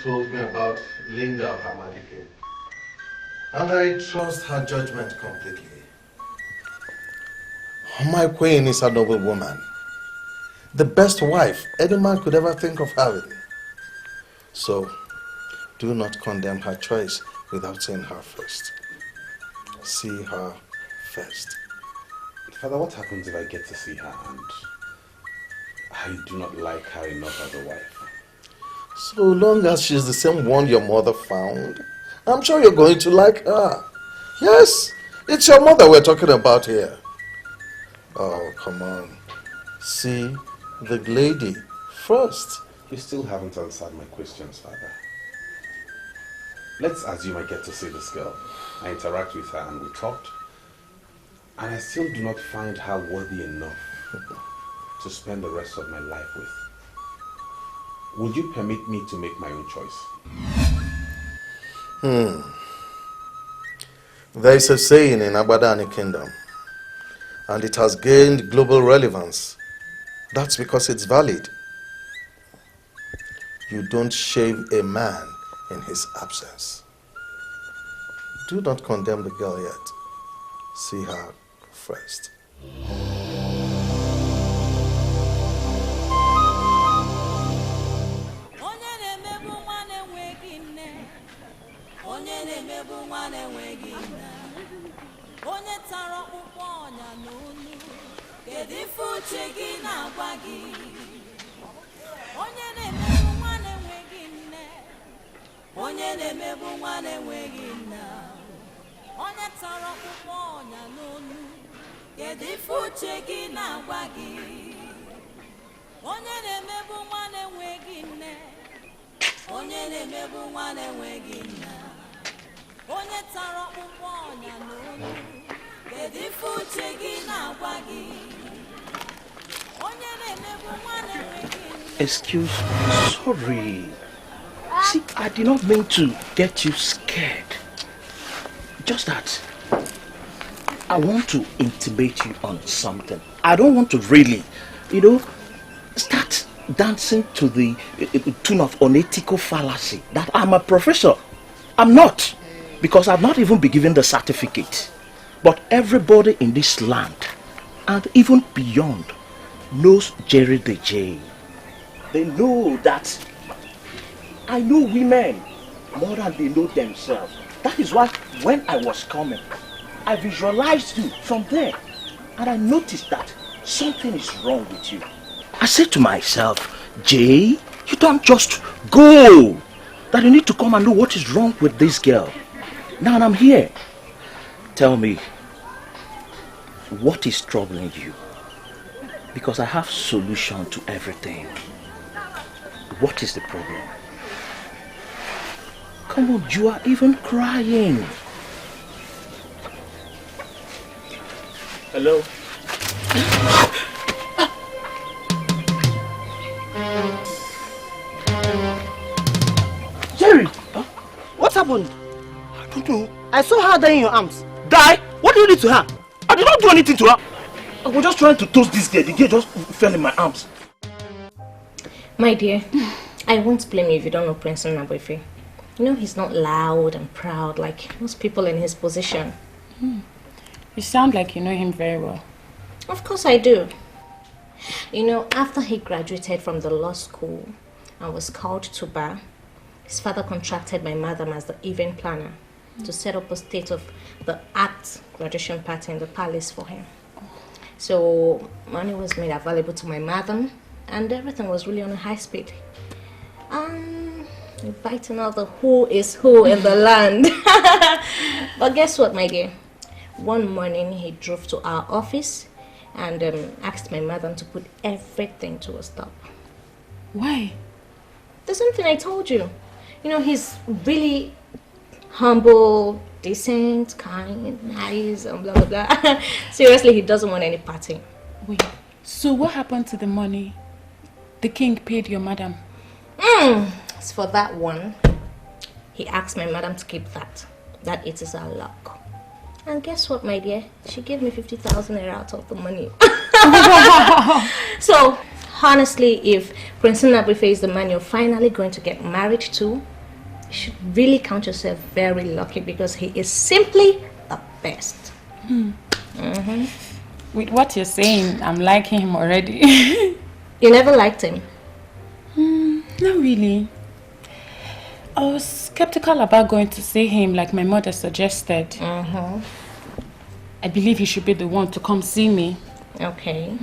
told me about Linda Hamadike. And I trust her judgment completely. My queen is a noble woman. The best wife any man could ever think of having. So, do not condemn her choice without seeing her first. See her first. Father, what happens if I get to see her and I do not like her enough as a wife? So long as she's the same one your mother found, I'm sure you're going to like her. Yes, it's your mother we're talking about here. Oh, come on. See the lady first. You still haven't answered my questions, Father. Let's assume I get to see this girl. I interact with her and we talked. And I still do not find her worthy enough to spend the rest of my life with. Would you permit me to make my own choice? There is a saying in Abadani Kingdom, and it has gained global relevance. That's because it's valid. You don't shave a man in his absence. Do not condemn the girl yet. See her first. Excuse me, sorry. See, I did not mean to get you scared. Just that I want to intimate you on something. I don't want to really, start dancing to the tune of unethical fallacy that I'm a professor. I'm not, because I've not even been given the certificate. But everybody in this land, and even beyond, knows Jerry the J. They know that I know women more than they know themselves. That is why when I was coming, I visualized you from there. And I noticed that something is wrong with you. I said to myself, Jay, you don't just go. That you need to come and know what is wrong with this girl. Now I'm here. Tell me, what is troubling you? Because I have solution to everything. What is the problem? Come on, you are even crying. Hello? Jerry! Huh? What happened? I don't know. I saw her die in your arms. Die? What did you do to her? I did not do anything to her. I was just trying to toast this girl. The girl just fell in my arms. My dear, I won't blame you if you don't know Prince Naboife. You know, he's not loud and proud like most people in his position. You sound like you know him very well. Of course I do. You know, after he graduated from the law school and was called to bar, his father contracted my madam as the event planner to set up a state-of-the-art graduation party in the palace for him. So money was made available to my madam and everything was really on a high speed. Inviting all the who is who in the land. But guess what, my dear? One morning he drove to our office and asked my madam to put everything to a stop. Why? The same thing I told you. You know, he's really humble, decent, kind, nice, and blah, blah, blah. Seriously, he doesn't want any party. Wait, so what happened to the money the king paid your madam? As for that one, he asked my madam to keep that. That it is our luck. And guess what, my dear? She gave me 50,000 naira out of the money. So, Honestly, if Prince Nabrife is the man you're finally going to get married to, you should really count yourself very lucky because he is simply the best. With what you're saying, I'm liking him already. You never liked him? Not really. I was skeptical about going to see him like my mother suggested. I believe he should be the one to come see me. Okay.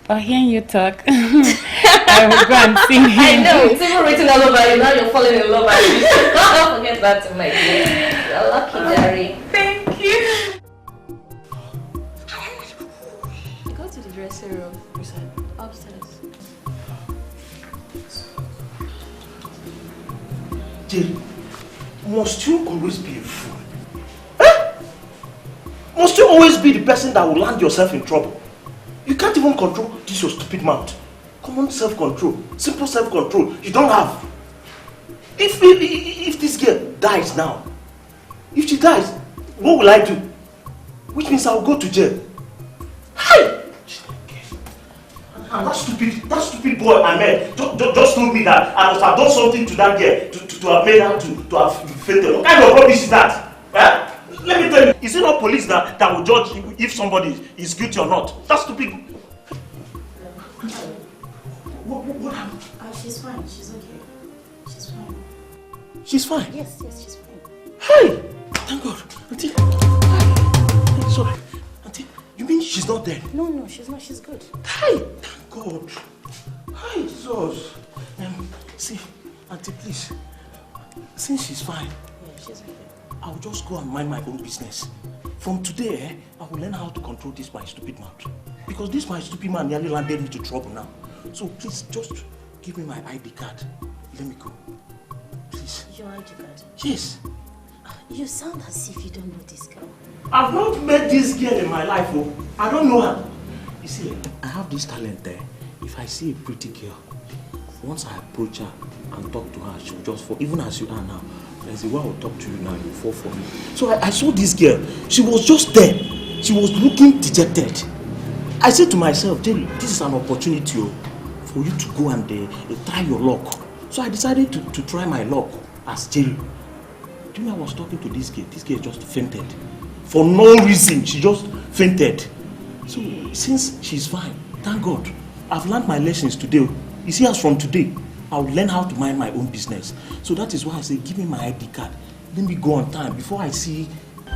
But hearing you talk, I will go and see him. I know, it's even written all over you. Now you're falling in love with me. Don't forget that, my dear. You're lucky, Jerry. Thank you. Go to the dressing room. Upstairs. Jerry, must you always be a fool? Eh? Must you always be the person that will land yourself in trouble? You can't even control this your stupid mouth. Common self-control, simple self-control, you don't have. If this girl dies now, if she dies, what will I do? Which means I'll go to jail. Hi! And that stupid boy I met just told me that I must have done something to that girl to have made her to have fainted. What kind of rubbish is that? Eh? Let me tell you, is it not police that will judge if somebody is guilty or not? That's stupid. What happened? She's fine. She's okay. She's fine. She's fine? Yes, she's fine. Hey! Thank God. Auntie. Hey, sorry. Auntie, you mean she's not dead? No, she's not. She's good. Hey! Thank God. Hi, Jesus. See, Auntie, please. Since she's fine, She's okay. I'll just go and mind my own business. From today, I will learn how to control this my stupid mouth. Because this my stupid man nearly landed me to trouble now. So please, just give me my ID card. Let me go. Please. Your ID card? Yes. You sound as if you don't know this girl. I've not met this girl in my life, oh. I don't know her. You see, I have this talent there. If I see a pretty girl, once I approach her and talk to her, she'll just fall. Even as you are now. There's a way I'll talk to you now, you fall for me. So I saw this girl. She was just there. She was looking dejected. I said to myself, Jerry, this is an opportunity for you to go and try your luck. So I decided to try my luck as Jerry. Do you know I was talking to this girl? This girl just fainted. For no reason, she just fainted. So since she's fine, thank God, I've learned my lessons today. You see, as from today, I'll learn how to mind my own business. So that is why I say, give me my ID card. Let me go on time before I see a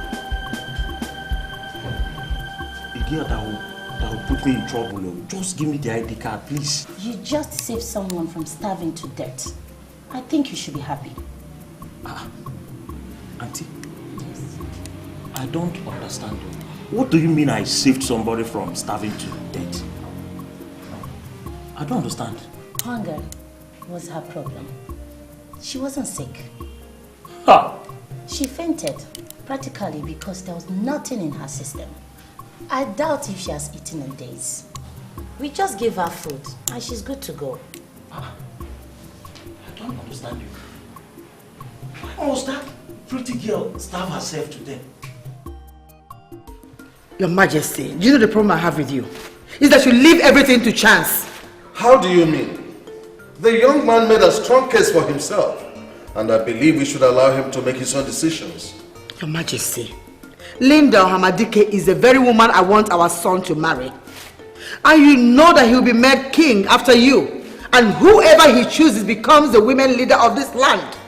girl that will put me in trouble. Just give me the ID card, please. You just saved someone from starving to death. I think you should be happy. Auntie, yes. I don't understand you. What do you mean I saved somebody from starving to death? I don't understand. Hunger was her problem. She wasn't sick. Ha! She fainted, practically because there was nothing in her system. I doubt if she has eaten in days. We just gave her food and she's good to go. I don't understand you. Why was that pretty girl starve herself to death? Your Majesty, do you know the problem I have with you? Is that you leave everything to chance. How do you mean? The young man made a strong case for himself, and I believe we should allow him to make his own decisions. Your Majesty, Linda Hamadike is the very woman I want our son to marry. And you know that he will be made king after you. And whoever he chooses becomes the women leader of this land.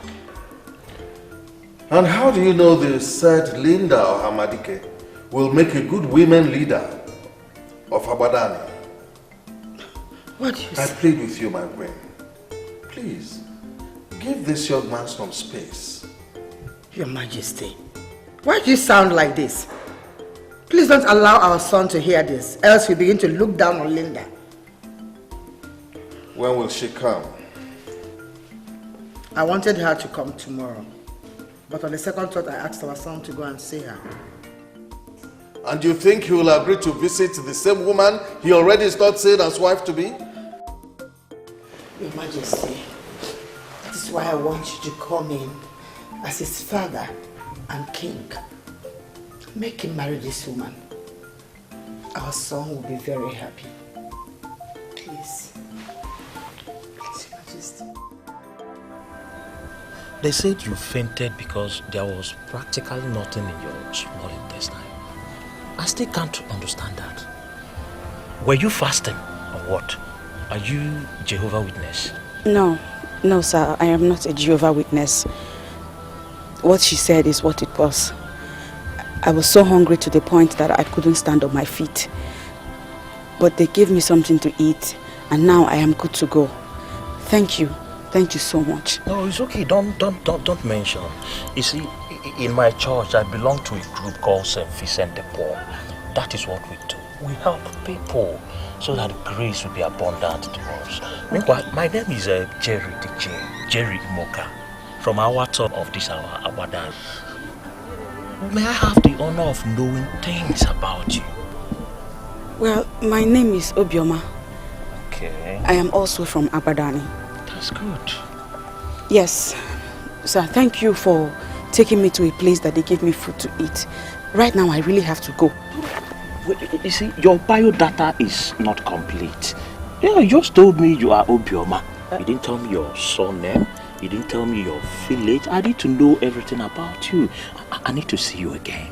And how do you know the said Linda or Hamadike will make a good women leader of Abadani? What do you say? I plead with you, my queen. Please, give this young man some space. Your Majesty, why do you sound like this? Please don't allow our son to hear this, else we begin to look down on Linda. When will she come? I wanted her to come tomorrow. But on the second thought, I asked our son to go and see her. And you think he will agree to visit the same woman he already started saying as wife to be? Your Majesty, that is why I want you to come in as his father and king. Make him marry this woman. Our son will be very happy. Please. Please, Your Majesty. They said you fainted because there was practically nothing in your small intestine. I still can't understand that. Were you fasting or what? Are you Jehovah's Witness? No, sir, I am not a Jehovah's Witness. What she said is what it was. I was so hungry to the point that I couldn't stand on my feet. But they gave me something to eat, and now I am good to go. Thank you so much. No, it's okay. Don't mention. You see, in my church, I belong to a group called St. Vincent de Paul. That is what we do. We help people so that grace will be abundant to us. Meanwhile, my name is Jerry Moka, from our top of this our dance. May I have the honor of knowing things about you? Well, my name is Obioma. Okay. I am also from Abadani. That's good. Yes. Sir, thank you for taking me to a place that they gave me food to eat. Right now, I really have to go. You see, your biodata is not complete. Yeah, you just told me you are Obioma. You didn't tell me your surname. You didn't tell me your village. I need to know everything about you. I need to see you again.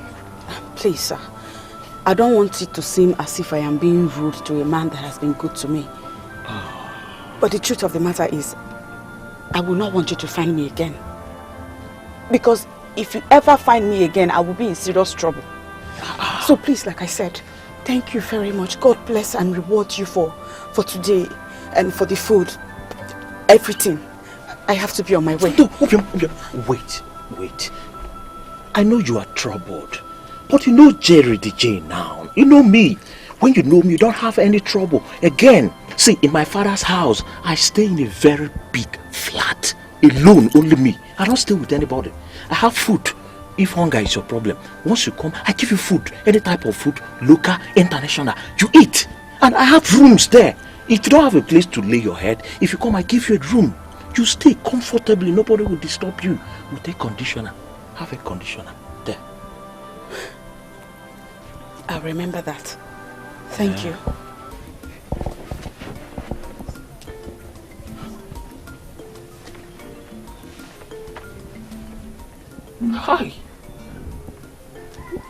Please, sir. I don't want it to seem as if I am being rude to a man that has been good to me. But the truth of the matter is, I will not want you to find me again. Because if you ever find me again, I will be in serious trouble. So please, like I said, thank you very much. God bless and reward you for today and for the food. Everything. I have to be on my way. No, wait. I know you are troubled. But you know Jerry DJ now. You know me. When you know me, you don't have any trouble. Again, see, in my father's house, I stay in a very big flat. Alone, only me. I don't stay with anybody. I have food. If hunger is your problem, once you come, I give you food. Any type of food, local, international. You eat. And I have rooms there. If you don't have a place to lay your head, if you come, I give you a room. You stay comfortably. Nobody will disturb you. You take conditioner. Have a conditioner there. I'll remember that. Thank you. Hi.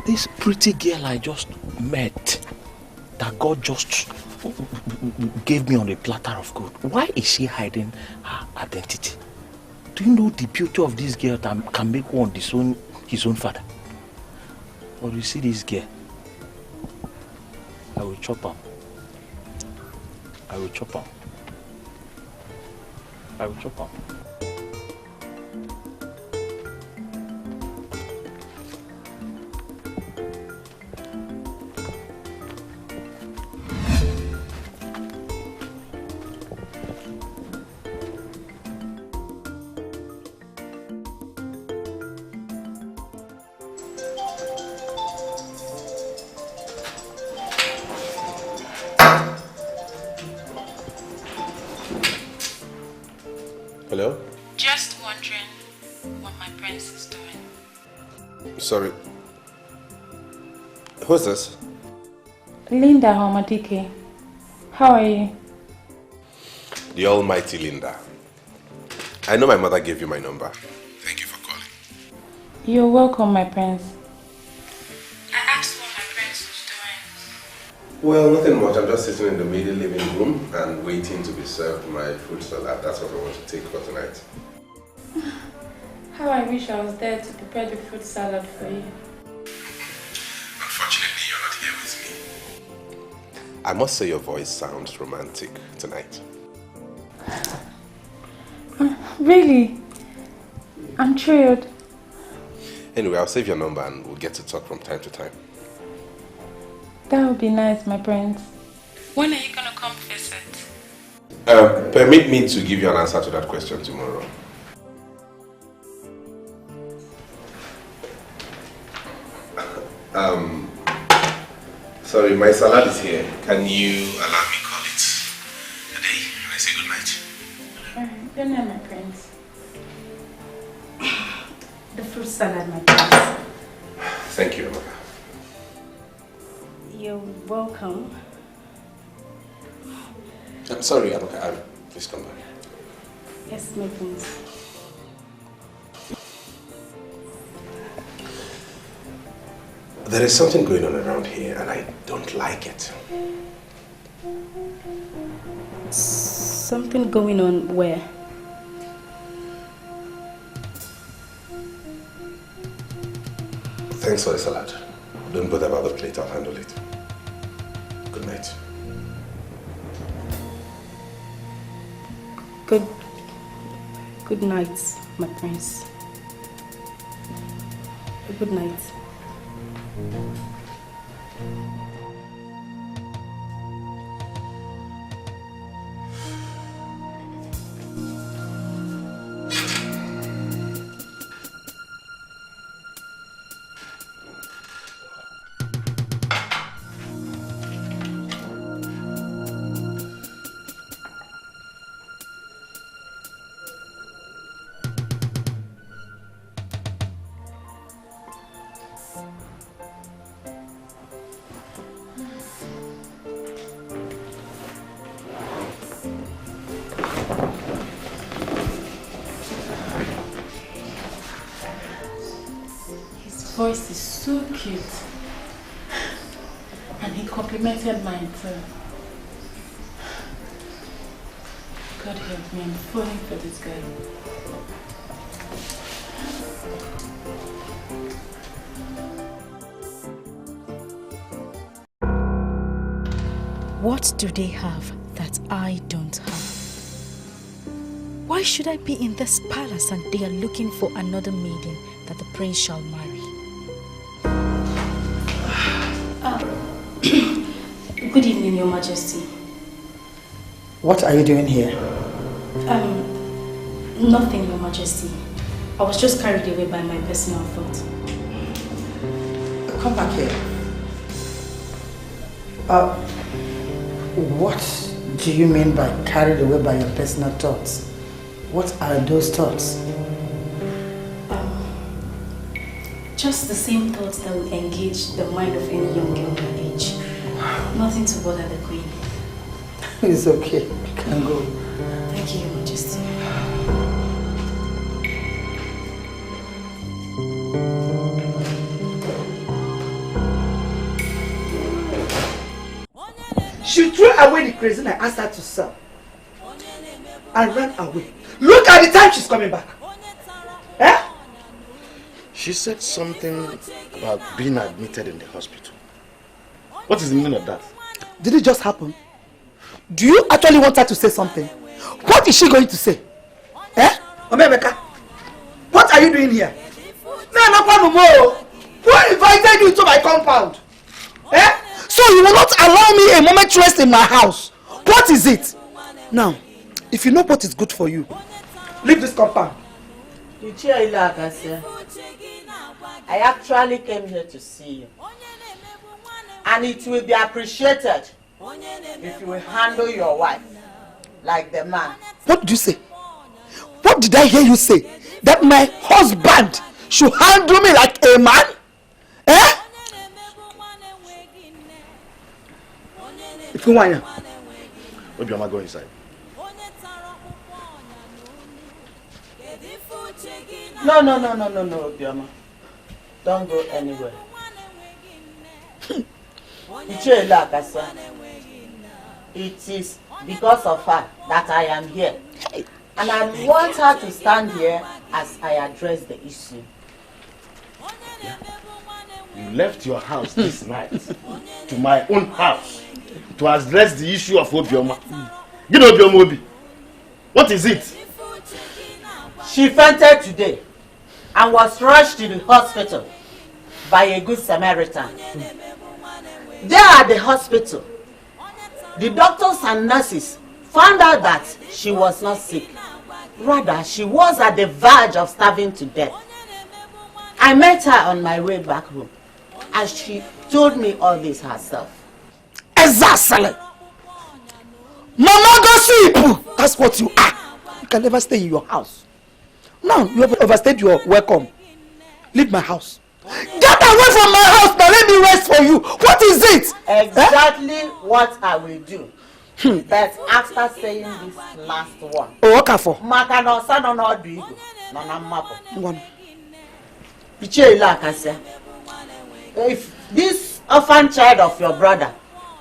This pretty girl I just met, that God just gave me on a platter of gold. Why is she hiding her identity? Do you know the beauty of this girl that can make one disown his own father? Or you see this girl? I will chop her. I will chop her. I will chop her. Hello? Just wondering what my prince is doing. Sorry. Who's this? Linda Hamadike, how are you? The almighty Linda. I know my mother gave you my number. Thank you for calling. You're welcome, my prince. I asked what my prince was doing. Well, nothing much. I'm just sitting in the middle living room and waiting to be served my fruit salad. That's what I want to take for tonight. How I wish I was there to prepare the fruit salad for you. Unfortunately, you're not here with me. I must say your voice sounds romantic tonight. Really? I'm thrilled. Anyway, I'll save your number and we'll get to talk from time to time. That would be nice, my prince. When are you gonna come visit? Permit me to give you an answer to that question tomorrow. Sorry, my salad is here. Can you allow me call it a day? Can I say good night? Alright, good night, my prince. The fruit salad, my prince. Thank you, Amaka. You're welcome. I'm sorry, Amaka. Please come back. Yes, my prince. There is something going on around here and I don't like it. Something going on where? Thanks for the salad. Don't bother about the plate, I'll handle it. Good night. Good night, my prince. Good night. Voice is so cute, and he complimented mine too. God help me, I'm falling for this guy. What do they have that I don't have? Why should I be in this palace and they are looking for another maiden that the prince shall marry? Good evening, Your Majesty. What are you doing here? Nothing, Your Majesty. I was just carried away by my personal thought. Come back here. What do you mean by carried away by your personal thoughts? What are those thoughts? Just the same thoughts that would engage the mind of any young girl her age. Nothing to bother the queen. It's okay. You can go. Thank you, Your Majesty. She threw away the crazy I asked her to sell and ran away. Look at the time she's coming back. Eh? She said something about being admitted in the hospital. What is the meaning of that? Did it just happen? Do you actually want her to say something? What is she going to say? Eh? Omemeka, what are you doing here? Who invited you to my compound? Eh? So you will not allow me a moment's rest in my house? What is it? Now, if you know what is good for you, leave this compound. I actually came here to see you. And it will be appreciated if you will handle your wife like the man. What did you say? What did I hear you say? That my husband should handle me like a man? Eh? If you want to. Obioma, go inside. No, Obioma. Don't go anywhere. It is because of her that I am here. And I want her to stand here as I address the issue. Yeah. You left your house this night to my own house to address the issue of Obioma. You know Obioma Obi. What is it? She fainted today and was rushed to the hospital by a good Samaritan. There at the hospital, the doctors and nurses found out that she was not sick. Rather, she was at the verge of starving to death. I met her on my way back home, and she told me all this herself. Exactly. Mama, go sleep. That's what you are. You can never stay in your house. Now, you have overstayed your welcome. Leave my house. Get away from my house now. Let me rest for you. What is it? Exactly what I will do. But after saying this last one, Oh, okay for. Maka no sa no no do igo. No na mapo. Ngwan. If this orphan child of your brother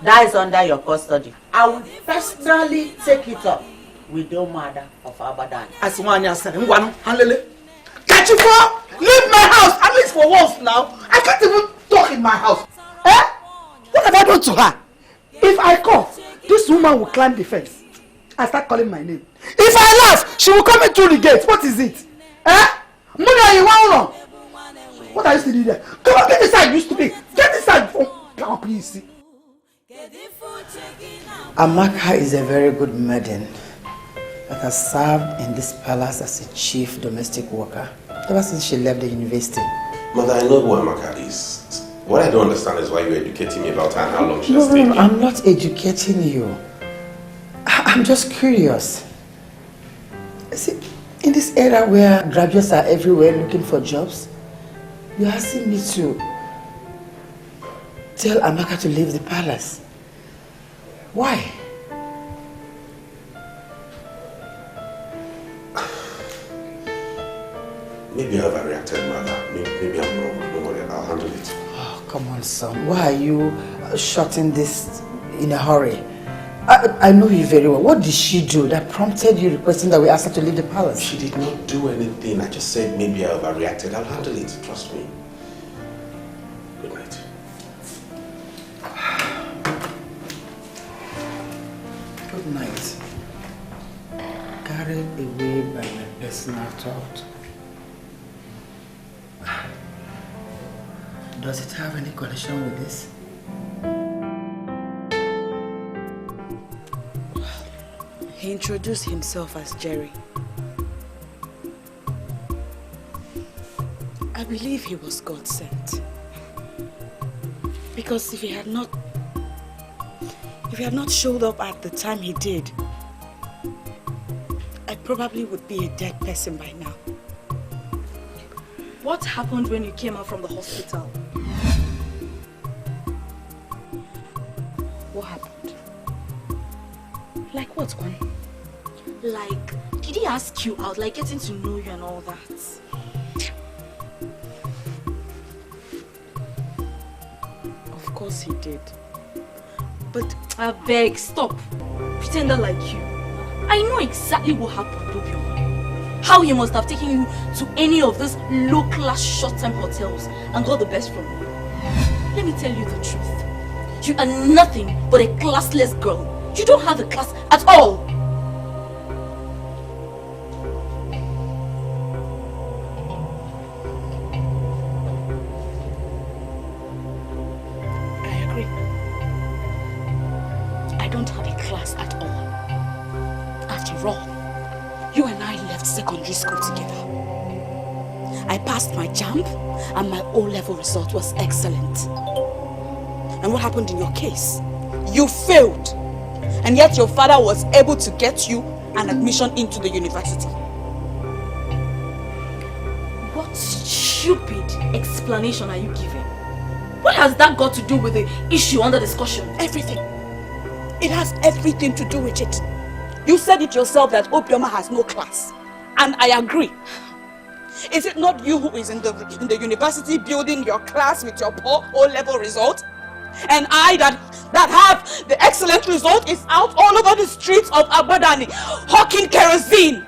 dies under your custody, I will personally take it up with the mother of Abadan. Aswanya said, Ngwan, handle Catch you for! Leave my house, at least for once now. I can't even talk in my house. Eh? What have I done to her? If I cough, this woman will climb the fence and start calling my name. If I laugh, she will come in through the gate. What is it? Eh? Muna, you want to? What are you still doing there? Come on, get inside, you stupid. Get inside. Oh, please. Amaka is a very good maiden that has served in this palace as a chief domestic worker ever since she left the university. Mother, I know who Amaka is. What I don't understand is why you're educating me about her and how long she has stayed. No, I'm not educating you. I'm just curious. See, in this era where graduates are everywhere looking for jobs, you're asking me to tell Amaka to leave the palace. Why? Maybe I've overreacted, Mother. Maybe I'm wrong. Don't worry, I'll handle it. Oh, come on, son. Why are you shutting this in a hurry? I know you very well. What did she do that prompted you requesting that we ask her to leave the palace? She did not do anything. I just said maybe I overreacted. I'll handle it. Trust me. Good night. Good night. Carried away by my personal thought. Does it have any connection with this? He introduced himself as Jerry. I believe he was God sent. Because if he had not showed up at the time he did, I probably would be a dead person by now. What happened when you came out from the hospital? What happened? Like what, Kwan? Like, did he ask you out, like getting to know you and all that? Of course he did. But I beg, stop. Pretender like you. I know exactly what happened, Obio. How he must have taken you to any of those low-class short-term hotels and got the best from you. Let me tell you the truth. You are nothing but a classless girl. You don't have a class at all. I agree. I don't have a class at all. After all, you and I left secondary school together. I passed my JAMB and my O-level result was excellent. And what happened in your case? You failed. And yet your father was able to get you an admission into the university. What stupid explanation are you giving? What has that got to do with the issue under discussion? Everything. It has everything to do with it. You said it yourself that Obioma has no class. And I agree. Is it not you who is in the university building your class with your poor O-level result? And I that have the excellent result is out all over the streets of Abadani hawking kerosene.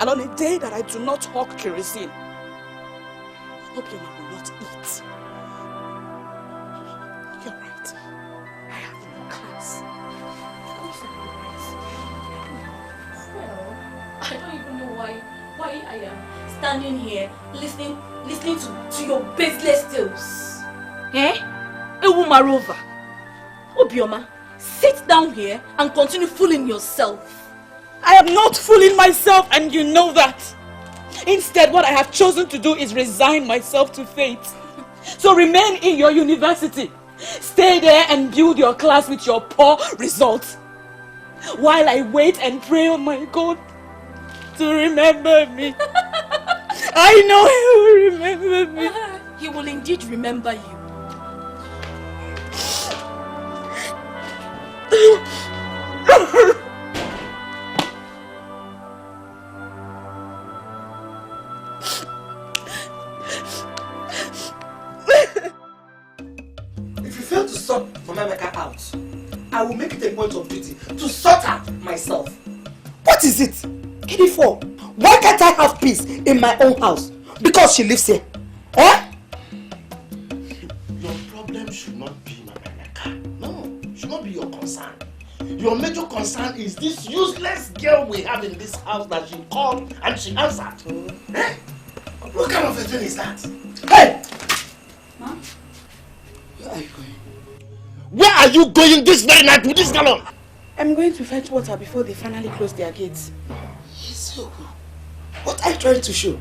And on a day that I do not hawk kerosene, Obioma will not eat. You're right. I have no class. Well, I don't even know why I am standing here listening to your baseless tales. Eh? Ewumarova. Obioma, sit down here and continue fooling yourself. I am not fooling myself, and you know that. Instead, what I have chosen to do is resign myself to fate. So remain in your university. Stay there and build your class with your poor results. While I wait and pray on my God to remember me. I know He will remember me. He will indeed remember you. fail to sort Mamemeka out, I will make it a point of duty to sort her myself. What is it? Any for? Why can't I have peace in my own house? Because she lives here. Eh? Your problem should not be Mamemeka. No, it should not be your concern. Your major concern is this useless girl we have in this house that she called and she answered. Eh? What kind of a thing is that? Hey! Huh? Where are you going? Where are you going this very night with this gallon? I'm going to fetch water before they finally close their gates. So, what are you trying to show?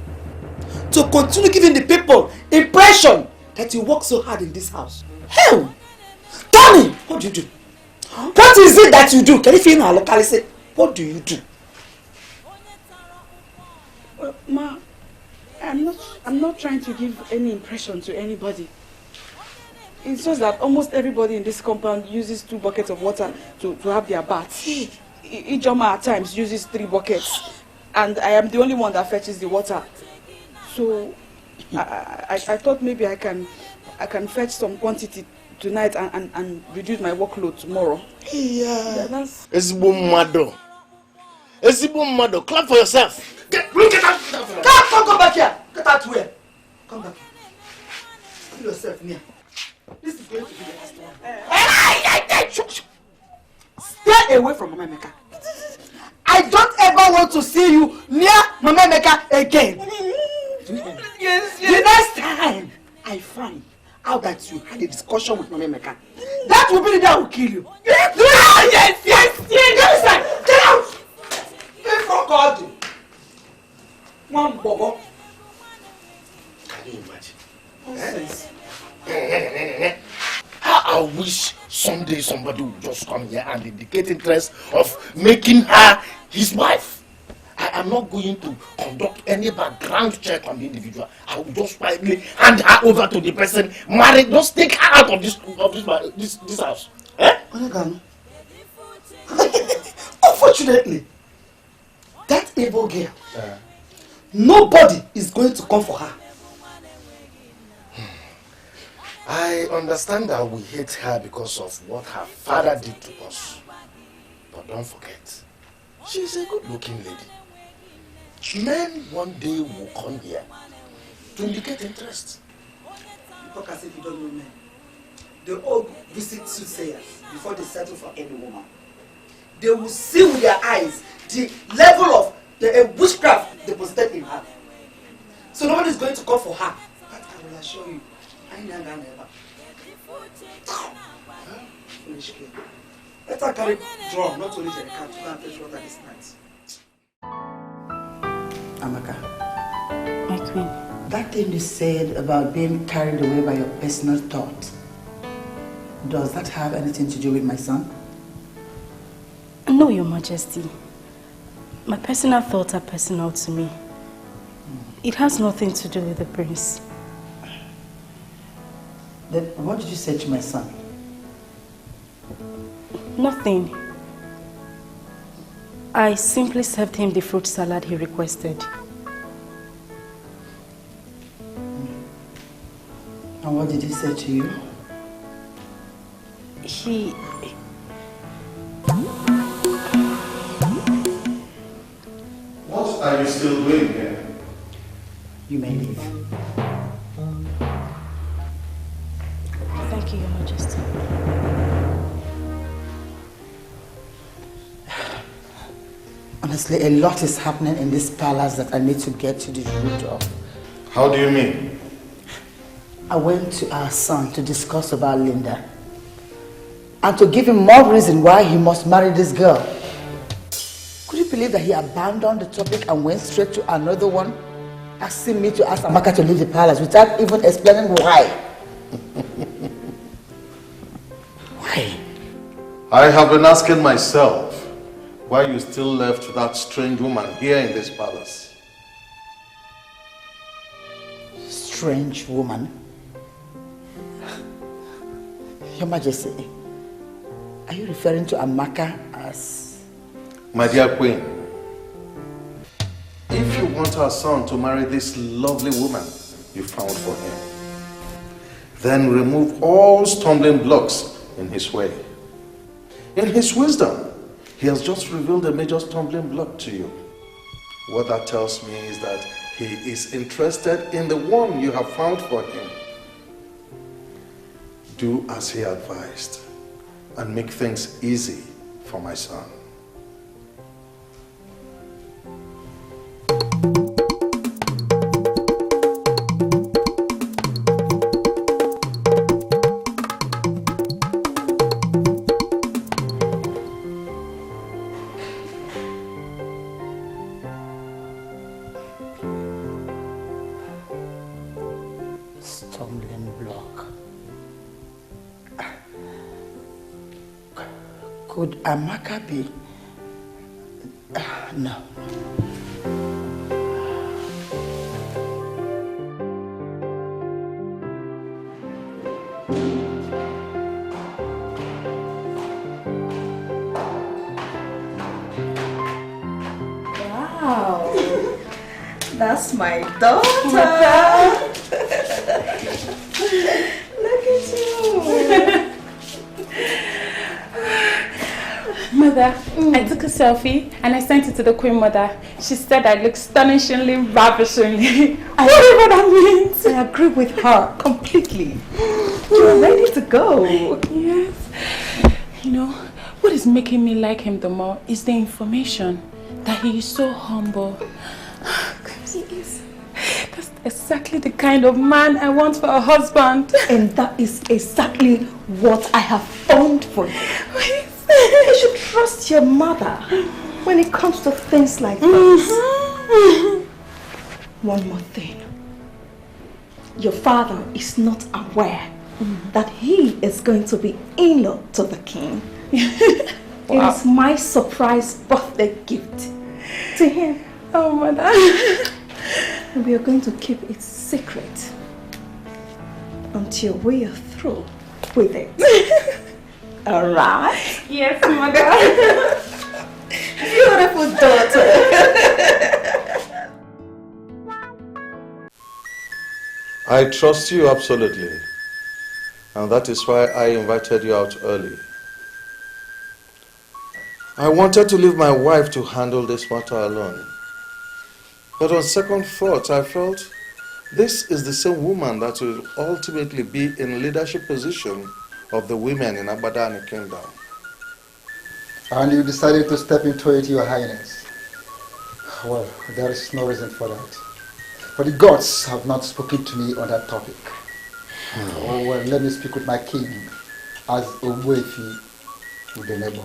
To continue giving the people impression that you work so hard in this house. Hell! Tell me, what do you do? Huh? What is it that you do? Can you feel our locality? What do you do? Well, Ma, I'm not trying to give any impression to anybody. It's just that almost everybody in this compound uses 2 buckets of water to have their baths. Ijoma at times uses 3 buckets, and I am the only one that fetches the water. So I thought maybe I can fetch some quantity tonight and reduce my workload tomorrow. Yeah, that's... Ezigbo mmado, clap for yourself. Get out! Come back here! Get out where? Come back here. Put yourself near. This is going to be the last one. Stay away from Mamemeka. I don't ever want to see you near Mamemeka again. Yes. The next time I find out that you had a discussion with Mamemeka, that will be the day I will kill you. Yes. Get out! Before God. One bobo. Can you imagine? Nonsense. How I wish someday somebody would just come here and indicate interest of making her his wife. I am not going to conduct any background check on the individual. I will just quietly hand her over to the person married. Just take her out of this house. Eh? Unfortunately, that evil girl, nobody is going to come for her. I understand that we hate her because of what her father did to us. But don't forget, she's a good-looking lady. Men one day will come here to indicate interest. You talk as if you don't know men. They all visit soothsayers before they settle for any woman. They will see with their eyes the level of the witchcraft deposited in her. So nobody is going to come for her. But I will assure you, I never. Foolish kid. Let her carry drum, not only the cat, to go and fetch water this night. Amaka. My queen. That thing you said about being carried away by your personal thought, does that have anything to do with my son? No, Your Majesty. My personal thoughts are personal to me. It has nothing to do with the prince. Then what did you say to my son? Nothing. I simply served him the fruit salad he requested. And what did he say to you? He... What are you still doing here? You may leave. Thank you, Your Majesty. Honestly, a lot is happening in this palace that I need to get to the root of. How do you mean? I went to our son to discuss about Linda and to give him more reason why he must marry this girl. Could you believe that he abandoned the topic and went straight to another one, asking me to ask Amaka to leave the palace without even explaining why? Why? I have been asking myself why you still left that strange woman here in this palace. Strange woman? Your Majesty, are you referring to Amaka as... My dear Queen, if you want our son to marry this lovely woman you found for him, Then remove all stumbling blocks in his way. In his wisdom, he has just revealed a major stumbling block to you. What that tells me is that he is interested in the one you have found for him. Do as he advised and make things easy for my son. Could Amaka be? No. Wow, that's my daughter. Look at you. Mother, I took a selfie and I sent it to the Queen Mother. She said I look astonishingly, ravishingly. Whatever that means. I agree with her completely. You're ready to go. Yes. You know, what is making me like him the more is the information that he is so humble. He is. That's exactly the kind of man I want for a husband. And that is exactly what I have found for you. You should trust your mother when it comes to things like this. One more thing. Your father is not aware that he is going to be in-law to the king. It is my surprise birthday gift to him. Oh, Mother. And we are going to keep it secret until we are through with it. All right? Yes, Mother. Beautiful daughter. I trust you absolutely. And that is why I invited you out early. I wanted to leave my wife to handle this matter alone. But on second thought, I felt this is the same woman that will ultimately be in leadership position of the women in Abadani Kingdom. And you decided to step into it, Your Highness. Well, there is no reason for that. For the gods have not spoken to me on that topic. Oh, well, let me speak with my king as Ogbuefi with the neighbor.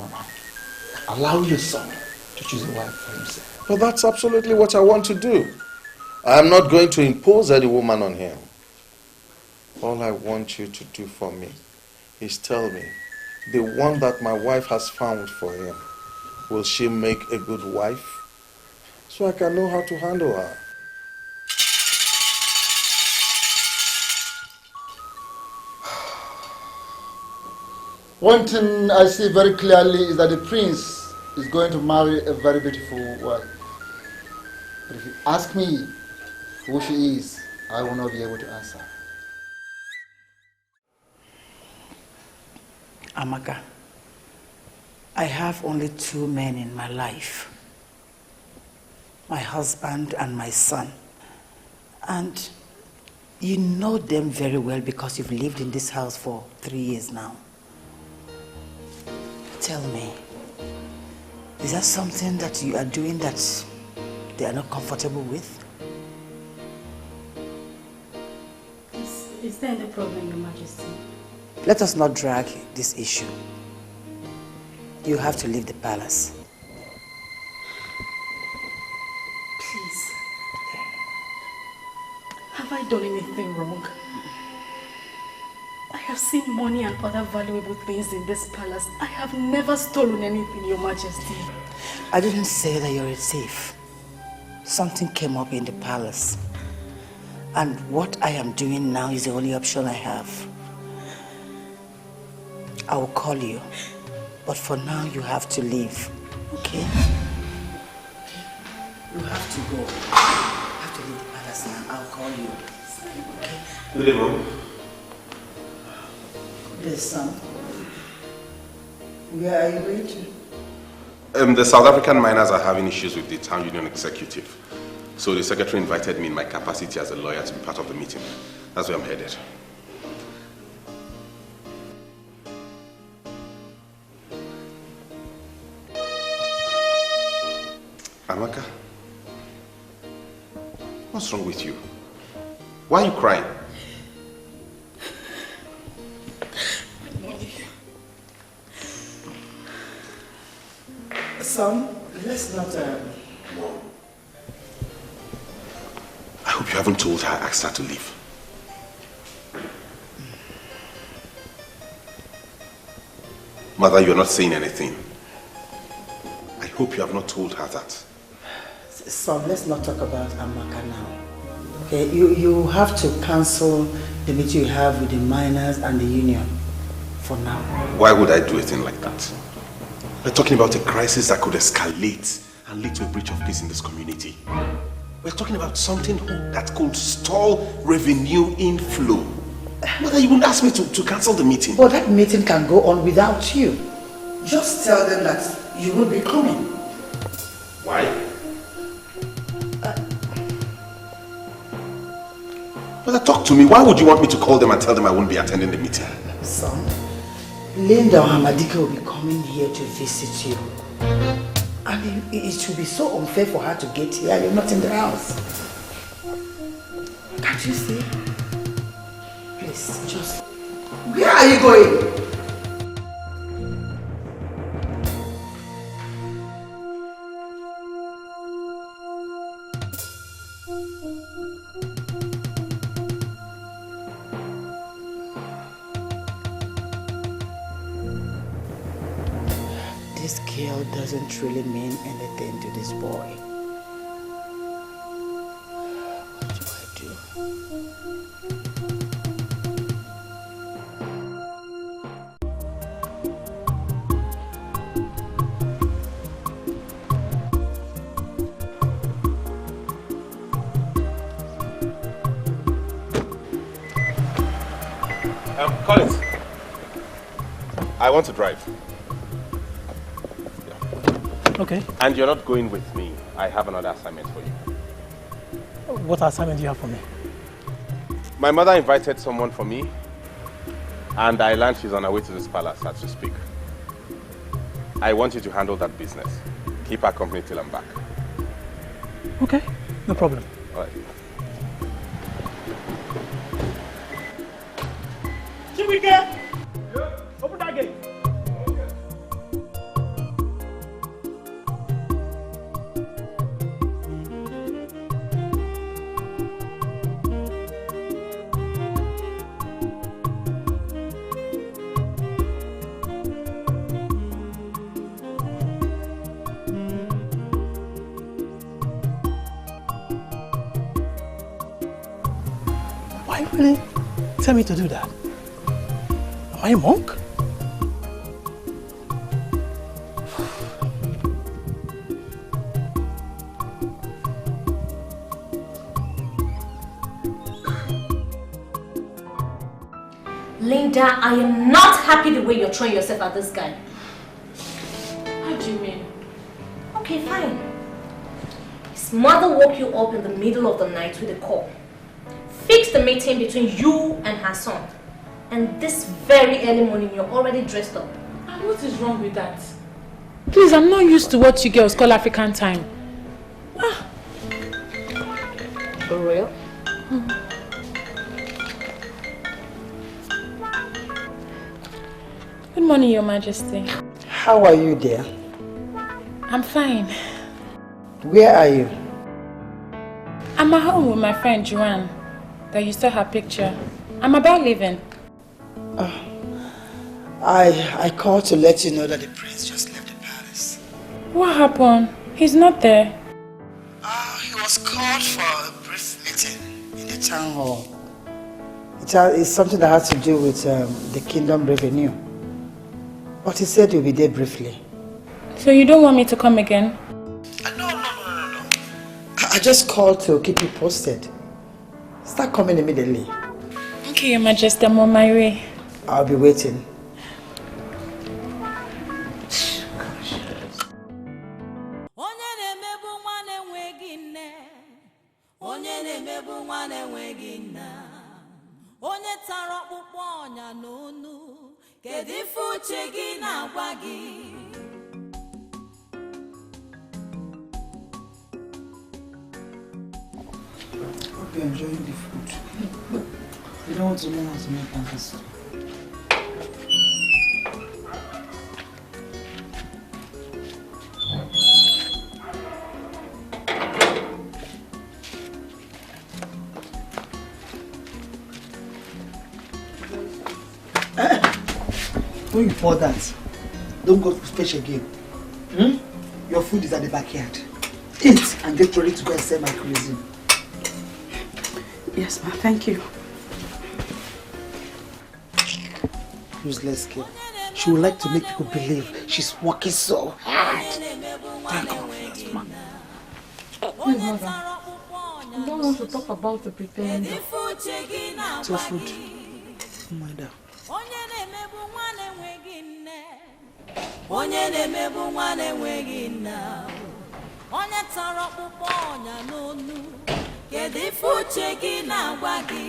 Allow your son to choose a wife for himself. But that's absolutely what I want to do. I am not going to impose any woman on him. All I want you to do for me is tell me, the one that my wife has found for him, will she make a good wife? So I can know how to handle her. One thing I see very clearly is that the prince is going to marry a very beautiful wife. But if you ask me who she is, I will not be able to answer. Amaka, I have only two men in my life. My husband and my son. And you know them very well because you've lived in this house for 3 years now. Tell me, is that something that you are doing that they are not comfortable with? Is there any problem, Your Majesty? Let us not drag this issue. You have to leave the palace. Please. Have I done anything wrong? I have seen money and other valuable things in this palace. I have never stolen anything, Your Majesty. I didn't say that you're a thief. Something came up in the palace. And what I am doing now is the only option I have. I will call you. But for now, you have to leave. Okay? You have to go. You have to leave the palace now. I'll call you. Okay? Leave room. Yes, son. Where are you going to? The South African miners are having issues with the town union executive. So the secretary invited me in my capacity as a lawyer to be part of the meeting. That's where I'm headed. Amaka, what's wrong with you? Why are you crying? Son, let's not... I hope you haven't told her I asked her to leave. Mother, you're not saying anything. I hope you have not told her that. Son, let's not talk about Amaka now. Okay, you have to cancel the meeting you have with the miners and the union for now. Why would I do a thing like that? We're talking about a crisis that could escalate and lead to a breach of peace in this community. We're talking about something that could stall revenue inflow. Mother, you wouldn't ask me to cancel the meeting. But that meeting can go on without you. Just tell them that you will be coming. Why? Mother, talk to me. Why would you want me to call them and tell them I won't be attending the meeting? Son, Linda or Hamadika will be coming here to visit you. I mean, it would be so unfair for her to get here and you're not in the house. Can't you see? Please, just... Where are you going? This girl doesn't really mean anything to this boy. What do I do? Collins, I want to drive. Okay. And you're not going with me. I have another assignment for you. What assignment do you have for me? My mother invited someone for me, and I learned she's on her way to this palace as we speak. I want you to handle that business. Keep her company till I'm back. Okay, no problem. All right. Chiwike! Open that gate. Why really tell me to do that? Am I a monk? Linda, I am not happy the way you're throwing yourself at this guy. How do you mean? Okay, fine. His mother woke you up in the middle of the night with a call. Fix the meeting between you and her son. And this very early morning, you're already dressed up. And what is wrong with that? Please, I'm not used to what you girls call African time. For real? Good morning, Your Majesty. How are you, dear? I'm fine. Where are you? I'm at home with my friend Joanne. That you saw her picture. I'm about leaving. I called to let you know that the prince just left the palace. What happened? He's not there. He was called for a brief meeting in the town hall. It's something that has to do with the kingdom revenue. But he said he'll be there briefly. So you don't want me to come again? No. I just called to keep you posted. Start coming immediately. Okay, Your Majesty, I'm on my way. I'll be waiting. Hope you're enjoying the food. You don't want to learn how to make pancakes. When you pour that, don't go to fetch again. Your food is at the backyard. Eat and get ready to go and sell my cuisine. Yes, ma, thank you. Useless girl. She would like to make people believe she's working so hard. Thank God for that, man. Please, mother. I don't want to talk about the preparing. It's your food. Don't mind her. Onye na-emegbu nwa na-enweghị nna, onye tọrọ ọkpụkpọ ọnya n'onu, kedu ife uche gị na-agwa gị?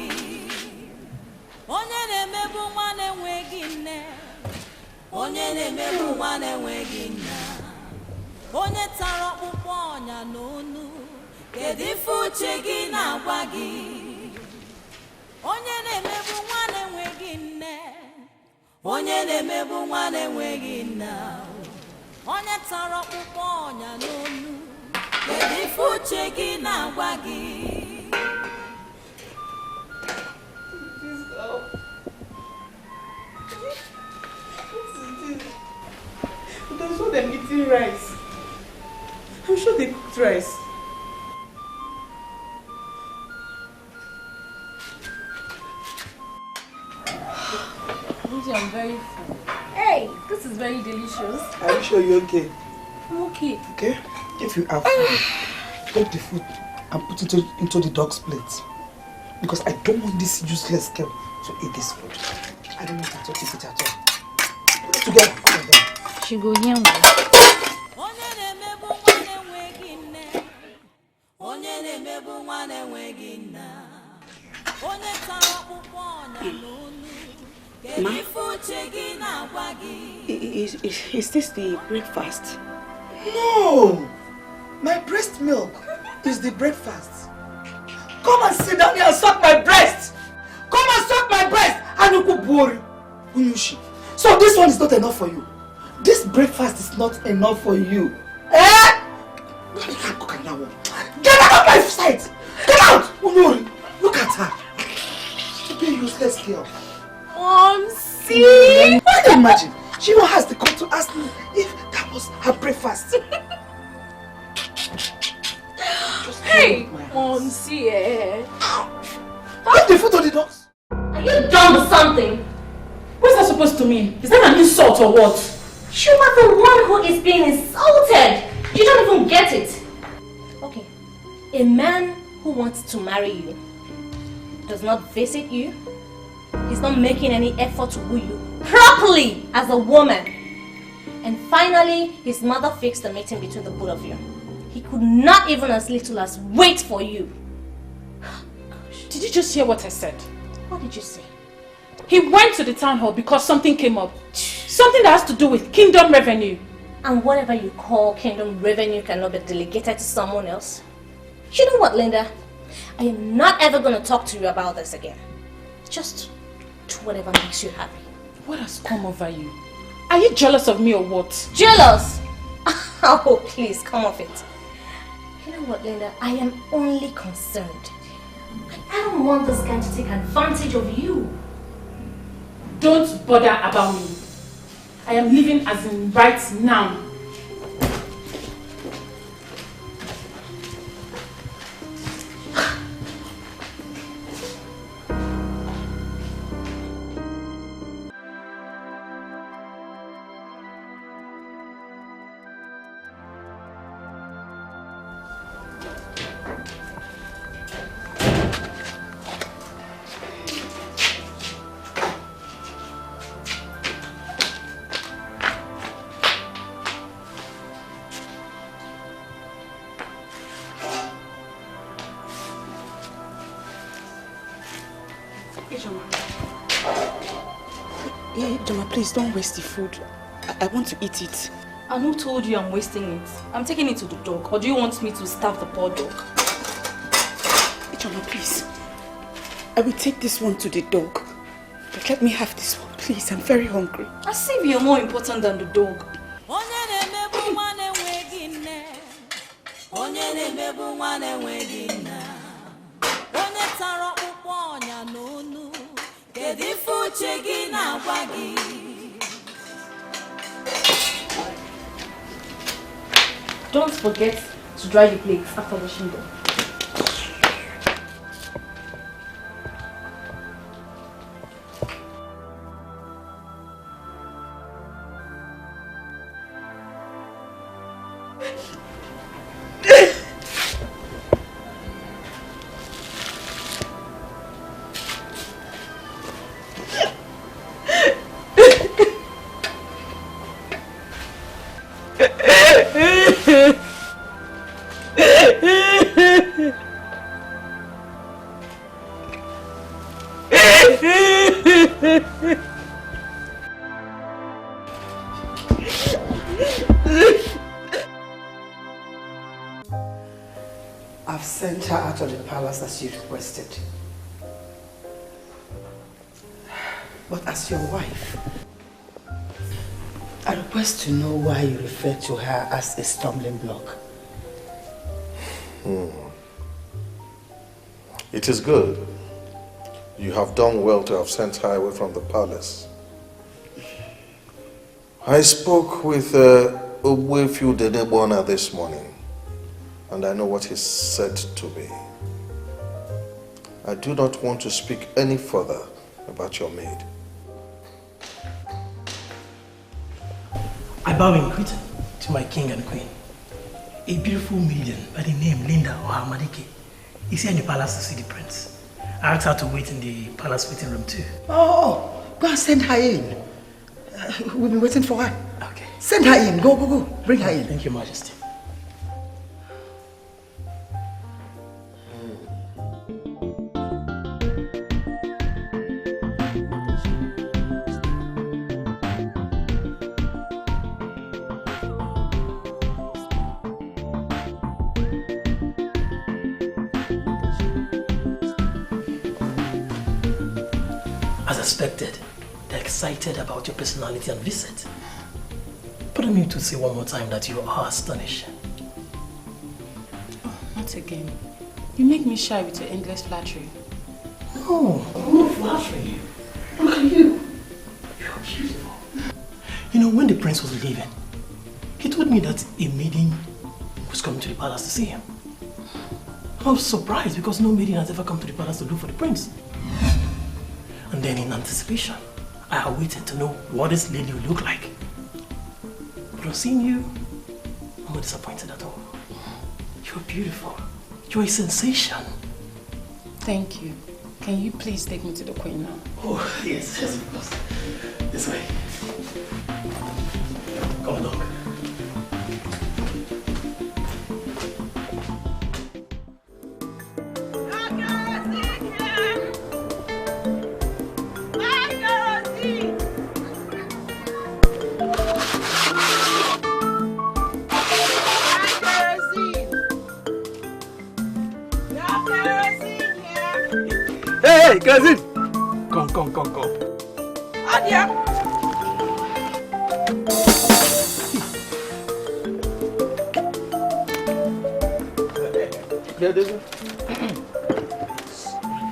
Onye na-emegbu nwa na-enweghị nne, onye na-emegbu nwa na-enweghị nna, onye tọrọ ọkpụkpọ ọnya n'onu, kedu ife uche gị na-agwa gị? Onye na-emegbu nwa na-enweghị nne, onye na-emegbu nwa na-enweghị nna, onye tọrọ ọkpụkpọ ọnya n'onu, kedu ife uche gị na-agwa gị? But I saw them eating rice. I'm sure they cooked rice. I'm very full. Hey, this is very delicious. Are you sure you're okay? I'm okay. Okay? If you have food, take the food and put it into the dog's plate. Because I don't want this useless girl to eat this food. I don't want her to eat it at all. Put it together, all of them. She go here. Ma, is this the breakfast? No! My breast milk is the breakfast. Come and sit down here and suck my breast! Come and suck my breast! Anukubori! Unushi. So this one is not enough for you. This breakfast is not enough for you. Eh? Get out of my sight! Get out! Unuri! Look at her. Stupid useless girl. See? Why do you imagine? She even has the call to ask me if that was her breakfast. Hey, see, Put the food on the dogs. Are you done with something? What's that supposed to mean? Is that an insult or what? You are the one who is being insulted. You don't even get it. Okay, a man who wants to marry you does not visit you. He's not making any effort to woo you properly as a woman. And finally, his mother fixed the meeting between the both of you. He could not even as little as wait for you. Gosh. Did you just hear what I said? What did you say? He went to the town hall because something came up. Something that has to do with kingdom revenue. And whatever you call kingdom revenue cannot be delegated to someone else. You know what, Linda? I am not ever going to talk to you about this again. Just do whatever makes you happy. What has come over you? Are you jealous of me or what? Jealous? Oh, please, come off it. You know what, Linda? I am only concerned. I don't want this guy to take advantage of you. Don't bother about me. I am leaving as in right now. Hey, Joma, please don't waste the food. I want to eat it. And who told you I'm wasting it? I'm taking it to the dog. Or do you want me to starve the poor dog? Joma, please. I will take this one to the dog. But let me have this one, please. I'm very hungry. As if you're more important than the dog. Don't forget to dry the plates after washing them. I've sent her out of the palace as you requested. But as your wife, I request to know why you refer to her as a stumbling block. It is good. You have done well to have sent her away from the palace. I spoke with Ogbuefiu Dedebona this morning, and I know what he said to me. I do not want to speak any further about your maid. I bow in greeting to my king and queen. A beautiful maiden by the name Linda Ohamadike is here in the palace to see the prince. I asked her to wait in the palace waiting room too. Oh, go and send her in. We've been waiting for her. Okay. Send her in. Go, go, go. Bring her in. Thank you, Majesty. As expected, they're excited about your personality and visit. But I need to say one more time that you are astonishing. Oh, not again. You make me shy with your endless flattery. No, I'm not flattering you. Look at you. You're beautiful. You know, when the prince was leaving, he told me that a maiden was coming to the palace to see him. I was surprised because no maiden has ever come to the palace to look for the prince. And then in anticipation, I waited to know what this lady would look like. But on seeing you, I'm not disappointed at all. You're beautiful. You're a sensation. Thank you. Can you please take me to the queen now? Oh, yes, yes, of course. This way. Come along. Hey, cousin! Come. Adia!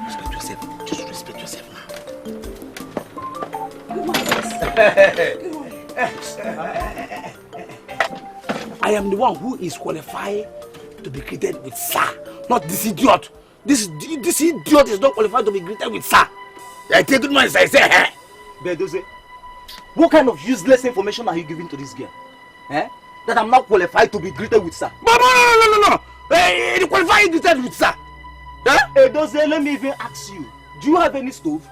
Respect yourself. Just respect yourself now. I am the one who is qualified to be greeted with sir, not this idiot. This idiot is not qualified to be greeted with sir. I take good man, I say, hey. Bedoze, what kind of useless information are you giving to this girl? Eh? That I'm not qualified to be greeted with sir. No. Hey, you qualified to be greeted with sir. Eh? Bedoze, let me even ask you. Do you have any stove?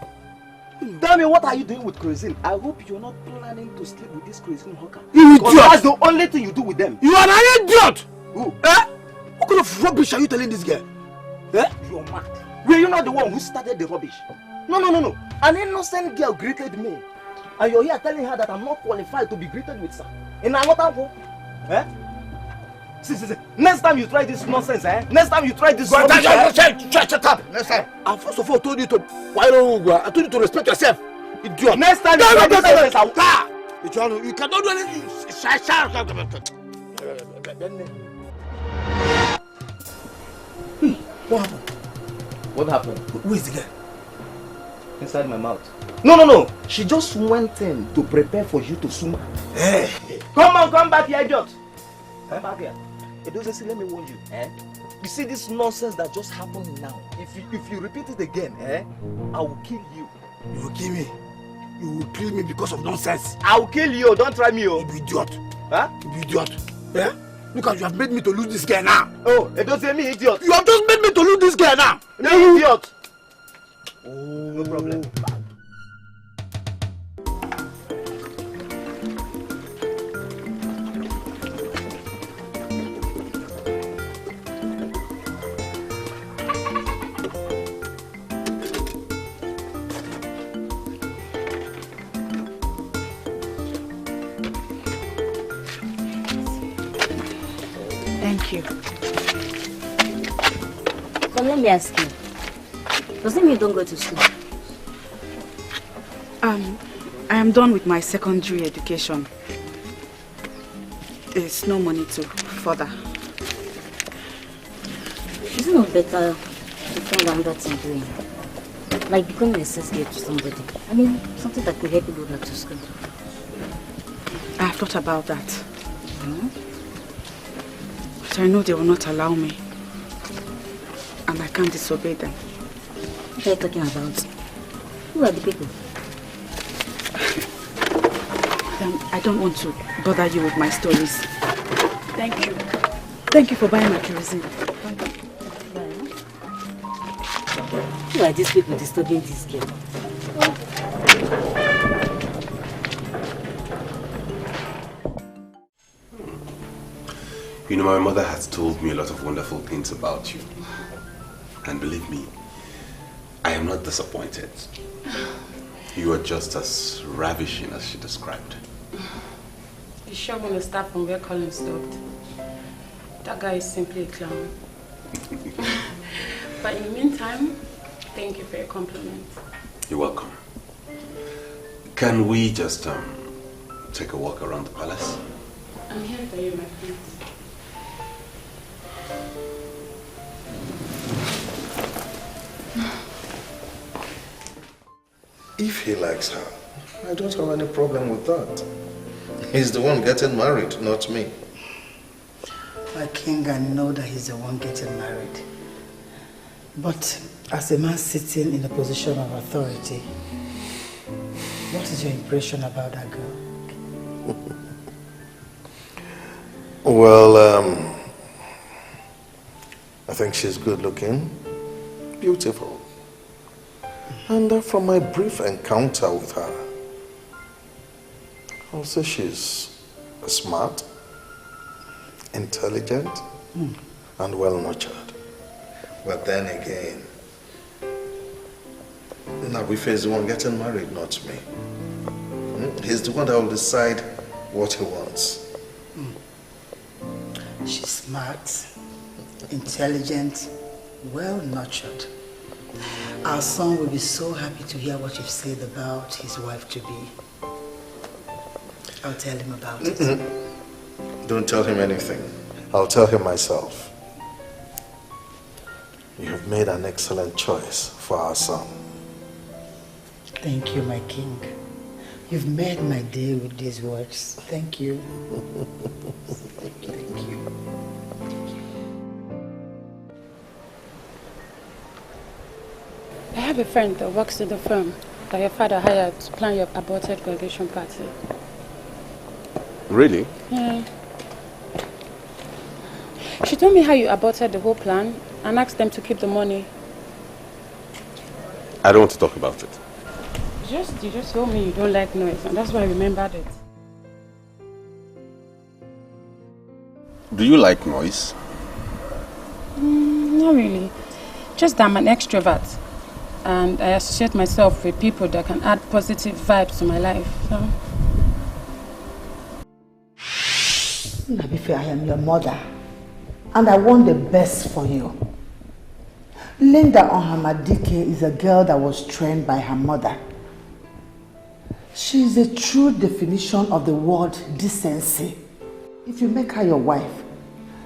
Tell me, what are you doing with kerosene? I hope you're not planning to sleep with this kerosene hawker. You idiot! That's the only thing you do with them. You are an idiot! Who? Eh? What kind of rubbish are you telling this girl? Eh? You're mad. Were you not the one who started the rubbish? No. An innocent girl greeted me. And you're here telling her that I'm not qualified to be greeted with sir. In another home. Eh? See. Next time you try this nonsense, eh? Next time you try this nonsense. Shut up! Next time. I first of all told you to. Why don't you? I told you to respect yourself. Idiot. Next time you try this nonsense, I will. You cannot do anything. What happened? What happened? Who is the girl? Inside my mouth. No. She just went in to prepare for you to swim. Hey. Come back here, idiot. Come back here. It doesn't say, let me warn you. You see this nonsense that just happened now. If you repeat it again, I will kill you. You will kill me. You will kill me because of nonsense. I will kill you. Don't try me, You idiot. Huh? You idiot. Yeah? Look at you have made me to lose this girl now. Oh, it doesn't say me, idiot. You have just made me to lose this girl now. Me, idiot. Oh, no problem. Thank you. So let me ask you. Does it mean you don't go to school? I am done with my secondary education. There's no money to further. Is it not better to find another thing doing? Like becoming a sales girl to somebody. I mean, something that could help you go back to school. I have thought about that. But I know they will not allow me. And I can't disobey them. What are you talking about? Who are the people? I don't want to bother you with my stories. Thank you. Thank you for buying my kerosene. Who are these people disturbing this girl? You know, my mother has told me a lot of wonderful things about you. And believe me, I am not disappointed. You are just as ravishing as she described. You sure want to start from where Colin stopped? That guy is simply a clown. But in the meantime, thank you for your compliment. You're welcome. Can we just take a walk around the palace? I'm here for you, my friend. If he likes her, I don't have any problem with that. He's the one getting married, not me. My king, I know that he's the one getting married. But as a man sitting in a position of authority, what is your impression about that girl? Well, I think she's good looking, beautiful. And from my brief encounter with her, I'll say she's smart, intelligent, and well-nurtured. But then again, Nabife is the one getting married, not me. He's the one that will decide what he wants. She's smart, intelligent, well-nurtured. Our son will be so happy to hear what you've said about his wife-to-be. I'll tell him about it. Don't tell him anything. I'll tell him myself. You have made an excellent choice for our son. Thank you, my king. You've made my day with these words. Thank you. Thank you. I have a friend that works in the firm that your father hired to plan your aborted graduation party. Really? Yeah. She told me how you aborted the whole plan and asked them to keep the money. I don't want to talk about it. You just told me you don't like noise, and that's why I remembered it. Do you like noise? Not really. Just that I'm an extrovert. and I associate myself with people that can add positive vibes to my life. So. Nabife, I am your mother, and I want the best for you. Linda Ohamadike is a girl that was trained by her mother. She is a true definition of the word decency. If you make her your wife,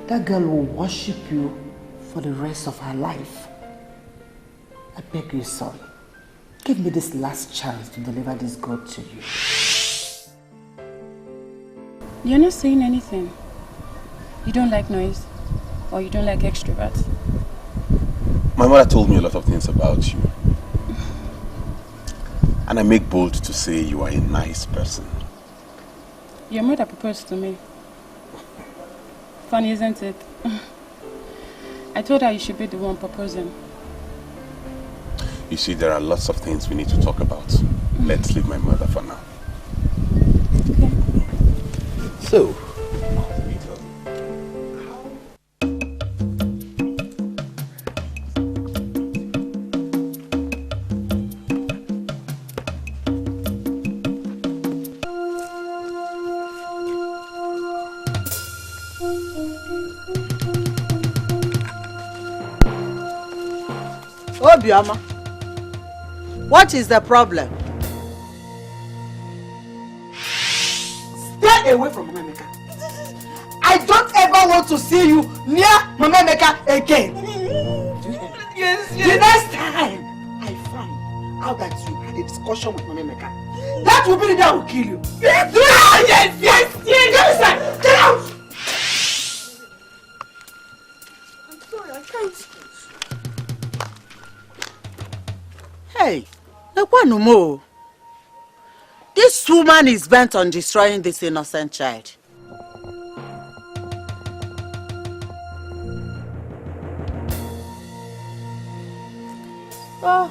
that girl will worship you for the rest of her life. I beg you, son, give me this last chance to deliver this goat to you. You're not saying anything. You don't like noise, or you don't like extroverts. My mother told me a lot of things about you. And I make bold to say you are a nice person. Your mother proposed to me. Funny, isn't it? I told her you should be the one proposing. You see, there are lots of things we need to talk about. Let's leave my mother for now. Okay. So, Obioma, what is the problem? Stay away from Mama Emeka. I don't ever want to see you near Mama Emeka again. Yes. The next time I find out that you had a discussion with Mama Emeka, that will be the day I will kill you. Yes. Get out! I'm sorry, I can't. Hey, Ekwanumo, this woman is bent on destroying this innocent child. Oh.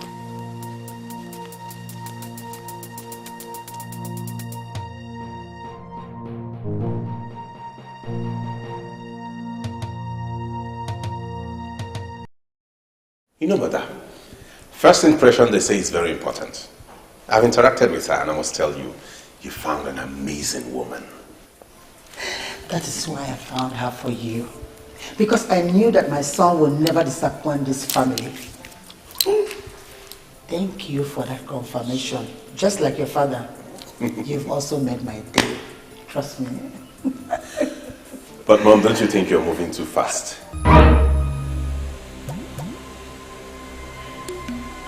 you know, Mother, first impression, they say, is very important. I've interacted with her and I must tell you, you found an amazing woman. That is why I found her for you. Because I knew that my son will never disappoint this family. Thank you for that confirmation. Just like your father, you've also made my day. Trust me. But Mom, don't you think you're moving too fast?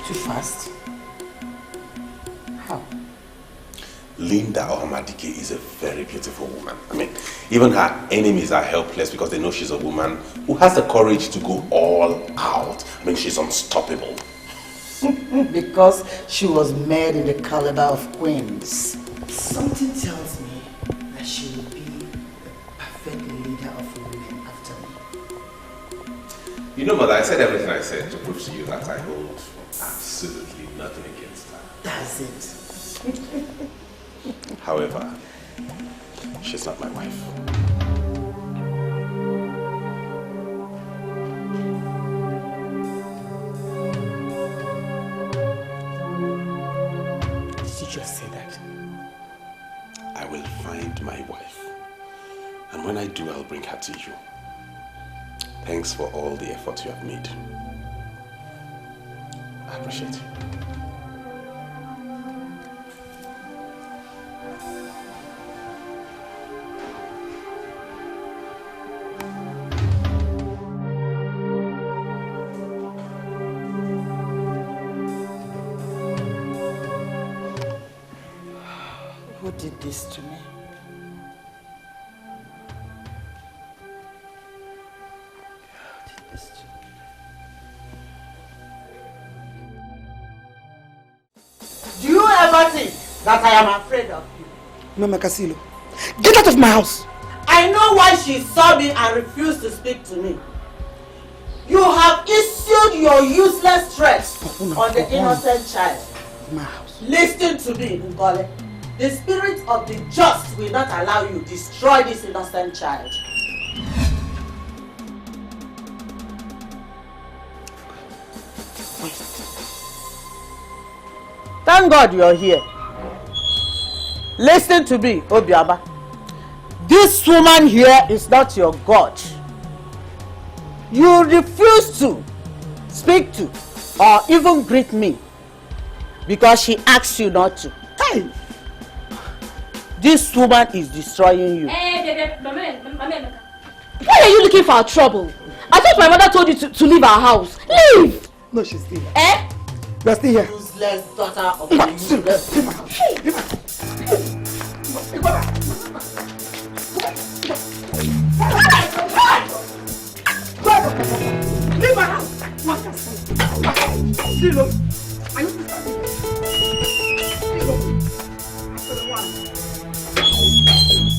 Too fast? How? Linda Ohamadike is a very beautiful woman. I mean, even her enemies are helpless because they know she's a woman who has the courage to go all out. I mean, she's unstoppable. Because she was made in the caliber of queens. Something tells me that she will be the perfect leader of women after me. You know, Mother, I said everything I said to prove to you that I hold absolutely nothing against her. That's it. However, she's not my wife. Did you just say that? I will find my wife. And when I do, I'll bring her to you. Thanks for all the effort you have made. I appreciate it. Who did this to me? Do you ever think that I am afraid of you? Mama Casilo, get out of my house! I know why she saw me and refused to speak to me. You have issued your useless threats on the innocent child. My house. Listen to me, Ngole. The spirit of the just will not allow you to destroy this innocent child. Thank God you're here. Listen to me, Obiama. This woman here is not your God. You refuse to speak to or even greet me because she asks you not to. Hey. This woman is destroying you. Why are you looking for our trouble? I thought my mother told you to leave our house. Leave! No, she's still here. Eh? You're still here. Useless daughter of a useless. Leave my house! Lilo, are you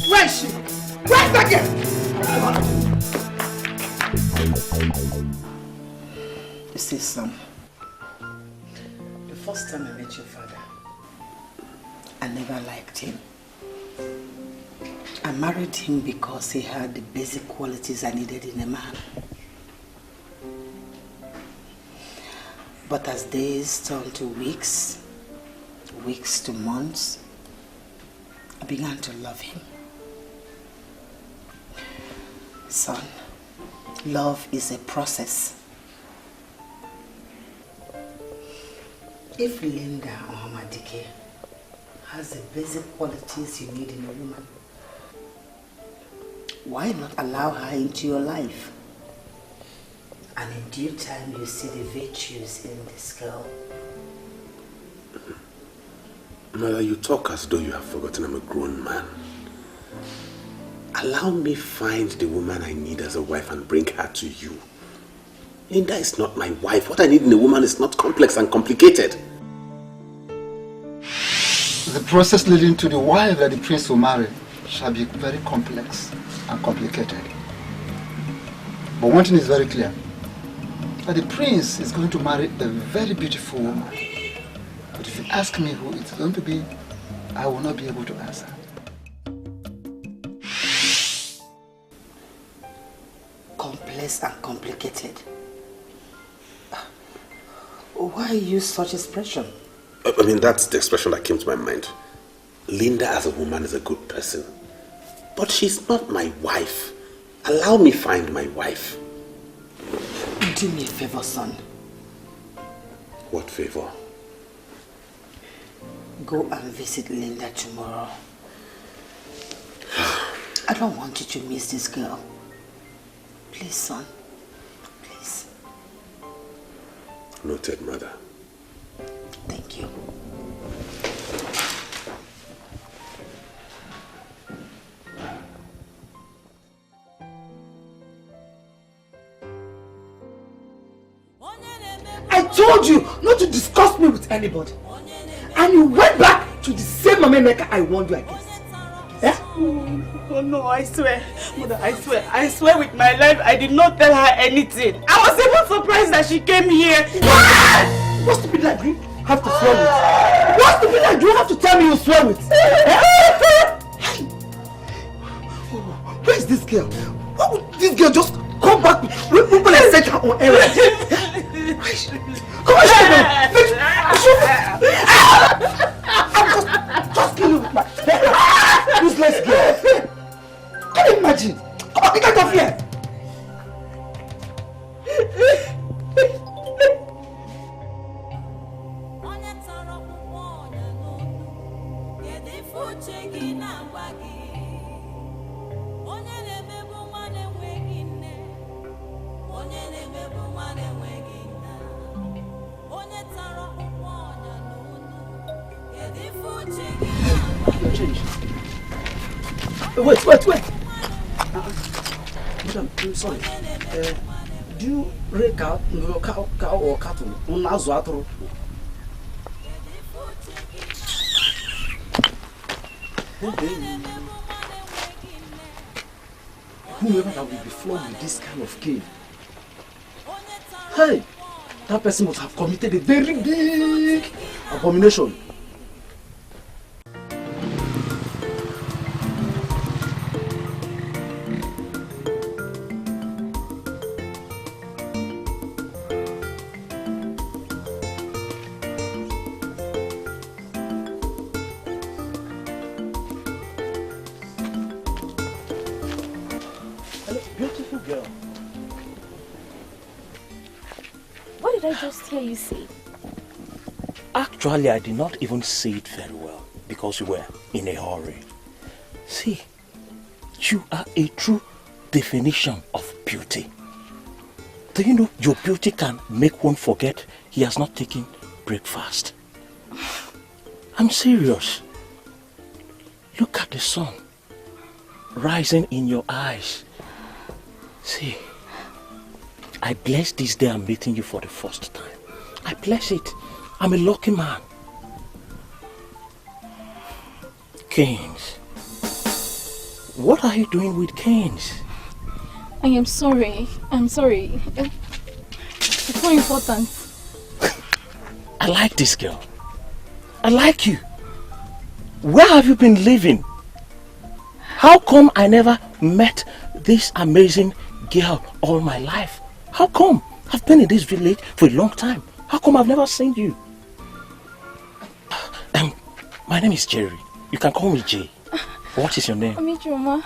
where is she? Where's that girl? You see, son, the first time I met your father, I never liked him. I married him because he had the basic qualities I needed in a man. But as days turned to weeks, weeks to months, I began to love him. Son, love is a process. If Linda or Hamadike has the basic qualities you need in a woman, why not allow her into your life? And in due time, you see the virtues in this girl. Mother, you talk as though you have forgotten I'm a grown man. Allow me find the woman I need as a wife and bring her to you. Linda is not my wife. What I need in a woman is not complex and complicated. The process leading to the wife that the prince will marry shall be very complex and complicated. But one thing is very clear, that the prince is going to marry a very beautiful woman. But if you ask me who it's going to be, I will not be able to answer. Complex and complicated. Why use such expression? I mean, that's the expression that came to my mind. Linda as a woman is a good person. But she's not my wife. Allow me find my wife. Do me a favor, son. What favor? Go and visit Linda tomorrow. I don't want you to miss this girl. Please, son. Please. Noted, mother. Thank you. I told you not to discuss me with anybody. And you went back to the same mama maker I warned you against. Eh? Oh no, I swear. Mother, I swear with my life, I did not tell her anything. I was even surprised that she came here. What stupid lie do you have to swear with? What stupid lie do you have to tell me you swear with? Eh? Where is this girl? Why would this girl just come back with people and set her on errand? Come on, just kill you with my useless girl. Can you imagine? Come on, get out of here. Wait. Madam, I'm sorry. Do you rake out cow or cattle on Azuatro? Whoever that will be flogged with this kind of cane, hey, that person must have committed a very big abomination. girl. What did I just hear you say? Actually, I did not even say it very well because you were in a hurry. See, you are a true definition of beauty. Do you know your beauty can make one forget he has not taken breakfast? I'm serious. Look at the sun rising in your eyes. See, I bless this day I'm meeting you for the first time. I bless it. I'm a lucky man. Canes. What are you doing with canes? I am sorry. I'm sorry. It's not important. I like this girl. I like you. Where have you been living? How come I never met this amazing girl all my life? How come? I've been in this village for a long time. How come I've never seen you? My name is Jerry. You can call me Jay. What is your name? Amichoma.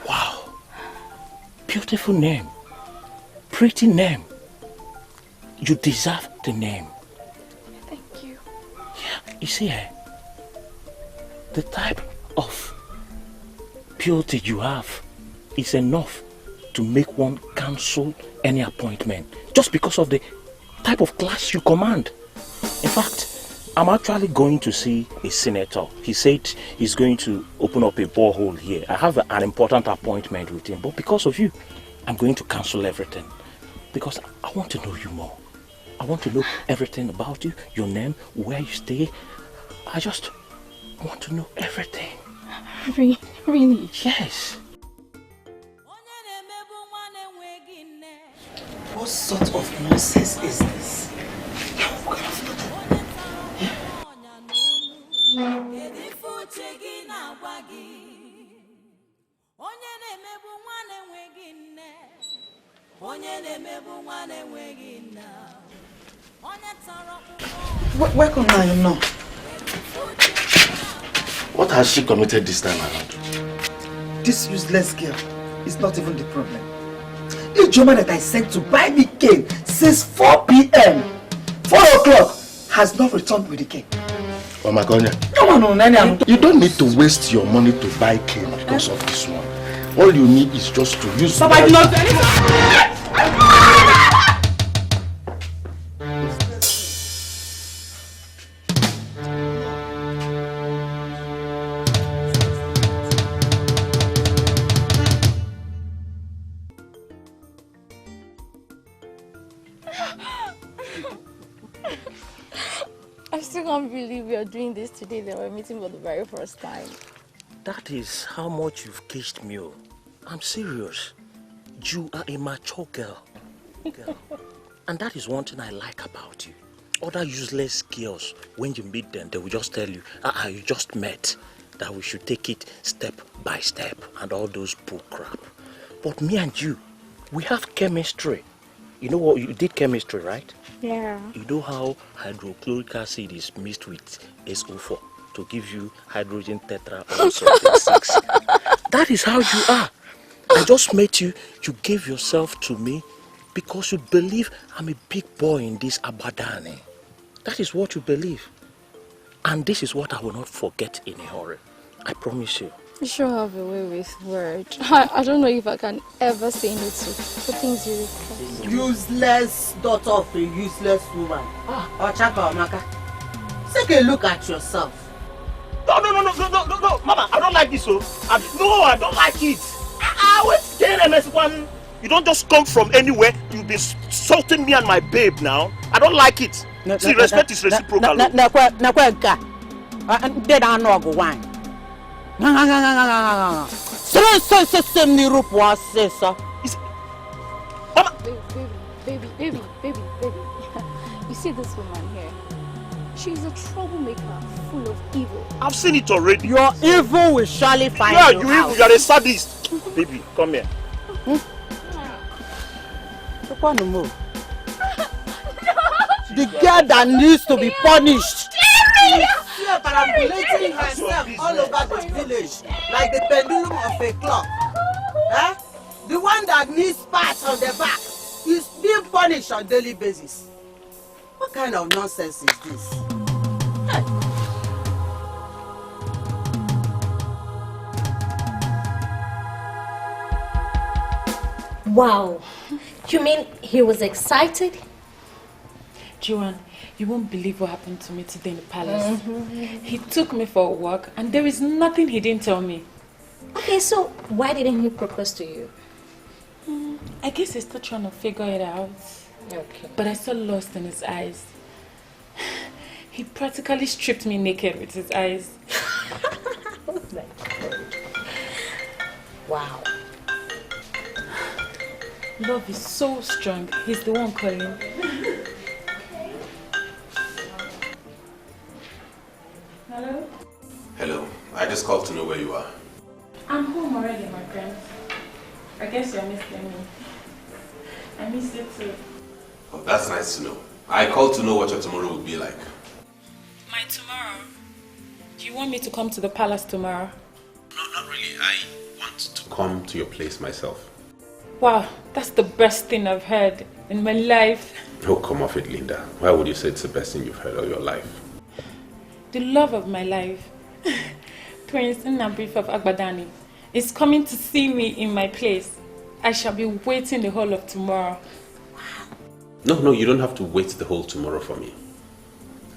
Wow. Beautiful name. Pretty name. You deserve the name. Thank you. Yeah, you see, the type of beauty you have is enough to make one cancel any appointment just because of the type of class you command. In fact, I'm actually going to see a senator. He said he's going to open up a borehole here. I have an important appointment with him, but because of you, I'm going to cancel everything. Because I want to know you more. I want to know everything about you, your name, where you stay. I just want to know everything. Really? Yes. What sort of nonsense is this? Where come now, you know? What has she committed this time around? This useless girl is not even the problem. The German that I sent to buy me cane since 4 p.m. 4 o'clock has not returned with the cane. Oh my God. No. You don't need to waste your money to buy cane because of this one. All you need is just to use... Papa, I did not tell you. I still can't believe we are doing this today. That we're meeting for the very first time. That is how much you've kissed me. I'm serious. You are a mature girl. And that is one thing I like about you. Other useless girls, when you meet them, they will just tell you, you just met, that we should take it step by step and all those bull crap. But me and you, we have chemistry. You know what? You did chemistry, right? Yeah. You know how hydrochloric acid is mixed with SO4 to give you hydrogen tetraoxide 6. That is how you are. I just met you. You gave yourself to me because you believe I'm a big boy in this Abadani. That is what you believe. And this is what I will not forget in a hurry. I promise you. You sure have a way with words. I don't know if I can ever say no to the things you request. Useless daughter of a useless woman. Ochaka Omaka. Take a look at yourself. No, Mama, I don't like this. I don't like it. You don't just come from anywhere. You'll be insulting me and my babe now. I don't like it. See, respect is reciprocal. Baby. You see this woman here? She's a troublemaker, full of evil. I've seen it already. Your evil will surely find you out. You are a sadist. Baby, come here. The girl that needs to be punished. Parabolating herself all over the village. village like the pendulum of a clock. Eh? The one that needs parts on the back is being punished on a daily basis. What kind of nonsense is this? Hey. Wow. You mean he was excited? Joanne, you won't believe what happened to me today in the palace. He took me for a walk and there is nothing he didn't tell me. Okay, so why didn't he propose to you? I guess he's still trying to figure it out. Okay. But I saw lust in his eyes. He practically stripped me naked with his eyes. Oh my God. Wow. Love is so strong. He's the one calling. Hello? Hello. I just called to know where you are. I'm home already, my friend. I guess you're missing me. I miss you too. Oh, that's nice to know. I called to know what your tomorrow would be like. My tomorrow? Do you want me to come to the palace tomorrow? No, not really. I want to come to your place myself. Wow, that's the best thing I've heard in my life. Oh, come off it, Linda. Why would you say it's the best thing you've heard all your life? The love of my life, Prince Nabrif of Agbadani, is coming to see me in my place. I shall be waiting the whole of tomorrow. No, you don't have to wait the whole tomorrow for me.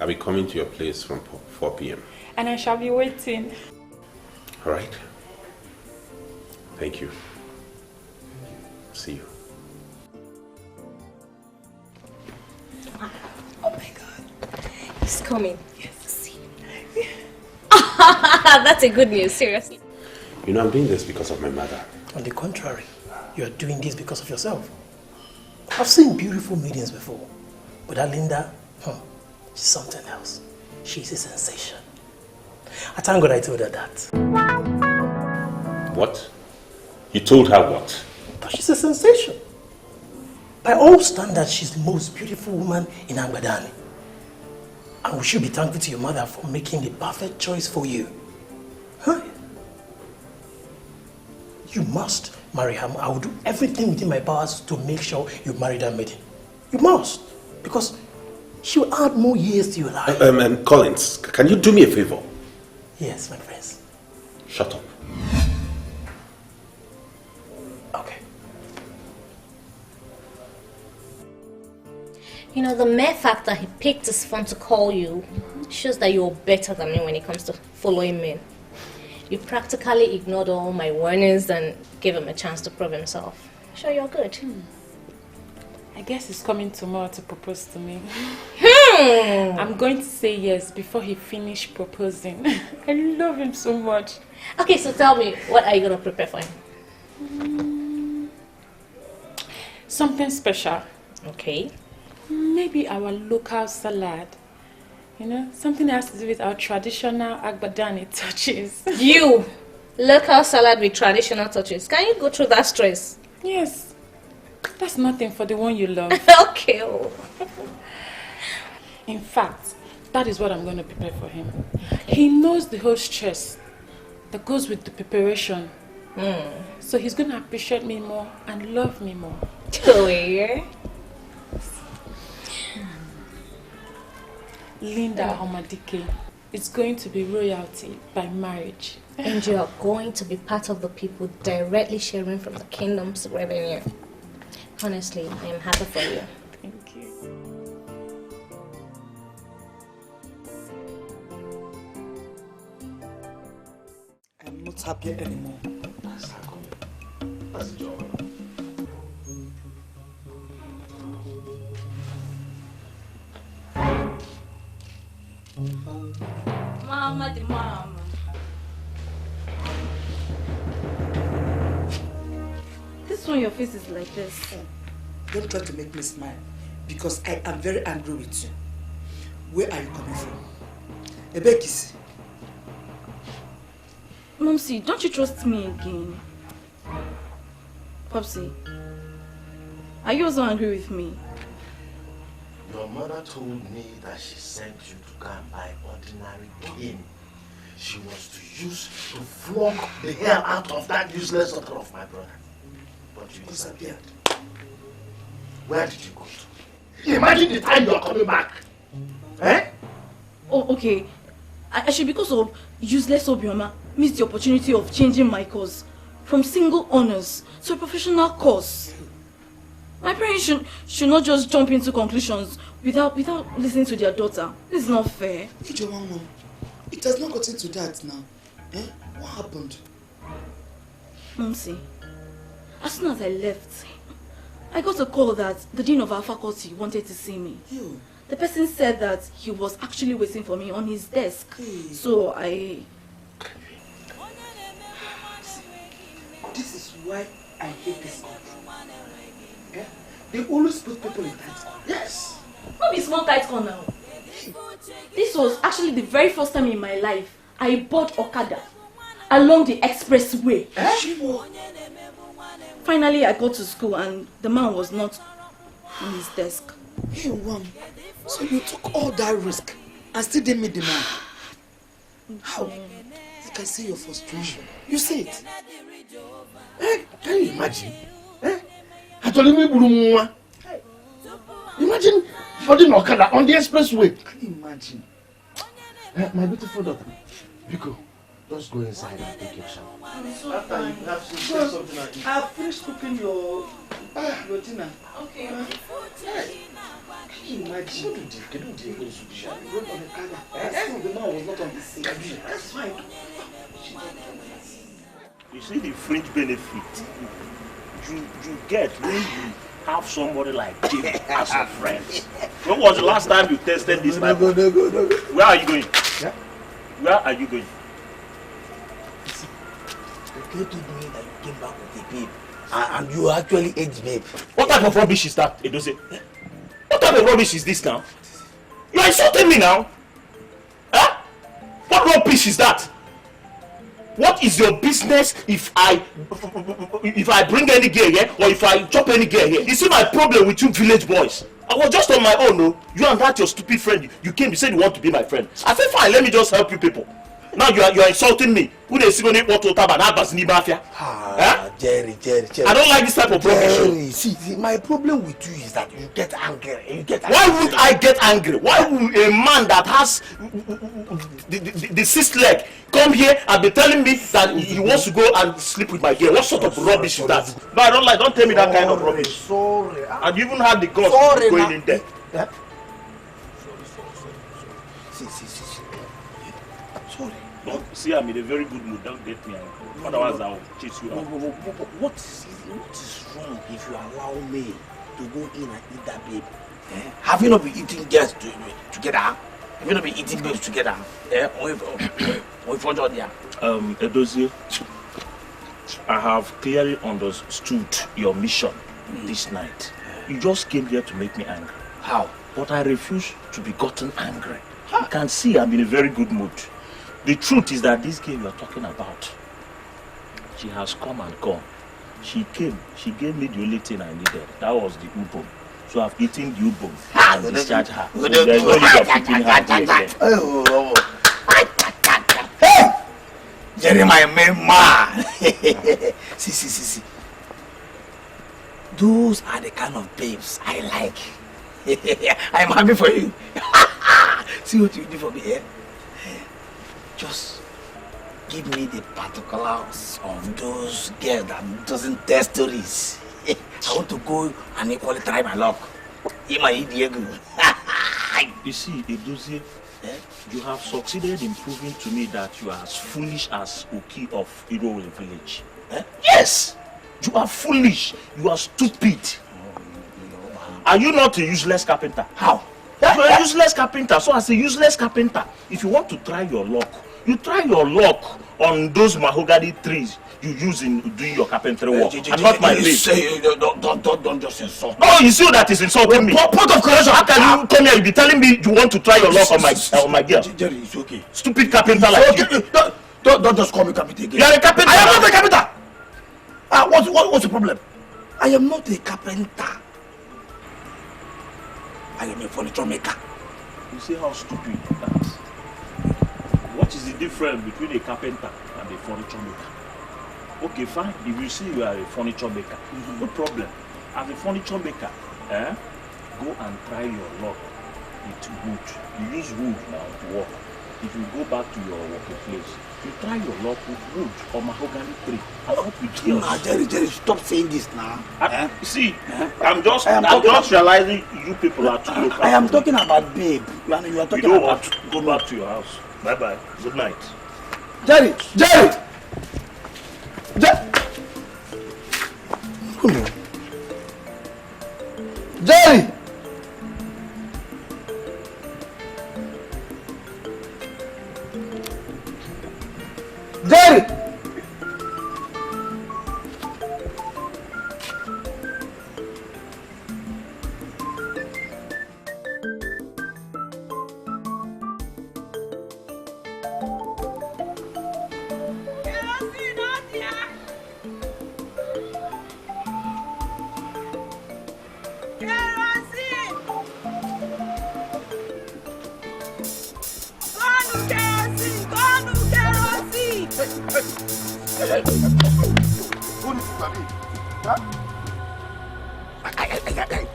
I'll be coming to your place from 4 p.m. And I shall be waiting. All right. Thank you. See you. Oh my God. He's coming. Yes. See. That's a good news, seriously. You know, I'm doing this because of my mother. On the contrary, you are doing this because of yourself. I've seen beautiful maidens before, but that Linda, she's something else. She's a sensation. I thank God I told her that. What? You told her what? But she's a sensation. By all standards, she's the most beautiful woman in Agbadani. And we should be thankful to your mother for making the perfect choice for you. Huh? You must marry her. I will do everything within my powers to make sure you marry that maiden. You must. Because she will add more years to your life. Collins, can you do me a favor? Yes, my friends. Shut up. Okay. You know, the mere fact that he picked his phone to call you shows that you're better than me when it comes to following men. You practically ignored all my warnings and gave him a chance to prove himself. Sure, you're good. I guess he's coming tomorrow to propose to me. I'm going to say yes before he finishes proposing. I love him so much. Okay, so tell me, what are you going to prepare for him? Something special. Okay. Maybe our local salad. You know, something that has to do with our traditional Agbadani touches. You! Local salad with traditional touches. Can you go through that stress? Yes. That's nothing for the one you love. Okay. In fact, that is what I'm going to prepare for him. He knows the whole stress that goes with the preparation. So he's going to appreciate me more and love me more. Oh, yeah? Linda Homadike is going to be royalty by marriage. And you are going to be part of the people directly sharing from the kingdom's revenue. Honestly, I am happy for you. Thank you. I'm not happy anymore. That's joy. Mama the mama. This one your face is like this. Don't try to make me smile because I am very angry with you. Where are you coming from? Ebekisi. Momsy, don't you trust me again? Popsy, are you also angry with me? Your mother told me that she sent you to go and buy ordinary cane. She was to flog the hell out of that useless daughter of my brother. But you disappeared. Where did you go to? Imagine the time you are coming back. Eh? Oh, okay. I should, because of useless Obioma, miss the opportunity of changing my course from single honors to a professional course. My parents should not just jump into conclusions without listening to their daughter. This is not fair. Ijomamo, it has not gotten to that now. Eh? What happened? Mumsy, as soon as I left, I got a call that the dean of our faculty wanted to see me. You? The person said that he was actually waiting for me on his desk. Hey. So I... This is why I hate this country. Eh? They always put people in tight corner. Yes! Not be small tight corner now. This was actually the very first time in my life I bought Okada along the expressway. Finally, I got to school and the man was not on his desk. Hey, Wam, so you took all that risk and still didn't meet the man? How? I can see your frustration. You see it? Eh? Can you imagine? Eh? Imagine boarding Okada on the expressway. Can you imagine? My beautiful daughter, Biko, just go inside and take your shower. I'm so After you have something like this. I've finished cooking your dinner. Okay. Can you imagine? The man was not on the scene. That's fine. You see the fringe benefit you get when you have somebody like Jim as a friend. When was the last time you tested this type? No. Where are you going? Yeah? Where are you going? You told me that you came back with a babe and you actually ate babe. What type of rubbish is that, Edose? What type of rubbish is this now? You are insulting me now? Huh? What rubbish is that? What is your business if I bring any girl here or if I chop any girl here? You see my problem with you village boys. I was just on my own, no? You and that your stupid friend, you came, you said you want to be my friend. I said fine, let me just help you people. Now you are insulting me. Who they see when they want to tap and have ni mafia? Jerry. I don't like this type of rubbish. See, my problem with you is that you get angry. Why would I get angry? Why would a man that has the sixth leg come here and be telling me that he wants to go and sleep with my girl? What sort of rubbish is that? No, I don't like. Don't tell me that kind of rubbish. Sorry. And you even had the guts to going in there. Yeah? See. Sorry. Don't see, I'm in a very good mood. Don't get me angry. Otherwise, I'll chase you out. What is wrong if you allow me to go in and eat that babe? Eh? Have you not been eating girls together? Have you not been eating babes together? Eh? Edozie, I have clearly understood your mission this night. You just came here to make me angry. How? But I refuse to be gotten angry. You can see I'm in a very good mood. The truth is that this girl you're talking about, she has come and gone. She came, she gave me the only thing I needed. That was the ubom. So I've eaten the ubom and discharged her. So there's no need of eating her here again. Hey! Jerry, my main man. See. Those are the kind of babes I like. I'm happy for you. See what you do for me here? Just give me the particulars of those girls that doesn't tell stories. I want to go and equally try my luck. You see, Edozie, you have succeeded in proving to me that you are as foolish as Uki of Irowe village. Yes! You are foolish. You are stupid. Are you not a useless carpenter? How? You are a useless carpenter. So as a useless carpenter, if you want to try your luck, you try your luck on those mahogany trees you use in doing your carpentry work. And not my place. Don't just insult. No, you see that is insulting me. Point of correction. How can you come here and be telling me you want to try your luck on my girl? Jerry, it's okay. Stupid carpenter like you. Don't just call me carpenter again. You are a carpenter. I am not a carpenter. What's the problem? I am not a carpenter. I am a furniture maker. You see how stupid that is. What is the difference between a carpenter and a furniture maker? Okay, fine. If you see you are a furniture maker, no problem. As a furniture maker, go and try your luck with wood. You use wood now to work. If you go back to your working place, you try your luck with wood or mahogany tree. And not with yours. Nah, Jerry, stop saying this now. See, I'm just realizing you people are too local. I am talking about babe. You are talking you know about... what? Go back to your house. Bye-bye. Good night. Jerry! Jerry! Jerry! Jerry!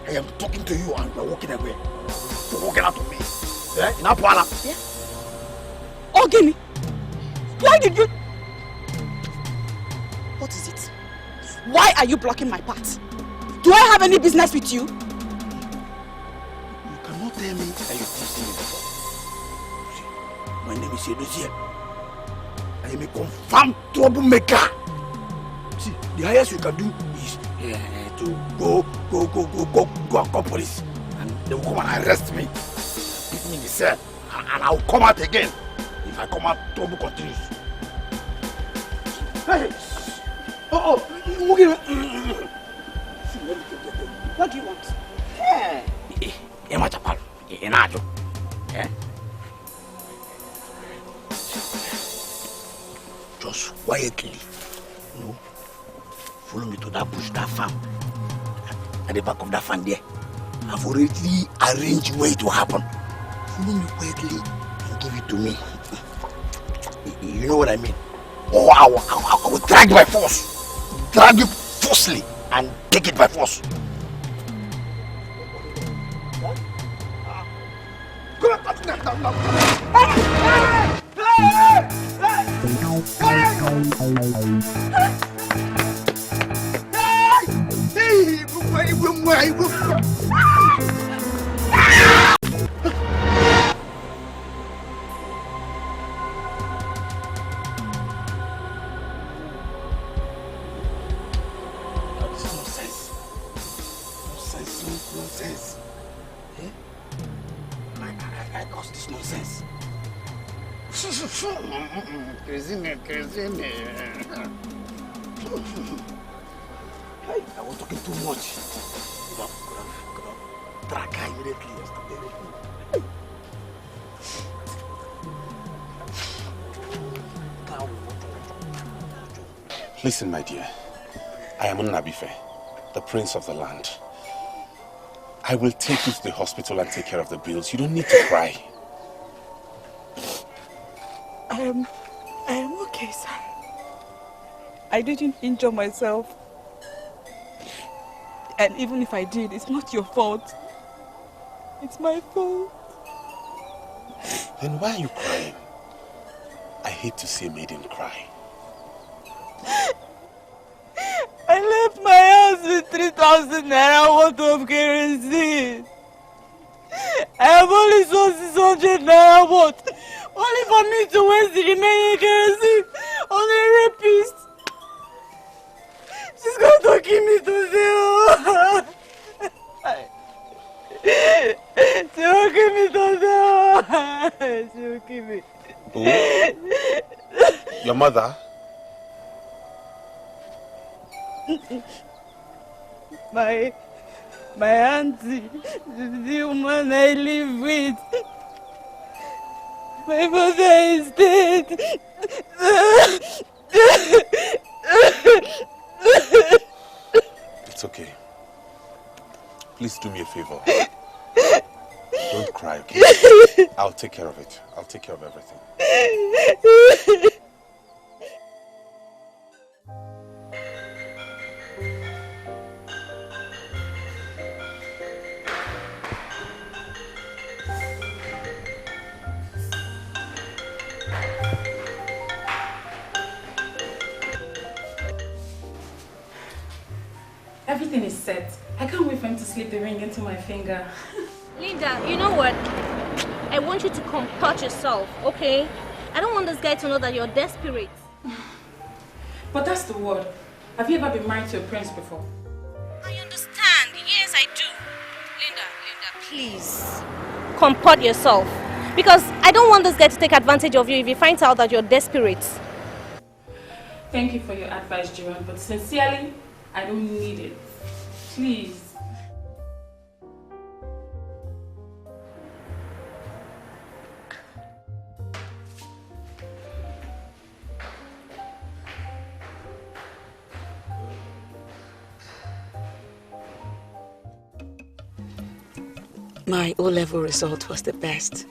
I am talking to you and you are walking away. You're walking out of me. In Apuala. Yeah. Oh, give me. Why did you... What is it? Why are you blocking my path? Do I have any business with you? You cannot tell me that you did me before. See, my name is Edozie. I am a confirmed troublemaker. See, the highest you can do is to go and call police. And they will come and arrest me. Put me in the cell. And I will come out again. If I come out, trouble continues. Hey! What do you want? Just quietly, follow me to that bush, that farm. At the back of that farm there. I've already arranged where it will happen. Follow me quietly and give it to me. You know what I mean? Oh, I will drag you by force. Drag you forcefully and take it by force. Nonsense. I caused this nonsense. Crazy me. I was talking too much. Could have dragged her immediately. Listen, my dear. I am Nabife, the prince of the land. I will take you to the hospital and take care of the bills. You don't need to cry. I am okay, sir. I didn't injure myself. And even if I did, it's not your fault. It's my fault. Then why are you crying? I hate to see a maiden cry. I left my house with 3,000 naira worth of kerosene. I have only sold 600 naira worth. Only for me to waste the remaining kerosene on a rapist. She's going to kill me today. She will kill me today. She will kill me. Who? Your mother? My auntie, the woman I live with. My mother is dead. It's okay. Please do me a favor. Don't cry, okay? I'll take care of it. I'll take care of everything. Everything is set. I can't wait for him to slip the ring into my finger. Linda, you know what? I want you to comport yourself, okay? I don't want this guy to know that you're desperate. But that's the word. Have you ever been married to a prince before? I understand. Yes, I do. Linda, please. Comport yourself. Because I don't want this guy to take advantage of you if he finds out that you're desperate. Thank you for your advice, Jiran, but sincerely, I don't need it. Please. My O-level result was the best.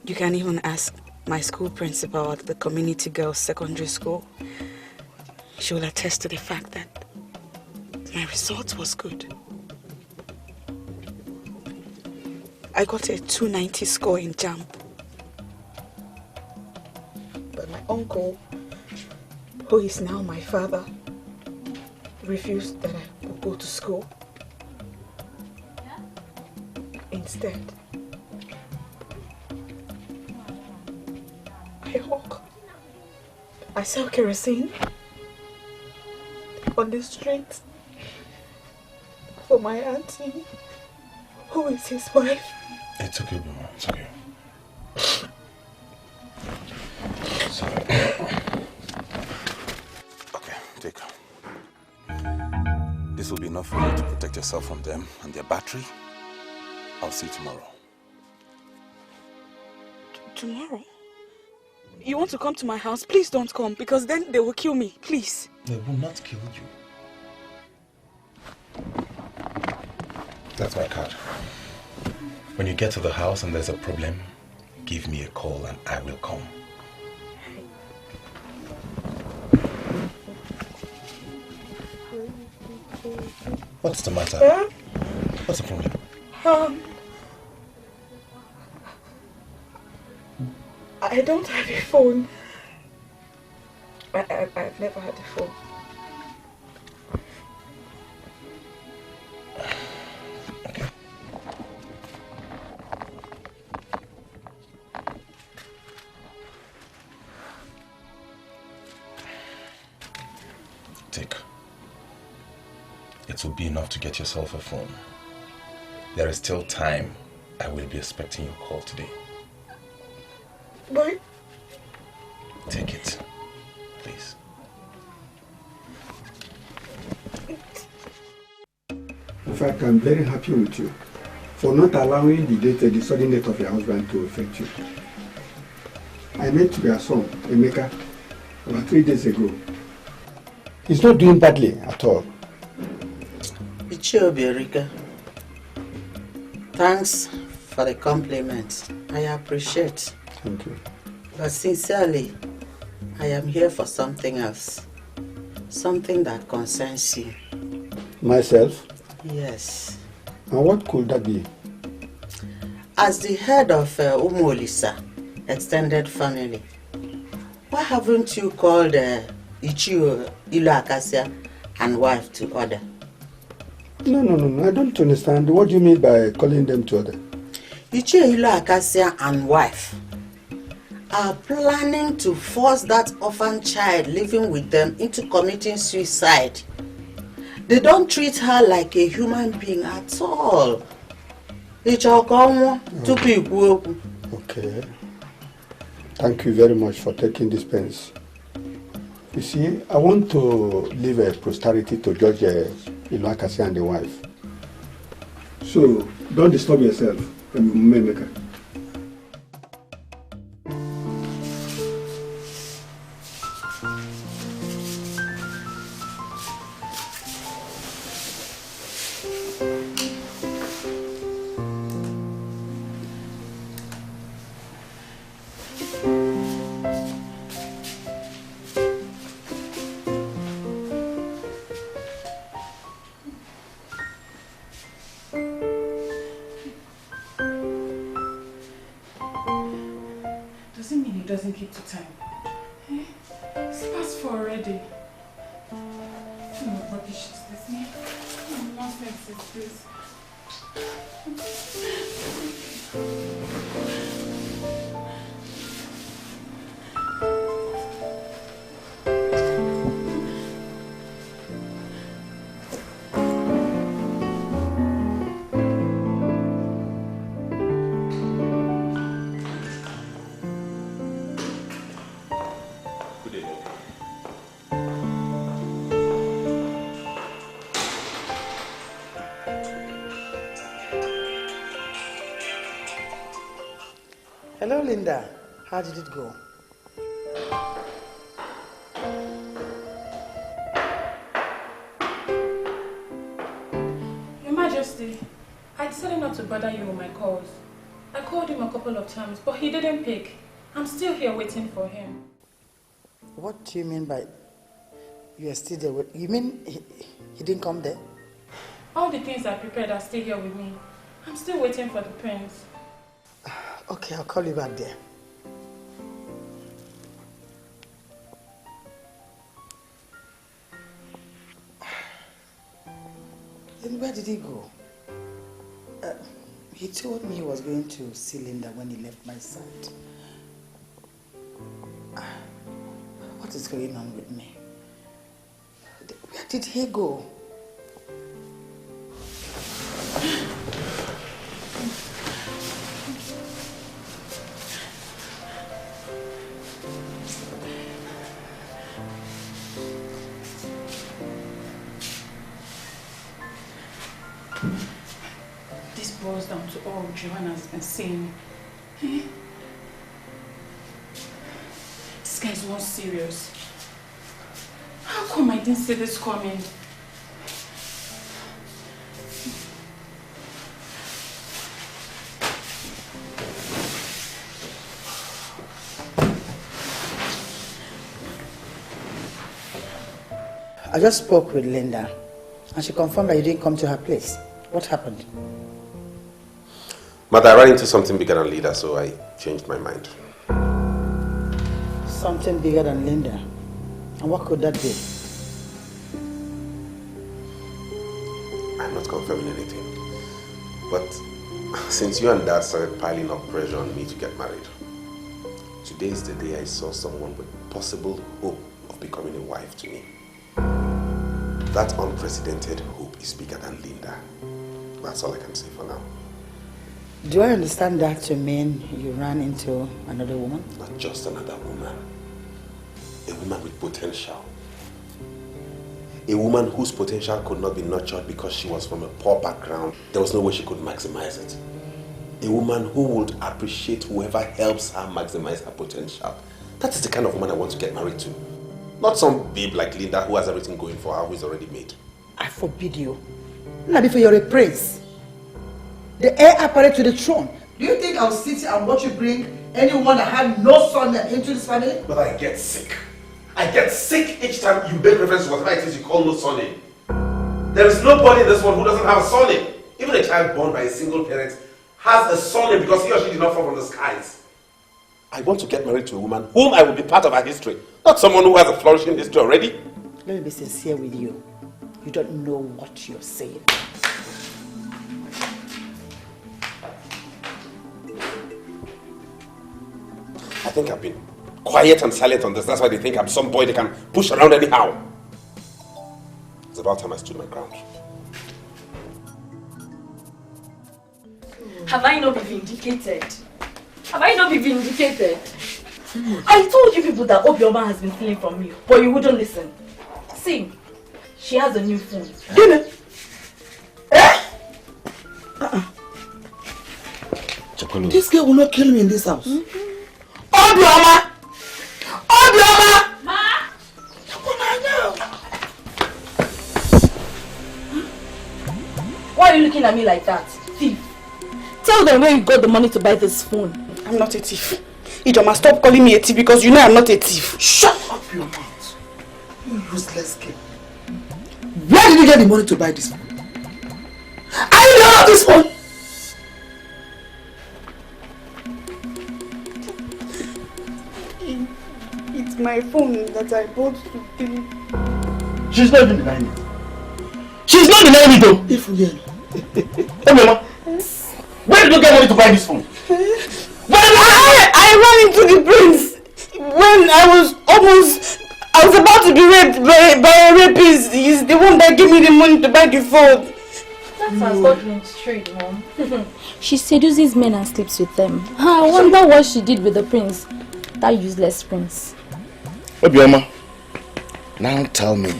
You can even ask my school principal at the community girls secondary school. She will attest to the fact that my result was good. I got a 290 score in JAMB. But my uncle, who is now my father, refused that I would go to school. Instead, I hawk. I sell kerosene on the street for my auntie, who is his wife. It's okay, Mama. It's okay. Sorry. Okay, take her. This will be enough for you to protect yourself from them and their battery. I'll see you tomorrow. Tomorrow? You want to come to my house? Please don't come, because then they will kill me. Please. They will not kill you. That's my card. When you get to the house and there's a problem, give me a call and I will come. What's the matter? What's the problem? I don't have a phone. I've never had a phone. Okay. Take. It will be enough to get yourself a phone. There is still time. I will be expecting your call today. Boy. Take it, please. In fact, I'm very happy with you for not allowing the sudden death of your husband to affect you. I met your son, Emeka, about 3 days ago. He's not doing badly at all. Erika. Thanks for the compliment. I appreciate. Thank you. But sincerely, I am here for something else. Something that concerns you. Myself? Yes. And what could that be? As the head of Umolisa extended family, why haven't you called Ichio Ilu Akasia and wife to order? No, I don't understand. What do you mean by calling them to order? Ichio Ilu Akasia and wife are planning to force that orphan child living with them into committing suicide. They don't treat her like a human being at all. Okay. Thank you very much for taking this pains. You see, I want to leave a posterity to Judge Ilu Akasia and the wife. So, don't disturb yourself, Memeka. doesn't keep to time. Eh? It's past 4 already. What rubbish is this, man? What nonsense is this? Hello, Linda. How did it go? Your Majesty, I decided not to bother you with my calls. I called him a couple of times, but he didn't pick. I'm still here waiting for him. What do you mean by you are still there? You mean he didn't come there? All the things I prepared are still here with me. I'm still waiting for the prince. Okay, I'll call you back there. Then where did he go? He told me he was going to see Linda when he left my side. What is going on with me? Where did he go? This boils down to all Joanna has been saying. Eh? This guy is not serious. How come I didn't see this coming? I just spoke with Linda and she confirmed that you didn't come to her place. What happened? But I ran into something bigger than Linda, so I changed my mind. Something bigger than Linda? And what could that be? I'm not confirming anything. But since you and Dad started piling up pressure on me to get married, today is the day I saw someone with possible hope of becoming a wife to me. That unprecedented hope is bigger than Linda. That's all I can say for now. Do I understand that to mean you ran into another woman? Not just another woman. A woman with potential. A woman whose potential could not be nurtured because she was from a poor background. There was no way she could maximize it. A woman who would appreciate whoever helps her maximize her potential. That is the kind of woman I want to get married to. Not some babe like Linda who has everything going for her, who is already made. I forbid you. Not before you're a prince. The heir apparent to the throne. Do you think I'll sit here and watch you bring anyone that had no son into this family? But I get sick. I get sick each time you make reference to whatever it is you call no surname. There is nobody in this world who doesn't have a surname. Even a child born by a single parent has a surname because he or she did not fall from the skies. I want to get married to a woman whom I will be part of her history, not someone who has a flourishing history already. Let me be sincere with you. You don't know what you're saying. I think I've been quiet and silent on this. That's why they think I'm some boy they can push around anyhow. It's about time I stood my ground. Have I not been vindicated? Have I not been vindicated? I told you people that Obioma has been stealing from me, but you wouldn't listen. See, she has a new phone. This girl will not kill me in this house. Obioma! Obioma! Ma! Why are you looking at me like that? Thief. Tell them where you got the money to buy this phone. I'm not a thief. Ijoma, stop calling me a thief because you know I'm not a thief. Shut up your mouth. You useless girl. Where did you get the money to buy this phone? Are you the owner of this phone? it's my phone that I bought to Philip. She's not even denying it. She's not denying it though. If we get. Hey Mama, where did you get money to buy this phone? I ran into the prince when I was about to be raped by a rapist. He's the one that gave me the money to buy the phone. That's her Scotland straight, Mom. She seduces men and sleeps with them. I wonder what she did with the prince. That useless prince. Obioma, now tell me,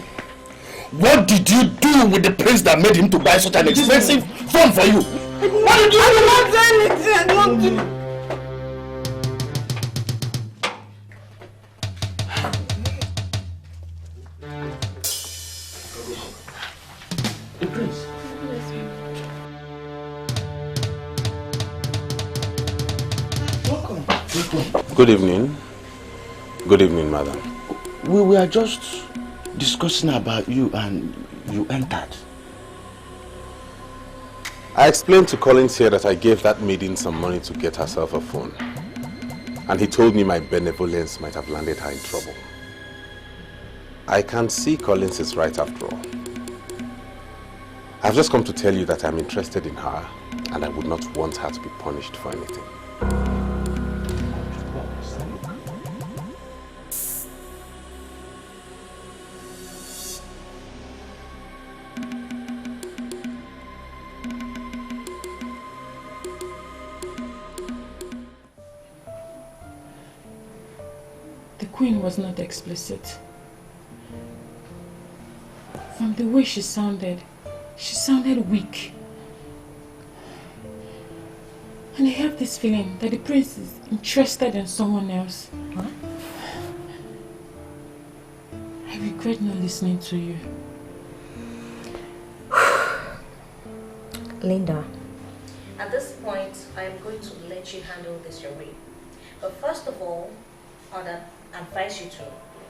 what did you do with the prince that made him to buy such an expensive phone for you? What did you do? I did not do anything. I did not do. The prince. Good evening. Good evening, madam. We were just discussing about you and you entered. I explained to Collins here that I gave that maiden some money to get herself a phone. And he told me my benevolence might have landed her in trouble. I can't see Collins is right after all. I've just come to tell you that I'm interested in her and I would not want her to be punished for anything. The queen was not explicit. From the way she sounded weak. And I have this feeling that the prince is interested in someone else. What? I regret not listening to you. Linda, at this point, I am going to let you handle this your way. But first of all, I'd advise you to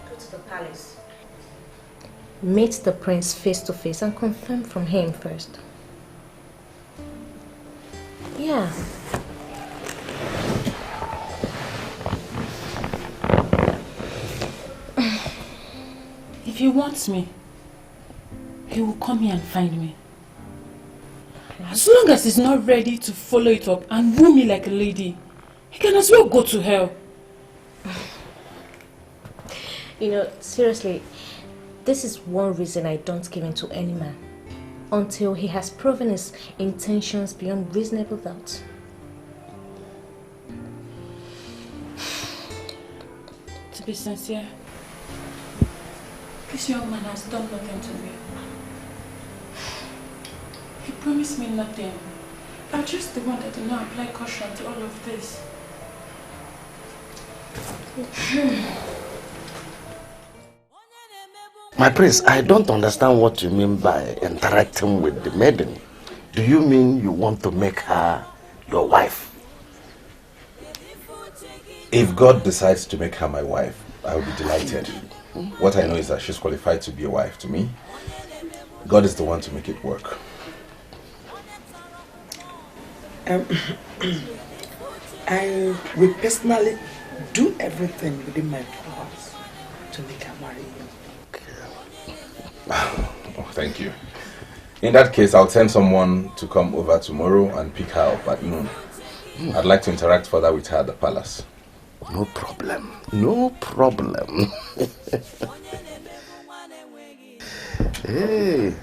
go to the palace. Meet the prince face to face and confirm from him first. Yeah. If he wants me, he will come here and find me. As long as he's not ready to follow it up and woo me like a lady, he can as well go to hell. You know, seriously, this is one reason I don't give in to any man until he has proven his intentions beyond reasonable doubt. To be sincere, this young man has done nothing to me. He promised me nothing. I'm just the one that did not apply caution to all of this. My prince, I don't understand what you mean by interacting with the maiden. Do you mean you want to make her your wife? If God decides to make her my wife, I will be delighted. What I know is that she's qualified to be a wife to me. God is the one to make it work. I will personally do everything within my powers to make her marry you. Oh, thank you. In that case, I'll send someone to come over tomorrow and pick her up at noon. I'd like to interact further with her at the palace. No problem. No problem. Hey.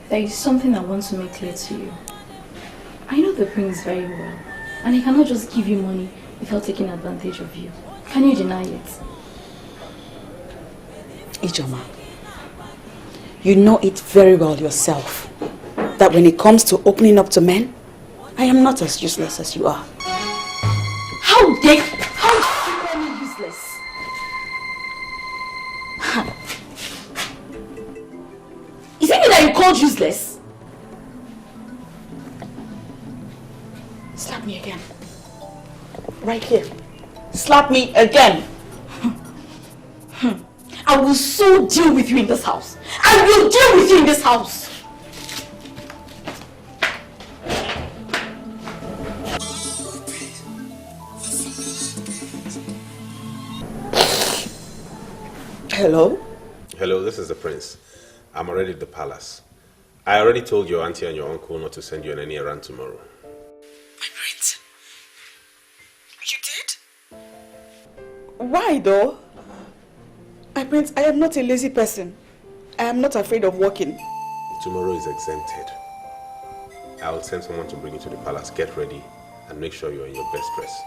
There is something I want to make clear to you. I know the prince very well, and he cannot just give you money without taking advantage of you. Can you deny it? Ijoma, you know it very well yourself that when it comes to opening up to men, I am not as useless as you are. How dare you call me useless? Is it me that you called useless? Slap me again. Right here. Slap me again. I will so deal with you in this house. I will deal with you in this house. Hello? Hello, this is the prince. I'm already at the palace. I already told your auntie and your uncle not to send you on any errand tomorrow. My prince. You did? Why though? My prince, I am not a lazy person. I am not afraid of walking. Tomorrow is exempted. I will send someone to bring you to the palace. Get ready and make sure you're in your best dress.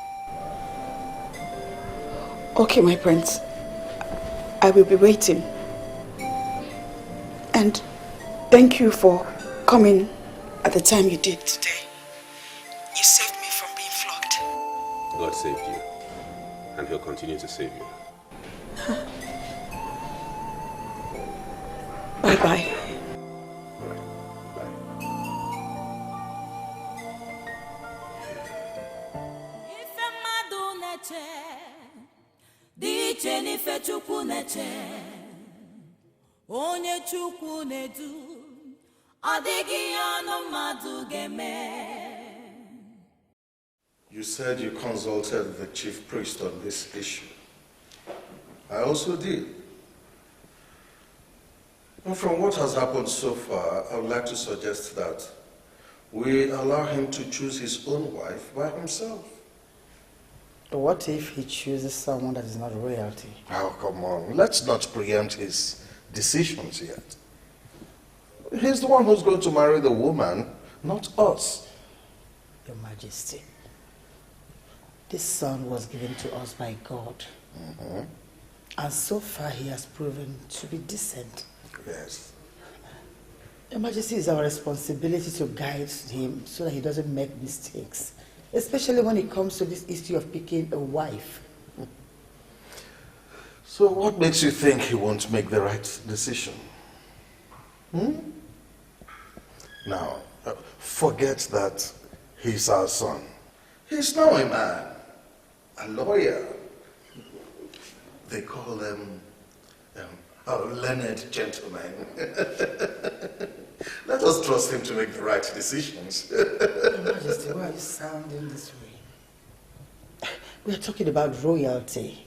Okay, my prince. I will be waiting. And thank you for coming at the time you did today. You saved me from being flogged. God saved you, and He'll continue to save you. Bye-bye. Onye Chukwu na-edu adịghị ọnụ mmadụ ga-eme. You said you consulted the chief priest on this issue. I also did. And from what has happened so far, I would like to suggest that we allow him to choose his own wife by himself. What if he chooses someone that is not royalty? Oh, come on. Let's not preempt his decisions yet. He's the one who's going to marry the woman, not us. Your Majesty, this son was given to us by God. And so far he has proven to be decent. Yes. Your Majesty, it's our responsibility to guide him so that he doesn't make mistakes, especially when it comes to this issue of picking a wife. So what makes you think he won't make the right decision? Now, forget that he's our son. He's now a man, a lawyer. They call them learned gentlemen. Let us trust him to make the right decisions. Your Majesty, why are you sounding this way? We are talking about royalty,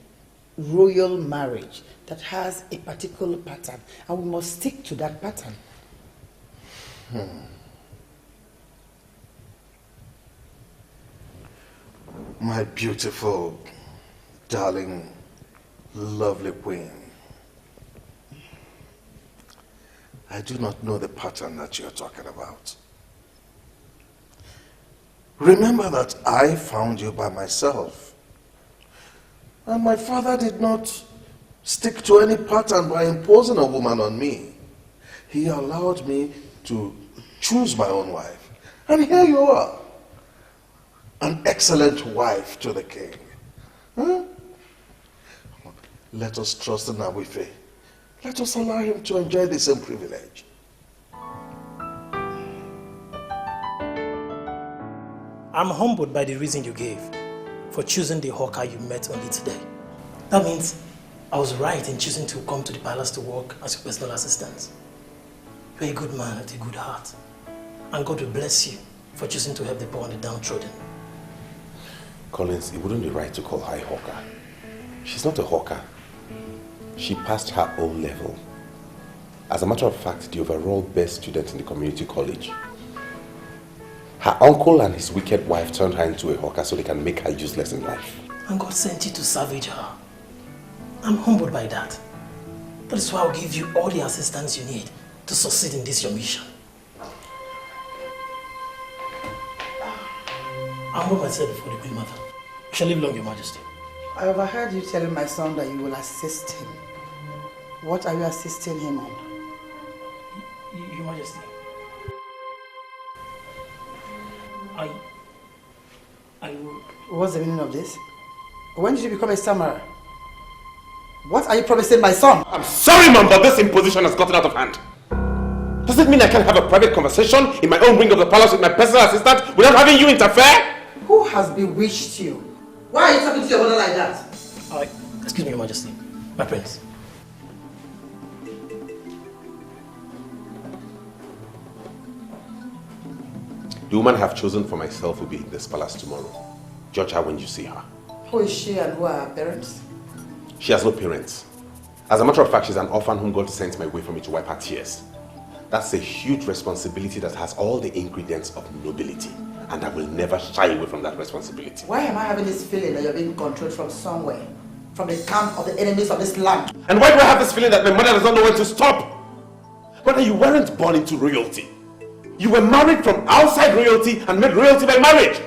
royal marriage that has a particular pattern, and we must stick to that pattern. My beautiful, darling, lovely queen. I do not know the pattern that you're talking about. Remember that I found you by myself. And my father did not stick to any pattern by imposing a woman on me. He allowed me to choose my own wife. And here you are, an excellent wife to the king. Let us trust in Awife. Let us allow him to enjoy the same privilege. I'm humbled by the reason you gave for choosing the hawker you met only today. That means I was right in choosing to come to the palace to work as your personal assistant. You're a good man with a good heart. And God will bless you for choosing to help the poor and the downtrodden. Collins, it wouldn't be right to call her a hawker. She's not a hawker. She passed her O-level. As a matter of fact, the overall best student in the community college. Her uncle and his wicked wife turned her into a hawker so they can make her useless in life. And God sent you to savage her. I'm humbled by that. That is why I'll give you all the assistance you need to succeed in this your mission. I humble myself before the Queen Mother. I shall live long, Your Majesty. I overheard you telling my son that you will assist him. What are you assisting him on? Your Majesty. I will... What's the meaning of this? When did you become a stammerer? What are you promising my son? I'm sorry, Mom, but this imposition has gotten out of hand. Does it mean I can't have a private conversation in my own wing of the palace with my personal assistant without having you interfere? Who has bewitched you? Why are you talking to your mother like that? Excuse me, Your Majesty. My prince. The woman I have chosen for myself will be in this palace tomorrow. Judge her when you see her. Who is she and who are her parents? She has no parents. As a matter of fact, she's an orphan whom God sent my way for me to wipe her tears. That's a huge responsibility that has all the ingredients of nobility. And I will never shy away from that responsibility. Why am I having this feeling that you're being controlled from somewhere? From the camp of the enemies of this land? And why do I have this feeling that my mother does not know when to stop? Mother, you weren't born into royalty. You were married from outside royalty and made royalty by marriage.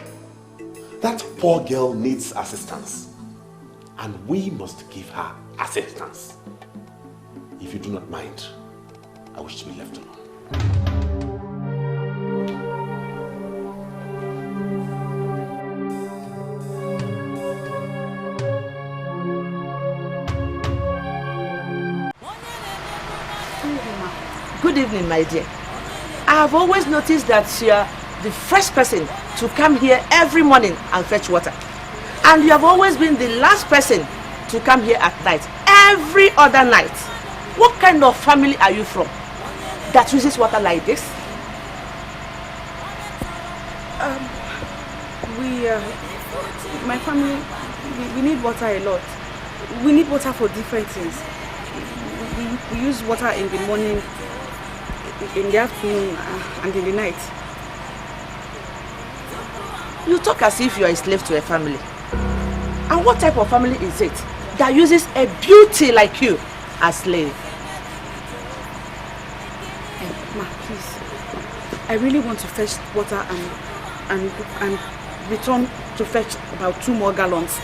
That poor girl needs assistance. And we must give her assistance. If you do not mind, I wish to be left alone. Good evening, my dear. I have always noticed that you are the first person to come here every morning and fetch water. And you have always been the last person to come here at night, every other night. What kind of family are you from that uses water like this? My family, we need water a lot. We need water for different things. We use water in the morning, in the afternoon, and in the night. You talk as if you are a slave to a family. And what type of family is it that uses a beauty like you as slave? Ma, please. I really want to fetch water and return to fetch about 2 more gallons.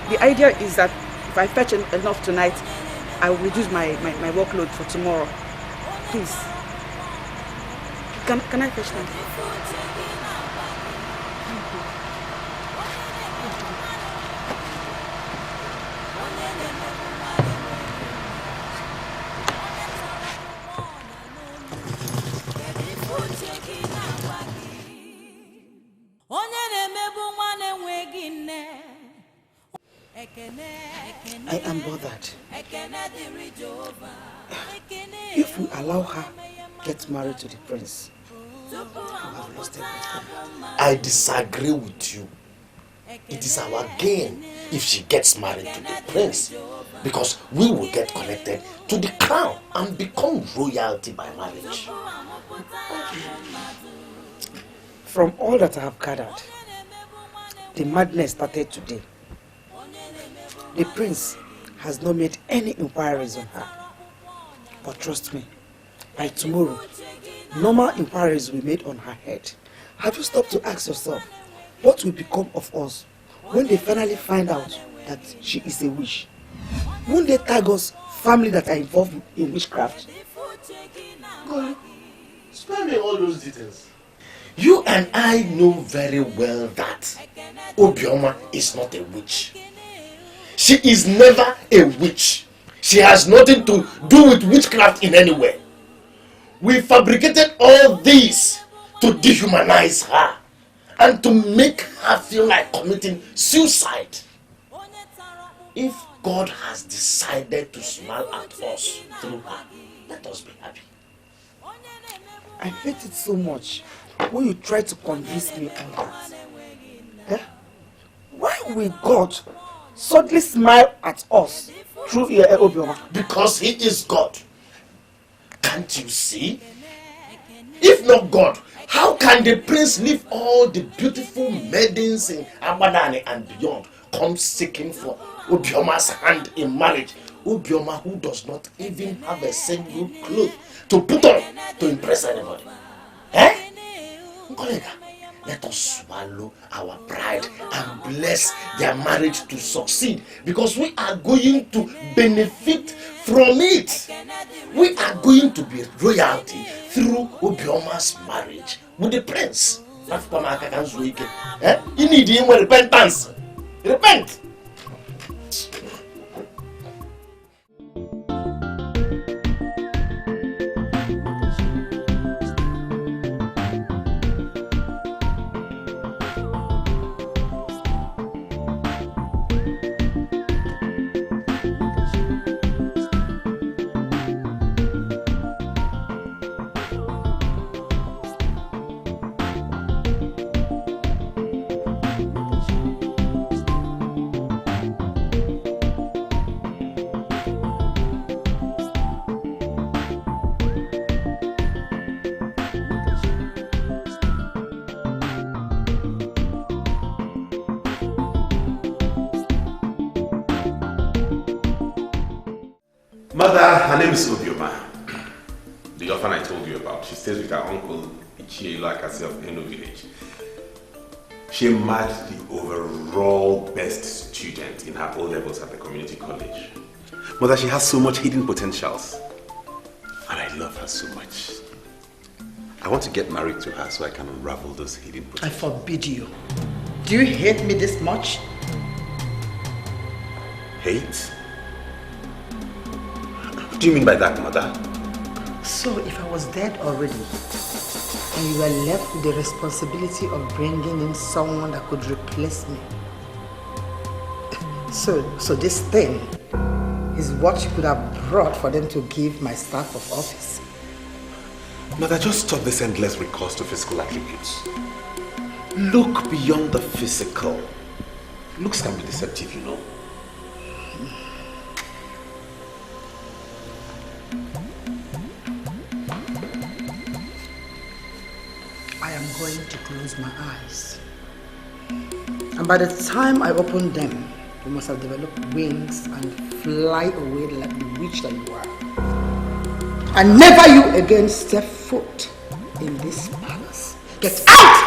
The idea is that if I fetch enough tonight, I will reduce my workload for tomorrow. Please. Can I fetch them? I am bothered. If we allow her get married to the prince, we have lost everything. I disagree with you. It is our gain if she gets married to the prince, because we will get connected to the crown and become royalty by marriage. From all that I have gathered, the madness started today. The prince has not made any inquiries on her. But trust me, by tomorrow, normal inquiries will be made on her head. Have you stopped to ask yourself, what will become of us when they finally find out that she is a witch? Won't they tag us family that are involved in witchcraft? God, spare me all those details. You and I know very well that Obioma is not a witch. She is never a witch. She has nothing to do with witchcraft in any way. We fabricated all this to dehumanize her and to make her feel like committing suicide. If God has decided to smile at us through her, let us be happy. I hate it so much when you try to convince me on that. Eh? Why will God suddenly smile at us through Obioma? Because he is God. Can't you see? If not God, how can the prince leave all the beautiful maidens in Abadani and beyond come seeking for Obioma's hand in marriage? Obioma, who does not even have a single cloth to put on to impress anybody. Eh? Kolega, let us swallow our pride and bless their marriage to succeed, because we are going to benefit from it. We are going to be royalty through Obioma's marriage with the prince. You need him with repentance. Repent. Mother, her name is Obioma. The orphan I told you about. She stays with her uncle, Ichie Ilakasi of Eno village. She marked the overall best student in her O-levels at the community college. Mother, she has so much hidden potentials. And I love her so much. I want to get married to her so I can unravel those hidden potentials. I forbid you. Do you hate me this much? Hate? What do you mean by that, Mother? So if I was dead already, and you were left with the responsibility of bringing in someone that could replace me. So this thing is what you could have brought for them to give my staff of office. Mother, just stop this endless recourse to physical attributes. Look beyond the physical. Looks can be deceptive, you know. I am going to close my eyes. And by the time I open them, you must have developed wings and fly away like the witch that you are. And never you again step foot in this palace. Get out!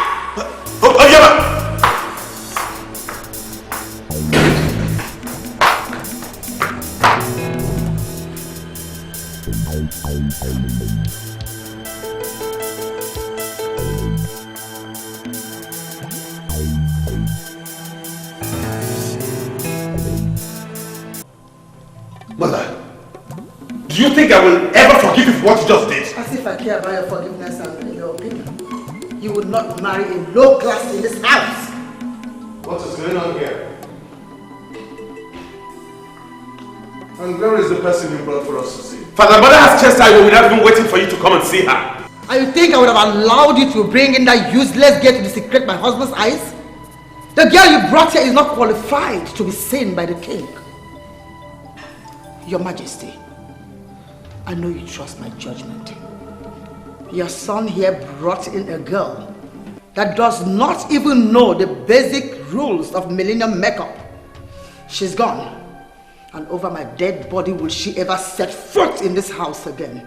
Mother, do you think I will ever forgive you for what you just did? As if I care about your forgiveness and your opinion. You would not marry a low class in this house. What is going on here? And where is the person you brought for us to see? Father, Mother has chastised without even waiting for you to come and see her. And you think I would have allowed you to bring in that useless girl to desecrate my husband's eyes? The girl you brought here is not qualified to be seen by the king. Your Majesty, I know you trust my judgment. Your son here brought in a girl that does not even know the basic rules of millennium makeup. She's gone. And over my dead body will she ever set foot in this house again.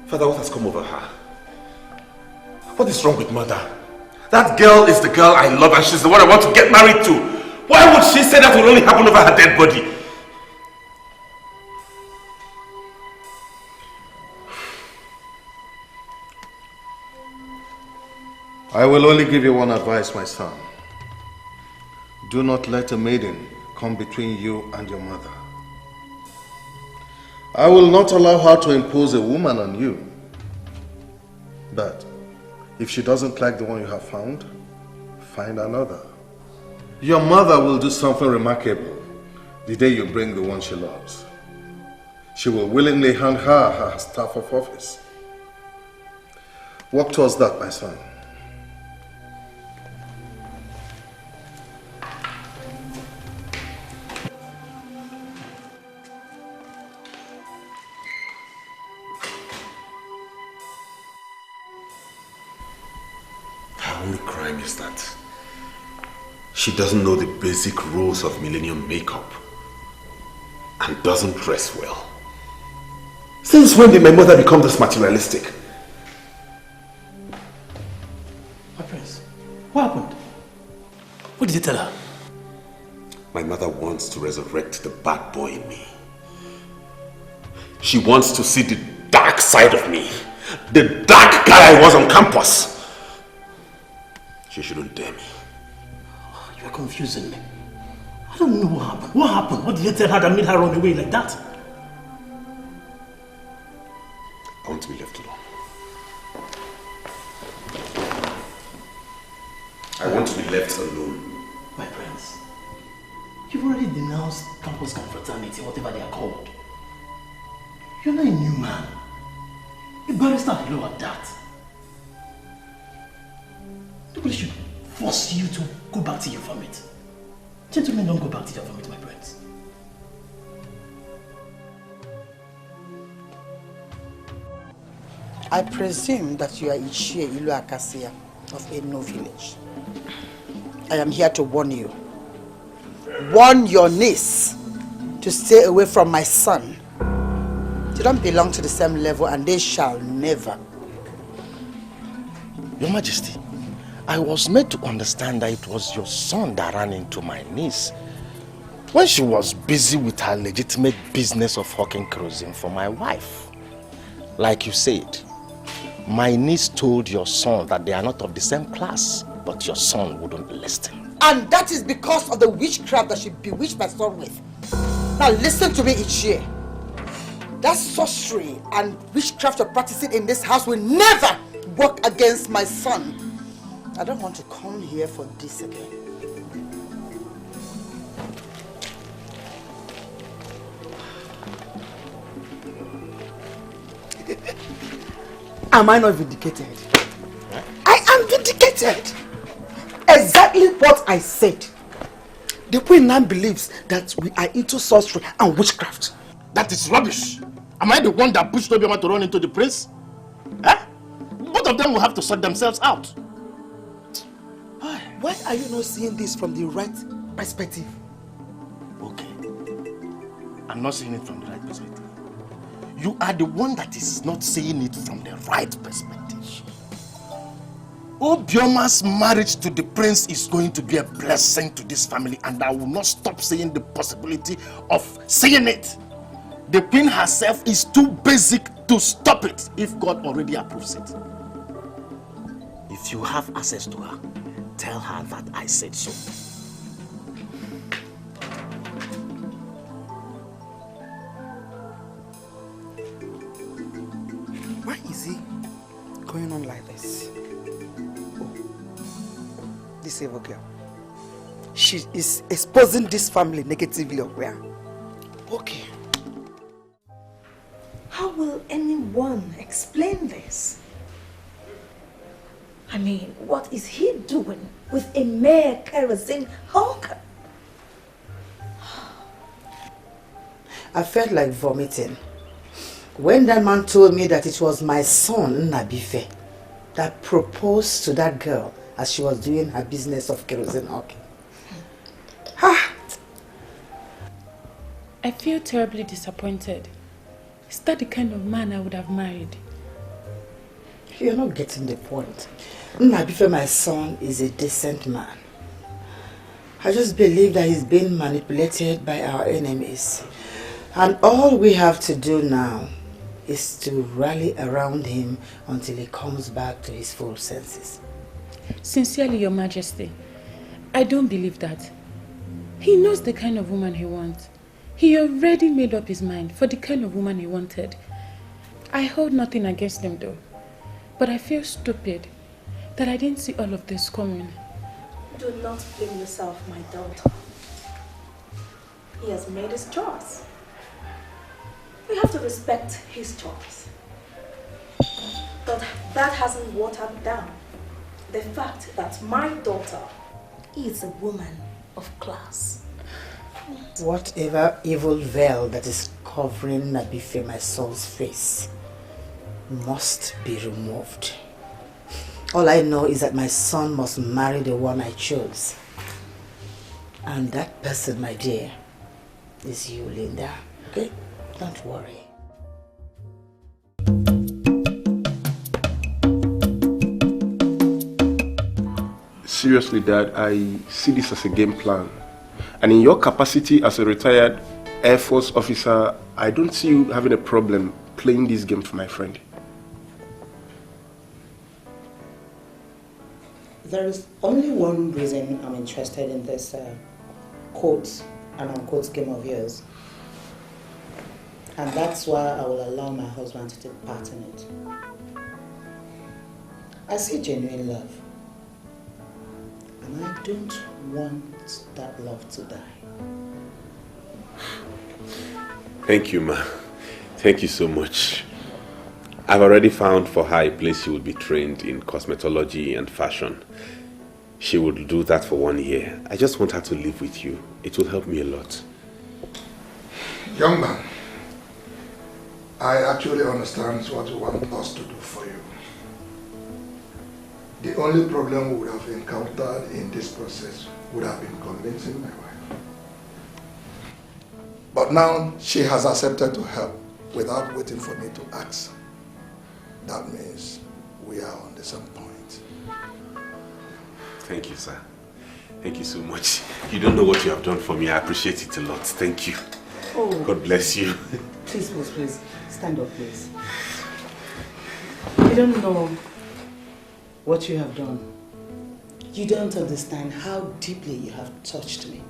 Father, what has come over her? What is wrong with Mother? That girl is the girl I love and she's the one I want to get married to. Why would she say that will only happen over her dead body? I will only give you one advice, my son. Do not let a maiden come between you and your mother. I will not allow her to impose a woman on you. But if she doesn't like the one you have found, find another. Your mother will do something remarkable the day you bring the one she loves. She will willingly hand her staff of office. Work towards that, my son. Her only crime is that she doesn't know the basic rules of millennium makeup and doesn't dress well. Since when did my mother become this materialistic? My prince, what happened? What did you tell her? My mother wants to resurrect the bad boy in me. She wants to see the dark side of me. The dark guy I was on campus. She shouldn't dare me. You are confusing me. I don't know what happened. What happened? What did you tell her that made her run away like that? I want to be left alone. I want to be left alone. My prince, you've already denounced campus confraternity, whatever they are called. You're not a new man. A barrister at law at that. Nobody should force you to go back to your vomit. Gentlemen don't go back to their vomit, my prince. I presume that you are Ichie Ilu Akasia of Eno village. I am here to warn you. Warn your niece to stay away from my son. They don't belong to the same level and they shall never. Your Majesty, I was made to understand that it was your son that ran into my niece when she was busy with her legitimate business of hawking kerosene for my wife. Like you said, my niece told your son that they are not of the same class, but your son wouldn't listen. And that is because of the witchcraft that she bewitched my son with. Now listen to me, Ichie. That sorcery and witchcraft you're practicing in this house will never work against my son. I don't want to come here for this again. Am I not vindicated? I am vindicated. Exactly what I said. The queen now believes that we are into sorcery and witchcraft. That is rubbish. Am I the one that pushed Obioma to run into the prince? Huh? Both of them will have to sort themselves out. Why are you not seeing this from the right perspective? Okay. I'm not seeing it from the right perspective. You are the one that is not seeing it from the right perspective. Obioma's marriage to the prince is going to be a blessing to this family, and I will not stop seeing the possibility of seeing it. The queen herself is too basic to stop it if God already approves it. If you have access to her, tell her that I said so. Why is he going on like this? Oh, this evil girl. She is exposing this family negatively or where? Okay. How will anyone explain this? I mean, what is he doing with a mere kerosene hawker? I felt like vomiting when that man told me that it was my son, Nabife, that proposed to that girl as she was doing her business of kerosene hawking. I feel terribly disappointed. Is that the kind of man I would have married? You're not getting the point. Nabife, my son, is a decent man. I just believe that he's being manipulated by our enemies. And all we have to do now is to rally around him until he comes back to his full senses. Sincerely, Your Majesty, I don't believe that. He knows the kind of woman he wants. He already made up his mind for the kind of woman he wanted. I hold nothing against him though, but I feel stupid that I didn't see all of this coming. Do not blame yourself, my daughter. He has made his choice. We have to respect his choice. But that hasn't watered down the fact that my daughter is a woman of class. Whatever evil veil that is covering Nabife, my son's face, must be removed. All I know is that my son must marry the one I chose. And that person, my dear, is you, Linda. Okay? Don't worry. Seriously, Dad, I see this as a game plan. And in your capacity as a retired Air Force officer, I don't see you having a problem playing this game for my friend. There is only one reason I'm interested in this quote and unquote game of yours. And that's why I will allow my husband to take part in it. I see genuine love. And I don't want that love to die. Thank you, Ma. Thank you so much. I've already found for her a place she would be trained in cosmetology and fashion. She would do that for 1 year. I just want her to live with you. It will help me a lot. Young man, I actually understand what you want us to do for you. The only problem we would have encountered in this process would have been convincing my wife. But now she has accepted to help without waiting for me to ask. That means we are on the same point. Thank you, sir. Thank you so much. You don't know what you have done for me. I appreciate it a lot. Thank you. Oh. God bless you. Please, please. Stand up, please. You don't know what you have done. You don't understand how deeply you have touched me.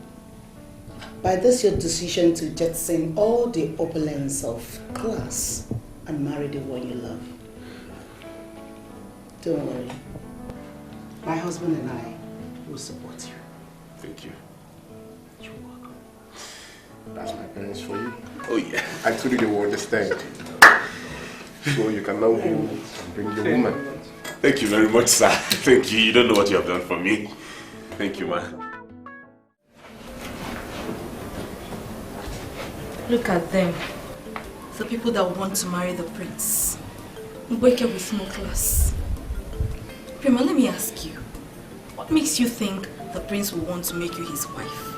By this your decision to jettison all the opulence of class and marry the one you love. Don't worry. My husband and I will support you. Thank you. You're welcome. That's my parents for you. Oh yeah. I told you they will understand. So you can now go and bring your woman. Thank you very much, sir. Thank you. You don't know what you have done for me. Thank you, man. Look at them. The people that want to marry the prince. Wake up with no class. Prima, let me ask you. What makes you think the prince will want to make you his wife?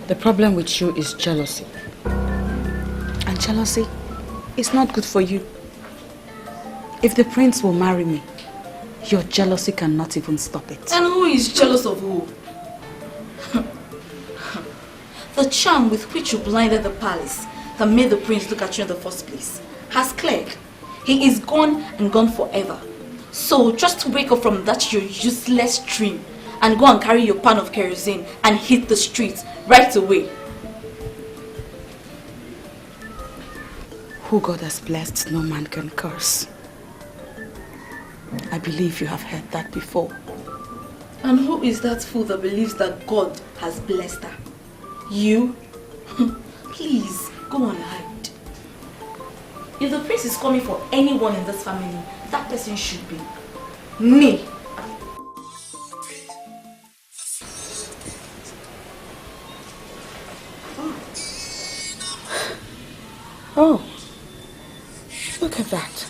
The problem with you is jealousy. And jealousy is not good for you. If the prince will marry me, your jealousy cannot even stop it. And who is jealous of who? The charm with which you blinded the palace that made the prince look at you in the first place has cleared. He is gone and gone forever. So just wake up from that your useless dream and go and carry your pan of kerosene and hit the streets right away. Who God has blessed, no man can curse. I believe you have heard that before. And who is that fool that believes that God has blessed her? You? Please, go and hide. If the prince is coming for anyone in this family, that person should be me. Oh, look at that.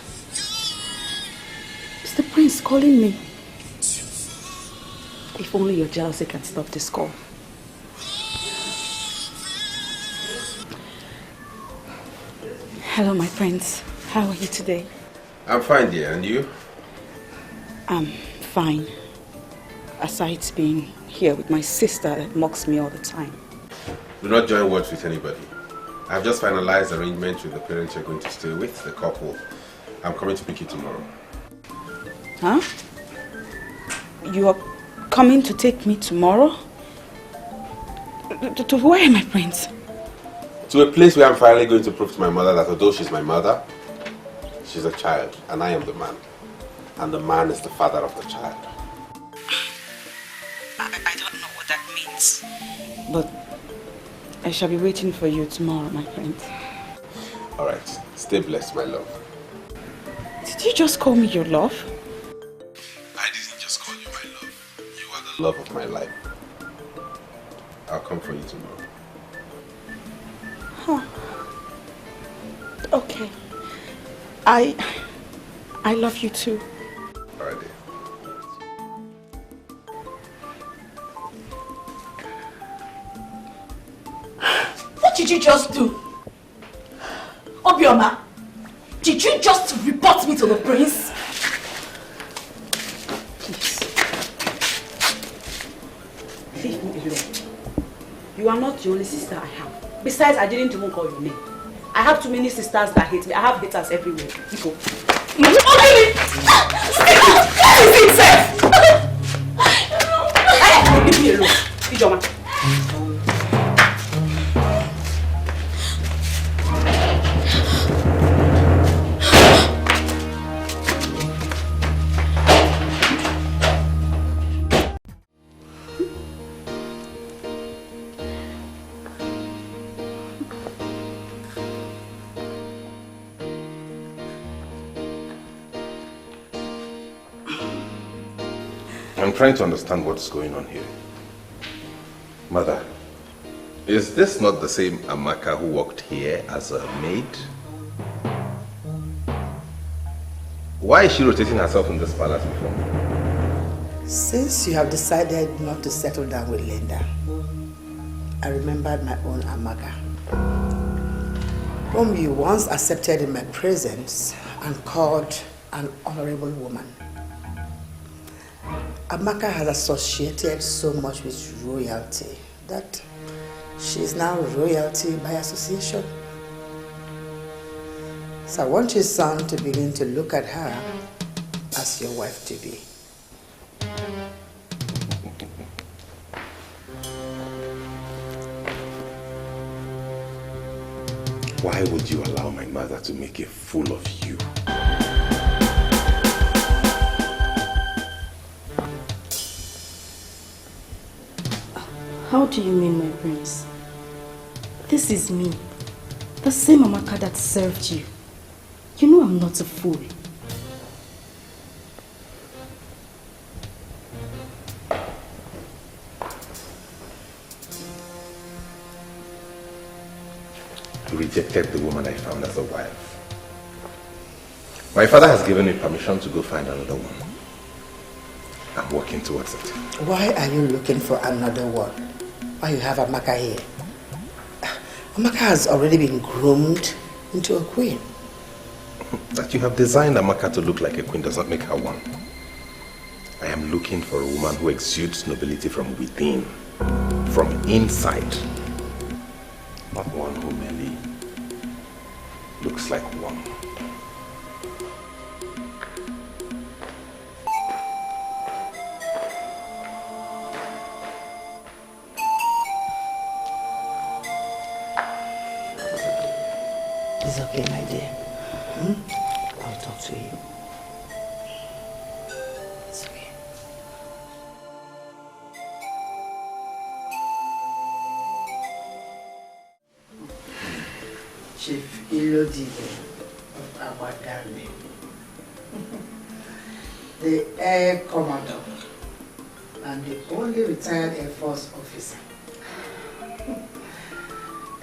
Is the prince calling me? If only your jealousy can stop this call. Hello, my prince. How are you today? I'm fine, dear. And you? I'm fine. Aside being here with my sister that mocks me all the time. Do not join words with anybody. I've just finalized arrangements with the parents you're going to stay with, the couple. I'm coming to pick you tomorrow. Huh? You are coming to take me tomorrow? To where, my prince? To a place where I'm finally going to prove to my mother that although she's my mother, she's a child, and I am the man. And the man is the father of the child. I don't know what that means. But I shall be waiting for you tomorrow, my friend. Alright, stay blessed, my love. Did you just call me your love? I didn't just call you my love. You are the love of my life. I'll come for you tomorrow. Huh. Okay. I love you too. Alright, dear. What did you just do? Obioma, did you just report me to the prince? Please. Leave me alone. You are not the only sister I have. Besides, I didn't even call your name. I have too many sisters that hate me. I have haters everywhere. People. Hey, leave me alone. Ijoma. I'm trying to understand what's going on here. Mother, is this not the same Amaka who worked here as a maid? Why is she rotating herself in this palace before me? Since you have decided not to settle down with Linda, I remembered my own Amaka, whom you once accepted in my presence and called an honorable woman. Amaka has associated so much with royalty that she is now royalty by association. So I want your son to begin to look at her as your wife-to-be. Why would you allow my mother to make a fool of you? How do you mean, my prince? This is me, the same Amaka that served you. You know I'm not a fool. I rejected the woman I found as a wife. My father has given me permission to go find another one. I'm working towards it. Why are you looking for another one? Why you have Amaka here? Amaka has already been groomed into a queen. That you have designed Amaka to look like a queen does not make her one. I am looking for a woman who exudes nobility from within, from inside. Not one who merely looks like one. It's okay, my dear. I'll talk to you. It's okay. Chief Ilodibe of Awadame, the Air Commodore, and the only retired Air Force officer.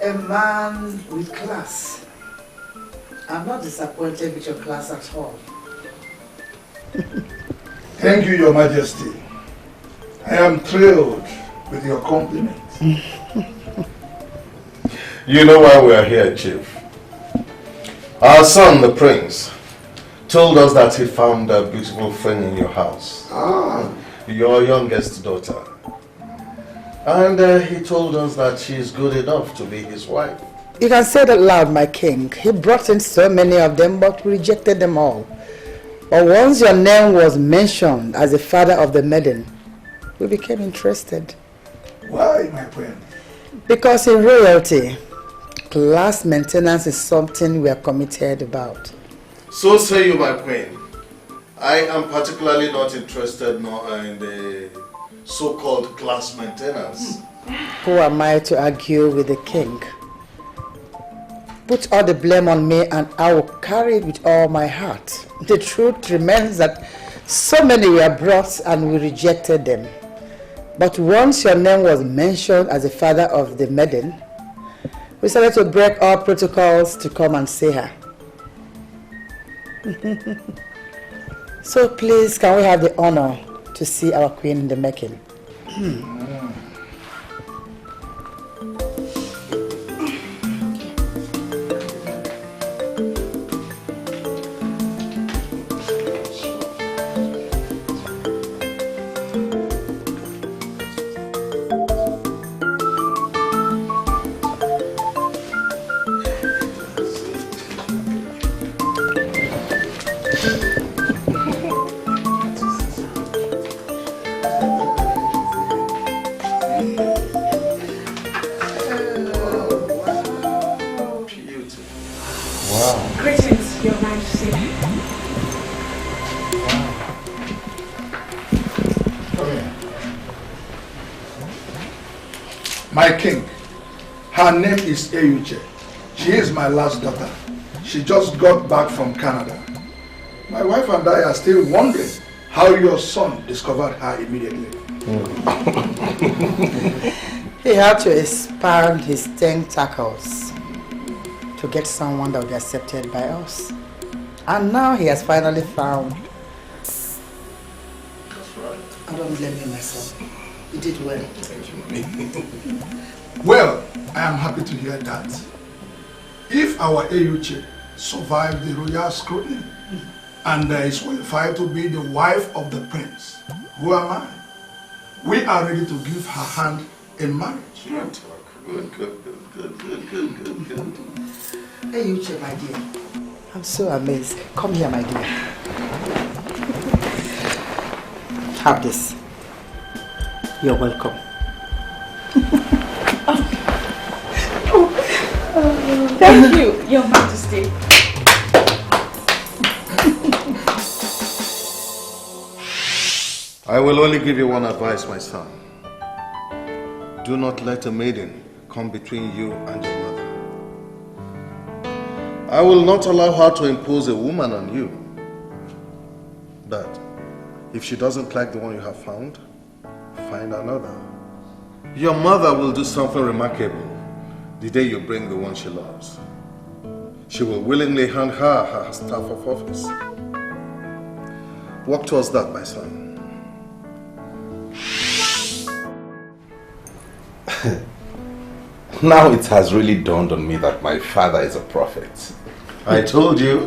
A man with class. I'm not disappointed with your class at all. Thank you, Your Majesty. I am thrilled with your compliments. You know why we are here, Chief. Our son, the prince, told us that he found a beautiful friend in your house. Your youngest daughter. And he told us that she is good enough to be his wife. You can say that loud, my king. He brought in so many of them, but we rejected them all. But once your name was mentioned as the father of the maiden, we became interested. Why, my friend? Because in royalty, class maintenance is something we are committed about. So say you, my queen. I am particularly not interested in the so-called class maintenance. Who am I to argue with the king? Put all the blame on me and I will carry it with all my heart. The truth remains that so many were brought and we rejected them. But once your name was mentioned as the father of the maiden, we started to break all protocols to come and see her. So please, can we have the honor to see our queen in the making? Greetings, Your Majesty. Come here. My king, her name is Eyuche. She is my last daughter. She just got back from Canada. My wife and I are still wondering how your son discovered her immediately. He had to expand his tentacles to get someone that would be accepted by us. And now he has finally found. I don't blame you, my son. You did well. Well, I am happy to hear that. If our Eyuche survived the royal scrutiny and is qualified to be the wife of the prince, who am I? We are ready to give her hand in marriage. Good. Eyuche, my dear. I'm so amazed. Come here, my dear. Have this. You're welcome. Thank you, Your Majesty. I will only give you one advice, my son. Do not let a maiden come between you and your mother. I will not allow her to impose a woman on you. But if she doesn't like the one you have found, find another. Your mother will do something remarkable the day you bring the one she loves. She will willingly hand her staff of office. Work towards that, my son. Now it has really dawned on me that my father is a prophet. I told you.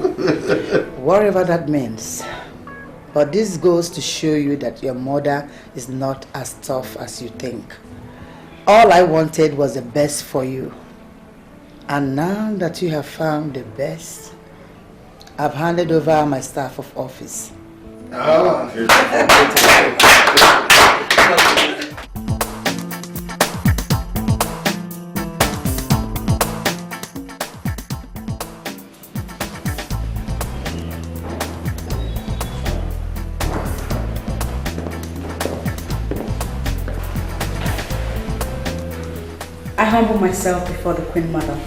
Whatever that means. But this goes to show you that your mother is not as tough as you think. All I wanted was the best for you. And now that you have found the best, I've handed over my staff of office. I humble myself before the Queen Mother.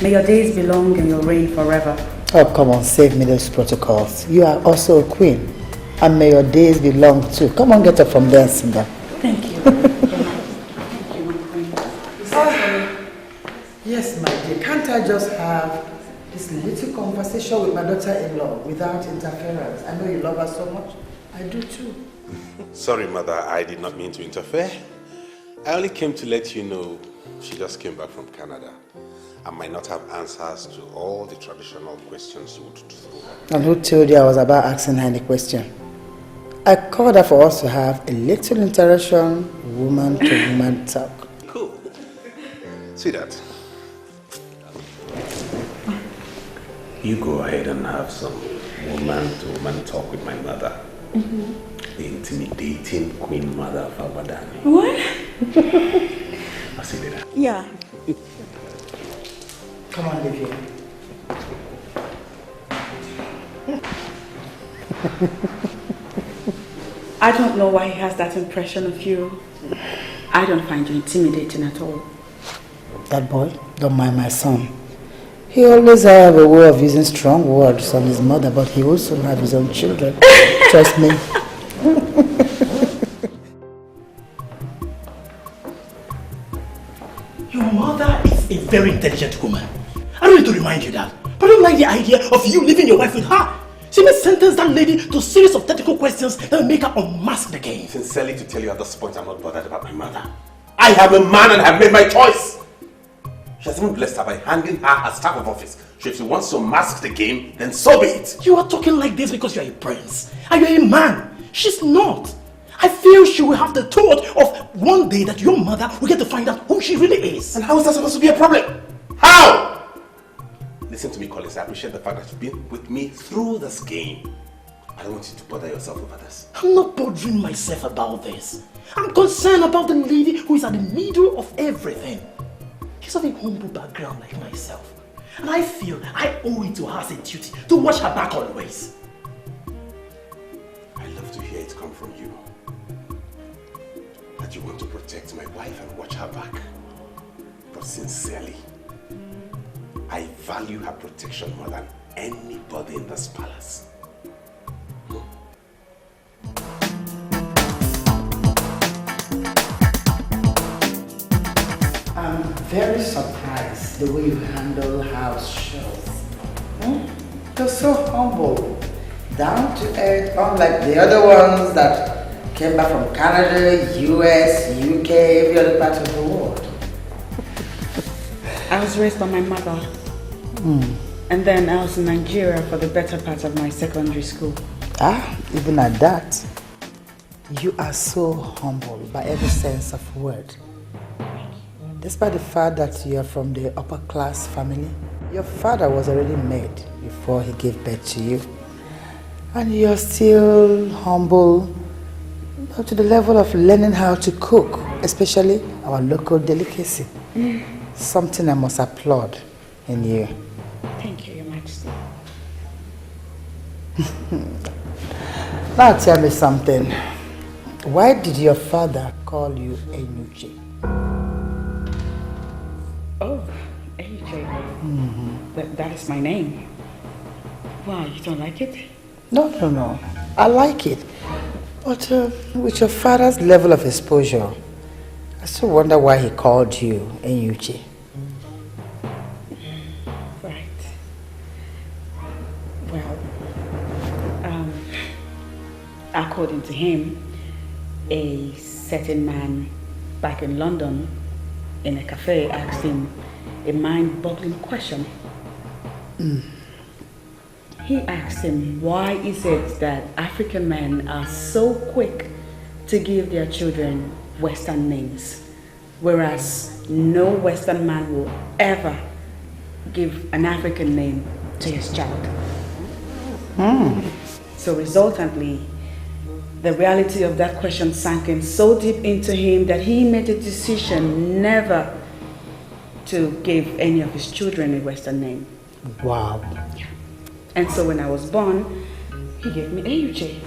May your days be long and your reign forever. Oh, come on, save me those protocols. You are also a queen. And may your days be long too. Come on, get up from there, Simba. Thank you. Yes, my dear. Can't I just have this little conversation with my daughter-in-law without interference? I know you love her so much. I do too. Sorry, Mother, I did not mean to interfere. I only came to let you know she just came back from Canada. I might not have answers to all the traditional questions you would throw. And who told you I was about asking her any question? I called her for us to have a little interaction, woman to woman talk. Cool. Sweetheart, you go ahead and have some woman to woman talk with my mother. The intimidating Queen Mother of Abadani. What? I'll see you later. Yeah. Come on, Livia. I don't know why he has that impression of you. I don't find you intimidating at all. That boy, don't mind my son. He always have a way of using strong words on his mother, but he also have his own children. Trust me. Your mother is a very intelligent woman. I don't need to remind you that. But I don't like the idea of you leaving your wife with her. She may sentence that lady to a series of technical questions that will make her unmask the game. Sincerely to tell you at this point, I'm not bothered about my mother. I am a man and have made my choice. She has even blessed her by handing her her staff of office. So if she wants to mask the game, then so be it. You are talking like this because you are a prince. And you are a man. She's not. I feel she will have the thought of one day that your mother will get to find out who she really is. And how is that supposed to be a problem? How? Listen to me, Collins. I appreciate the fact that you've been with me through this game. I don't want you to bother yourself over this. I'm not bothering myself about this. I'm concerned about the lady who is at the middle of everything. She's of a humble background like myself. And I feel I owe it to her as a duty to watch her back always. I love to hear it come from you. That you want to protect my wife and watch her back. But sincerely, I value her protection more than anybody in this palace. I'm very surprised the way you handle house shows. You're so humble, down to earth, unlike the other ones that came back from Canada, US, UK, every other part of the world. I was raised by my mother. And then I was in Nigeria for the better part of my secondary school. Even at that, you are so humble by every sense of word. Despite the fact that you are from the upper class family, your father was already made before he gave birth to you. And you're still humble up to the level of learning how to cook, especially our local delicacy. Something I must applaud in you. Thank you, Your Majesty. Now tell me something. Why did your father call you Enuche? Oh, AJ. That is my name. Why, you don't like it? No. I like it. But with your father's level of exposure, I still wonder why he called you Enuche. Right. Well, according to him, a certain man back in London in a cafe asked him a mind-boggling question. He asked him, why is it that African men are so quick to give their children Western names, whereas no Western man will ever give an African name to his child? So resultantly, the reality of that question sank in so deep into him that he made a decision never to give any of his children a Western name. Wow. And so when I was born, he gave me Enuche.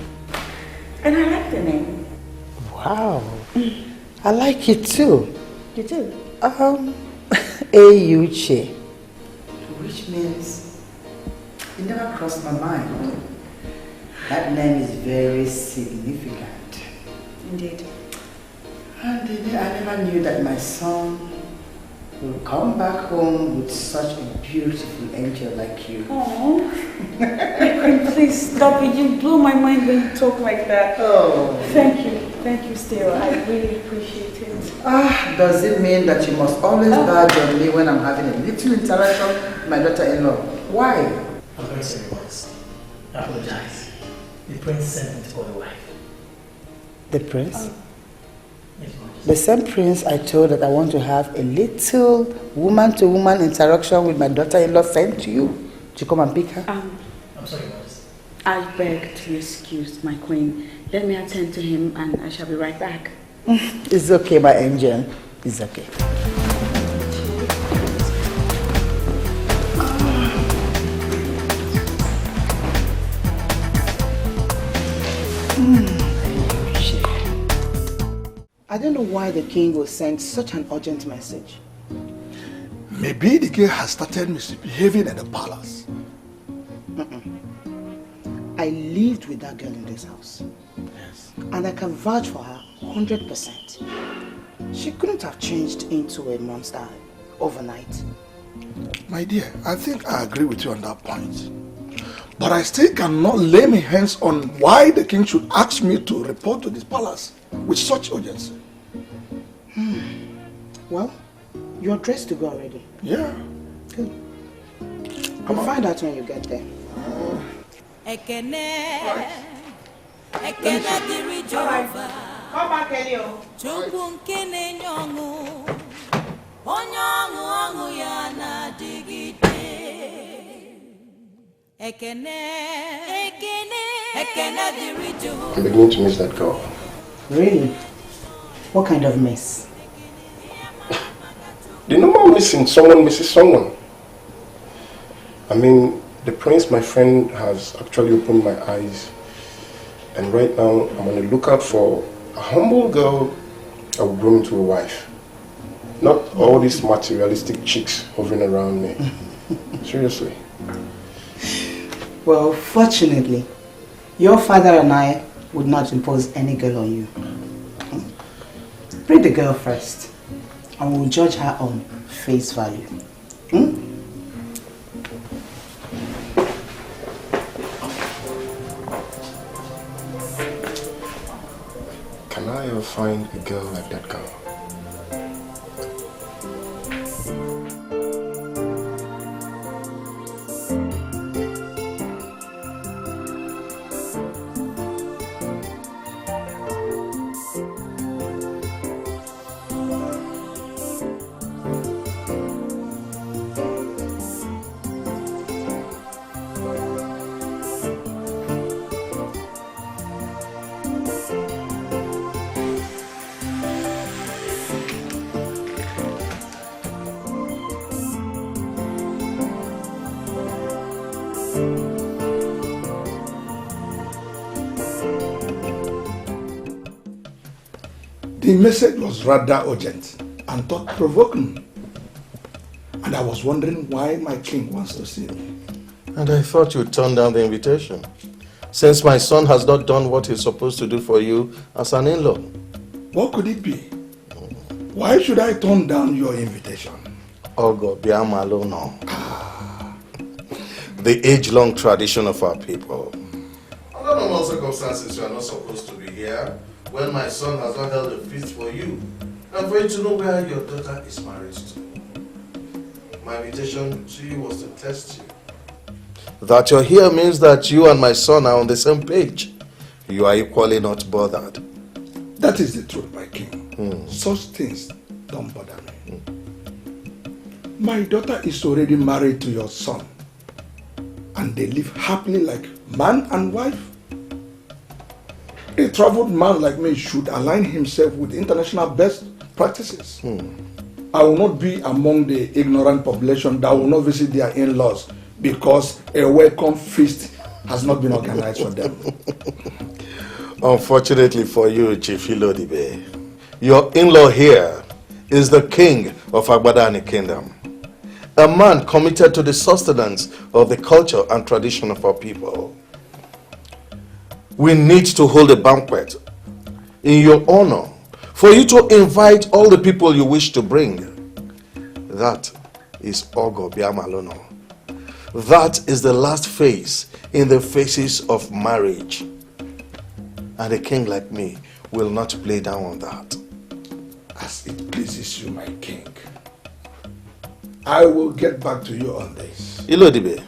And I like the name. Wow. I like it too. You do? Enuche. Which means it never crossed my mind. That name is very significant. Indeed. And I never knew that my son will come back home with such a beautiful angel like you. Oh, please stop it. You blow my mind when you talk like that. Oh. Thank you, Stella. I really appreciate it. Does it mean that you must always badge on me when I'm having a little interaction with my daughter-in-law? Why? I'm very sorry, Modesty. I apologize. The prince sent me to call your wife. The prince? The same prince I told that I want to have a little woman-to-woman interaction with my daughter-in-law sent to you to come and pick her? I'm sorry, Modesty. I beg to be excused, my queen. Let me attend to him and I shall be right back. It's okay, my angel. It's okay. I don't know why the king will send such an urgent message. Maybe the king has started misbehaving in the palace. I lived with that girl in this house. Yes. And I can vouch for her 100%. She couldn't have changed into a monster overnight. My dear, I think I agree with you on that point. But I still cannot lay my hands on why the king should ask me to report to this palace with such urgency. Well, you're dressed to go already. Yeah. Good. I'll find out when you get there. diri Jehovah. Come back, Elio. Chukwu nke na-enye ọṅụ, onye ọṅụ ya na-adịgide. Ekene diri Jehovah. I'm beginning to miss that girl. Really? What kind of mess? The normal missing, someone misses someone. I mean, the prince, my friend, has actually opened my eyes. And right now, I'm on the lookout for a humble girl that will grow into a wife. Not all these materialistic chicks hovering around me. Seriously. Well, fortunately, your father and I would not impose any girl on you. Bring the girl first, and we'll judge her on face value. ever find a girl like that girl. The message was rather urgent and thought-provoking. And I was wondering why my king wants to see me. And I thought you'd turn down the invitation, since my son has not done what he's supposed to do for you as an in-law. What could it be? Why should I turn down your invitation? Ogo Biamalo no. The age-long tradition of our people. Under normal circumstances, you are not supposed to be here when my son has not held a feast for you, and for you to know where your daughter is married to. My invitation to you was to test you. That you're here means that you and my son are on the same page. You are equally not bothered. That is the truth, my king. Such things don't bother me. My daughter is already married to your son, and they live happily like man and wife. A traveled man like me should align himself with international best practices. I will not be among the ignorant population that will not visit their in-laws because a welcome feast has not been organized for them. Unfortunately for you, Chief Ilodibe, your in-law here is the king of Agbadani Kingdom, a man committed to the sustenance of the culture and tradition of our people. We need to hold a banquet in your honor for you to invite all the people you wish to bring. That is Ogo Biamalono. That is the last phase in the phases of marriage. And a king like me will not play down on that. As it pleases you, my king. I will get back to you on this. Ilodibe,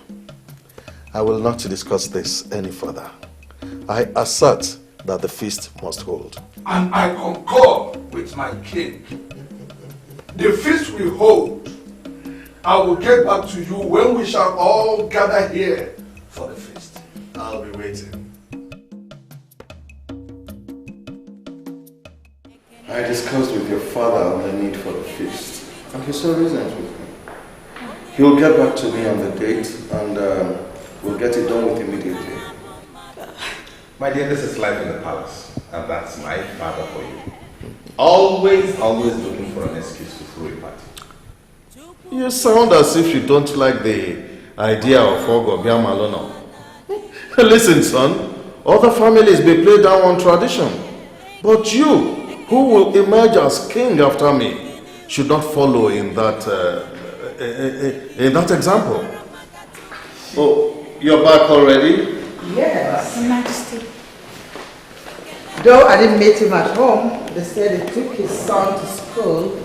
I will not discuss this any further. I assert that the feast must hold. And I concur with my king. The feast we hold, I will get back to you when we shall all gather here for the feast. I'll be waiting. I discussed with your father on the need for the feast, and he saw reasons with me. He'll get back to me on the date, and we'll get it done with immediately. My dear, this is life in the palace, and that's my father for you. Always looking for an excuse to throw a party. You sound as if you don't like the idea of Ogo Biamalono. Listen, son, other families may play down on tradition, but you, who will emerge as king after me, should not follow in that example. Oh, you're back already? Yes. Your Majesty. Though I didn't meet him at home, they said he took his son to school.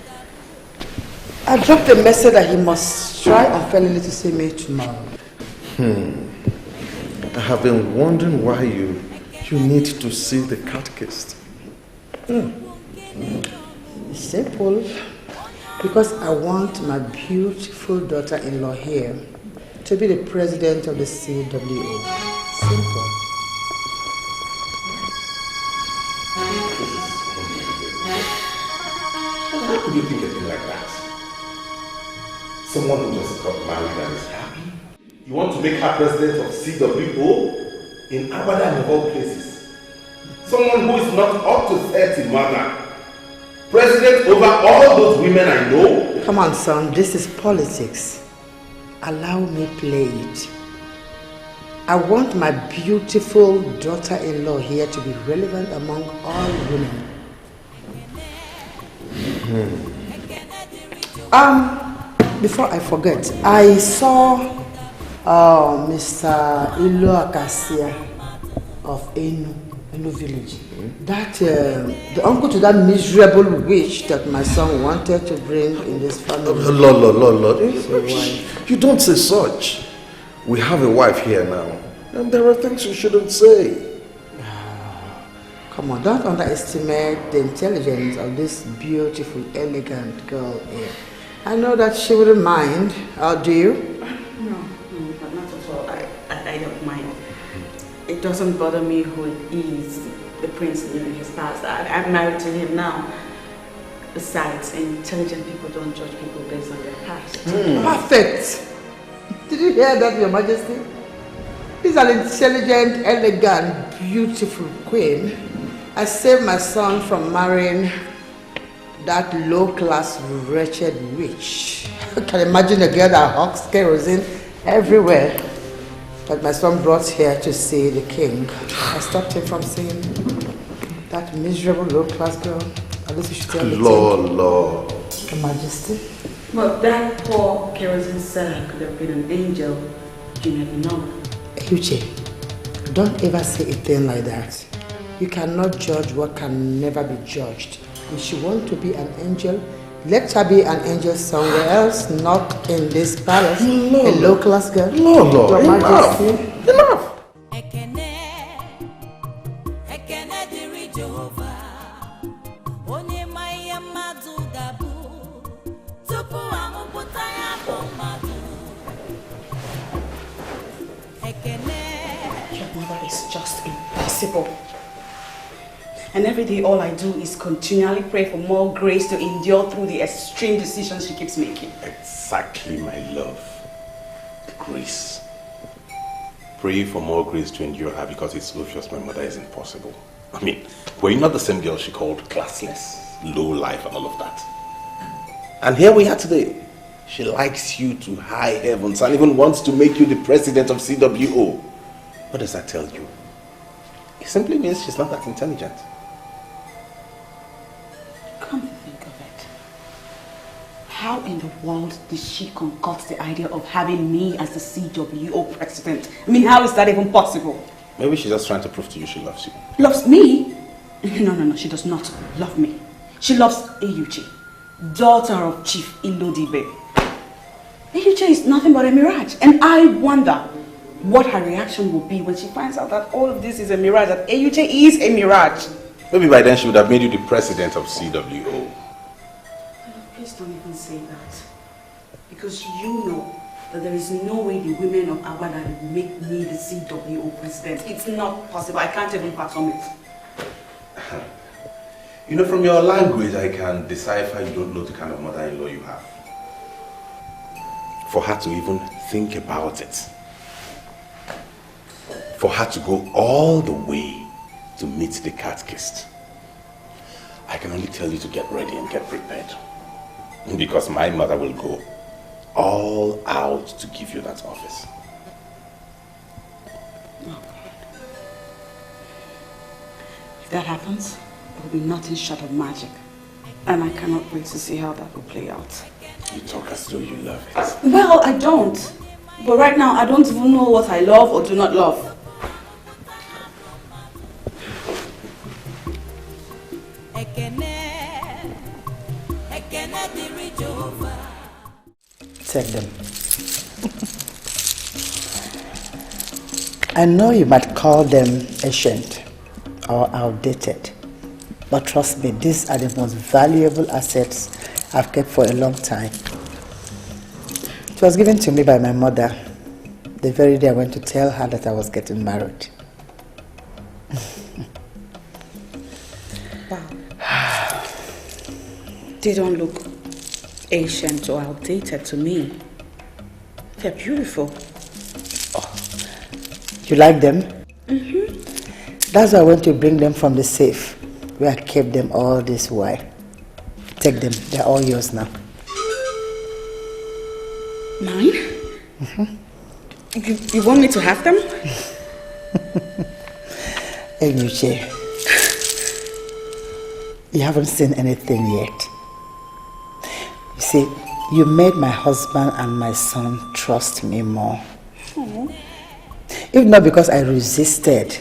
I dropped a message that he must try unfairly to see me tomorrow. I have been wondering why you need to see the catechist. It's simple. Because I want my beautiful daughter-in-law here to be the president of the CWO. Simple. How could you think a thing like that? Someone who just got married and is happy? You want to make her president of CWO in Abadan of all places? Someone who is not up to 30, mother. President over all those women I know? Come on, son. This is politics. Allow me play it. I want my beautiful daughter-in-law here to be relevant among all women. Before I forget, I saw Mr. Ilo Akasia of Enu. in the village. That, the uncle to that miserable witch that my son wanted to bring in this family. Lord. You don't say such. We have a wife here now. And there are things you shouldn't say. Come on, don't underestimate the intelligence of this beautiful, elegant girl here. I know that she wouldn't mind. Do you? No, not at all. I don't mind. It doesn't bother me who it is, the prince living his past. I'm married to him now. Besides, intelligent people don't judge people based on their past. Perfect. Did you hear that, Your Majesty? She's an intelligent, elegant, beautiful queen. I saved my son from marrying that low-class, wretched witch. I can imagine a girl that hawks kerosene everywhere. But my son brought here to see the king. I stopped him from seeing that miserable low-class girl. At least you should tell me. Lord. Your Majesty. Well, that poor kerosene seller could have been an angel. You never know. Uche, don't ever say a thing like that. You cannot judge what can never be judged. If she wants to be an angel, let her be an angel somewhere else, not in this palace. A low-class girl. Your Majesty. Enough. It's just impossible. And every day all I do is continually pray for more grace to endure through the extreme decisions she keeps making. Exactly, my love. Grace. Pray for more grace to endure her because it's obvious my mother is impossible. I mean, were you not the same girl she called classless, low life and all of that? And here we are today. She likes you to high heavens and even wants to make you the president of CWO. What does that tell you? It simply means she's not that intelligent. Come to think of it. How in the world did she concoct the idea of having me as the CWO president? I mean, how is that even possible? Maybe she's just trying to prove to you she loves you. Loves me? No, she does not love me. She loves Eyuche, daughter of Chief Ilodibe. Eyuche is nothing but a mirage, and I wonder what her reaction will be when she finds out that all of this is a mirage, that Eyuche is a mirage. Maybe by then she would have made you the president of CWO. Please don't even say that. Because you know that there is no way the women of Awada will make me the CWO president. It's not possible. I can't even fathom it. You know, from your language, I can decipher you don't know the kind of mother-in-law you have. For her to even think about it. For her to go all the way to meet the catechist. I can only tell you to get ready and get prepared. Because my mother will go all out to give you that office. If that happens, it will be nothing short of magic. And I cannot wait to see how that will play out. You talk as though you love it. Well, I don't. But right now, I don't even know what I love or do not love. Take them. I know you might call them ancient or outdated, but trust me, these are the most valuable assets I've kept for a long time. It was given to me by my mother the very day I went to tell her that I was getting married. Wow. They don't look ancient or outdated to me. They're beautiful. Oh. You like them? Mm-hmm. That's why I went to bring them from the safe where I kept them all this while. Take them, they're all yours now. Mine? Mm-hmm. You want me to have them? Enyuche, you haven't seen anything yet. You see, you made my husband and my son trust me more. Oh. If not because I resisted,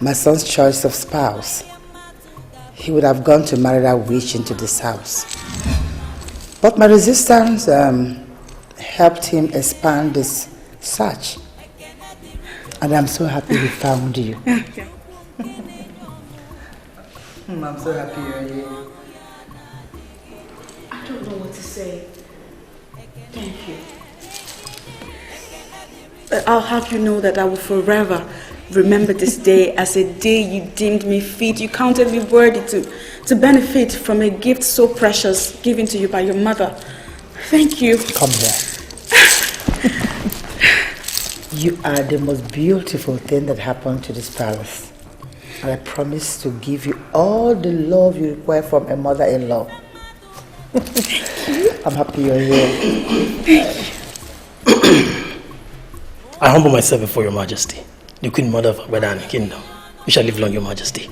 my son's choice of spouse, he would have gone to marry that witch into this house. But my resistance helped him expand this search. And I'm so happy we found you. I'm so happy you're here. I don't know what to say. Thank you. I'll have you know that I will forever remember this day as a day you deemed me fit. You counted me worthy to benefit from a gift so precious given to you by your mother. Thank you. Come here. You are the most beautiful thing that happened to this palace. And I promise to give you all the love you require from a mother-in-law. I'm happy you're here. I humble myself before your majesty, the queen mother of Agbada and kingdom. You shall live long, your majesty.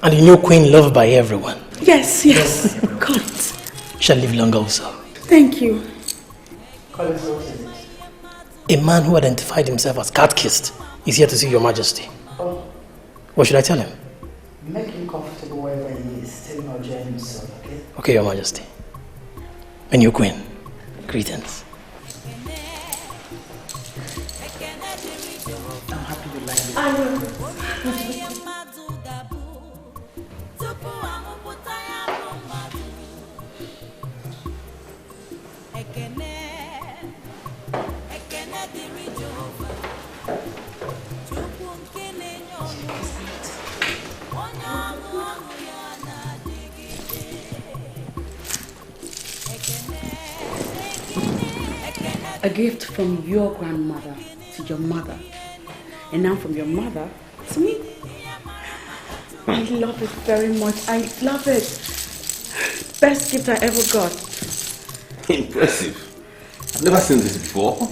And the new queen loved by everyone. Yes, yes. God. You shall live long also. Thank you. A man who identified himself as cat-kissed is here to see your majesty. Oh. What should I tell him? Make him comfortable wherever he is. Tell him I'll join him soon, okay? Okay, your majesty. My new queen, greetings. I'm happy you like it. I will. A gift from your grandmother to your mother, and now from your mother to me. I love it very much. I love it. Best gift I ever got. Impressive. I've never seen this before.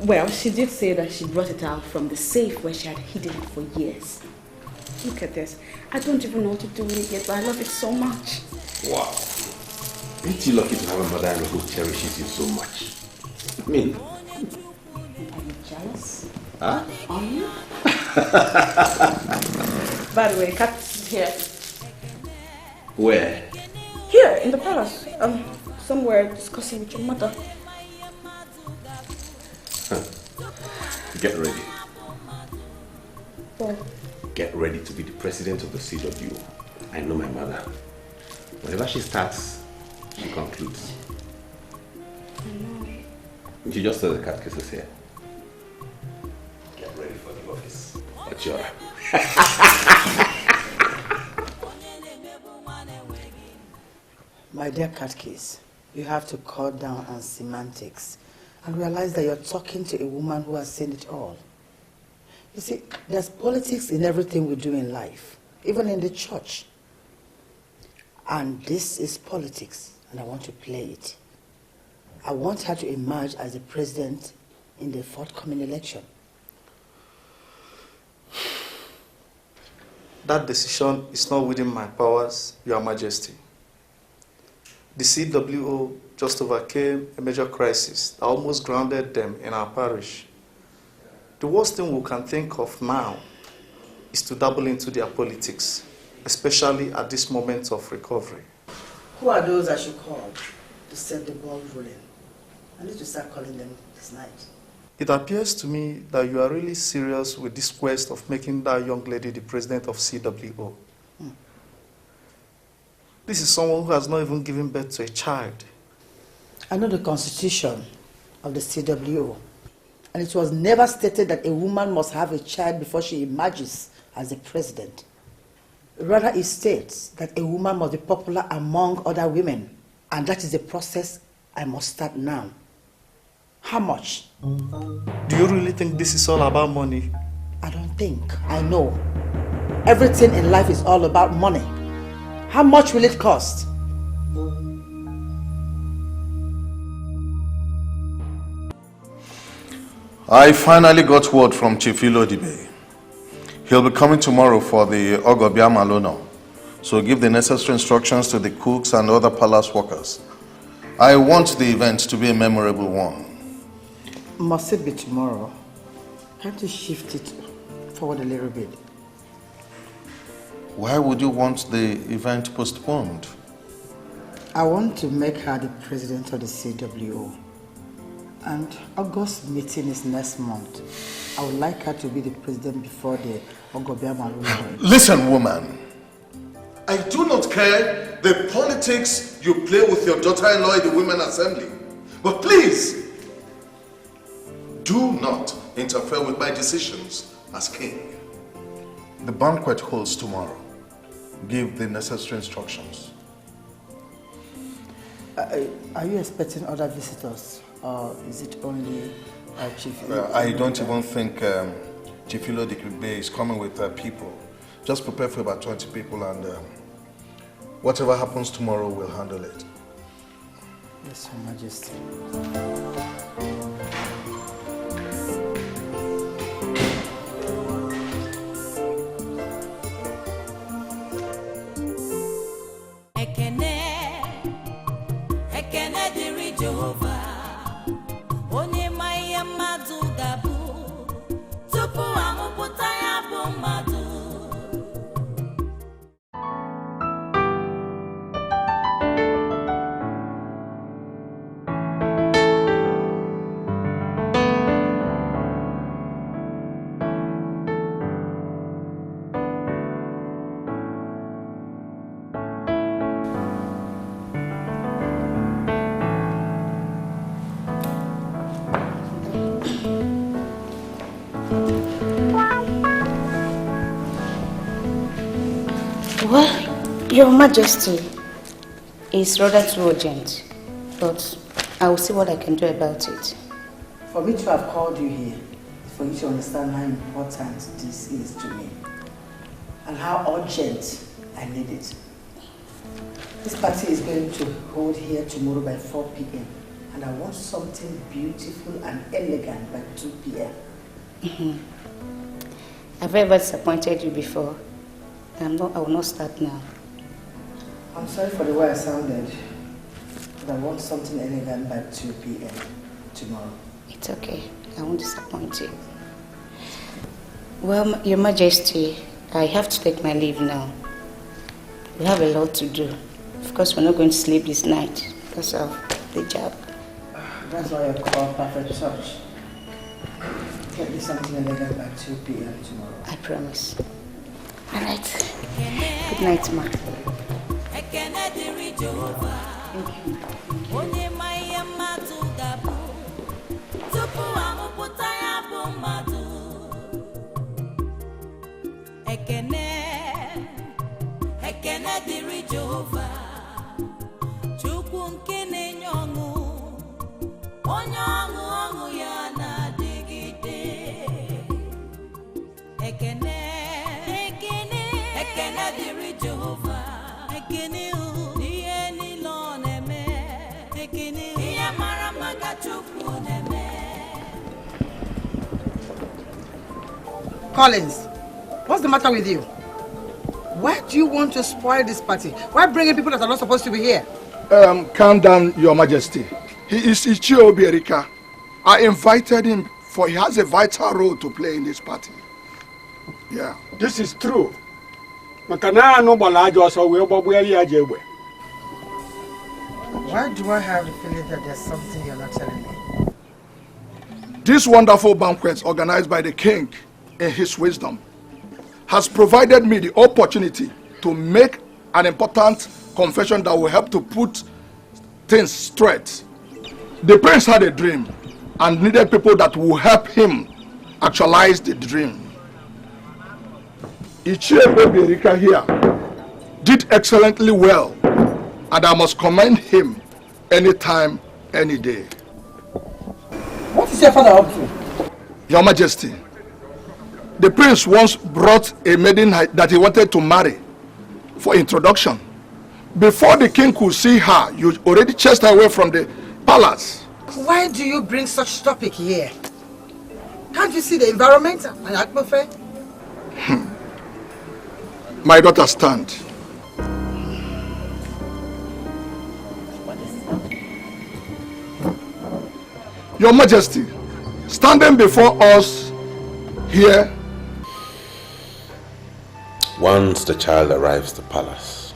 Well, she did say that she brought it out from the safe where she had hidden it for years. Look at this. I don't even know what to do with it yet, but I love it so much. Wow. Ain't you lucky to have a mother-in-law who cherishes you so much? I mean... Are you jealous? Huh? Are you? By the way, Kat's here. Where? Here, in the palace. Somewhere discussing with your mother. Get ready. Well, Get ready to be the president of the CW. I know my mother. Whenever she starts, she concludes. I know. She just said the cat kisses here. Get ready for the office. Achora. My dear Catkiss, you have to cut down on semantics and realize that you're talking to a woman who has seen it all. You see, there's politics in everything we do in life, even in the church. And this is politics, and I want to play it. I want her to emerge as the president in the forthcoming election. That decision is not within my powers, Your Majesty. The CWO just overcame a major crisis that almost grounded them in our parish. The worst thing we can think of now is to dabble into their politics, especially at this moment of recovery. Who are those I should call to set the ball rolling? I need to start calling them this night. It appears to me that you are really serious with this quest of making that young lady the president of CWO. This is someone who has not even given birth to a child. I know the constitution of the CWO, and it was never stated that a woman must have a child before she emerges as the president. Rather, it states that a woman must be popular among other women, and that is the process I must start now. How much? Do you really think this is all about money? I don't think. I know. Everything in life is all about money. How much will it cost? I finally got word from Chief Ilodibe. He'll be coming tomorrow for the Ogobia Malono, so give the necessary instructions to the cooks and other palace workers. I want the event to be a memorable one. Must it be tomorrow? Can't you shift it forward a little bit. Why would you want the event postponed? I want to make her the president of the CWO. And August meeting is next month. I would like her to be the president before the Ogobiama. Listen, woman. I do not care the politics you play with your daughter-in-law in the Women's Assembly. But please, do not interfere with my decisions as king. The banquet holds tomorrow. Give the necessary instructions. Are you expecting other visitors? Or is it only Chief? I don't even think Chief Ilodikbe is coming with people. Just prepare for about 20 people and whatever happens tomorrow, we'll handle it. Yes, Your Majesty. Your Majesty, it's rather too urgent, but I will see what I can do about it. For me to have called you here is for you to understand how important this is to me and how urgent I need it. This party is going to hold here tomorrow by 4 p.m. and I want something beautiful and elegant by 2 p.m. Have I ever disappointed you before? I will not start now. I'm sorry for the way I sounded, but I want something elegant by 2 p.m. tomorrow. It's okay. I won't disappoint you. Well, Your Majesty, I have to take my leave now. We have a lot to do. Of course, we're not going to sleep this night because of the job. That's why I call perfect touch. Get me something elegant by 2 p.m. tomorrow. I promise. All right. Good night, Ma. Thank you. Collins, what's the matter with you? Why do you want to spoil this party? Why bring in people that are not supposed to be here? Calm down, Your Majesty. He is Ichie Obiorika. I invited him for he has a vital role to play in this party. Yeah. This is true. Why do I have the feeling that there's something you're not telling me? This wonderful banquet organized by the king in his wisdom has provided me the opportunity to make an important confession that will help to put things straight. The prince had a dream and needed people that will help him actualize the dream. Ichie Obiorika here did excellently well, and I must commend him anytime, any day. What is your father up to? Your Majesty, the prince once brought a maiden that he wanted to marry for introduction. Before the king could see her, you already chased her away from the palace. Why do you bring such topic here? Can't you see the environment and atmosphere? My daughter, stand. Your Majesty, standing before us here Once the child arrives at the palace,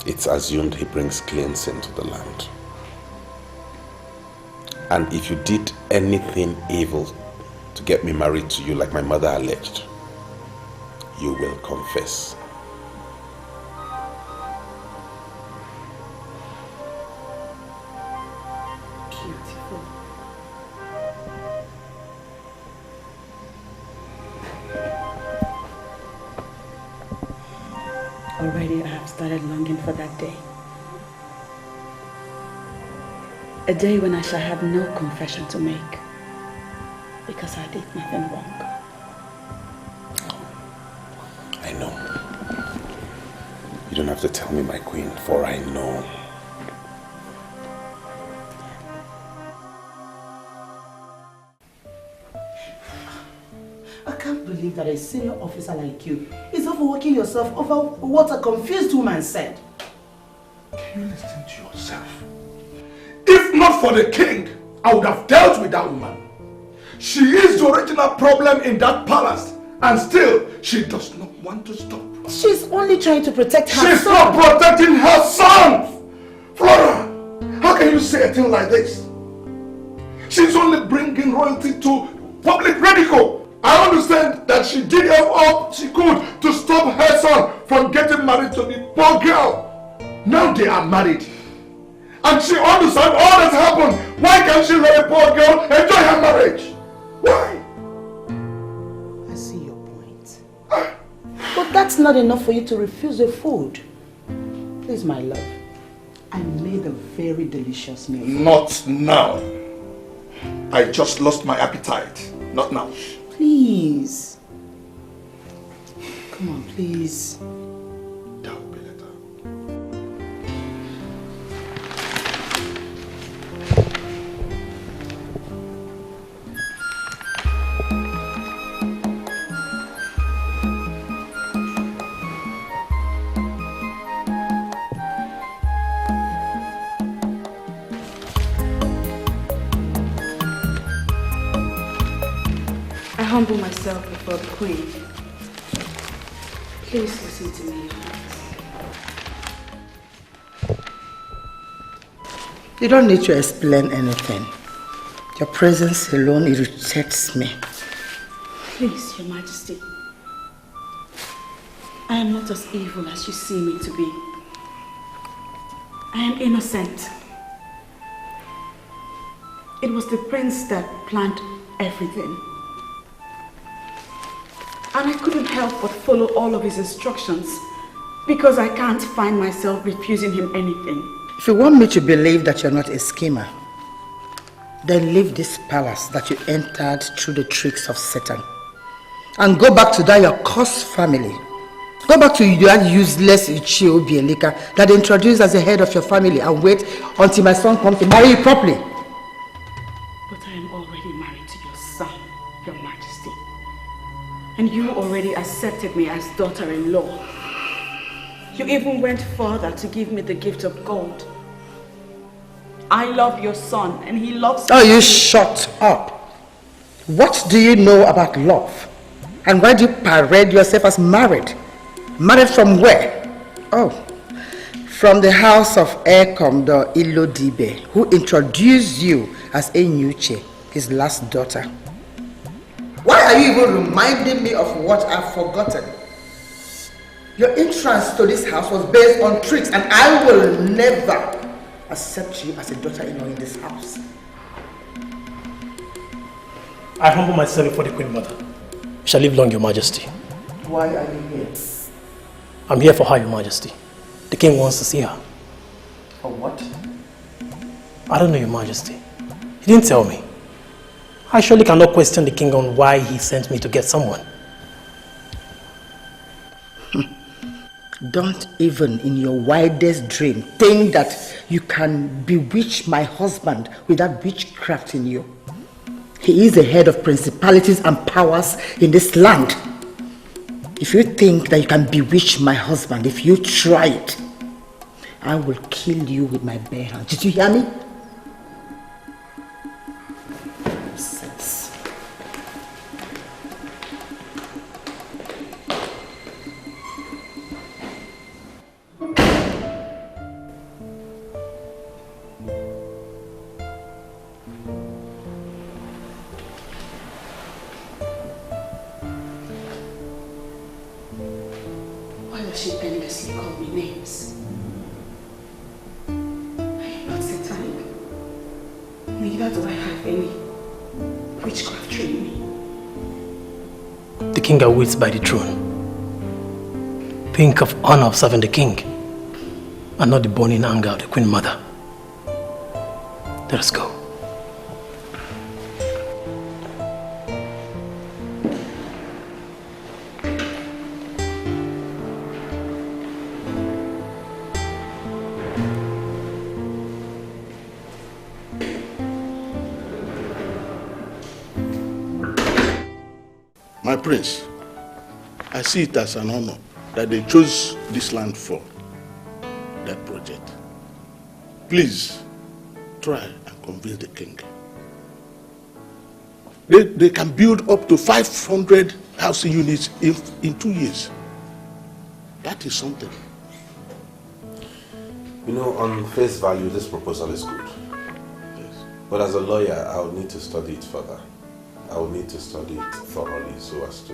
it's assumed he brings cleansing to the land. And if you did anything evil to get me married to you like my mother alleged, you will confess. Beautiful. Already I have started longing for that day. A day when I shall have no confession to make because I did nothing wrong. I know. You don't have to tell me, my queen, for I know. I can't believe that a senior officer like you is overworking yourself over what a confused woman said. Can you listen to yourself? If not for the king, I would have dealt with that woman. She is the original problem in that palace, and still, she does not want to stop. She's only trying to protect her She's son. not protecting her son! Flora, how can you say a thing like this? She's only bringing royalty to public ridicule. I understand that she did all she could to stop her son from getting married to the poor girl. Now they are married. And she understands all that's happened. Why can't she let a poor girl enjoy her marriage? Why? I see your point. But that's not enough for you to refuse the food. Please, my love. I made a very delicious meal. Not now. I just lost my appetite. Not now. Please. Come on, please. That will be later. I humble myself before the Queen. Please listen to me. You don't need to explain anything. Your presence alone irritates me. Please, Your Majesty. I am not as evil as you see me to be. I am innocent. It was the prince that planned everything. And I couldn't help but follow all of his instructions because I can't find myself refusing him anything. If you want me to believe that you're not a schemer, then leave this palace that you entered through the tricks of Satan and go back to that your cursed family. Go back to that useless Ichio Bielika that they introduced as the head of your family and wait until my son comes to marry you properly. But I am already married to your son, Your Majesty. And you already accepted me as daughter-in-law. You even went further to give me the gift of gold. I love your son and he loves me. Oh, you shut up. What do you know about love? And why do you parade yourself as married? Married from where? Oh, from the house of Air Commodore Ilodibe, who introduced you as Enyuche, his last daughter. Why are you even reminding me of what I've forgotten? Your entrance to this house was based on tricks, and I will never accept you as a daughter-in-law in this house. I humble myself before the Queen Mother. You shall live long, Your Majesty. Why are you here? I'm here for her, Your Majesty. The king wants to see her. For what? I don't know, Your Majesty. He didn't tell me. I surely cannot question the king on why he sent me to get someone. Don't even in your wildest dream think that you can bewitch my husband with that witchcraft in you. He is the head of principalities and powers in this land. If you think that you can bewitch my husband, if you try it, I will kill you with my bare hands. Did you hear me? Sense. she endlessly called me names. I am not satanic. Neither do I have any witchcraft in me. The king awaits by the throne. Think of honor of serving the king and not the burning anger of the queen mother. Let us go. My prince, I see it as an honor that they chose this land for that project. Please, try and convince the king. They can build up to 500 housing units in 2 years. That is something. You know, on face value, this proposal is good. Yes. But as a lawyer, I will need to study it further. I will need to study it thoroughly so as to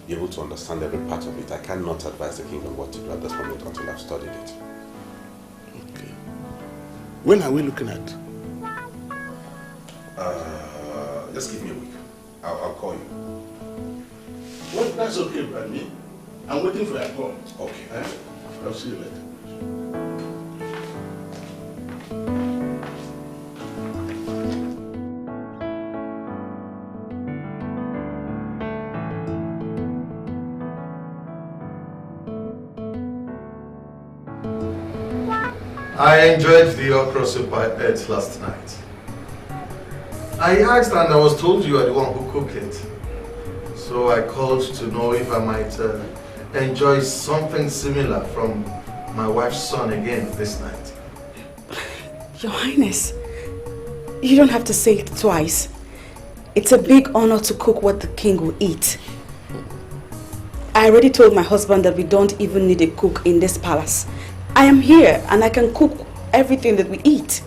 be able to understand every part of it. I cannot advise the king on what to do at this moment until I've studied it. Okay. When are we looking at? Just give me a week. I'll call you. Well, that's okay by me. I'm waiting for your call. Okay. I'll see you later. I enjoyed the okra soup I ate last night. I asked and I was told you are the one who cooked it. So I called to know if I might enjoy something similar from my wife's son again this night. Your Highness, you don't have to say it twice. It's a big honor to cook what the king will eat. I already told my husband that we don't even need a cook in this palace. I am here and I can cook everything that we eat.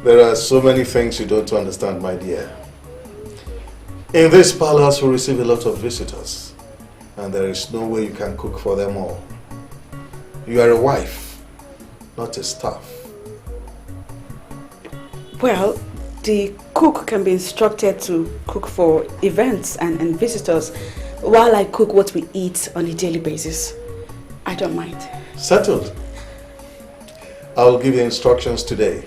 There are so many things you don't understand, my dear. In this palace we receive a lot of visitors and there is no way you can cook for them all. You are a wife, not a staff. Well, the cook can be instructed to cook for events and visitors while I cook what we eat on a daily basis. I don't mind. Settled. I will give you instructions today.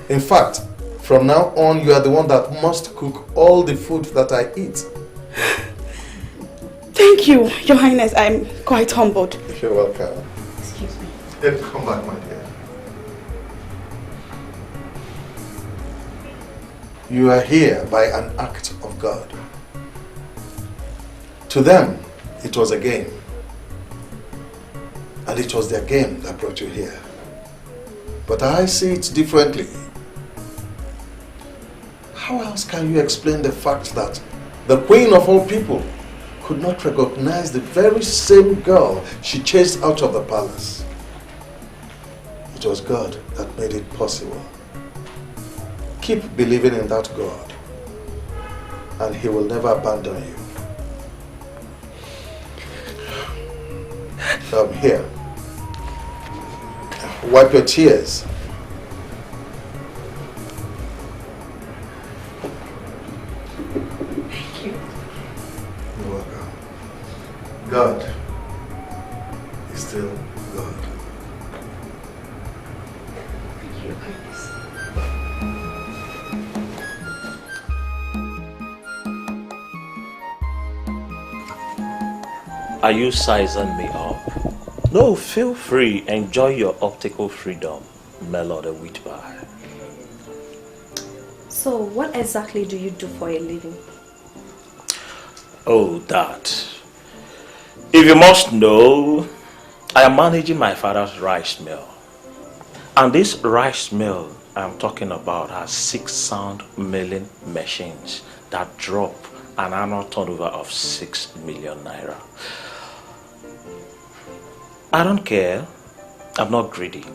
In fact, from now on, you are the one that must cook all the food that I eat. Thank you, Your Highness. I'm quite humbled. You're welcome. Excuse me. Come back, my dear. You are here by an act of God. To them, it was a game. And it was their game that brought you here. But I see it differently. How else can you explain the fact that the queen of all people could not recognize the very same girl she chased out of the palace? It was God that made it possible. Keep believing in that God, and He will never abandon you. Here. Wipe your tears. Thank you. You're welcome. God is still God. Thank you, Your Highness. Are you sizing me up? No, feel free. Enjoy your optical freedom, Melody Whitby. So, what exactly do you do for a living? Oh, that. If you must know, I am managing my father's rice mill. And this rice mill I'm talking about has 6 sound milling machines that drop an annual turnover of 6 million naira. I don't care. I'm not greedy.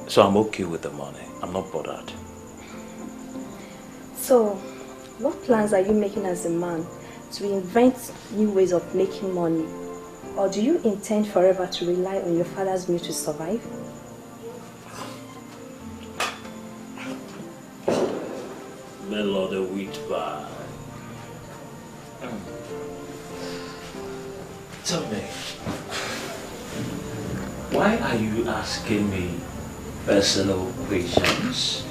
So I'm okay with the money. I'm not bothered. So, what plans are you making as a man to invent new ways of making money? Or do you intend forever to rely on your father's mill to survive? Melody wheat bar. Tell me, why are you asking me personal questions?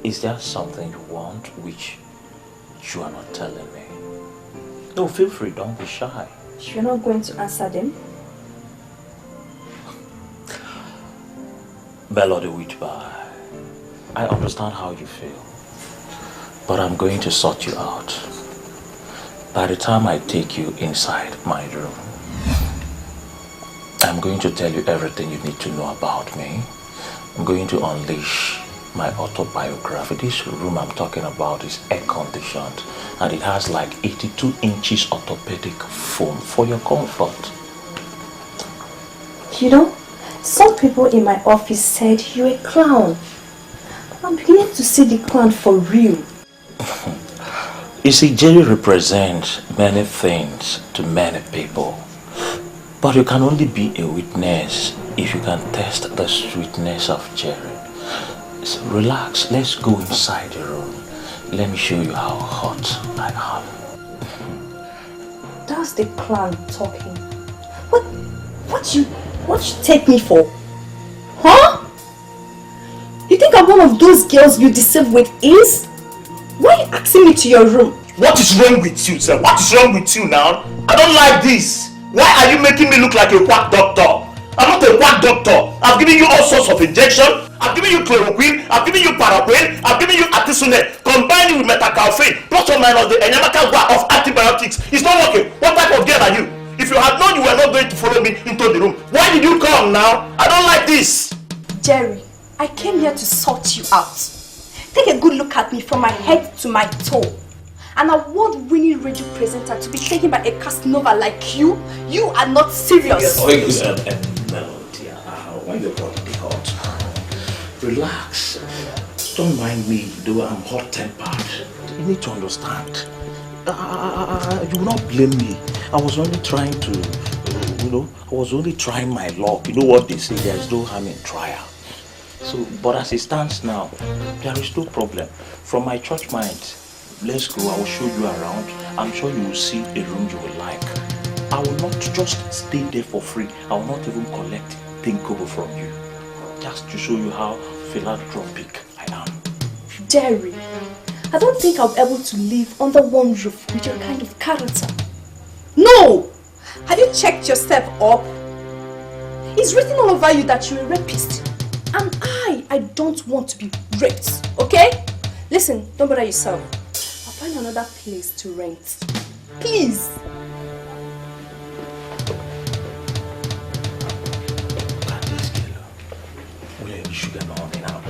Is there something you want which you are not telling me? No, feel free, don't be shy. You're not going to answer them? Melody wheat bar, I understand how you feel, but I'm going to sort you out. By the time I take you inside my room, I'm going to tell you everything you need to know about me. I'm going to unleash my autobiography. This room I'm talking about is air-conditioned and it has like 82 inches orthopedic foam for your comfort. You know, some people in my office said you're a clown. I'm beginning to see the clown for real. You see, Jerry represents many things to many people. But you can only be a witness if you can test the sweetness of Jerry. So relax, let's go inside the room. Let me show you how hot I am. That's the clown talking. What you take me for? Huh? You think I'm one of those girls you deceive with ease? Why are you asking me to your room? What is wrong with you, sir? What is wrong with you now? I don't like this. Why are you making me look like a quack doctor? I'm not a quack doctor. I've given you all sorts of injections. I've given you chloroquine. I've given you paraquine. I've given you artesunate. Combining with metacalfine. Plus or minus the enyamaka of antibiotics. It's not working. What type of girl are you? If you had known you were not going to follow me into the room, why did you come now? I don't like this. Jerry, I came here to sort you out. Take a good look at me from my head to my toe. An award-winning radio presenter to be taken by a Casanova like you are not serious. Melody, why you got to be hot? Relax. Don't mind me, though I'm hot-tempered. You need to understand. You will not blame me. I was only trying to, I was only trying my luck. You know what they say, there is no harm in trial. So, but as it stands now, there is no problem. From my church mind, let's go, I will show you around. I'm sure you will see a room you will like. I will not just stay there for free. I will not even collect Pinkobo from you. Just to show you how philanthropic I am. Jerry, I don't think I'll be able to live under one roof with your kind of character. No! Have you checked yourself up? It's written all over you that you're a rapist. And I don't want to be raped, okay? Listen, don't bother yourself. I'll find another place to rent. Please. Sugar morning now.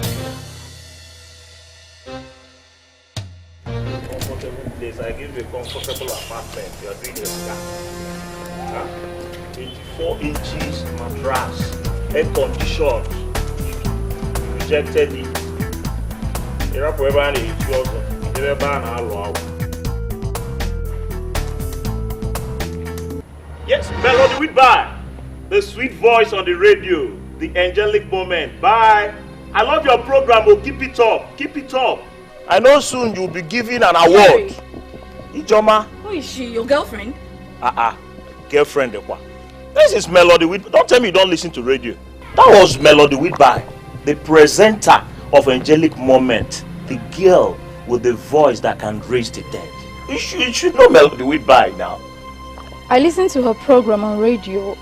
Comfortable place. I give you a comfortable apartment. You are doing your stuff. 84 inches mattress, air conditioned. Rejected it. Era forever and it's yours. Never ban all. Yes, Melody with bye. The sweet voice on the radio. The angelic moment. Bye. I love your program. Oh, keep it up. Keep it up. I know soon you'll be given an award. Ijoma. Who is she? Your girlfriend? Girlfriend. This is Melody with. Don't tell me you don't listen to radio. That was Melody with by the presenter of Angelic Moment. The girl with the voice that can raise the dead. You should know Melody with by now. I listened to her program on radio.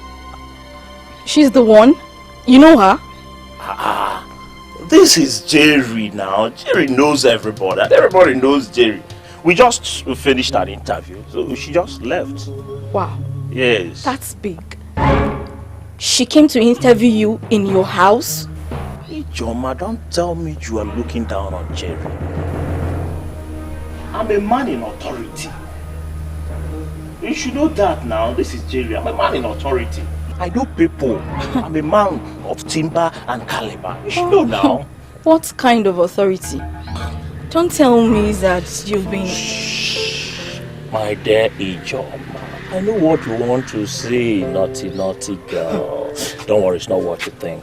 She's the one. You know her? This is Jerry now. Jerry knows everybody. Everybody knows Jerry. We just finished an interview, so she just left. Wow. Yes. That's big. She came to interview you in your house? Ijoma, don't tell me you are looking down on Jerry. I'm a man in authority. You should know that now. This is Jerry. I'm a man in authority. I know people. I'm a man of timber and caliber. You should know now. What kind of authority? Don't tell me that you've been... My dear Ijoma, I know what you want to say, naughty, naughty girl. Don't worry, it's not what you think.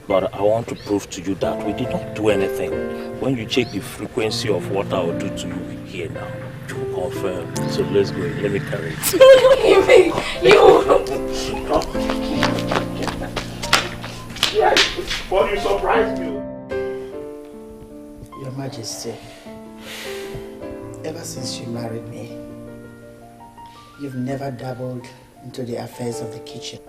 But I want to prove to you that we did not do anything. When you check the frequency of what I will do to you here now, you will confirm. So let's go. Let me carry it. Yes, but you surprised me. Your Majesty, ever since you married me, you've never dabbled into the affairs of the kitchen.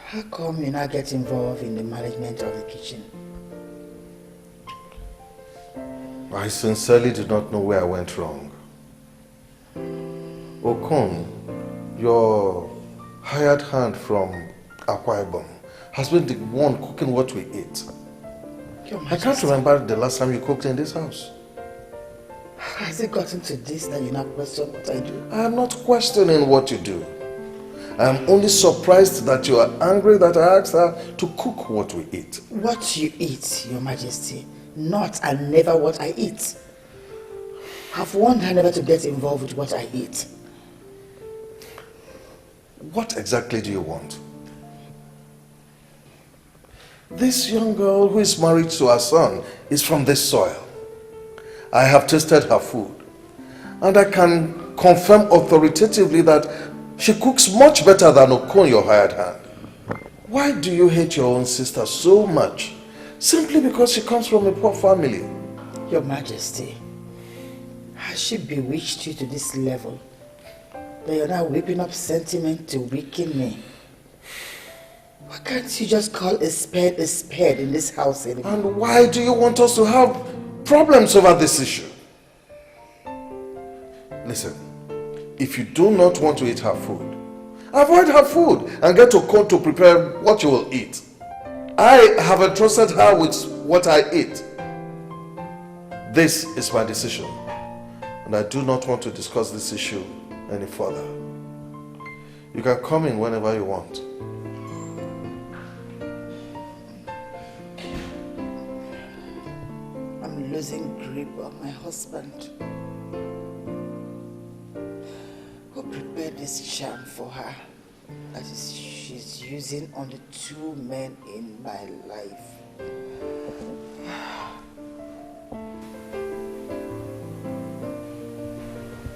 How come you now get involved in the management of the kitchen? I sincerely do not know where I went wrong. Okon, your hired hand from Akwa Ibom has been the one cooking what we eat. I can't remember the last time you cooked in this house. Has it gotten to this that you now question what I do? I am not questioning what you do. I am only surprised that you are angry that I asked her to cook what we eat. What you eat, Your Majesty, not and never what I eat. I've warned her never to get involved with what I eat. What exactly do you want? This young girl who is married to her son is from this soil. I have tasted her food, and I can confirm authoritatively that she cooks much better than Okon, your hired hand. Why do you hate your own sister so much? Simply because she comes from a poor family. Your Majesty, has she bewitched you to this level that you're now whipping up sentiment to weaken me? Why can't you just call a spade in this house anymore? And why do you want us to have problems over this issue? Listen, if you do not want to eat her food, avoid her food and get Okon to prepare what you will eat. I have entrusted her with what I eat. This is my decision, and I do not want to discuss this issue any further. You can come in whenever you want. I'm losing grip on my husband. Who prepared this charm for her that she's using on the two men in my life?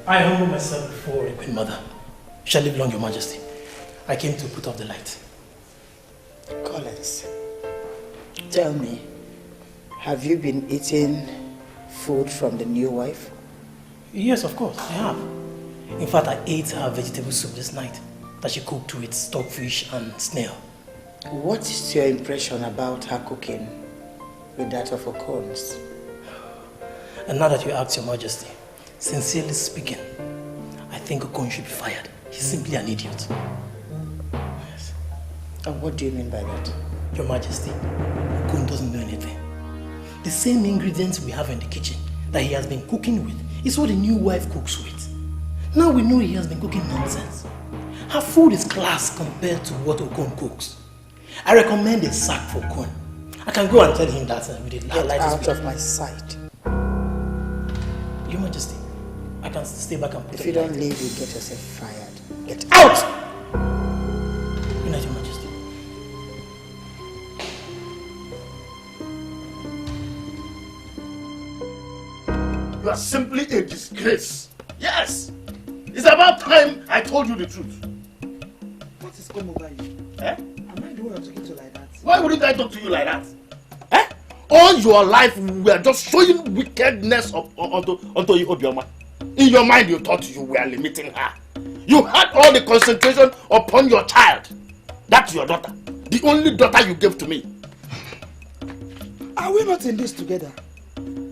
I humble myself before the Queen Mother. Shall live long, Your Majesty. I came to put off the light. Collins, tell me, have you been eating food from the new wife? Yes, of course, I have. In fact, I ate her vegetable soup this night that she cooked with stockfish and snail. What is your impression about her cooking with that of Okon's? And now that you ask, Your Majesty, sincerely speaking, I think Okon should be fired. He's simply an idiot. Yes. And what do you mean by that? Your Majesty, Okon doesn't know anything. The same ingredients we have in the kitchen that he has been cooking with is what the new wife cooks with. Now we know he has been cooking nonsense. Her food is class compared to what Okon cooks. I recommend a sack for Okon. I can go and tell him that with the light. Get out of my sight. Your Majesty, I can stay back and put If you don't leave, you get yourself fired. Get out! Good night, Your Majesty. You are simply a disgrace. Yes! It's about time I told you the truth. What is come over you? Eh? Am I the one I'm talking to like that? Why wouldn't I talk to you like that? Eh? All your life we are just showing wickedness onto Obioma. In your mind you thought you were limiting her. You had all the concentration upon your child. That's your daughter. The only daughter you gave to me. Are we not in this together?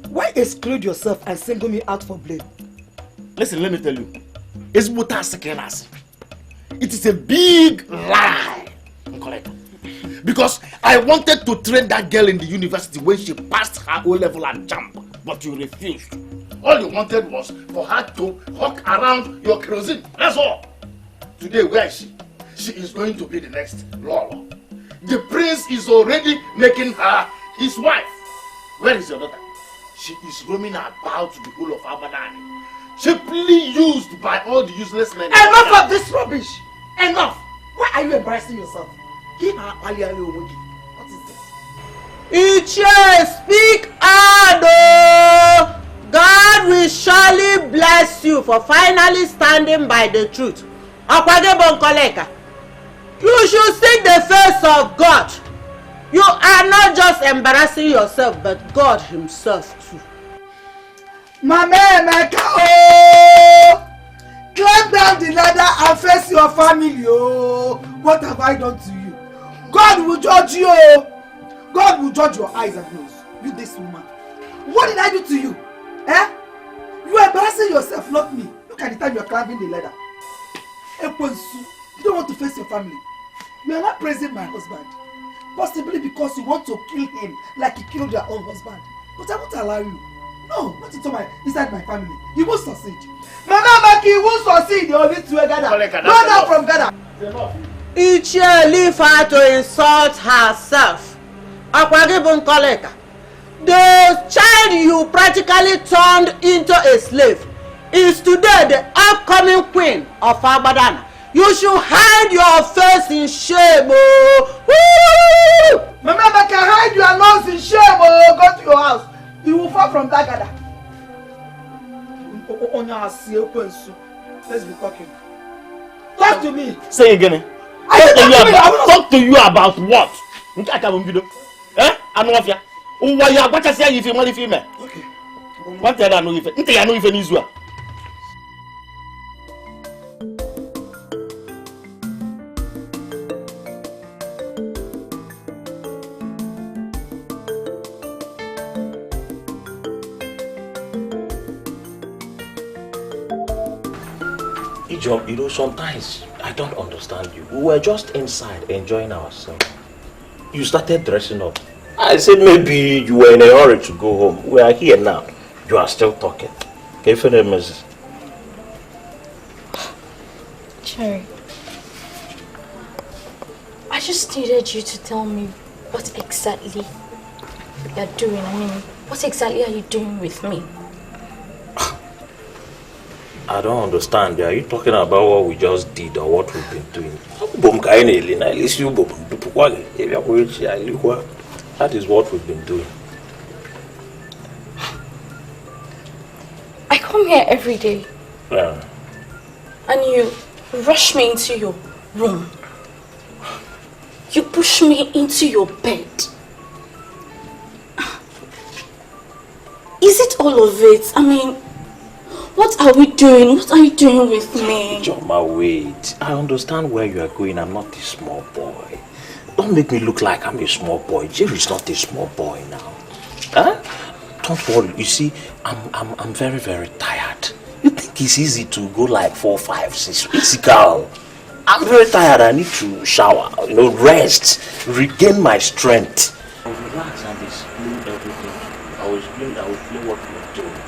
Why exclude yourself and single me out for blame? Listen, let me tell you. It is a big lie. Correct. Because I wanted to train that girl in the university when she passed her O-level and jump, but you refused. All you wanted was for her to hawk around your kerosene. That's all. Today, where is she? She is going to be the next Lolo. The prince is already making her his wife. Where is your daughter? She is roaming about the whole of Abadani, cheaply used by all the useless men. Enough of this rubbish! Enough! Why are you embarrassing yourself? What is this? Ichie, speak out! God will surely bless you for finally standing by the truth. You should seek the face of God. You are not just embarrassing yourself, but God himself too. Mama Emeka, oh! Climb down the ladder and face your family, oh! What have I done to you? God will judge you, oh! God will judge your eyes and nose. You this woman. What did I do to you? Eh? You are embarrassing yourself, not me. Look at the time you are climbing the ladder. You don't want to face your family. You are not praising my husband. Possibly because you want to kill him like you killed your own husband. But I won't allow you. No, not inside my family. You won't succeed. Mama Maki, you won't succeed. You only to a Ghana. Go down from Ghana. Ichie leave her to insult herself. The child you practically turned into a slave is today the upcoming queen of Abadan. You should hide your face in shame, oh! Woo! Mama Maki, hide your nose in shame, oh! Go to your house. You will fall from that gather. Let's be talking. Talk to me. Say again. Talk to you about what? Eh? Anofia. Why you what I say if you want female? Okay. What I know if I know if any Israel. You know, sometimes I don't understand you. We were just inside enjoying ourselves. You started dressing up. I said maybe you were in a hurry to go home. We are here now. You are still talking. Can you finish, Mrs.? Cherry, I just needed you to tell me what exactly you're doing. I mean, what exactly are you doing with me? I don't understand. Are you talking about what we just did or what we've been doing? That is what we've been doing. I come here every day. Yeah. And you rush me into your room. You push me into your bed. Is it all of it? I mean, what are we doing? What are you doing with me? Joma, wait. I understand where you are going. I'm not a small boy. Don't make me look like I'm a small boy. Jerry's not a small boy now. Huh? Don't worry. You see, I'm very, very tired. You think it's easy to go like 4, 5, 6 physical? I'm very tired. I need to shower, rest, regain my strength. Relax and explain everything. I will explain what we are doing.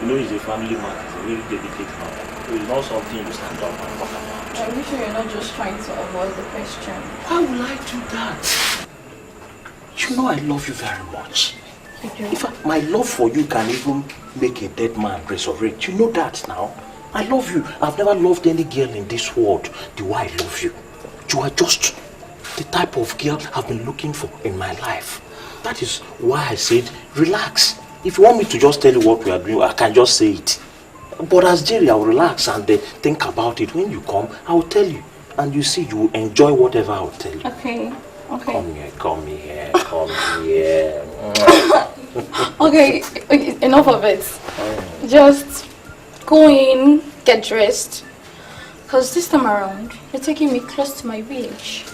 It's a family man. It's a really dedicated man. It's not something you stand up and talk about. Are you sure you're not just trying to avoid the question? Why would I do that? You know I love you very much. You do? In fact, my love for you can even make a dead man resurrect. You know that now. I love you. I've never loved any girl in this world the way I love you. You are just the type of girl I've been looking for in my life. That is why I said, relax. If you want me to just tell you what we are doing, I can just say it. But as Jerry, I will relax and think about it. When you come, I will tell you. And you see, you will enjoy whatever I will tell you. Okay. Come here. Okay, enough of it. Just go in, get dressed. Because this time around, you're taking me close to my village.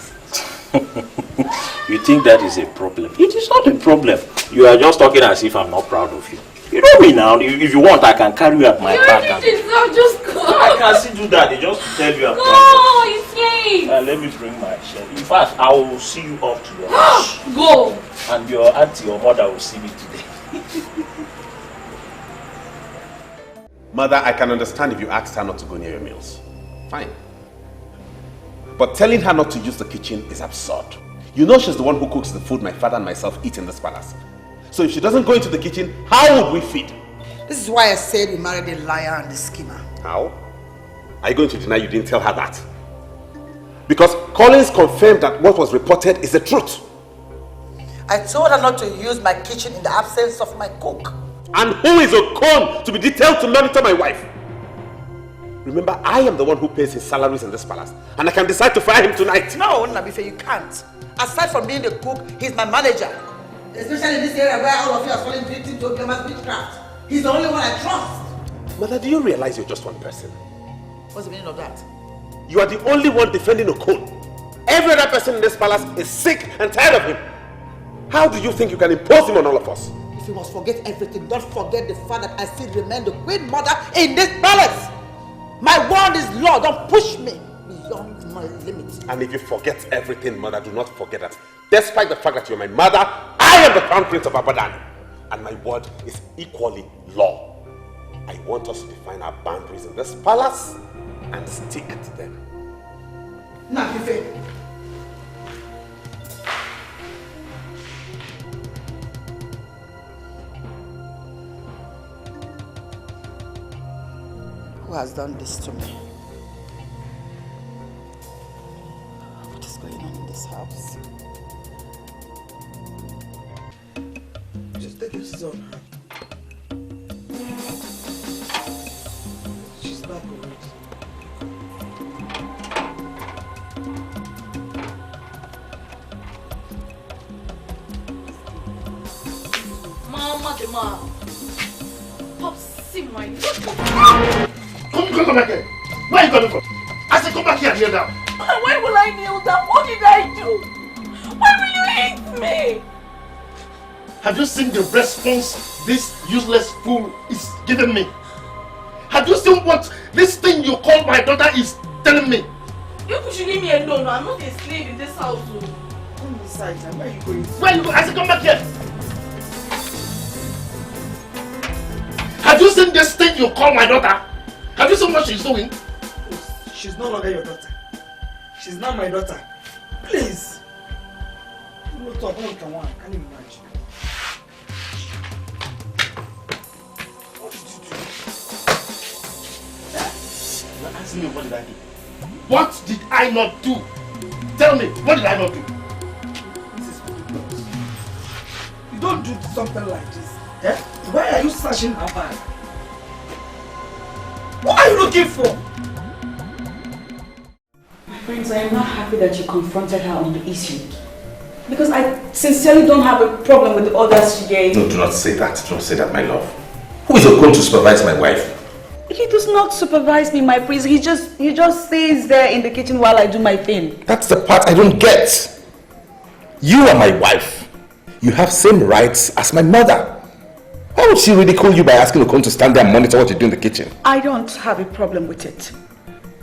You think that is a problem? It is not a problem. You are just talking as if I'm not proud of you. You know me now. If you want, I can carry you at my back. I'll just go. I can still do that. They just tell you I'm proud. No, it's late. Let me bring my shirt. In fact, I will see you off to your house. Go. And your auntie or mother will see me today. Mother, I can understand if you asked her not to go near your meals. Fine. But telling her not to use the kitchen is absurd. You know she's the one who cooks the food my father and myself eat in this palace. So if she doesn't go into the kitchen, how would we feed? This is why I said you married a liar and a schemer. How? Are you going to deny you didn't tell her that? Because Collins confirmed that what was reported is the truth. I told her not to use my kitchen in the absence of my cook. And who is Okon to be detailed to monitor my wife? Remember, I am the one who pays his salaries in this palace, and I can decide to fire him tonight. No, Nabife, you can't. Aside from being the cook, he's my manager. Especially in this area where all of you are falling victim to Obiama's witchcraft. He's the only one I trust. Mother, do you realize you're just one person? What's the meaning of that? You are the only one defending Okon. Every other person in this palace is sick and tired of him. How do you think you can impose him on all of us? If you must forget everything, don't forget the fact that I still remain the queen mother in this palace. My word is law. Don't push me beyond my limits. And if you forget everything, Mother, do not forget that despite the fact that you're my mother, I am the crown prince of Abadan. And my word is equally law. I want us to define our boundaries in this palace and stick to them. Nabife. Who has done this to me? What is going on in this house? Just take your son. She's back already. Mama, the mom. Pop, see my Come back here. Where are you coming from? I said come back here and kneel down. Why will I kneel down? What did I do? Why will you hate me? Have you seen the response this useless fool is giving me? Have you seen what this thing you call my daughter is telling me? You should leave me alone. I'm not a slave in this house. Come inside. Where are you going? Where are you going? I said come back here. Have you seen this thing you call my daughter? Have you seen what she's doing? She's no longer your daughter. She's not my daughter. Please. Can you imagine? What did you do? You're asking me what did I do? What did I not do? Tell me, what did I not do? This is ridiculous. You don't do something like this. Eh? Why are you searching her bag? What are you looking for? My friends, I am not happy that you confronted her on the issue. Because I sincerely don't have a problem with the orders she gave. No, do not say that. Do not say that, my love. Who is going to supervise my wife? He does not supervise me, my prince. He just stays there in the kitchen while I do my thing. That's the part I don't get. You are my wife. You have same rights as my mother. Why would she ridicule you by asking Okon to stand there and monitor what you do in the kitchen? I don't have a problem with it.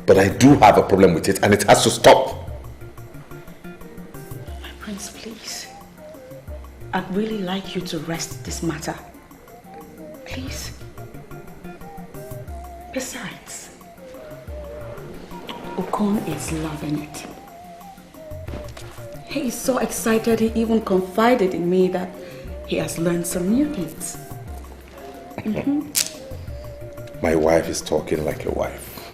But I do have a problem with it, and it has to stop. My prince, please. I'd really like you to rest this matter. Please. Besides, Okon is loving it. He is so excited he even confided in me that he has learned some new things. My wife is talking like a wife.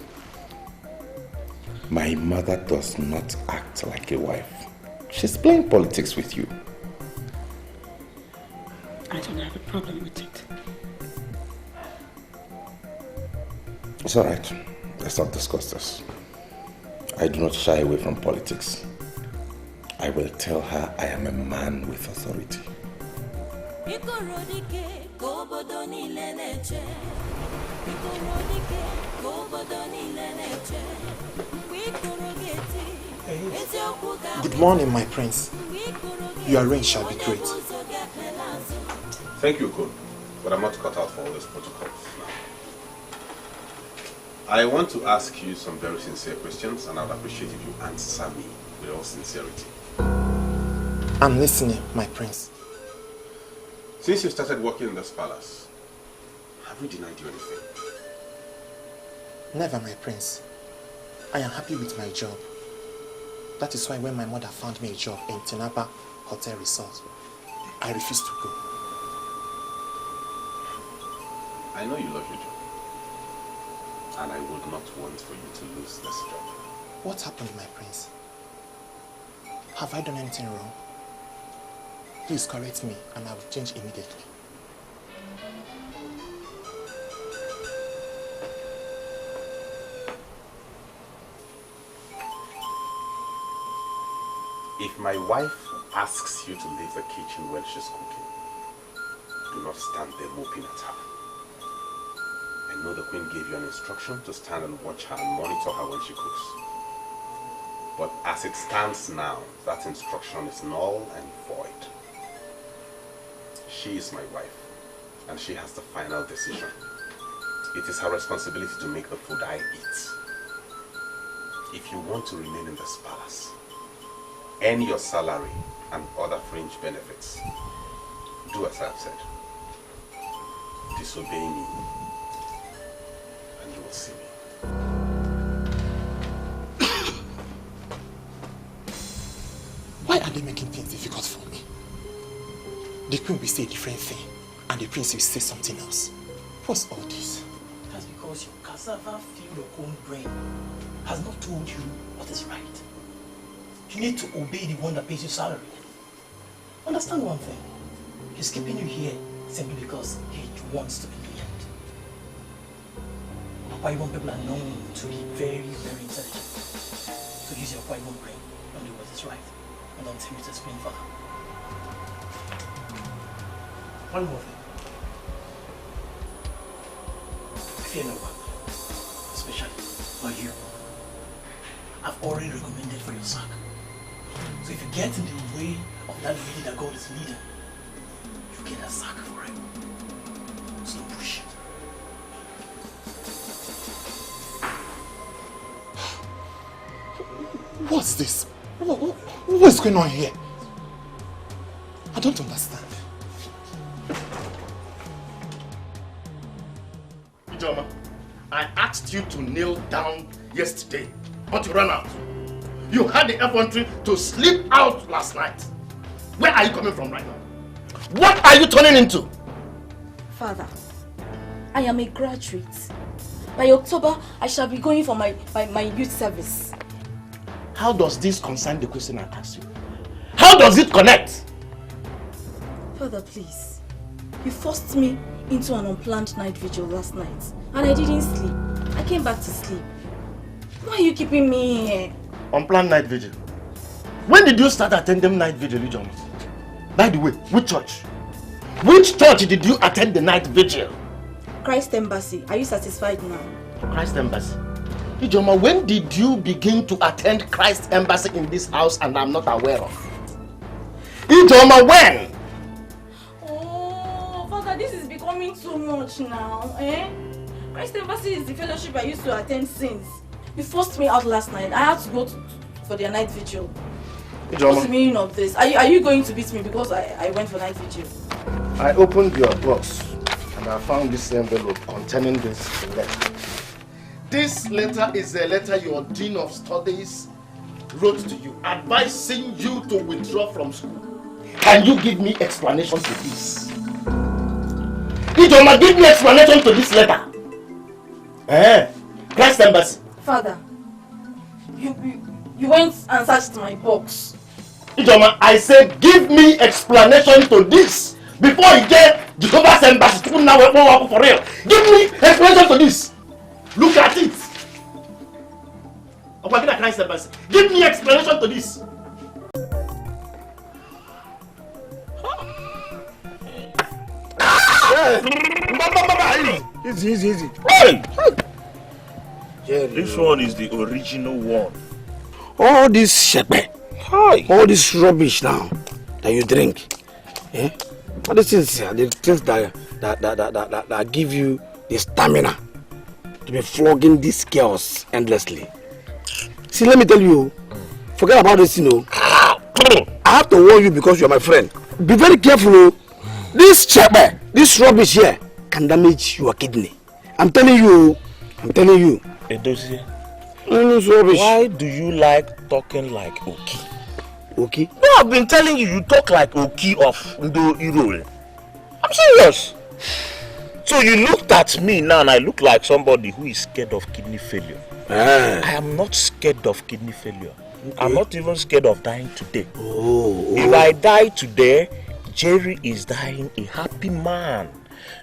My mother does not act like a wife. She's playing politics with you. I don't have a problem with it. It's alright. Let's not discuss this. I do not shy away from politics. I will tell her I am a man with authority. Good morning, my prince. Your reign shall be great. Thank you, Okon, but I'm not cut out for all these protocols. I want to ask you some very sincere questions, and I would appreciate if you answer me with all sincerity. I'm listening, my prince. Since you started working in this palace, have we denied you anything? Never, my prince. I am happy with my job. That is why when my mother found me a job in Tinapa Hotel Resort, I refused to go. I know you love your job. And I would not want for you to lose this job. What happened, my prince? Have I done anything wrong? Please correct me and I will change immediately. If my wife asks you to leave the kitchen when she's cooking, do not stand there moping at her. I know the queen gave you an instruction to stand and watch her and monitor her when she cooks. But as it stands now, that instruction is null and void. She is my wife, and she has the final decision. It is her responsibility to make the food I eat. If you want to remain in this palace, earn your salary and other fringe benefits, do as I've said. Disobey me, and you will see me. Why are they making things difficult for me? The queen will say a different thing, and the prince will say something else. What's all this? That's because your cassava-filled your own brain has not told you what is right. You need to obey the one that pays your salary. Understand one thing. He's keeping you here simply because he wants to be lenient. Akwa people are known to be very, very intelligent. So use your Akwa brain and do what is right. And don't tell me to explain further. One more thing. Fear no one, especially for you. I've already recommended for your sack. So if you get in the way of that lady that God is leading, you get a sack for it. So don't push it. What's this? What's going on here? I don't understand. Ijoma, I asked you to kneel down yesterday, but you ran out. You had the effrontery to sleep out last night. Where are you coming from right now? What are you turning into? Father, I am a graduate. By October, I shall be going for my youth service. How does this concern the question I asked you? How does it connect? Father, please. You forced me into an unplanned night vigil last night, and I didn't sleep. I came back to sleep. Why are you keeping me here? Unplanned night vigil. When did you start attending night vigil, Ijoma? By the way, which church? Which church did you attend the night vigil? Christ Embassy. Are you satisfied now? Christ Embassy. Ijoma, when did you begin to attend Christ Embassy in this house and I'm not aware of? Ijoma, when? Oh, Father, this is becoming too much now, eh? Christ Embassy is the fellowship I used to attend since. You forced me out last night. I had to go for their night vigil. Ijoma. What's the meaning of this? Are you going to beat me because I went for night vigil? I opened your box and I found this envelope containing this letter. This letter is a letter your Dean of Studies wrote to you, advising you to withdraw from school. Can you give me explanation to this? Ijoma, give me explanation to this letter. Christ Embassy. Father, you went and searched my box. Ijoma, I said give me explanation to this before you get Jehovah's Embassy to now work for real. Give me explanation to this. Look at it. Christ Embassy. Give me explanation to this. Easy. Hey! This one is the original one. All this shepe, all this rubbish now that you drink, all these things are the things that give you the stamina to be flogging these girls endlessly. See, let me tell you, forget about this, I have to warn you because you're my friend. Be very careful, This shepe, this rubbish here can damage your kidney. I'm telling you. Edozie, Rubbish. why do you like talking like Oki? Oki? No, I've been telling you, you talk like Oki of Ndo Irole. I'm serious. So you looked at me now and I look like somebody who is scared of kidney failure. I am not scared of kidney failure. Okay. I'm not even scared of dying today. If I die today, Jerry is dying a happy man.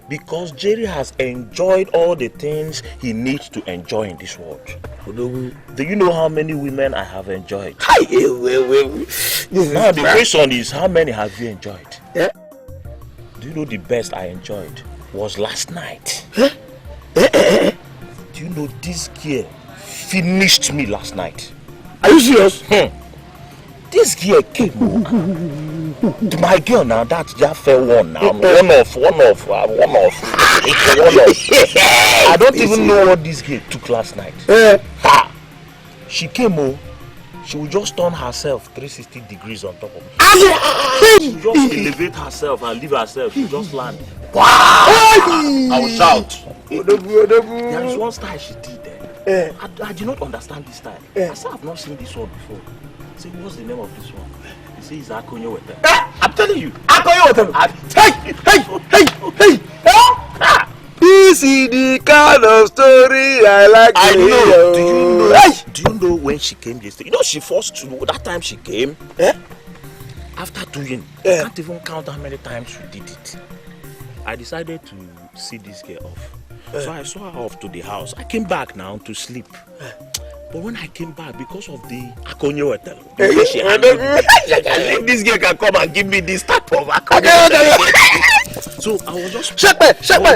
Because Jerry has enjoyed all the things he needs to enjoy in this world. Do you know how many women I have enjoyed? Now the question is, how many have you enjoyed? Do you know the best I enjoyed was last night? Do you know this girl finished me last night? Are you serious? This girl came. My girl now, that's just fair one now. One off. I don't even know what this girl took last night. She came, she would just turn herself 360 degrees on top of me. She would just elevate herself and leave herself. She just land. Wow! I will shout. There is one style she did there. I did not understand this style. I said, I've not seen this one before. I said, what's the name of this one? He says, it's Akonyo Wetem. I'm telling you. Akonyo Wetem. Hey! This is the kind of story I like to hear. Do you know when she came yesterday? You know, she forced to know that time she came. After doing, I can't even count how many times we did it. I decided to see this girl off. So I saw her off to the house. I came back now to sleep. But when I came back, because of the Akonyo Hotel, she handled me, this girl can come and give me this type of Akonyo. So I was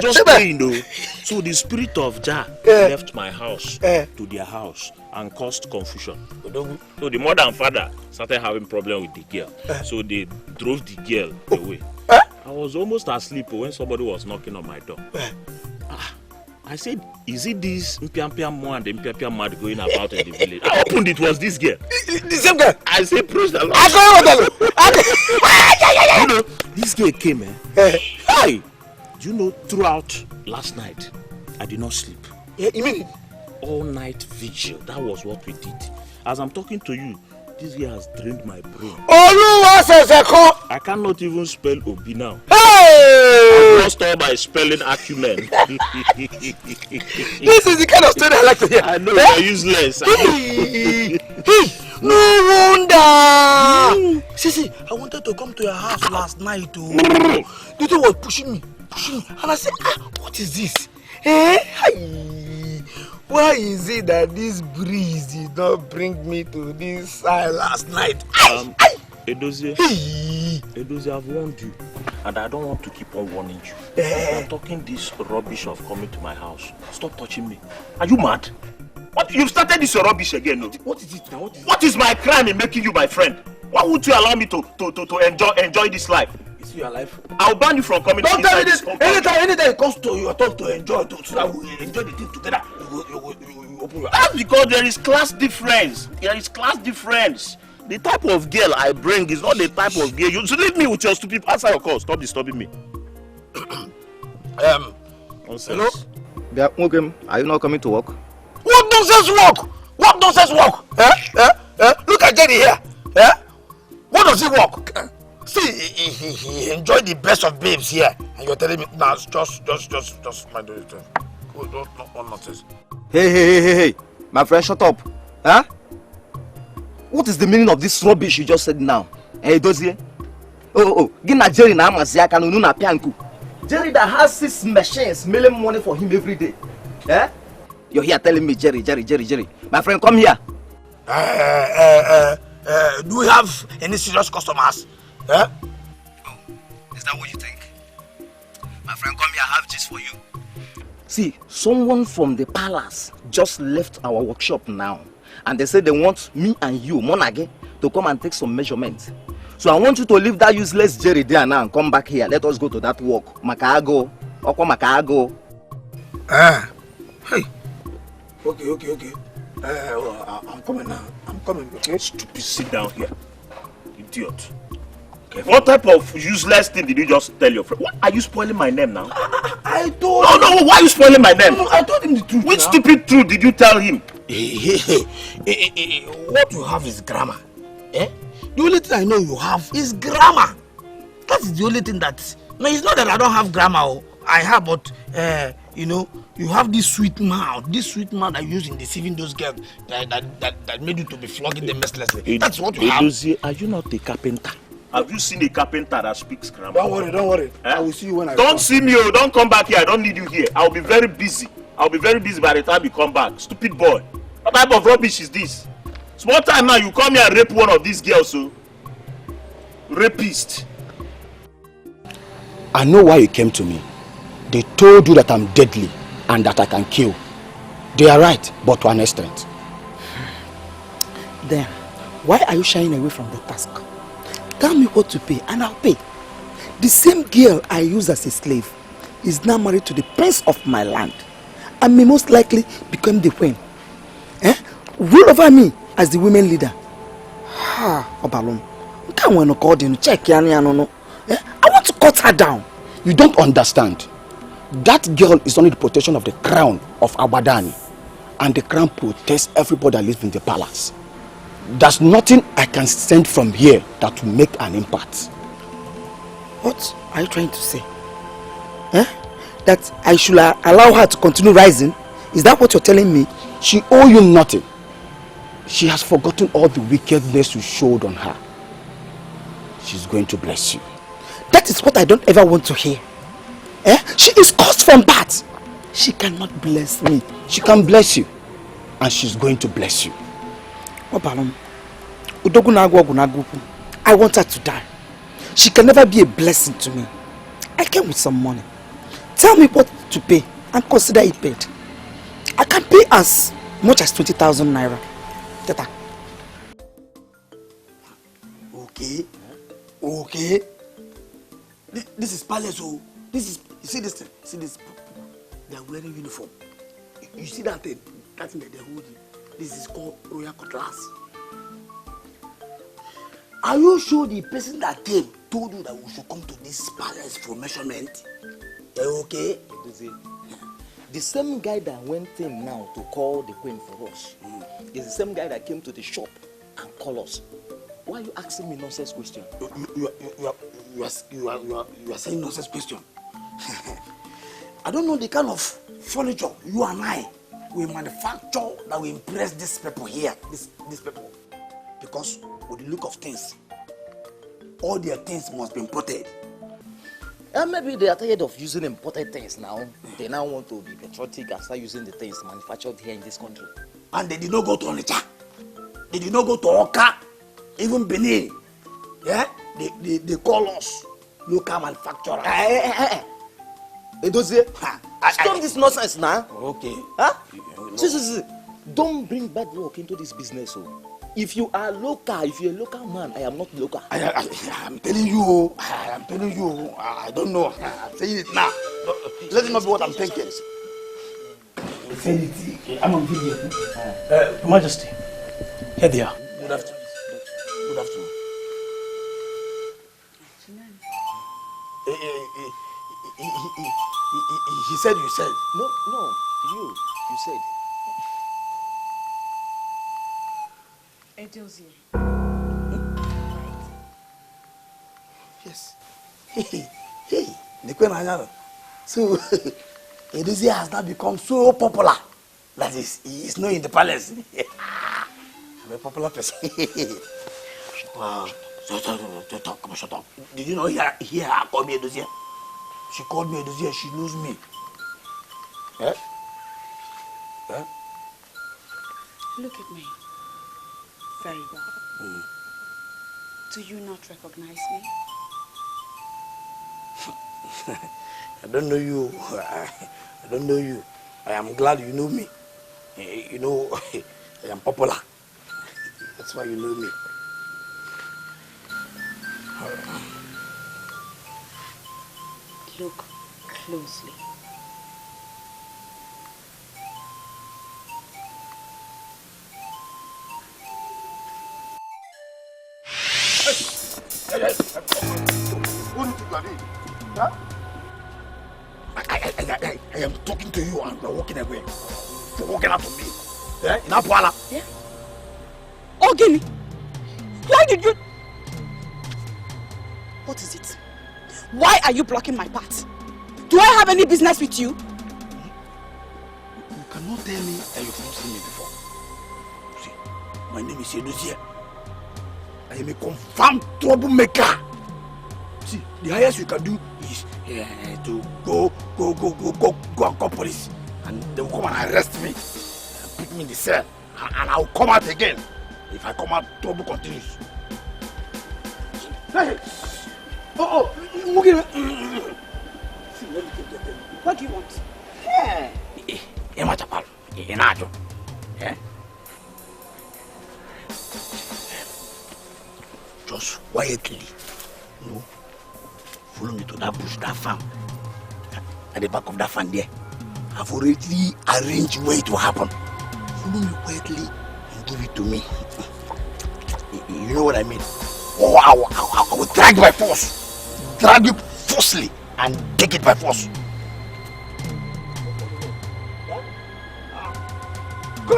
just praying though. So the spirit of Jah left my house to their house and caused confusion. So the mother and father started having problem with the girl. So they drove the girl away. I was almost asleep when somebody was knocking on my door. I said, is it this Mpiampia Mo and the Mpiampia Mad going about in the village? I opened it, was this girl. The same girl? I said, praise the Lord. You know, this girl came, Hey! Do you know, throughout last night, I did not sleep. You mean? All night vigil, that was what we did. As I'm talking to you, this girl has drained my brain. I cannot even spell Obi now. I've lost all my spelling acumen. This is the kind of story I like to hear. I know you're useless. No wonder. See, I wanted to come to your house last night. The thing was pushing me. And I said, what is this? Why is it that this breeze did not bring me to this side last night? Edozie, I've warned you, and I don't want to keep on warning you. You're talking this rubbish of coming to my house. Stop touching me. Are you mad? What? You've started this rubbish again, no? What is it now? What is my crime in making you my friend? Why would you allow me to enjoy this life? Is it your life? I'll ban you from coming to this. Don't tell me this. Anytime it comes to your turn to enjoy, so that we enjoy the thing together. You open your eyes. That's because there is class difference. The type of girl I bring is not the type of girl. You should leave me with your stupid. Answer your call. Stop disturbing me. Hello? Are you not coming to work? What nonsense work? Look at Jenny here. What does he work? See, he enjoyed the best of babes here, and you're telling me now, just mind your thing. Not nonsense. Hey, my friend, shut up. What is the meaning of this rubbish you just said now? Hey, Dozie. Get Jerry na Amasiaka no na pianku. Jerry that has 6 machines making money for him every day. You're here telling me Jerry. My friend, come here. Do we have any serious customers? Is that what you think? My friend, come here, I have this for you. See, someone from the palace just left our workshop now. And they said they want me and you, Monage, to come and take some measurements. So I want you to leave that useless Jerry there now and come back here. Let us go to that work. Makago. Hey. Okay. I'm coming now. Okay? Stupid, sit down here. Idiot. Okay. What type of useless thing did you just tell your friend? What? Are you spoiling my name now? I told him. No, why are you spoiling my name? No, I told him the truth. Which stupid truth did you tell him? What you have is grammar. The only thing I know you have is grammar. That is the only thing that... No, it's not that I don't have grammar. I have, but you know, you have this sweet mouth that you use in deceiving those girls that made you to be flogging them mercilessly. That's what you have. Are you not a carpenter? Have you seen a carpenter that speaks grammar? Don't worry. Eh? I will see you when I Don't come. see me, oh, don't come back here. I don't need you here. I'll be very busy. By the time you come back. Stupid boy. What type of rubbish is this? Small time now, you come here and rape one of these girls, so. Rapist. I know why you came to me. They told you that I'm deadly and that I can kill. They are right, but to an extent. Then, why are you shying away from the task? Tell me what to pay and I'll pay. The same girl I use as a slave is now married to the prince of my land and may most likely become the queen. Rule over me as the women leader. Obalom, check. I want to cut her down. You don't understand. That girl is under the protection of the crown of Abadani, and the crown protects everybody that lives in the palace. There's nothing I can send from here that will make an impact. What are you trying to say? That I should allow her to continue rising? Is that what you're telling me? She owes you nothing. She has forgotten all the wickedness you showed on her. She's going to bless you. That is what I don't ever want to hear. She is caused from that. She cannot bless me. She can bless you. And she's going to bless you. I want her to die. She can never be a blessing to me. I came with some money. Tell me what to pay and consider it paid. I can pay as much as 20,000 naira. Teta. Okay. This is palace, oh. This is, you see this thing? See this? They are wearing uniform. You see that thing? That thing that they hold you. This is called royal cutlass. Are you sure the person that came told you that we should come to this palace for measurement? Okay? The same guy that went in now to call the queen for us is the same guy that came to the shop and called us. Why are you asking me nonsense question? You are saying nonsense question. I don't know the kind of furniture you and I will manufacture that will impress these people here. These people. Because with the look of things, all their things must be imported. And maybe they are tired of using imported things now. They now want to be patriotic and start using the things manufactured here in this country. And they did not go to Onitsha. They did not go to Oka. Even Benin. Yeah? They call us local manufacturers. Stop this nonsense now. Okay. Huh? See. Don't bring bad luck into this business. Oh. If you are local, if you're a local man, I am not local. I'm telling you. I don't know. I'm saying it now. Let it not be what I'm thinking. I'm on video. Your Majesty, here they are. Good afternoon. He said you said. No, you said. Edozie. Yes. Hey, the Queen Ayana. So, Edozie has now become so popular that he is known in the palace. I'm a popular person. Shut up. Did you know hear her call me Edozie? She called me Edozie, she knows me. Look at me. Very well. Do you not recognize me? I don't know you. I don't know you. I am glad you know me. You know, I am popular. That's why you know me. Look closely. What do you think you are doing? Huh? I am talking to you and you are walking away. You're walking out of me. Yeah? In Apuala. Yeah? Ogini! Why did you... What is it? Why are you blocking my path? Do I have any business with you? You cannot tell me that you've not seen me before. See, my name is Edozie. I am a confirmed troublemaker. See, the highest you can do is to go and call police. And they will come and arrest me, put me in the cell, and I will come out again. If I come out, trouble continues. Hey! Oh, look at me. What do you want? Just quietly, follow me to that bush, that farm. At the back of that farm there, I've already arranged where it will happen. Follow me quietly and give it to me. You know what I mean? Oh, I will drag by force. Drag you forcefully and take it by force. I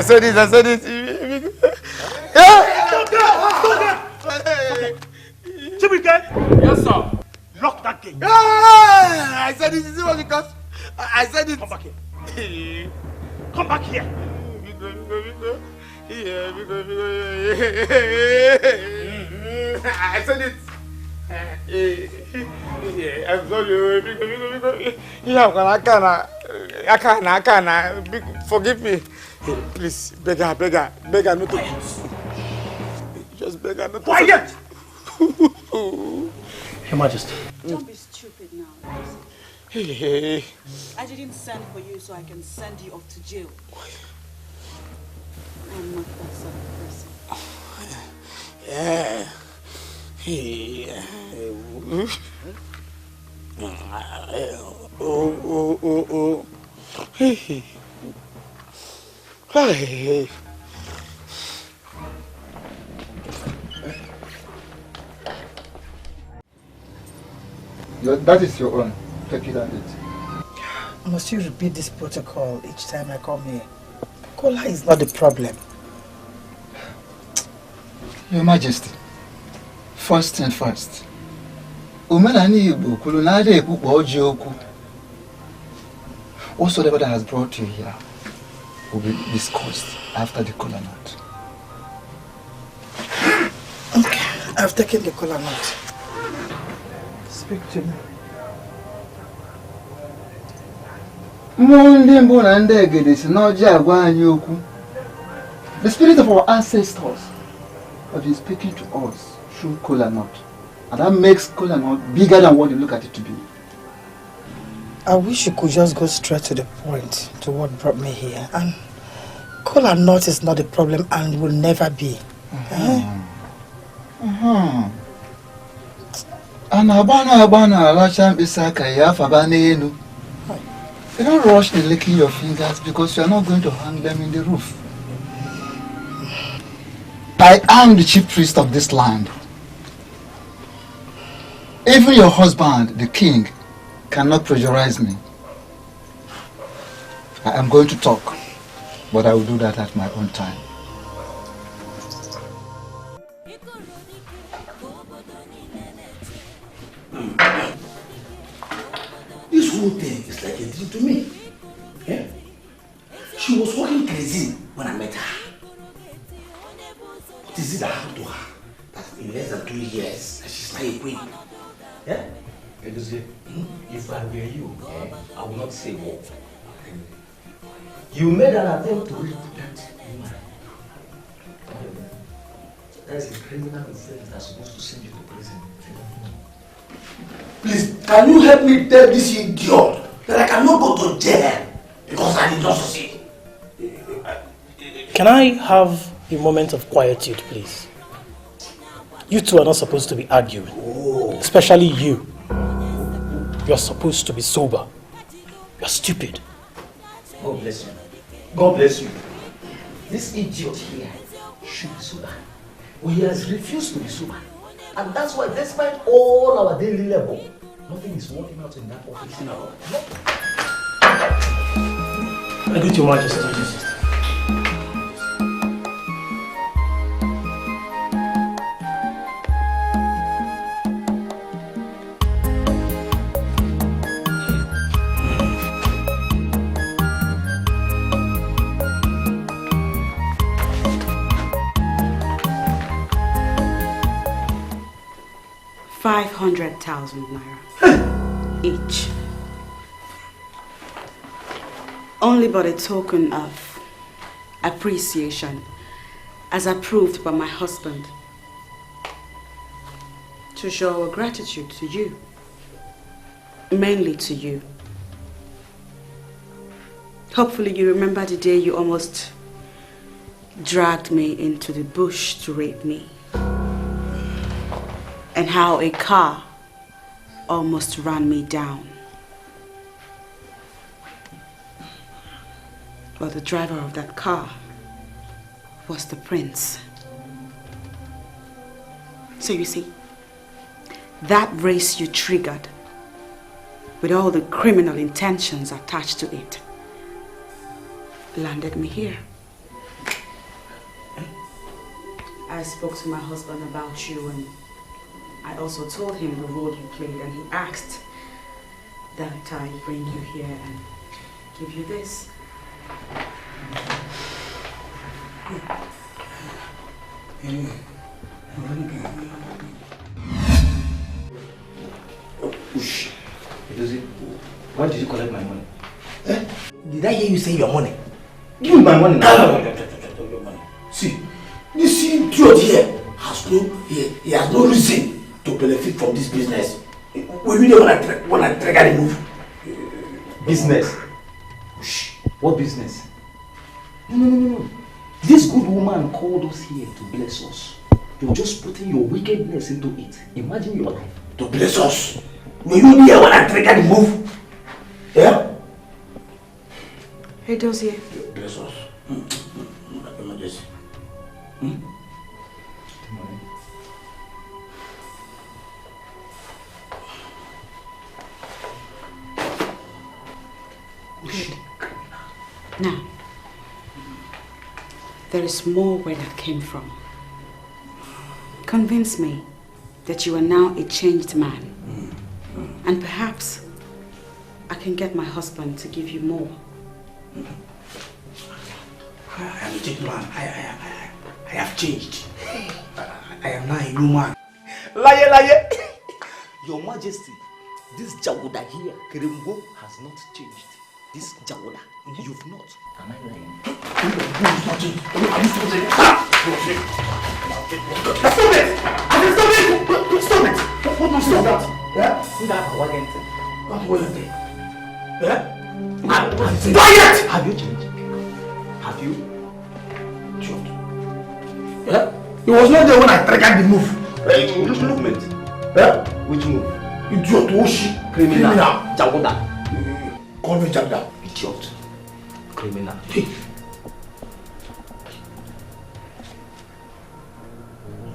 said it. Yes, sir. Lock that gate. I said it. Is it because I said it? Come back here. Come back here. I said it. I'm sorry. I can't. Forgive me. Please, beg her not to. Just beg her not to. Quiet! Your Majesty. Don't be stupid now. I didn't send for you so I can send you off to jail. I'm not that sort of person. Yeah. That is your own. Take it and eat. Must you repeat this protocol each time I come here? Cola is not the problem. Your Majesty, first and first, whatsoever that has brought you here will be discussed after the kola nut. Okay, I've taken the kola nut. Speak to me. The spirit of our ancestors have been speaking to us through kola nut, and that makes kola nut bigger than what you look at it to be. I wish you could just go straight to the point, to what brought me here. And kola nut is not the problem and will never be. You don't rush in licking your fingers because you are not going to hang them in the roof. I am the chief priest of this land. Even your husband, the king, cannot pressurize me. I am going to talk, but I will do that at my own time. This whole thing is like a dream to me. Yeah? She was walking crazy when I met her. What is it that happened to her? That in less than 2 years, she's like a queen. Yeah? If I were you, I would not say more. You made an attempt to rape that woman. That's a criminal offense that's supposed to send you to prison. Please, can you help me tell this idiot that I cannot go to jail because I did not succeed? Can I have a moment of quietude, please? You two are not supposed to be arguing. Especially you. You're supposed to be sober. You're stupid. God bless you. God bless you. This idiot here should be sober. Well, he has refused to be sober. And that's why, despite all our daily labor, nothing is working out in that office now. I greet your Majesty. 500,000 naira each. Only but a token of appreciation as approved by my husband, to show our gratitude to you, mainly to you. Hopefully you remember the day you almost dragged me into the bush to rape me, and how a car almost ran me down. But the driver of that car was the prince. So you see, that race you triggered with all the criminal intentions attached to it landed me here. I spoke to my husband about you, and I also told him the role you played, and he asked that I bring you here and give you this. Ush. Why did you collect my money? Eh? Did I hear you say your money? Give me my money now. Your money. See, this idiot here has he has no reason to benefit from this business. We really want to trigger the move. Business? Ush. What business? No. This good woman called us here to bless us. You're just putting your wickedness into it. Imagine your life. To bless us? Will you be here when I trigger the move? Yeah? Hey, Dozier. Bless us. Emergency. Good. Now, there is more where that came from. Convince me that you are now a changed man. And perhaps I can get my husband to give you more. I am a changed man. I have changed. I am now a new man. Liar! Your Majesty, this Jawuda here, Keremgo, has not changed. This Jawuda, you've not. Am I lying? Stop it! What must stop that? Yeah? Have you changed? Have you? Yeah? He was not there when I triggered the move. Which movement? Yeah? Which move? Idiot, Oshi. Criminal. Jawuda. Call me Jawuda. Idiot. Criminal. Hey.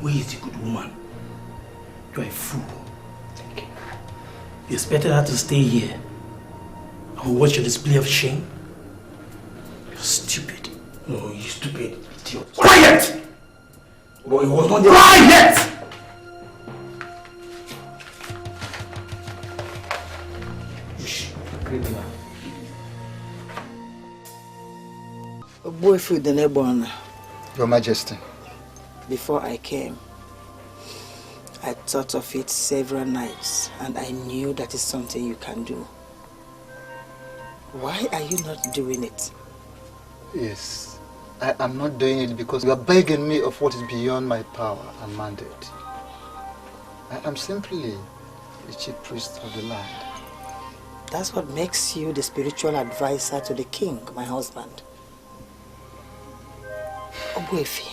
Where is the good woman? You are a fool. Thank you. You expected her to stay here and watch your display of shame? You're stupid. No, you're stupid. Idiot. Quiet! But it was not there. Quiet! Criminal. Boyfriend the neighbor. Your Majesty. Before I came, I thought of it several nights, and I knew that is something you can do. Why are you not doing it? Yes, I am not doing it because you are begging me of what is beyond my power and mandate. I am simply the chief priest of the land. That's what makes you the spiritual advisor to the king, my husband. Ogwefi,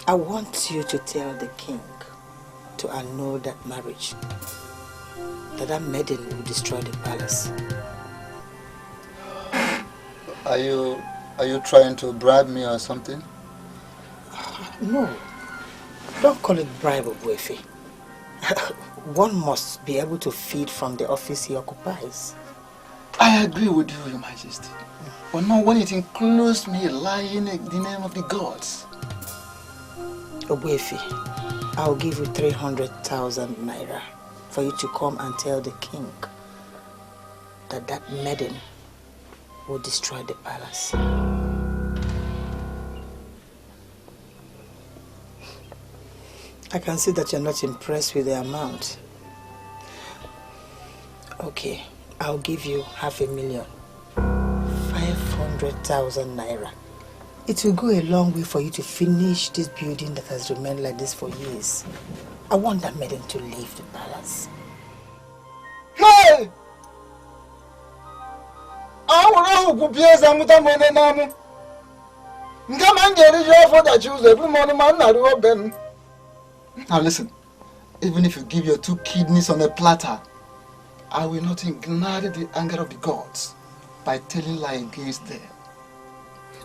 I want you to tell the king to annul that marriage. That maiden will destroy the palace. Are you trying to bribe me or something? No. Don't call it bribe, Ogwefi. One must be able to feed from the office he occupies. I agree with you, Your Majesty. But not when it includes me lying in the name of the gods. Ogwefi, I'll give you 300,000 naira for you to come and tell the king that maiden will destroy the palace. I can see that you're not impressed with the amount. Okay, I'll give you 500,000. 500,000 naira. It will go a long way for you to finish this building that has remained like this for years. I want that maiden to leave the palace. Hey! Now listen, even if you give your 2 kidneys on a platter, I will not ignite the anger of the gods by telling lie against them.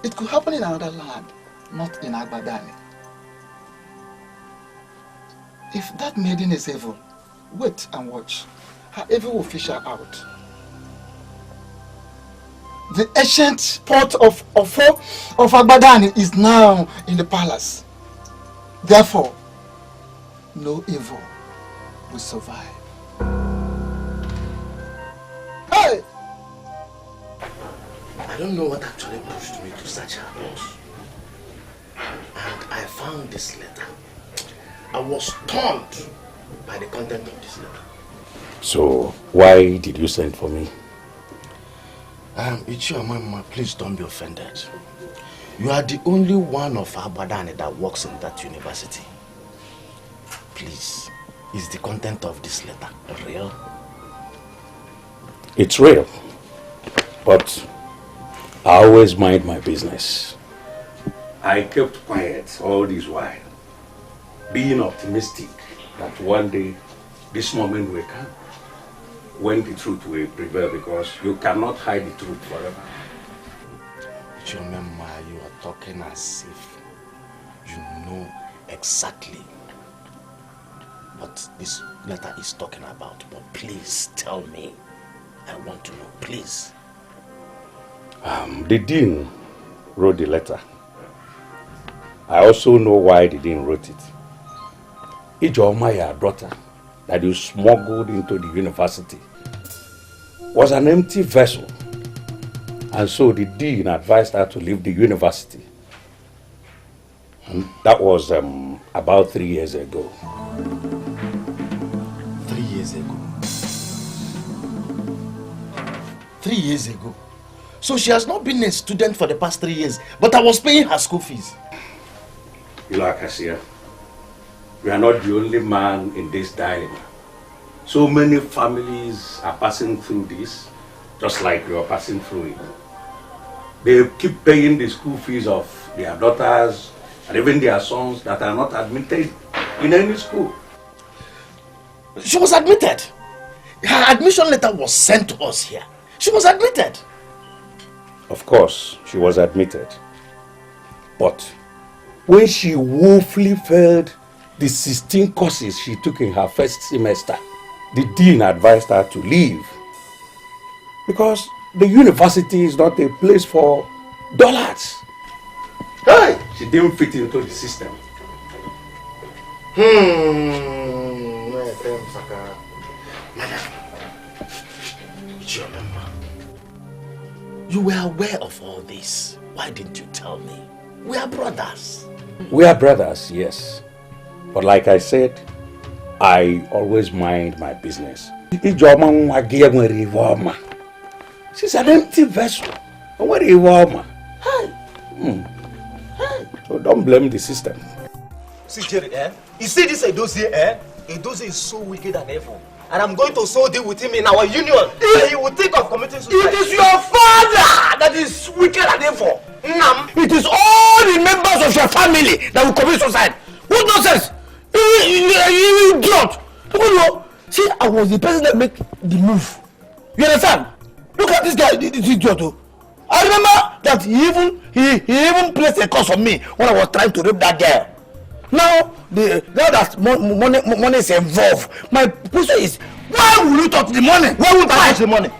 It could happen in another land, not in Agbadani. If that maiden is evil, wait and watch. Her evil will fish her out. The ancient port of Agbadani is now in the palace. Therefore, no evil will survive. Hey! I don't know what actually pushed me to search her house. And I found this letter. I was stunned by the content of this letter. So, why did you send for me? Ichioma, please don't be offended. You are the only one of Abadani that works in that university. Please, is the content of this letter real? It's real, but I always mind my business. I kept quiet all this while, being optimistic that one day this moment will come when the truth will prevail, because you cannot hide the truth forever. Chomema, you are talking as if you know exactly what this letter is talking about. But please tell me. I want to know, please. The dean wrote the letter. I also know why the dean wrote it. Ijeoma, your daughter, that you smuggled into the university, was an empty vessel. And so the dean advised her to leave the university. And that was about 3 years ago. 3 years ago? 3 years ago? So she has not been a student for the past 3 years, but I was paying her school fees. Ilakasia, you are not the only man in this dilemma. So many families are passing through this, just like you are passing through it. They keep paying the school fees of their daughters and even their sons that are not admitted in any school. She was admitted. Her admission letter was sent to us here. She was admitted. Of course, she was admitted. But when she woefully failed the 16 courses she took in her first semester, the dean advised her to leave. Because the university is not a place for dullards. Hey! She didn't fit into the system. You were aware of all this. Why didn't you tell me? We are brothers. We are brothers, yes. But like I said, I always mind my business. She's an empty vessel. So don't blame the system. See, Jerry, you see this Edozie, Edozie is so wicked and evil. And I'm going to so deal with him in our union. And he will think of committing suicide. It is your father that is wicked and evil. It is all the members of your family that will commit suicide. What nonsense? You idiot. See, I was the person that made the move. You understand? Look at this guy, this idiot. I remember that he even placed a curse on me when I was trying to rape that girl. Now that money is involved, my question is, why will you touch the money? Why would I touch the money?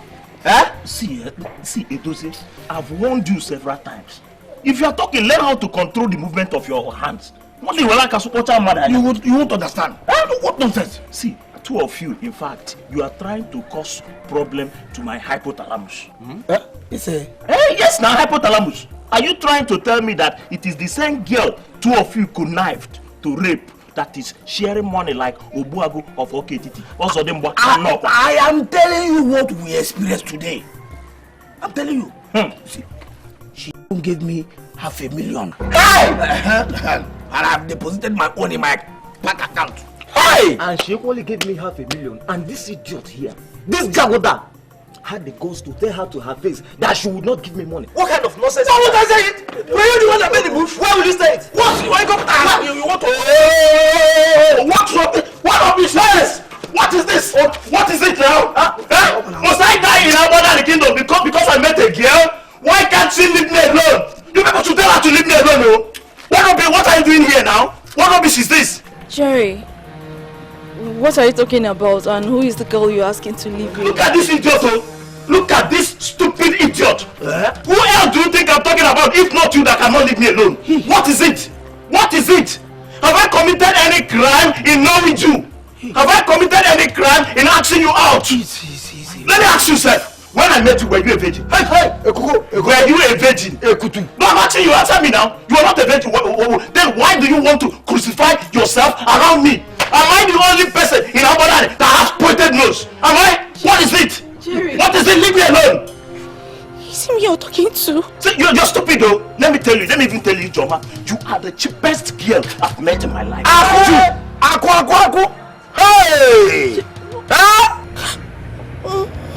See, Edozie, I've warned you several times. If you are talking, learn how to control the movement of your hands. You won't understand. What nonsense? See, two of you, in fact, you are trying to cause problem to my hypothalamus. Yes, now hypothalamus. Are you trying to tell me that it is the same girl two of you connived to rape that is sharing money like Obuagu of Oketiti. Also, I am telling you what we experienced today. I'm telling you. See, she gave me $500,000. Hey! And I've deposited my own in my bank account. Hey! And she only gave me $500,000. And this idiot here, this Jagoda, had the guts to tell her to her face that she would not give me money. What kind of nonsense? Why would I say it? Were you the one that made the move? Where will you say it? What? You want to? What rubbish is this? What is this? What is it now? Must I die in our kingdom because I met a girl? Why can't she leave me alone? You people should tell her to leave me alone, no? What are you doing here now? What rubbish is this? Jerry, what are you talking about, and who is the girl you're asking to leave you? Look at this idiot, oh! Look at this stupid idiot! Who else do you think I'm talking about if not you that cannot leave me alone? What is it? What is it? Have I committed any crime in knowing you? Have I committed any crime in asking you out? Let me ask you, sir. When I met you, were you a virgin? Hey, were you a virgin? No, I'm asking you, answer me now. You are not a virgin. Then why do you want to crucify yourself around me? Am I the only person in Abadani that has pointed nose? Am I? What is it? Jerry. What is it? Leave me alone. Is it me you're talking to? See, you're stupid though. Let me even tell you, Joma. You are the cheapest girl I've met in my life. Aku. Hey! Huh?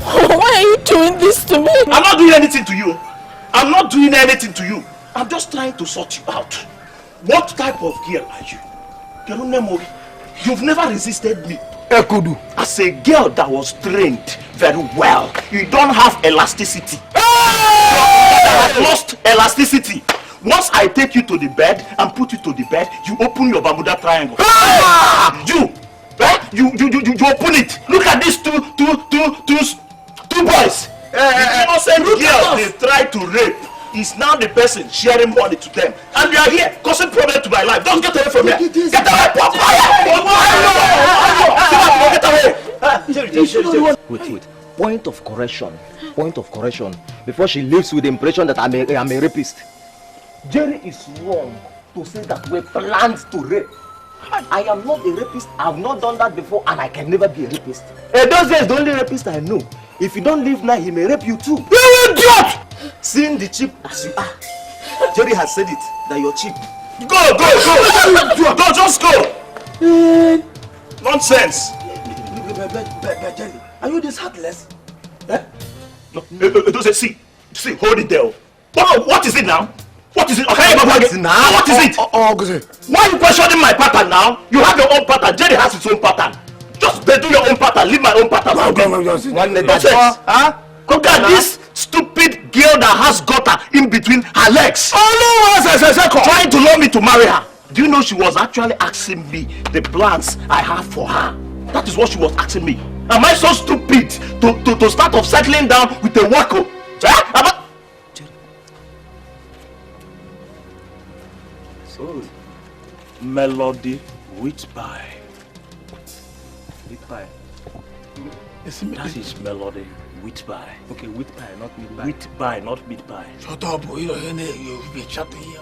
Why are you doing this to me? I'm not doing anything to you. I'm not doing anything to you. I'm just trying to sort you out. What type of girl are you? You've never resisted me. Ekudu. As a girl that was trained very well, you don't have elasticity. That has lost elasticity. Once I take you to the bed and put you to the bed, you open your Bermuda triangle. You open it. Look at these two boys. The innocent girl they try to rape is now the person sharing money to them, and you are here causing problem to my life. Don't get away from here. Get away! Get away! Wait. Point of correction. Before she leaves with the impression that I'm a rapist. Jerry is wrong to say that we planned to rape. I am not a rapist. I have not done that before, and I can never be a rapist. Those days, the only rapist I know. If you don't leave now, he may rape you too. You idiot! Seeing the cheap as you are, Jerry has said it that you're cheap. Go! Go, just go! Nonsense! Jerry, are you this heartless? No, see, hold it there. What is it now? What is it? Okay, what is it? Why are you questioning my pattern now? You have your own pattern. Jerry has his own pattern. Just do your own pattern. Leave my own pattern. Look at this stupid girl that has gutter in between her legs. Trying to lure me to marry her. Do you know she was actually asking me the plans I have for her? That is what she was asking me. Am I so stupid to start off settling down with a wacko? So, Melody wheat pie. Wheat pie. That is Melody wheat pie. Okay, wheat pie, not meat pie. Wheat pie, not meat pie. Shut up, you'll be chatting here.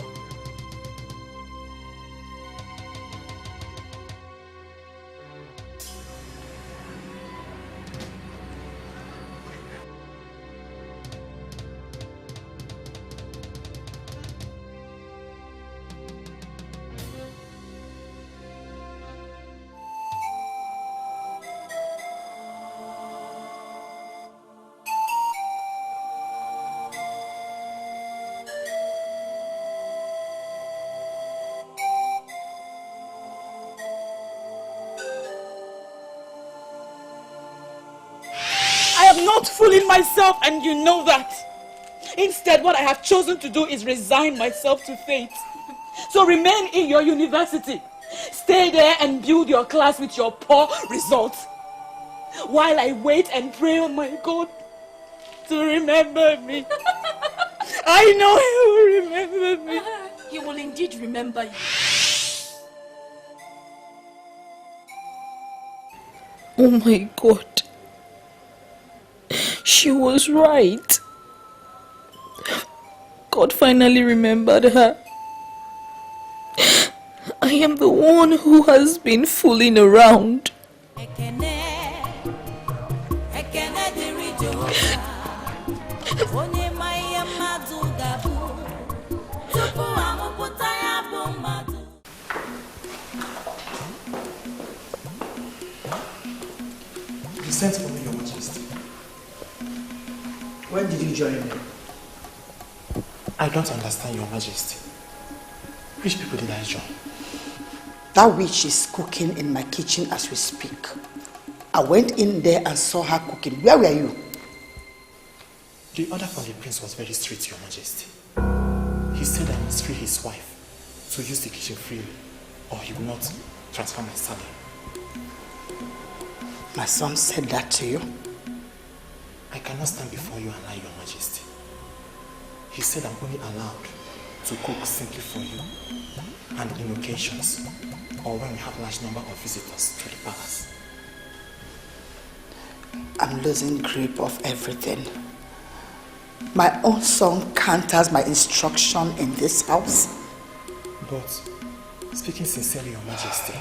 Not fooling myself, and you know that. Instead, what I have chosen to do is resign myself to fate. So remain in your university. Stay there and build your class with your poor results. While I wait and pray on my God to remember me. I know He will remember me. He will indeed remember you. Oh my God. She was right. God finally remembered her. I am the one who has been fooling around. You sent for me, Your Majesty. When did you join me? I don't understand, Your Majesty. Which people did I join? That witch is cooking in my kitchen as we speak. I went in there and saw her cooking. Where were you? The order from the prince was very strict, Your Majesty. He said I must free his wife to use the kitchen freely, or he will not transfer my salary. My son said that to you? I cannot stand before you and lie, Your Majesty. He said I'm only allowed to cook simply for you and in occasions, or when we have large number of visitors to the palace. I'm losing grip of everything. My own son counters my instruction in this house. But, speaking sincerely, Your Majesty,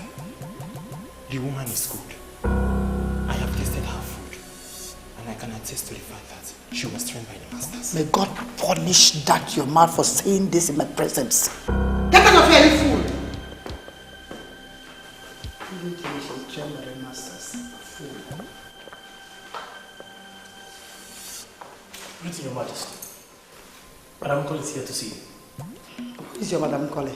the woman is good. I have tasted her food, and I can attest to the fact that she was trained by the masters. May God punish that your mouth for saying this in my presence. Get out of here, you fool! You should train by the masters. Fool. Greeting, Your Majesty. Madam Cole is here to see you. Who is your Madam Cole?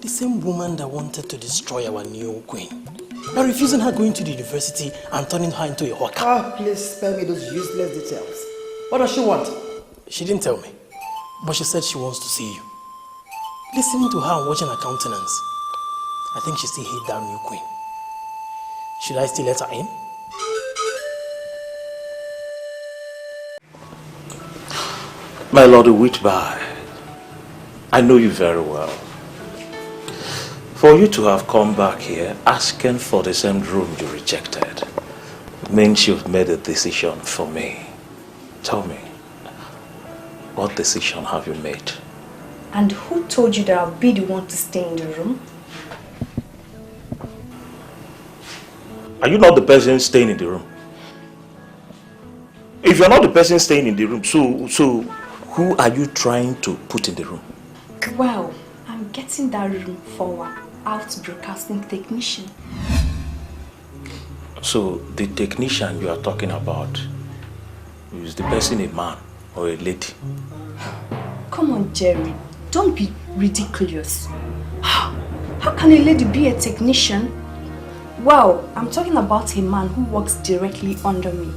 The same woman that wanted to destroy our new queen. By refusing her going to the university and turning her into a hawker. Oh, please spare me those useless details. What does she want? She didn't tell me, but she said she wants to see you. Listening to her and watching her countenance, I think she still hates that new queen. Should I still let her in? My Lord Whitby, I know you very well. For you to have come back here asking for the same room you rejected means you've made a decision for me. Tell me, what decision have you made? And who told you that I'll be the one to stay in the room? Are you not the person staying in the room? If you're not the person staying in the room, so who are you trying to put in the room? Well, I'm getting that room for our out broadcasting technician. So the technician you are talking about, is the person a man or a lady? Come on, Jerry. Don't be ridiculous. How can a lady be a technician? Well, I'm talking about a man who works directly under me.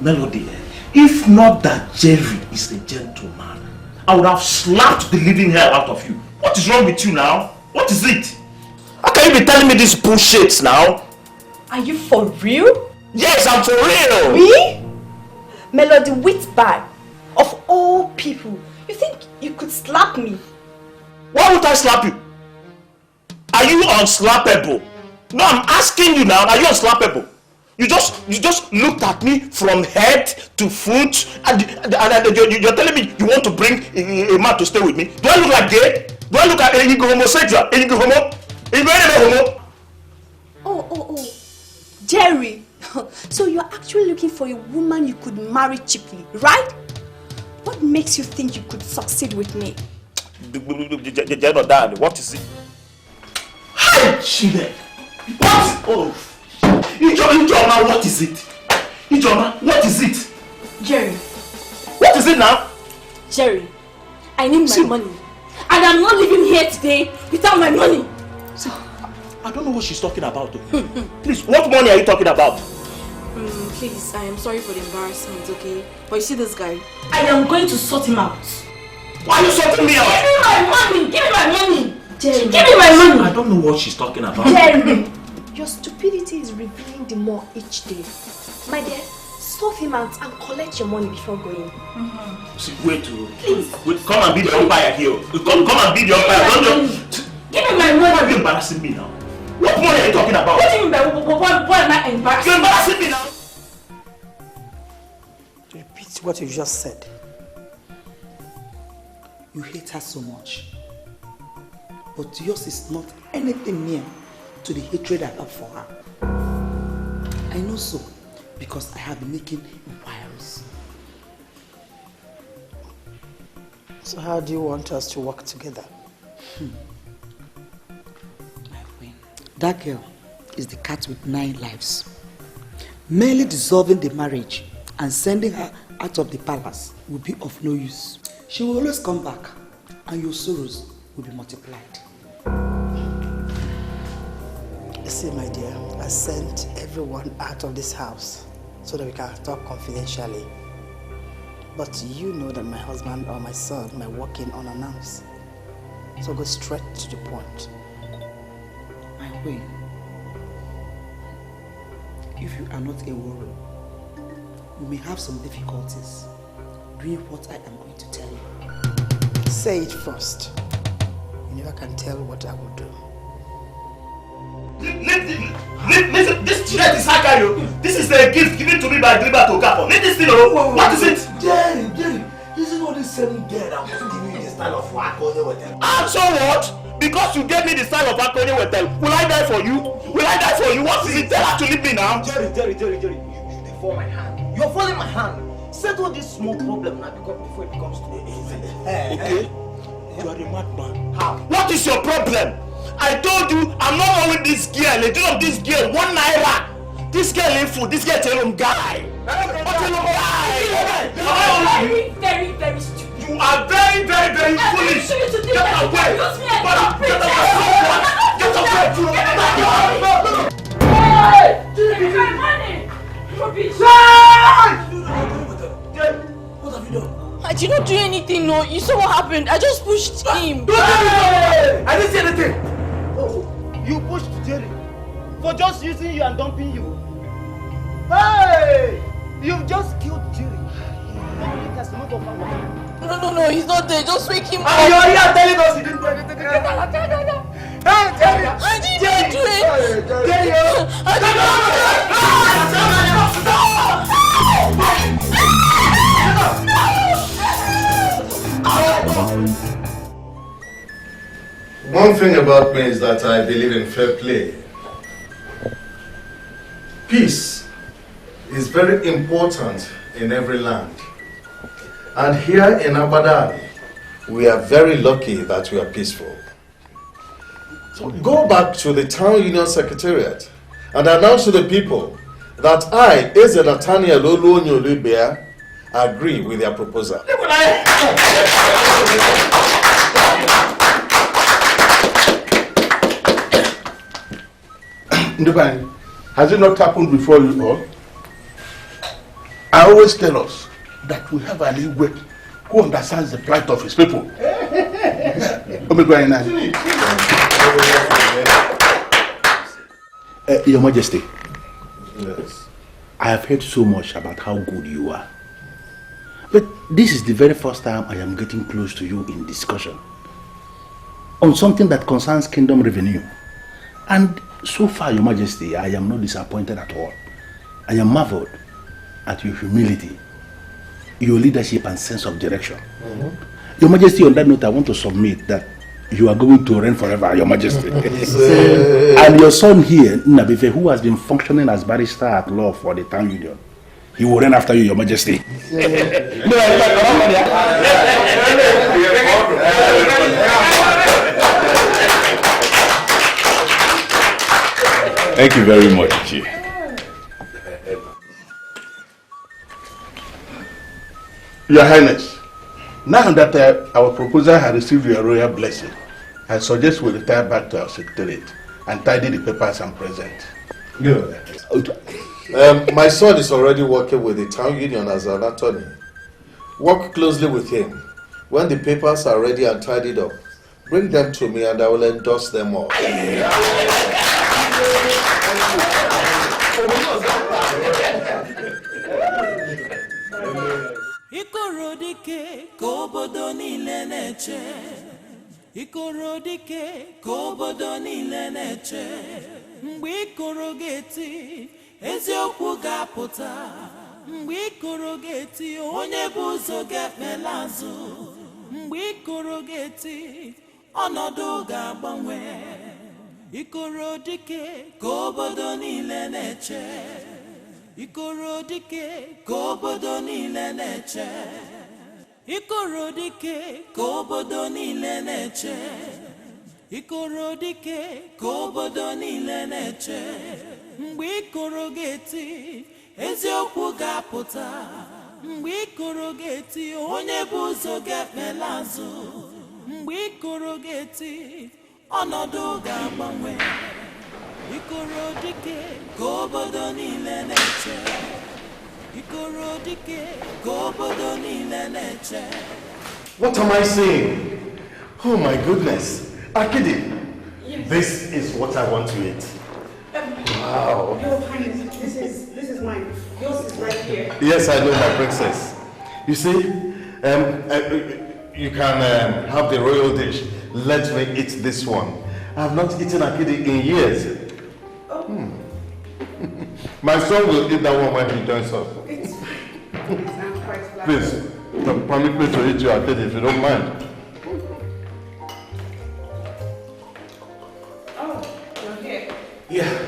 Melody, if not that Jerry is a gentleman, I would have slapped the living hell out of you. What is wrong with you now? What is it? How can you be telling me these bullshits now? Are you for real? Yes, I'm for real! Me? Melody Whitby, of all people, you think you could slap me? Why would I slap you? Are you unslappable? No, I'm asking you now, are you unslappable? You just looked at me from head to foot and you're telling me you want to bring a man to stay with me. Do I look like gay? Do I look like a homosexual? A homo? Oh, Jerry. So you're actually looking for a woman you could marry cheaply, right? What makes you think you could succeed with me? What is it? Hi, Chile. What? Oh. Ijoma, what is it? Ijoma, what is it? Jerry. What is it now? Jerry, I need my money. And I'm not leaving here today without my money. See, I don't know what she's talking about. Please, what money are you talking about? Please, I am sorry for the embarrassment, okay? But you see this guy? I am going to sort him out. Why are you sorting me out? Give me my money! Give me my money! Jerry, give me my money! I don't know what she's talking about. Jerry! Your stupidity is revealing the more each day. My dear, sort him out and collect your money before going. See, wait, come and be the umpire here. Come and be the umpire. Give me my money. Why are you embarrassing me now? What money are you talking about? What do you mean by what am I embarrassing? You're embarrassing me now. Repeat what you just said. You hate her so much. But yours is not anything near to the hatred I have for her. I know so because I have been making inquiries. So how do you want us to work together? That girl is the cat with 9 lives. Merely dissolving the marriage and sending her out of the palace will be of no use. She will always come back and your sorrows will be multiplied. See, my dear, I sent everyone out of this house so that we can talk confidentially. But you know that my husband or my son might walk in unannounced. So go straight to the point. My way. If you are not a warrior, you may have some difficulties doing what I am going to tell you. Say it first. You never can tell what I will do. Listen, this jet is Hakayo. This is a gift given to me by Gliba to Okafor. Let this thing know. What is it? Jerry, isn't all this same girl that was giving you the style of Akonye Wetel? And so what? Because you gave me the style of Akonye Wetel, will I die for you? Will I die for you? What is it? Tell her to leave me now. Jerry, you fall my hand. You're falling my hand. Settle this small problem now before it becomes too easy. Okay. You are a madman. How? What is your problem? I told you I'm not owing this girl. The deal of this girl, 1 naira. This girl ain't food. This girl tell him guy. Very, very stupid. You are very, very, very foolish. Get away. Get What have you done? I did not do anything, no. You saw what happened. I just pushed him. I didn't see anything. Oh, you pushed Jerry for just using you and dumping you. Hey! You've just killed Jerry. No, he's not there. Just wake him up. And you're here telling us you didn't do anything. Hey, Jerry! I didn't do it. Jerry! I One thing about me is that I believe in fair play. Peace is very important in every land. And here in Abadan, we are very lucky that we are peaceful. So go back to the town union secretariat and announce to the people that I, Eze Nathaniel Oluonyolibia, agree with their proposal. Ndubani, has it not happened before you all? I always tell us that we have an Igwe who understands the plight of his people. Your Majesty. Yes. I have heard so much about how good you are. But this is the very first time I am getting close to you in discussion on something that concerns kingdom revenue. And so far, Your Majesty, I am not disappointed at all. I am marveled at your humility, your leadership and sense of direction. Your Majesty, on that note, I want to submit that you are going to reign forever, Your Majesty. And your son here, Nabife, who has been functioning as barrister at law for the town union, he will reign after you, Your Majesty. Thank you very much, Chi. Your Highness, now that our proposal has received your royal blessing, I suggest we retire back to our secretariat and tidy the papers and present. Good. My son is already working with the town union as an attorney. Work closely with him. When the papers are ready and tidied up, bring them to me and I will endorse them all. Ikorodike kobodo niile na-eche. Ikorodike kobodo niile na-eche. Mgbe ikoro ga-eti eziokwu ga-apụta. Mgbe ikoro ga-eti onye bụ ụzọ ga-ekpela azụ. mgbe ikoro ga-eti ọnọdụ ga-agbanwe ikoro dike ka obodo niile na-eche ikoro dike ka obodo niile na-eche ikoro dike ka obodo niile na-eche ikoro dike ka obodo niile na-eche mgbe ikoro ga-eti eziokwu ga-apụta mgbe ikoro ga-eti onye bụ ụzọ ga-ekpela azụ mgbe ikoro ga-eti ọnọdụ ga-agbanwe ikoro dike ka obodo niile na-eche ikoro dike ka obodo niile na-eche. What am I saying? Oh my goodness. Akidi, this is what I want to eat. Wow. Your Highness, this is mine. Yours is right here. Yes, I know, my princess. You see, you can have the royal dish. Let me eat this one. I have not eaten akidi in years. My son will eat that one when he joins us. It's fine. I'm quite glad. Please, permit me to eat your akidi if you don't mind. Oh, you're here. Yeah.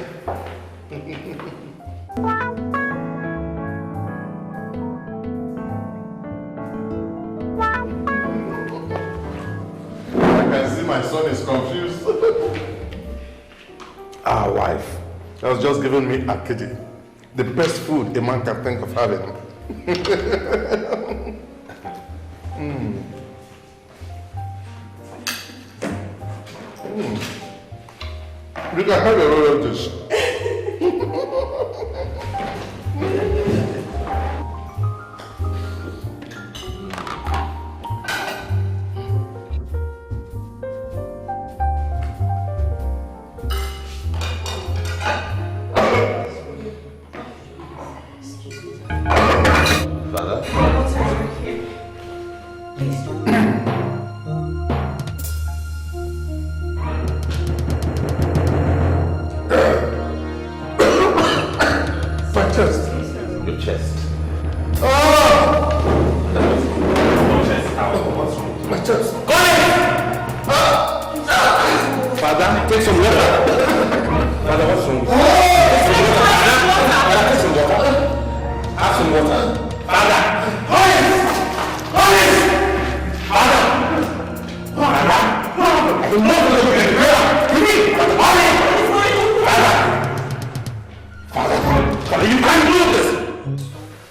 I can see my son is confused. Our wife was just giving me akidi, the best food a man can think of having. You can have your royal dish.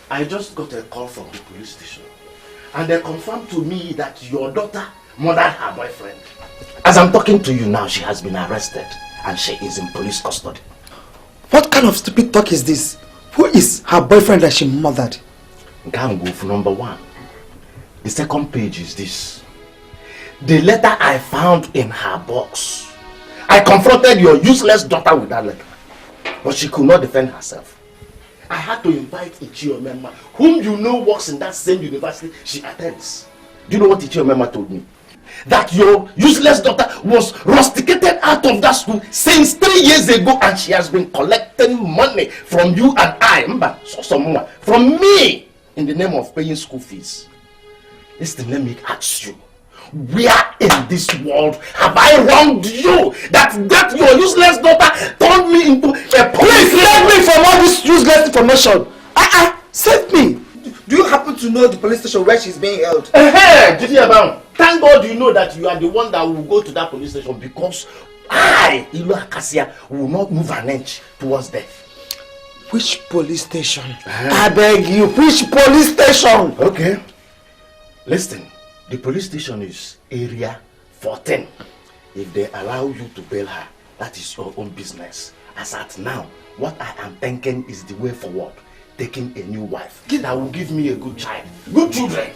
I just got a call from the police station and they confirmed to me that your daughter murdered her boyfriend. As I'm talking to you now, she has been arrested and she is in police custody. What kind of stupid talk is this? Who is her boyfriend that she murdered? Gangoof number 1. The second page is this. The letter I found in her box. I confronted your useless daughter with that letter, but she could not defend herself. I had to invite Ichiomema, whom you know works in that same university she attends. Do you know what Ichiomema told me? That your useless daughter was rusticated out of that school since 3 years ago and she has been collecting money from you and I, from me, in the name of paying school fees. Listen, let me ask you, where in this world have I wronged you that your useless daughter turned me into a police? Please save me from all this useless information. Save me. Do you happen to know the police station where she's being held? Thank God you know that you are the one that will go to that police station, because I, Ilu Akasia, will not move an inch towards death. Which police station? I beg you, which police station? Okay. Listen, the police station is area 14. If they allow you to bail her, that is your own business. As at now, what I am thinking is the way forward. Taking a new wife that will give me a good child. Good children.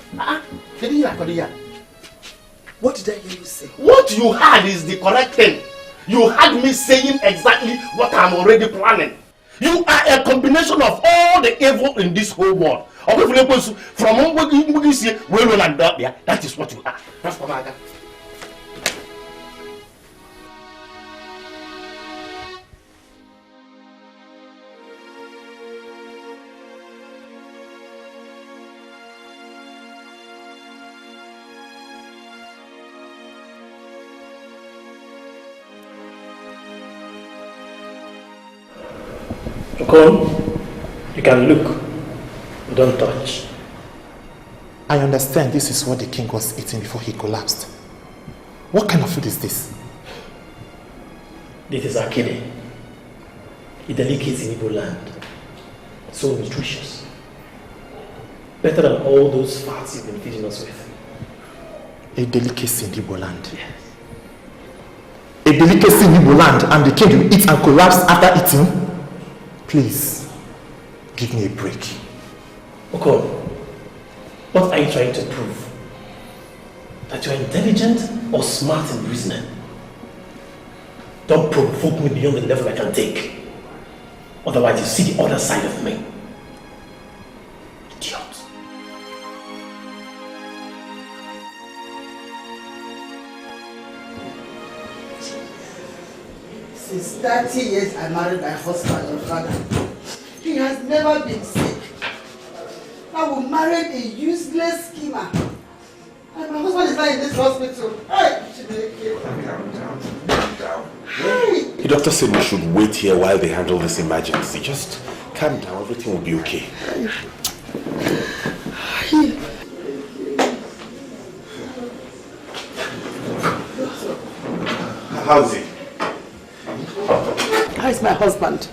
What did I hear you say? What you heard is the correct thing. You heard me saying exactly what I'm already planning. You are a combination of all the evil in this whole world. From that is what you are. That's what I got. Okon, you can look, don't touch. I understand this is what the king was eating before he collapsed. What kind of food is this? This is akide, a delicacy in Igbo land. So nutritious. Better than all those fats you've been feeding us with. A delicacy in Igbo land? Yes. A delicacy in Igbo land and the king will eat and collapse after eating? Please, give me a break. Okay, what are you trying to prove? That you're intelligent or smart in reasoning? Don't provoke me beyond the level I can take. Otherwise you see the other side of me. Idiot. Since 30 years I married my husband, your father. He has never been sick. I will marry a useless schemer. And my husband is not in this hospital. Hey, Calm down. The doctor said we should wait here while they handle this emergency. Just calm down, everything will be okay. How's he? how is my husband?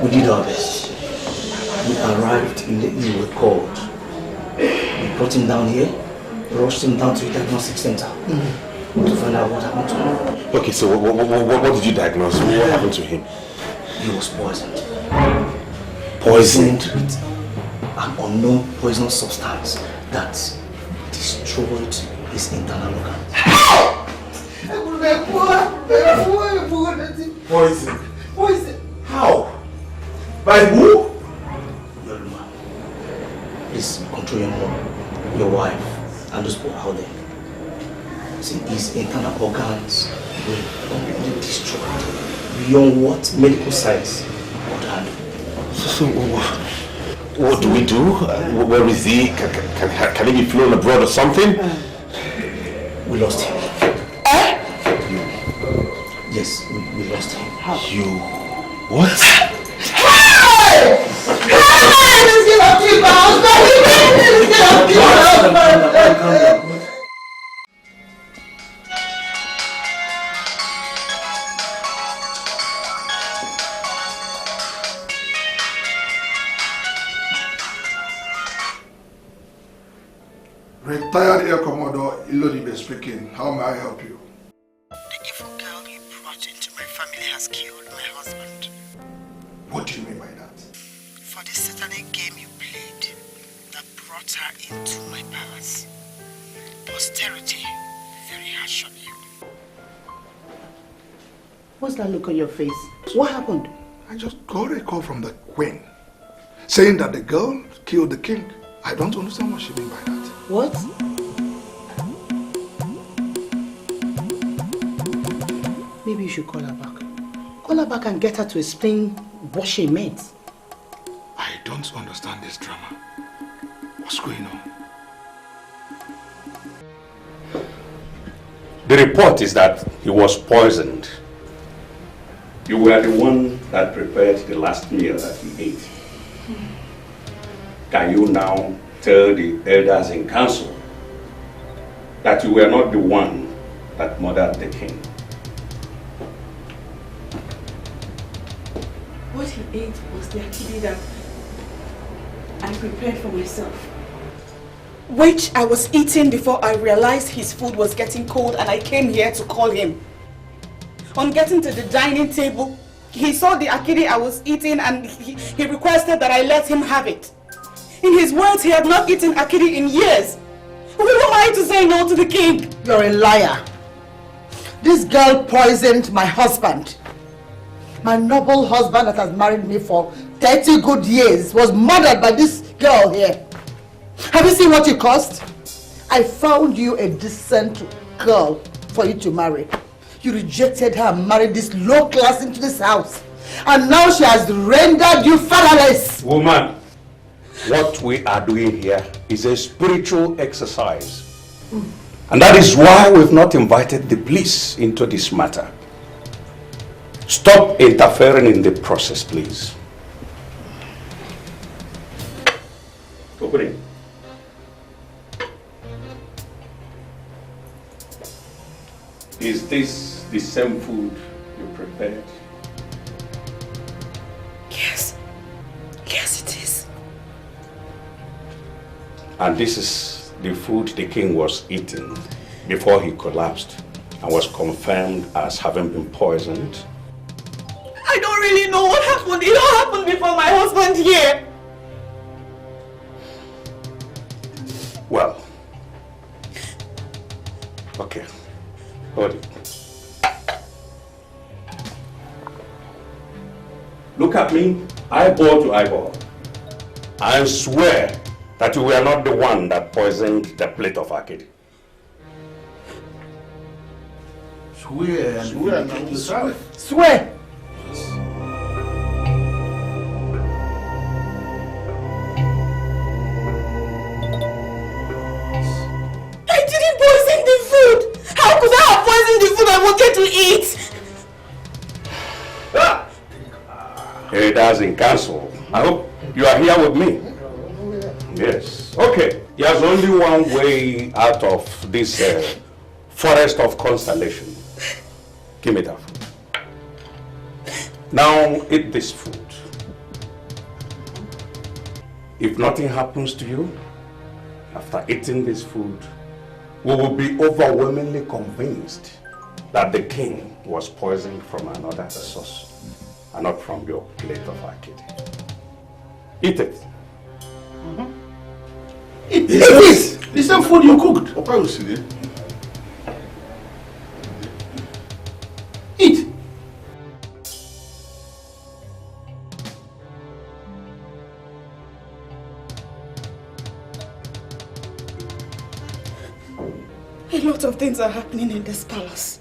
We did our best. We arrived immediately we were called. We brought him down here, rushed him down to a diagnostic center to find out what happened to him. Okay, so what did you diagnose? What happened to him? He was poisoned. Poisoned with an unknown poisonous substance that destroyed his internal organs. Poison? Poison? How? By who? Yoruma, please control your mom, your wife, and those people out there. See, his internal organs were completely destroyed beyond what medical science could handle. So what do we do? Where is he? Can he be flown abroad or something? We lost him. Yes, we lost him. How? You... What? Hey! Hey! This is gonna keep my husband! This is gonna keep my husband! Retired Air Commodore Ilodibe speaking. How may I help you? The evil girl you brought into my family has killed my husband. What do you mean by that? For this Saturday game you played that brought her into my palace. Posterity very harsh on you. What's that look on your face? What happened? I just got a call from the queen saying that the girl killed the king. I don't understand what she means by that. What? Maybe you should call her back. Call her back and get her to explain what she meant. I don't understand this drama. What's going on? The report is that he was poisoned. You were the one that prepared the last meal that he ate. Can you now tell the elders in council that you were not the one that murdered the king? What he ate was the akidi that I prepared for myself, which I was eating before I realized his food was getting cold and I came here to call him. On getting to the dining table, he saw the akidi I was eating and he requested that I let him have it. In his words, he had not eaten akidi in years. Who am I to say no to the king? You're a liar. This girl poisoned my husband. My noble husband that has married me for 30 good years was murdered by this girl here. Have you seen what you cost? I found you a decent girl for you to marry. You rejected her and married this low class into this house. And now she has rendered you fatherless. Woman, what we are doing here is a spiritual exercise. And that is why we've not invited the police into this matter. Stop interfering in the process, please. Open it. Is this the same food you prepared? Yes. Yes, it is. And this is the food the king was eating before he collapsed and was confirmed as having been poisoned? I don't really know what happened. It all happened before my husband here. Well, okay, hold it. Look at me, eyeball to eyeball, and swear that you were not the one that poisoned the plate of Akidi. Swear and swear and swear. Swear. I didn't poison the food. How could I have poisoned the food I wanted to eat? It doesn't cancel. I hope you are here with me. Yes. Okay. There's only one way out of this forest of constellation. Give me that food. Now eat this food. If nothing happens to you, after eating this food, we will be overwhelmingly convinced that the king was poisoned from another source and not from your plate of Akidi. Eat it. Eat it! The same food you cooked. Eat. A lot of things are happening in this palace.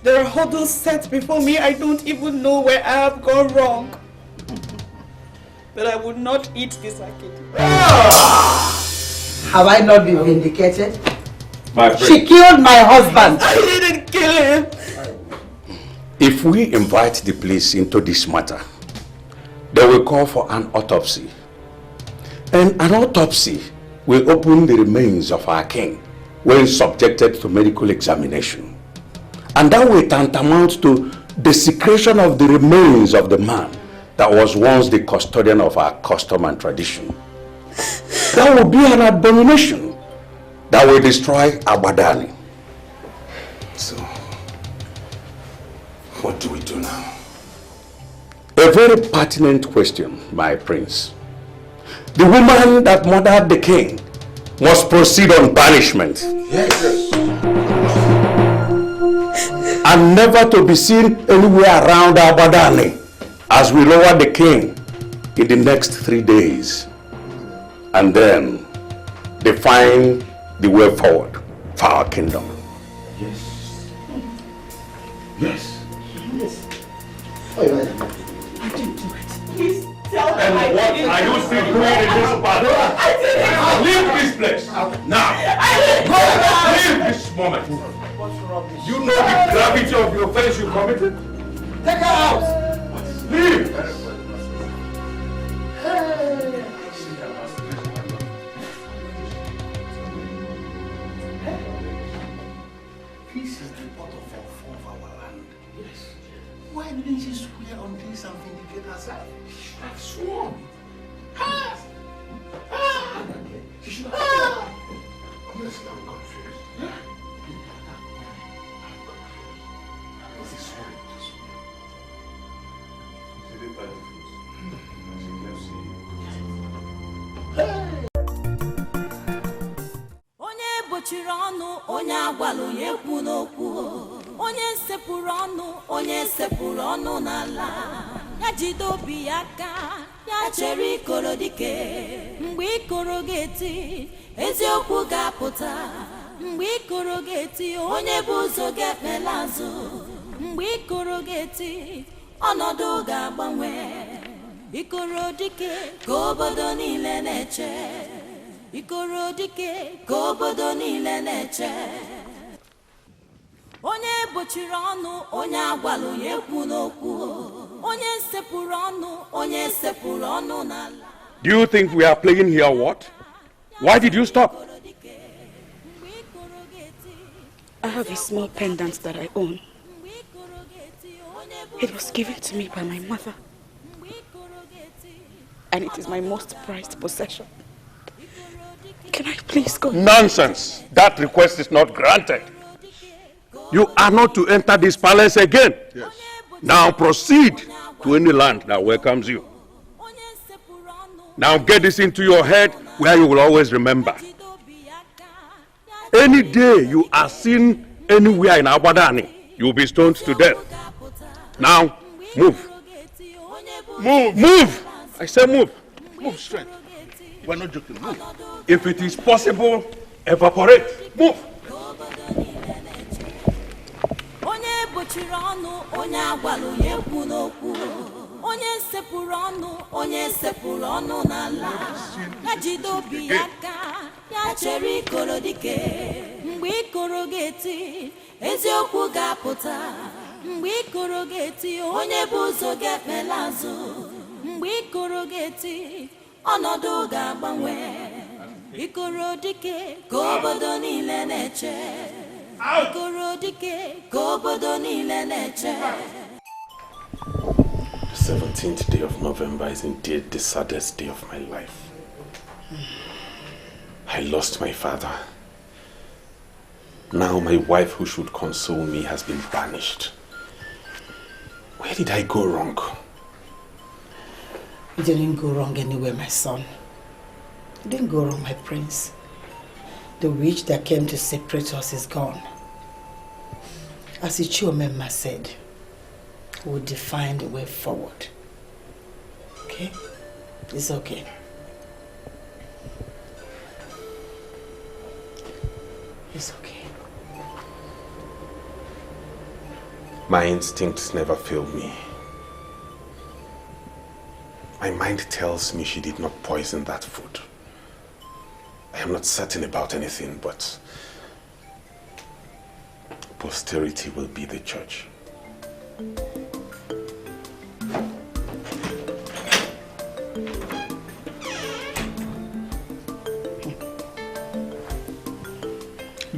There are hurdles set before me. I don't even know where I have gone wrong. But I would not eat this Akidi. Have I not been vindicated? My She killed my husband. I didn't kill him. If we invite the police into this matter, they will call for an autopsy. And an autopsy will open the remains of our king when subjected to medical examination. And that will tantamount to desecration of the remains of the man that was once the custodian of our custom and tradition. That will be an abomination that will destroy Abadani. So, what do we do now? A very pertinent question, my prince. The woman that murdered the king must proceed on banishment. Yes. And never to be seen anywhere around Abadani as we lower the king in the next 3 days. And then define the way forward for our kingdom. Yes. Yes. Yes. I didn't do it. Please tell me. And what are you still doing in this part? Leave this place. Now. Leave this moment. You know the gravity of the offense you committed? Take her out. Leave. This is the pot of our land. Yes. Why didn't she swear on this and vindicate herself? She should have sworn. She should have sworn. Honestly, I'm confused. What is swearing? Onye bochiri ọnụ, onye agwala onye kwu n'okwu. Onye sepụrụ ọnụ, onye sepụrụ ọnụ n'ala. Ya jide obi ya aka, ya chere ikoro dike. Mgbe ikoro ga-eti, eziokwu ga-apụta. Mgbe ikoro ga-eti, onye bụ ụzọ ga-ekpela azụ. Mgbe ikoro ga-eti, ọnọdụ ga-agbanwe. Ikoro dike ka obodo niile na-eche. Ikoro dike ka obodo niile na-eche. Onye Do you think we are playing here or what? Why did you stop? I have a small pendant that I own. It was given to me by my mother. And it is my most prized possession. Can I please go? Nonsense! That request is not granted. You are not to enter this palace again. Yes. Now proceed to any land that welcomes you. Now get this into your head where you will always remember. Any day you are seen anywhere in Abadani, you will be stoned to death. Now, move. Move! Move! I say move. Move straight. We're not joking. Move. If it is possible, evaporate. Move. ọnọdụ ga-agbanwe ikoro dike ka obodo niile na-eche ikoro dike ka obodo niile na-eche. The 17th day of November is indeed the saddest day of my life. I lost my father. Now my wife who should console me has been banished. Where did I go wrong? You didn't go wrong anywhere, my son. You didn't go wrong, my prince. The witch that came to separate us is gone. As Ichiomema said, we'll define the way forward. Okay? It's okay. It's okay. My instincts never failed me. My mind tells me she did not poison that food. I am not certain about anything, but posterity will be the judge.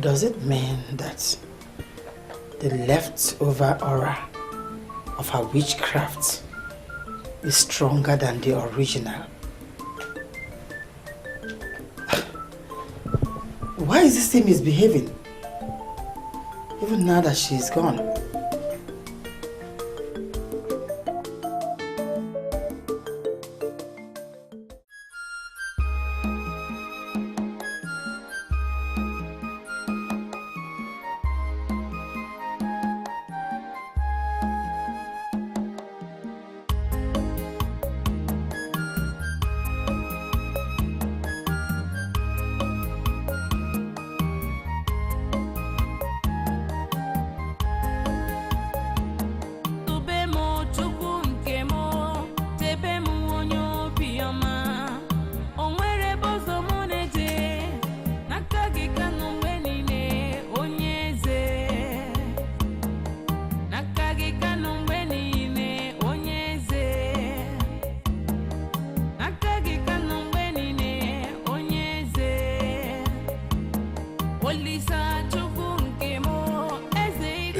Does it mean that the leftover aura of her witchcraft is stronger than the original? Why is this thing misbehaving? Even now that she's gone.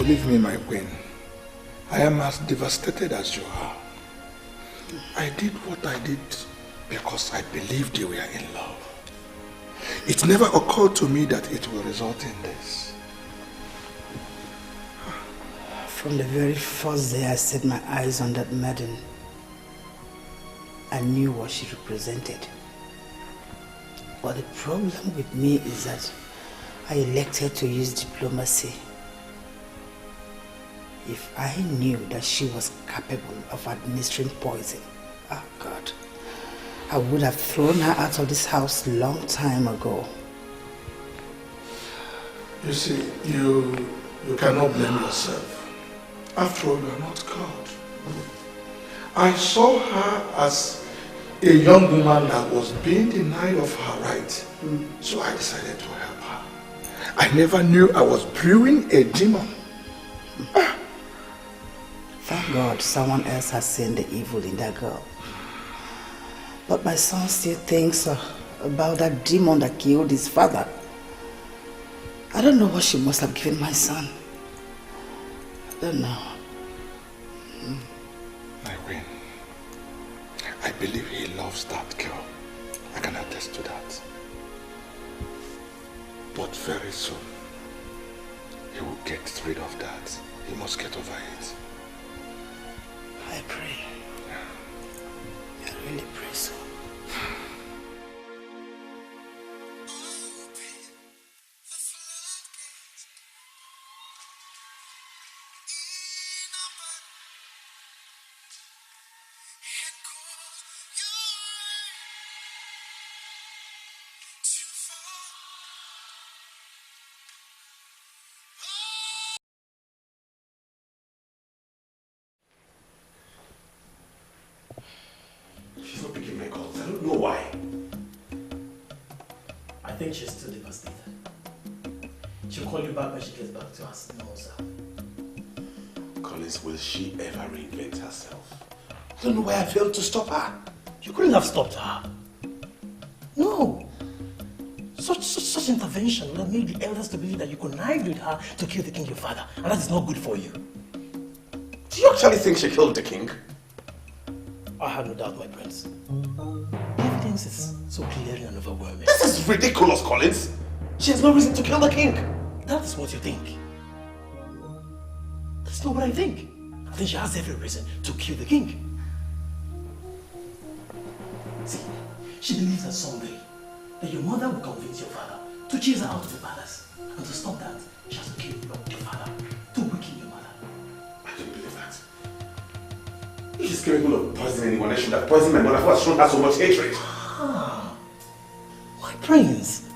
Believe me, my queen, I am as devastated as you are. I did what I did because I believed you were in love. It never occurred to me that it will result in this. From the very first day I set my eyes on that maiden, I knew what she represented. But the problem with me is that I elected to use diplomacy. If I knew that she was capable of administering poison, oh God, I would have thrown her out of this house long time ago. You see, you cannot blame yourself. After all, you are not God. I saw her as a young woman that was being denied of her right. So I decided to help her. I never knew I was brewing a demon. Thank God someone else has seen the evil in that girl. But my son still thinks about that demon that killed his father. I don't know what she must have given my son. I don't know. My queen, I believe he loves that girl. I can attest to that. But very soon, he will get rid of that. He must get over it. I pray. I really pray so. She's not picking my calls. I don't know why. I think she's still devastated. She'll call you back when she gets back to her normal self. Collins, will she ever reinvent herself? I don't know why I failed to stop her. You couldn't have stopped her. No. Such intervention would have made the elders to believe that you connived with her to kill the king, your father. And that is not good for you. Do you actually think she killed the king? I have no doubt, my prince. The evidence is so clear and overwhelming. This is ridiculous, Collins. She has no reason to kill the king. That is what you think. That's not what I think. I think she has every reason to kill the king. See, she believes that someday that your mother will convince your father to chase her out of the palace. And to stop that, she has to kill your father, to weaken your mother. I don't believe that. If she's capable of poisoning anyone, I should have poisoned my mother who has shown her so much hatred. Ah, my prince,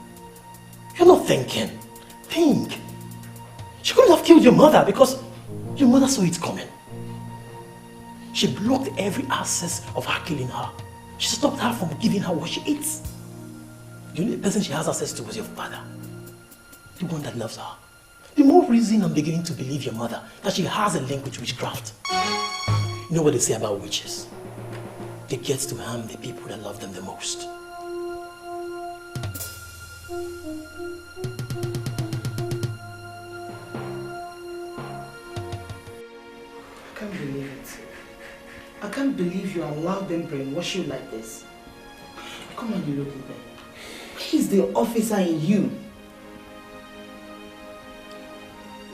you're not thinking. Think. She couldn't have killed your mother because your mother saw it coming. She blocked every access of her killing her. She stopped her from giving her what she eats. The only person she has access to was your father. The one that loves her. The more reason I'm beginning to believe your mother that she has a link with witchcraft. You know what they say about witches? They get to harm the people that love them the most. I can't believe it. I can't believe you allowed them brainwash you like this. Come on, you look at me. Where is the officer in you?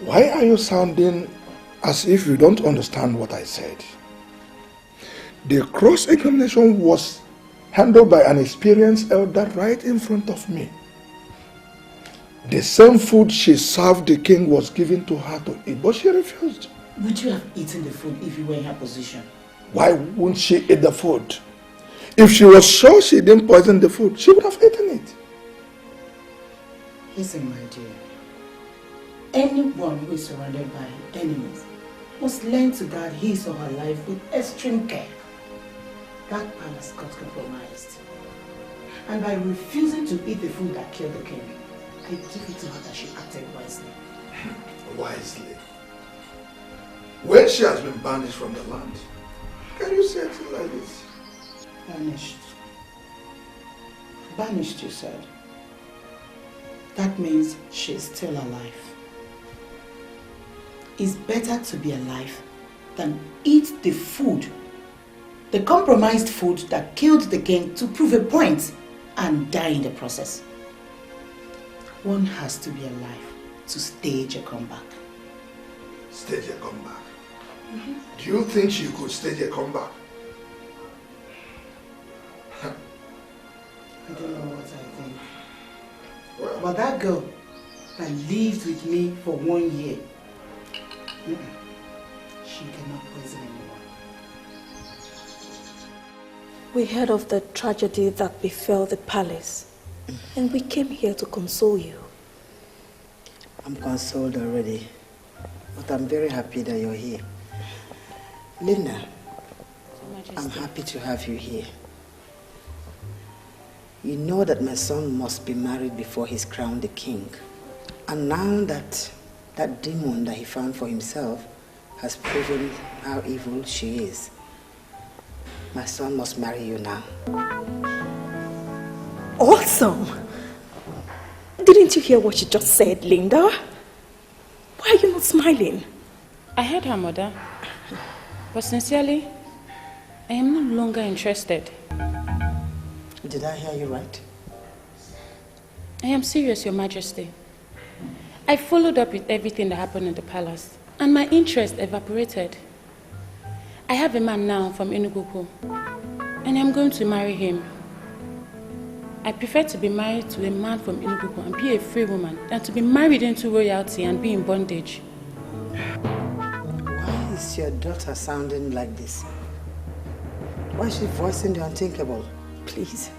Why are you sounding as if you don't understand what I said? The cross-examination was handled by an experienced elder right in front of me. The same food she served the king was given to her to eat, but she refused. Would you have eaten the food if you were in her position? Why wouldn't she eat the food? If she was sure she didn't poison the food, she would have eaten it. Listen, my dear. Anyone who is surrounded by enemies must learn to guard his or her life with extreme care. That palace got compromised. And by refusing to eat the food that killed the king, I give it to her that she acted wisely. Wisely? When she has been banished from the land, can you say it like this? Banished. Banished, you said. That means she's still alive. It's better to be alive than eat the food, the compromised food that killed the king to prove a point and die in the process. One has to be alive to stage a comeback. Stage a comeback? Do you think she could stage a comeback? I don't know what I think. But that girl that lived with me for 1 year, she cannot poison anyone. We heard of the tragedy that befell the palace, and we came here to console you. I'm consoled already, but I'm very happy that you're here. Linda, I'm happy to have you here. You know that my son must be married before he's crowned the king. And now that That demon that he found for himself has proven how evil she is. My son must marry you now. Awesome! Didn't you hear what she just said, Linda? Why are you not smiling? I heard her, Mother. But sincerely, I am no longer interested. Did I hear you right? I am serious, Your Majesty. I followed up with everything that happened in the palace, and my interest evaporated. I have a man now from Enugu, and I'm going to marry him. I prefer to be married to a man from Enugu and be a free woman than to be married into royalty and be in bondage. Why is your daughter sounding like this? Why is she voicing the unthinkable? Please,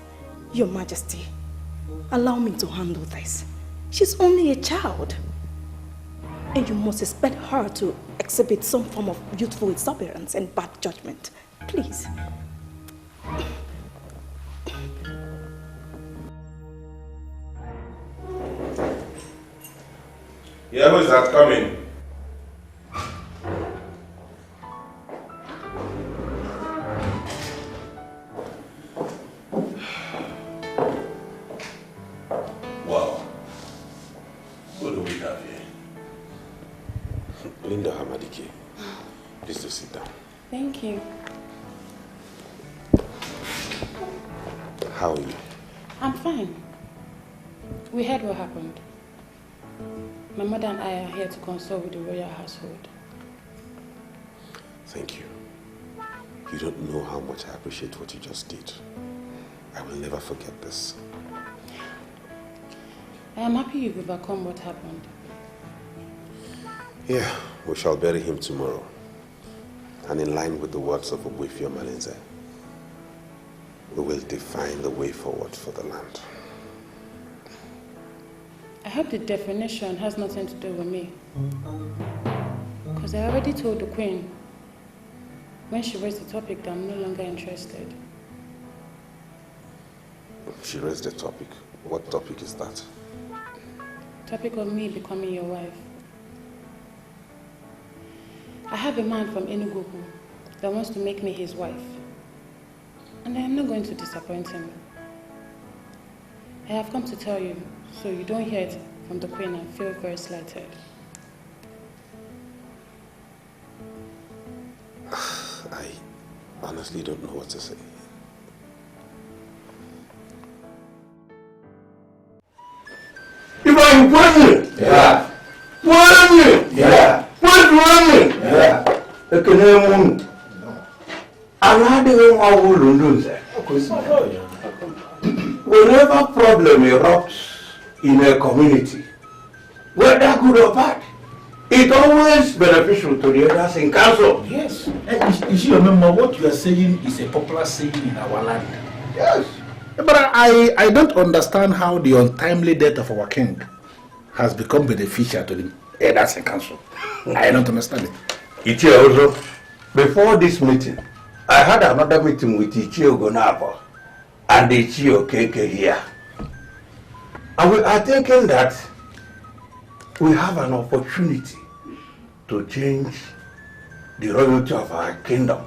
Your Majesty, allow me to handle this. She's only a child. And you must expect her to exhibit some form of youthful exuberance and bad judgment. Please. Yeah, who is that coming? Wow. What do we have here? Linda Hamadike, please do sit down. Thank you. How are you? I'm fine. We heard what happened. My mother and I are here to consult with the royal household. Thank you. You don't know how much I appreciate what you just did. I will never forget this. I am happy you've overcome what happened. Yeah, we shall bury him tomorrow. And in line with the words of Ogbuefi Omalinze, we will define the way forward for the land. I hope the definition has nothing to do with me. Because I already told the Queen when she raised the topic that I'm no longer interested. She raised the topic. What topic is that? Topic of me becoming your wife. I have a man from Enugu that wants to make me his wife. And I am not going to disappoint him. I have come to tell you, so you don't hear it from the Queen and feel very slighted. I honestly don't know what to say. If I'm running, yeah. Running, yeah. What's running? Yeah. The Canadian. Another one will do that. Whenever problem erupts in a community, whether good or bad, it's always beneficial to the others in council. Yes. You should remember what you are saying is a popular saying in our land. Yes. But I don't understand how the untimely death of our king has become beneficial to the elders in council. I don't understand it. Ichie also, before this meeting, I had another meeting with Ichie Ogonabo and Ichie Okeke here. And we are thinking that we have an opportunity to change the royalty of our kingdom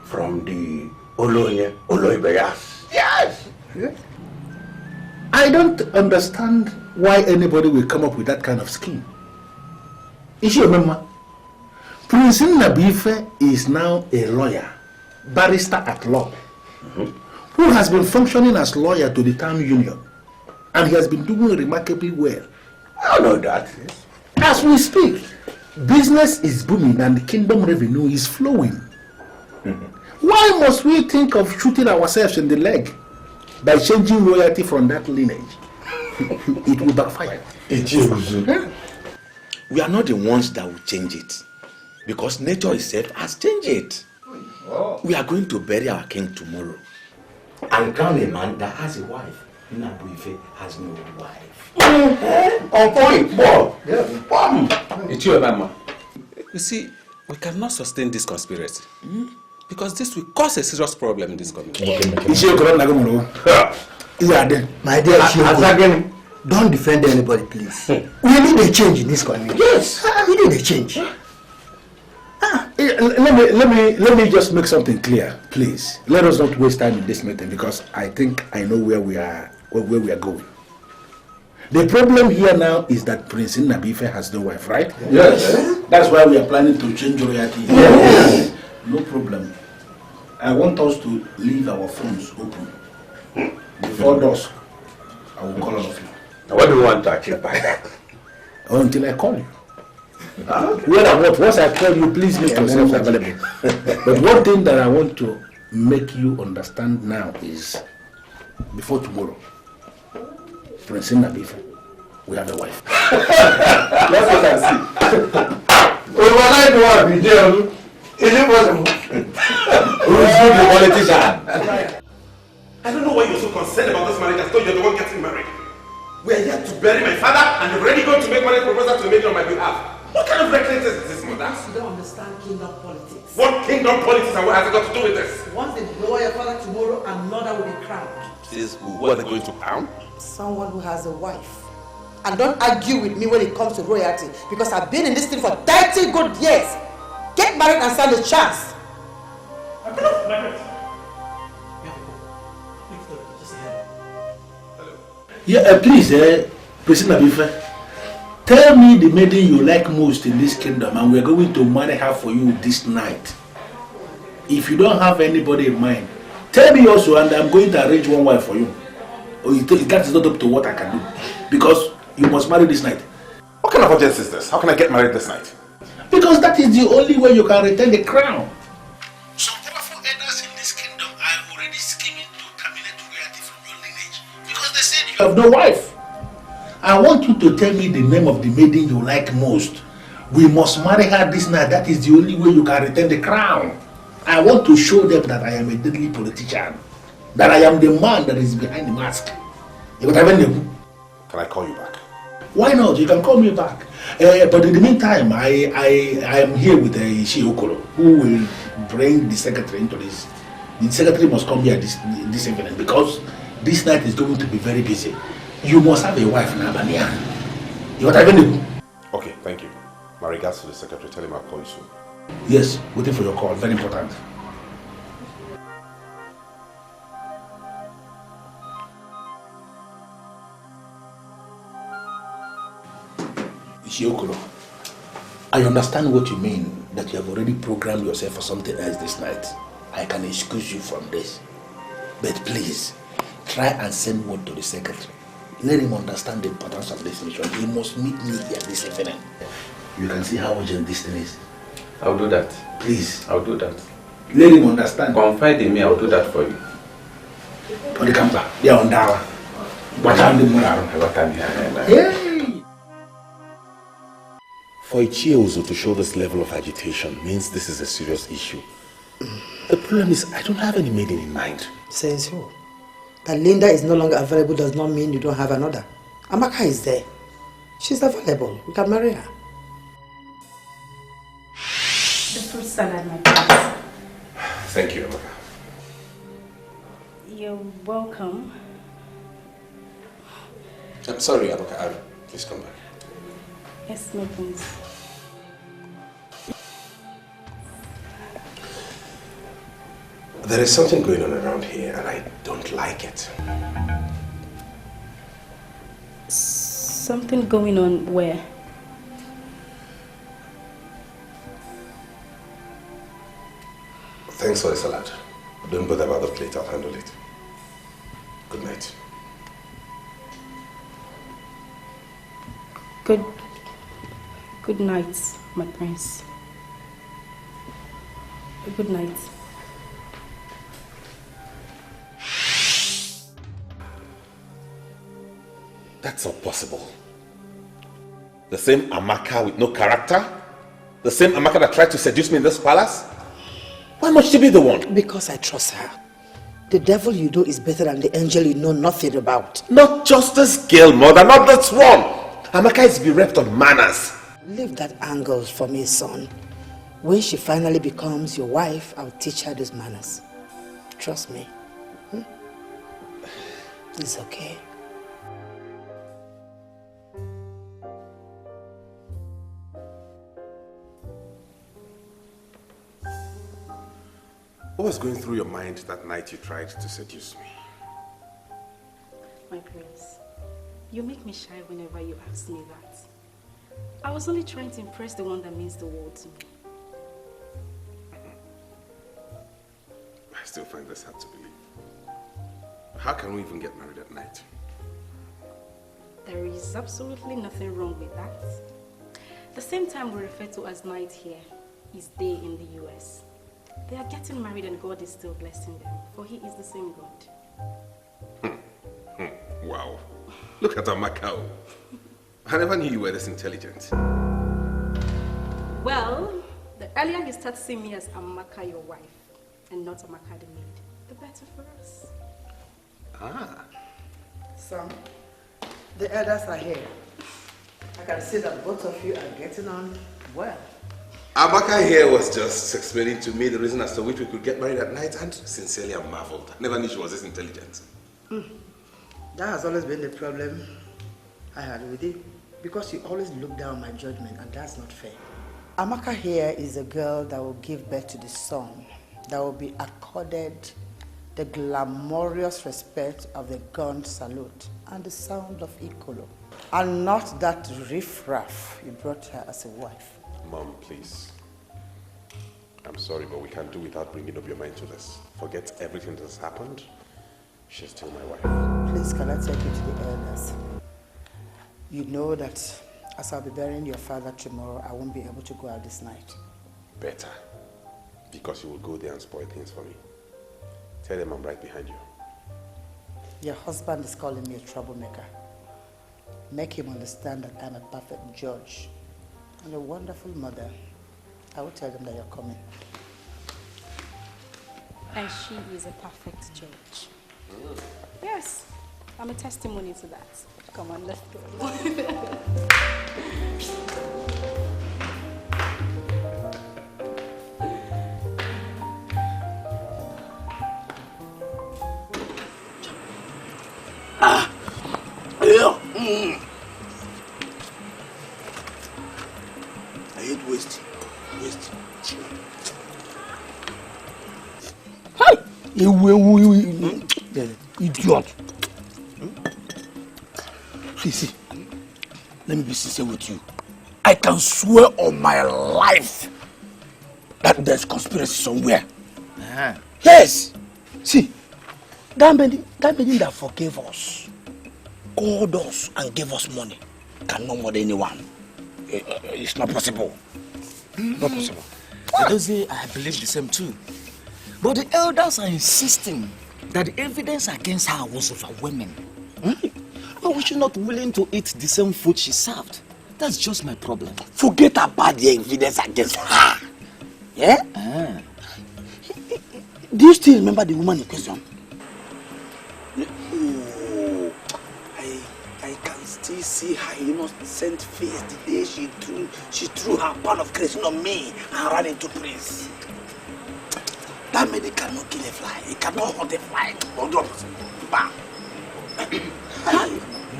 from the Oloibeyas. Yes! Yes. I don't understand why anybody will come up with that kind of scheme. Is you remember? Prince Nnabuife is now a lawyer, barrister at law, who has been functioning as lawyer to the town union, and he has been doing remarkably well. I know that. As we speak, business is booming and the kingdom revenue is flowing. Why must we think of shooting ourselves in the leg by changing royalty from that lineage? It will backfire. We are not the ones that will change it, because nature itself has changed it. Oh. We are going to bury our king tomorrow and crown a man that has a wife. Nnabuife has no wife. On point, Bob. It's you, Mama. You see, we cannot sustain this conspiracy. Because this will cause a serious problem in this community. My dear, Don't defend anybody, please. We need a change in this community. Yes. We need a change. Let me just make something clear, please. Let us not waste time in this meeting because I think I know where we are going. The problem here now is that Prince Nnabuife has no wife, right? Yes. That's why we are planning to change royalty. Yes. No problem. I want us to leave our phones open. Before dusk, I will call all of you. What do you want to achieve by that? Until I call you. Once I call you, please make yourself available. But one thing that I want to make you understand now is, before tomorrow, Prince Nnabuife, we have a wife. Let's wait and see. Overnight one, is it possible? Who's the politician? I don't know why you're so concerned about this marriage. I thought you're the one getting married. We are here to bury my father, and you've already gone to make marriage proposal to a lady on my behalf. What kind of recklessness is this, mother? You don't understand kingdom politics. What kingdom politics and what has it got to do with this? Once they blow your father tomorrow, another will be crowned. Says who? What are they going to crown? Someone who has a wife. And don't argue with me when it comes to royalty, because I've been in this thing for 30 good years. Get married and stand a chance. Yeah, please, Prince Nnabuife, tell me the maiden you like most in this kingdom, and we're going to marry her for you this night. If you don't have anybody in mind, tell me also, and I'm going to arrange one wife for you. Or that is not up to what I can do, because you must marry this night. What kind of urgency is this? How can I get married this night? Because that is the only way you can retain the crown. Some powerful elders in this kingdom are already scheming to terminate royalty from your lineage because they said you have no wife. I want you to tell me the name of the maiden you like most. We must marry her this night. That is the only way you can retain the crown. I want to show them that I am a deadly politician. That I am the man that is behind the mask. Can I call you back? Why not? You can call me back. But in the meantime, I am here with Ishi Okoro, who will bring the secretary into this. The secretary must come here this evening because this night is going to be very busy. You must have a wife now, Bania. You want to have any? Okay, thank you. My regards to the secretary. Tell him I'll call you soon. Yes, waiting for your call. Very important. Ishiokuro, I understand what you mean, that you have already programmed yourself for something else this night. I can excuse you from this. But please, try and send word to the secretary. Let him understand the importance of this mission. He must meet me here this evening. You can see how urgent this thing is. I'll do that. Please. I'll do that. Let him understand. Confide in me, I'll do that for you. Put the camera. Yeah, on that one. For Ichiozo to show this level of agitation means this is a serious issue. The problem is, I don't have any maiden in mind. Says who? That Linda is no longer available does not mean you don't have another. Amaka is there. She's available. We can marry her. The fruit salad, my prince. Thank you, Amaka. You're welcome. I'm sorry, Amaka. Please come back. Yes, my prince. There is something going on around here and I don't like it. Something going on where? Thanks for the salad. Don't bother about the plate, I'll handle it. Good night. Good night, my prince. Good night. That's not possible. The same Amaka with no character? The same Amaka that tried to seduce me in this palace? Why must she be the one? Because I trust her. The devil you know is better than the angel you know nothing about. Not just this girl, mother, not this one. Amaka is bereft of manners. Leave that angle for me, son. When she finally becomes your wife, I'll teach her those manners. Trust me. It's okay. What was going through your mind that night you tried to seduce me? My prince, you make me shy whenever you ask me that. I was only trying to impress the one that means the world to me. I still find this hard to believe. How can we even get married at night? There is absolutely nothing wrong with that. The same time we refer to as night here is day in the US. They are getting married and God is still blessing them, for He is the same God. Wow. Look at Amaka. I never knew you were this intelligent. Well, the earlier you start seeing me as Amaka, your wife, and not Amaka the maid, the better for us. Ah. Son, the elders are here. I can see that both of you are getting on well. Amaka here was just explaining to me the reason as to which we could get married at night, and sincerely I'm marveled. I never knew she was this intelligent. That has always been the problem I had with you, because you always look down on my judgment, and that's not fair. Amaka here is a girl that will give birth to the son, that will be accorded the glamorous respect of the gun salute and the sound of Ikolo, and not that riffraff you brought her as a wife. Mom, please. I'm sorry, but we can't do without bringing up your mind to this. Forget everything that has happened. She's still my wife. Please, can I take you to the elders? You know that as I'll be burying your father tomorrow, I won't be able to go out this night. Better. Because you will go there and spoil things for me. Tell them I'm right behind you. Your husband is calling me a troublemaker. Make him understand that I'm a perfect judge and a wonderful mother. I will tell them that you're coming. And she is a perfect judge. Yes, I'm a testimony to that. Come on, let's go. I hate waste. Idiot. See, let me be sincere with you. I can swear on my life that there's conspiracy somewhere. Yes. See, that man that forgave us, called us and gave us money, cannot murder anyone. It's not possible. Not possible. Edozie, I believe the same too. But the elders are insisting that the evidence against her was overwhelming. But was she not willing to eat the same food she served? That's just my problem. Forget about the evidence against her. Yeah? Do you still remember the woman in question? Oh, I can still see her innocent face the day she threw her pan of creation on me and ran into Prince. That man, he cannot kill a fly. He cannot hunt a fly. Bam.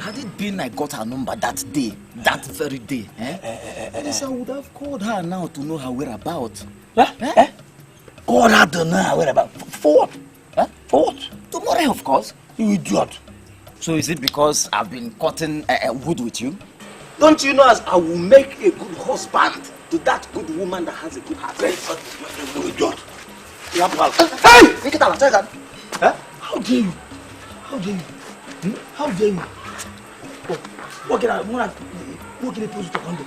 Had it been I got her number that day, that very day, I would have called her now to know her whereabouts. Call her to know her whereabouts? For what? For what? Tomorrow, of course. You idiot. So is it because I've been cutting wood with you? Don't you know as I will make a good husband to that good woman that has a good heart? You idiot. You have to help. Hey! Take it out. Take it. How dare you? How dare you? How dare you? What can I put to condom?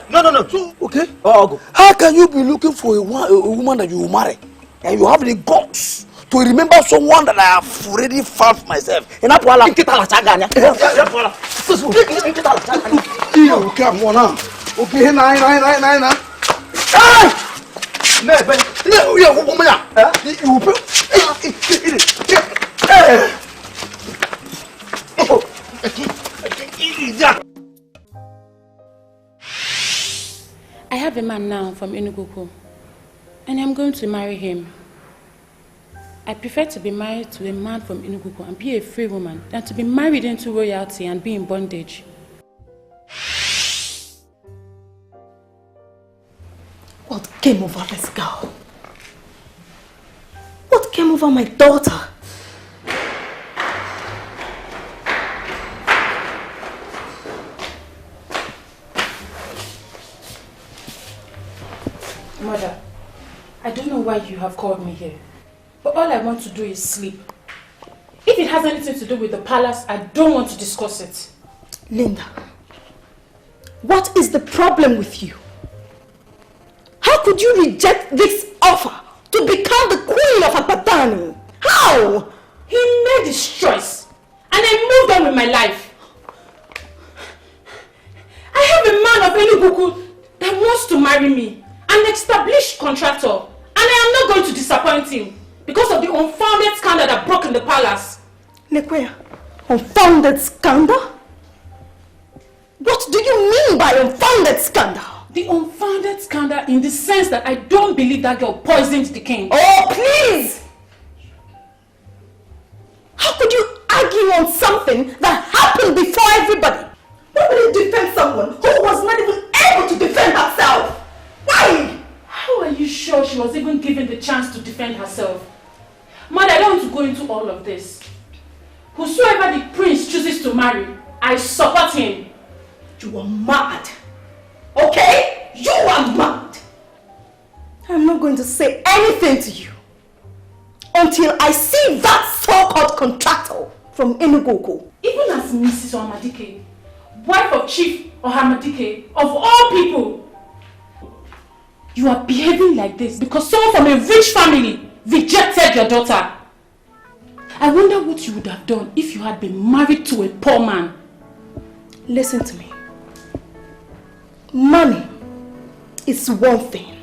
No. So, okay. Go. How can you be looking for a woman that you will marry and you have the guts to remember someone that I have already found myself? And that's why I'm getting out. Okay, I'm one now. Okay, nine. I have a man now from Enugu, and I'm going to marry him. I prefer to be married to a man from Enugu and be a free woman than to be married into royalty and be in bondage. What came over this girl? over my daughter. Mother, I don't know why you have called me here, but all I want to do is sleep. If it has anything to do with the palace, I don't want to discuss it. Linda, what is the problem with you? How could you reject this offer to become the queen of Apadani? How? He made his choice, and I moved on with my life. I have a man of Enugu that wants to marry me, an established contractor, and I am not going to disappoint him because of the unfounded scandal that broke in the palace. Nekwea, unfounded scandal? What do you mean by unfounded scandal? The unfounded scandal in the sense that I don't believe that girl poisoned the king. Oh, please! How could you argue on something that happened before everybody? Why would you defend someone who was not even able to defend herself? Why? How are you sure she was even given the chance to defend herself? Mother, I don't want to go into all of this. Whosoever the prince chooses to marry, I support him. You are mad. Okay? You are mad. I'm not going to say anything to you until I see that so-called contractor from Enugu. Even as Mrs. Ohamadike, wife of Chief Ohamadike, of all people, you are behaving like this because someone from a rich family rejected your daughter. I wonder what you would have done if you had been married to a poor man. Listen to me. Money is one thing.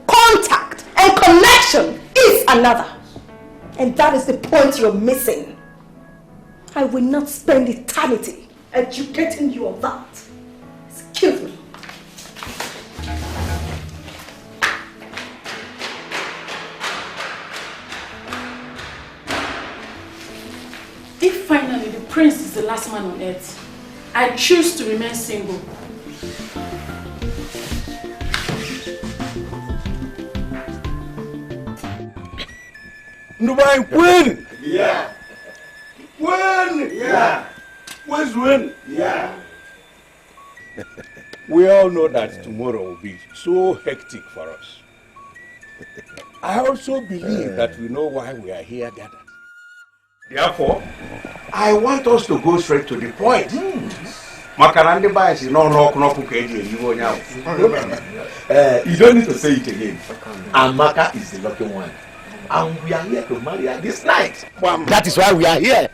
Contact and connection is another. And that is the point you're missing. I will not spend eternity educating you on that. Excuse me. If finally the prince is the last man on earth, I choose to remain single. Dubai win! Yeah. Win! Yeah. Where's win? Yeah. We all know that tomorrow will be so hectic for us. I also believe that we know why we are here gathered. Therefore, I want us to go straight to the point. Makarande bias is no you don't need to say it again. Amaka is the lucky one. And we are here to marry her this night. That is why we are here.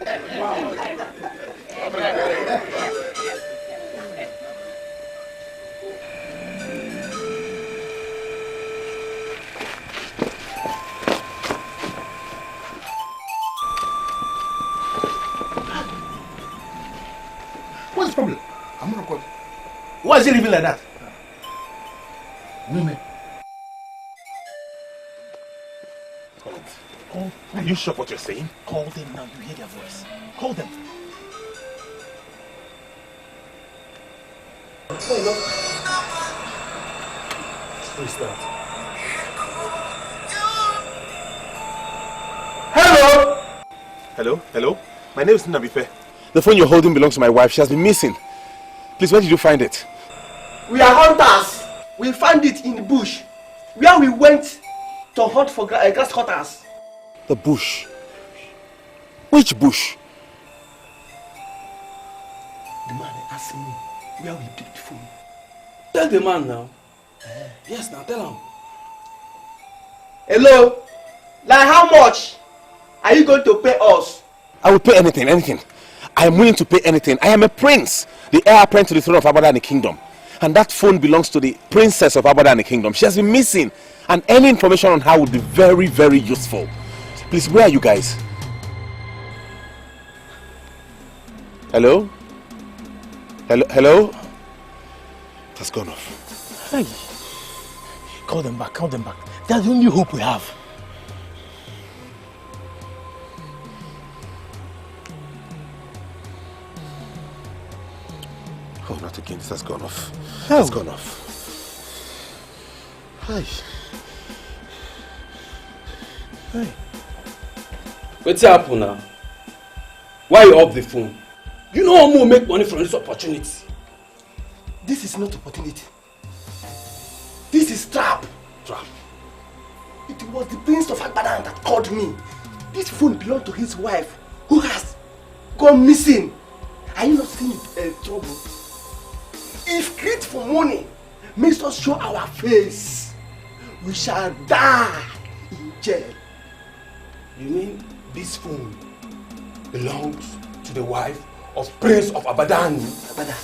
What's the problem? I'm not recording. Why is it living like that? Women. Call. Are you sure what you're saying? Call them now. You hear their voice. Call them. Who is that? Hello? Hello? Hello? My name is Nabife. The phone you're holding belongs to my wife. She has been missing. Please, where did you find it? We are hunters. We found it in the bush, where we went to hunt for grasshoppers. The bush. Which bush? The man asked me where we picked the phone. Tell the man now. Yes, now tell him. Hello? Like how much are you going to pay us? I will pay anything, anything. I am willing to pay anything. I am a prince, the heir apparent to the throne of Abadani Kingdom. And that phone belongs to the princess of Abadani Kingdom. She has been missing. And any information on her would be very, very useful. Please, where are you guys? Hello? Hello? It has gone off. Hey. Call them back, call them back. That's the only hope we have. Oh, not again. This has gone off. Oh. It's gone off. Hi. Hey. What's happening now? Why you off the phone? You know I'm gonna make money from this opportunity. This is not opportunity. This is trap. Trap. It was the prince of Agbadan that called me. This phone belonged to his wife, who has gone missing. Are you not seeing trouble? If greed for money makes us show our face, we shall die in jail. You mean this phone belongs to the wife of Prince of Abadan? Abadan.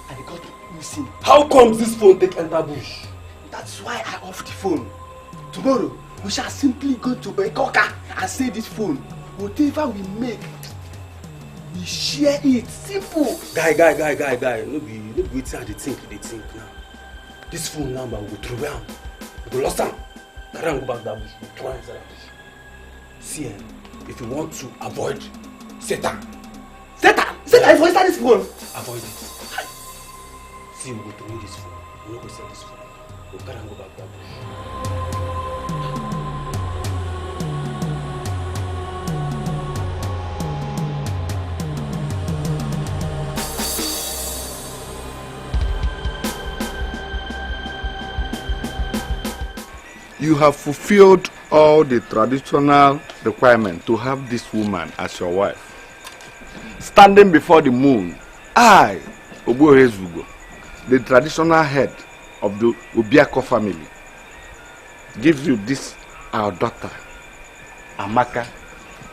And he got missing. How comes this phone take enter bush? That's why I off the phone. Tomorrow, we shall simply go to Bekoka and say this phone. Whatever we make, we share it. Simple. Guy. No be waiting at the think now. This phone number will throw down. We go lost am. Carry am go back that bush. We try inside that bush. See, if you want to avoid Satan, if I start this phone, avoid it. See, we go throw this phone. We no go sell this phone. We carry am go back that bush. You have fulfilled all the traditional requirements to have this woman as your wife. Standing before the moon, I, Obohezugo, the traditional head of the Obiako family, gives you this, our daughter, Amaka,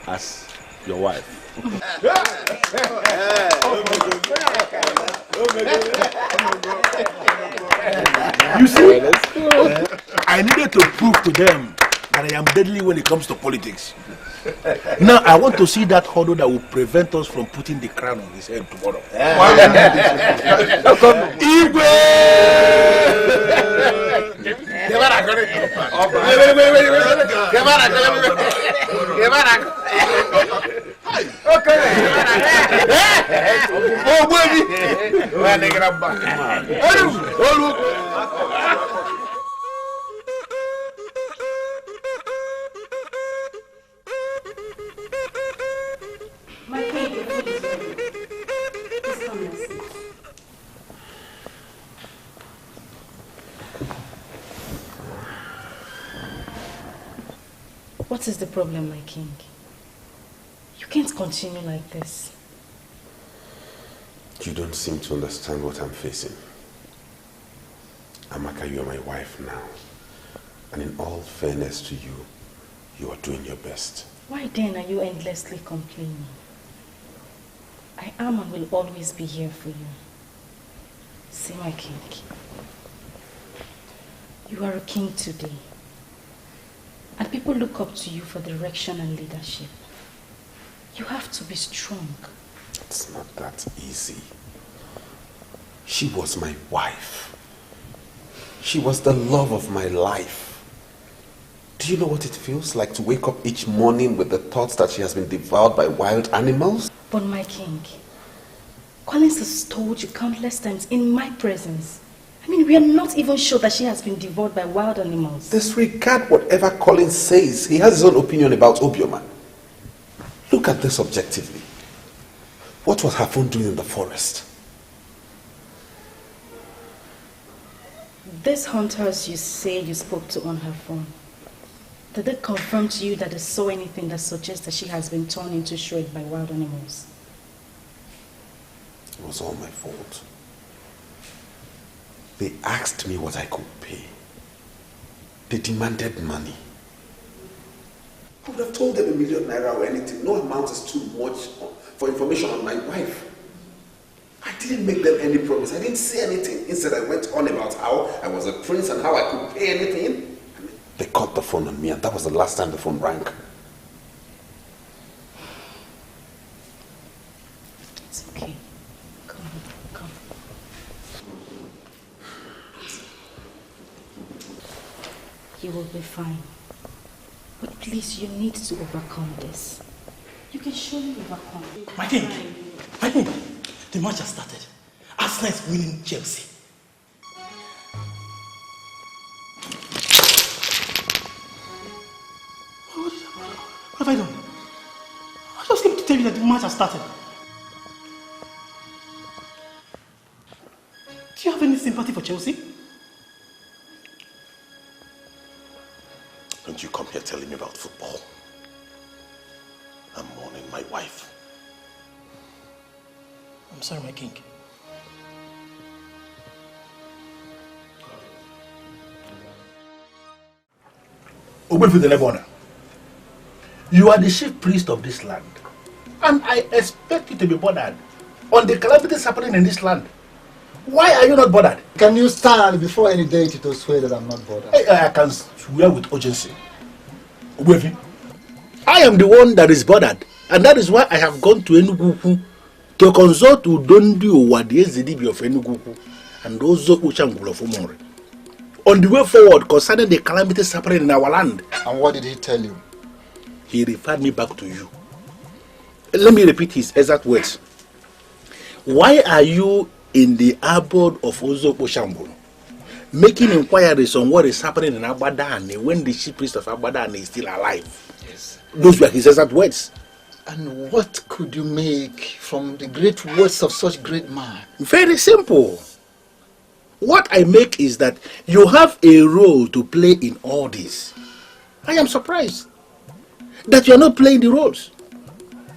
as your wife. You see, I needed to prove to them that I am deadly when it comes to politics. Now I want to see that hurdle that will prevent us from putting the crown on his head tomorrow. My king, your food is ready. Please come and sit. What is the problem, my king? You can't continue like this. You don't seem to understand what I'm facing. Amaka, you are my wife now. And in all fairness to you, you are doing your best. Why then are you endlessly complaining? I am and will always be here for you. See, my king. You are a king today. And people look up to you for direction and leadership. You have to be strong. It's not that easy. She was my wife. She was the love of my life. Do you know what it feels like to wake up each morning with the thoughts that she has been devoured by wild animals? But my king, Collins has told you countless times in my presence. I mean, we are not even sure that she has been devoured by wild animals. Disregard whatever Collins says. He has his own opinion about Obioma. Look at this objectively. What was her phone doing in the forest? These hunters you say you spoke to on her phone, did they confirm to you that they saw anything that suggests that she has been torn into shreds by wild animals? It was all my fault. They asked me what I could pay. They demanded money. I would have told them ₦1 million or anything. No amount is too much for information on my wife. I didn't make them any promise. I didn't say anything. Instead, I went on about how I was a prince and how I could pay anything. They cut the phone on me, and that was the last time the phone rang. It's okay. Come. You will be fine. But please, you need to overcome this. You can surely overcome it. My king, the match has started. Arsenal is winning Chelsea. What have I done? I just came to tell you that the match has started. Do you have any sympathy for Chelsea? Don't you come here telling me about football. I'm mourning my wife. I'm sorry, my king. You are the chief priest of this land, and I expect you to be bothered on the calamities happening in this land. Why are you not bothered? Can you stand before any deity to swear that I'm not bothered? I can swear with urgency. I am the one that is bothered, and that is why I have gone to Enugu to consult with Dondi Owadiezedibi of Enugu and also Uchangul of Umori on the way forward concerning the calamities happening in our land. And what did he tell you? He referred me back to you. Let me repeat his exact words. Why are you in the abode of Ozo Oshambolo making inquiries on what is happening in Abadane when the chief priest of Abadane is still alive? Yes. Those were his exact words. And what could you make from the great words of such great man? Very simple. What I make is that you have a role to play in all this. I am surprised that you are not playing the roles.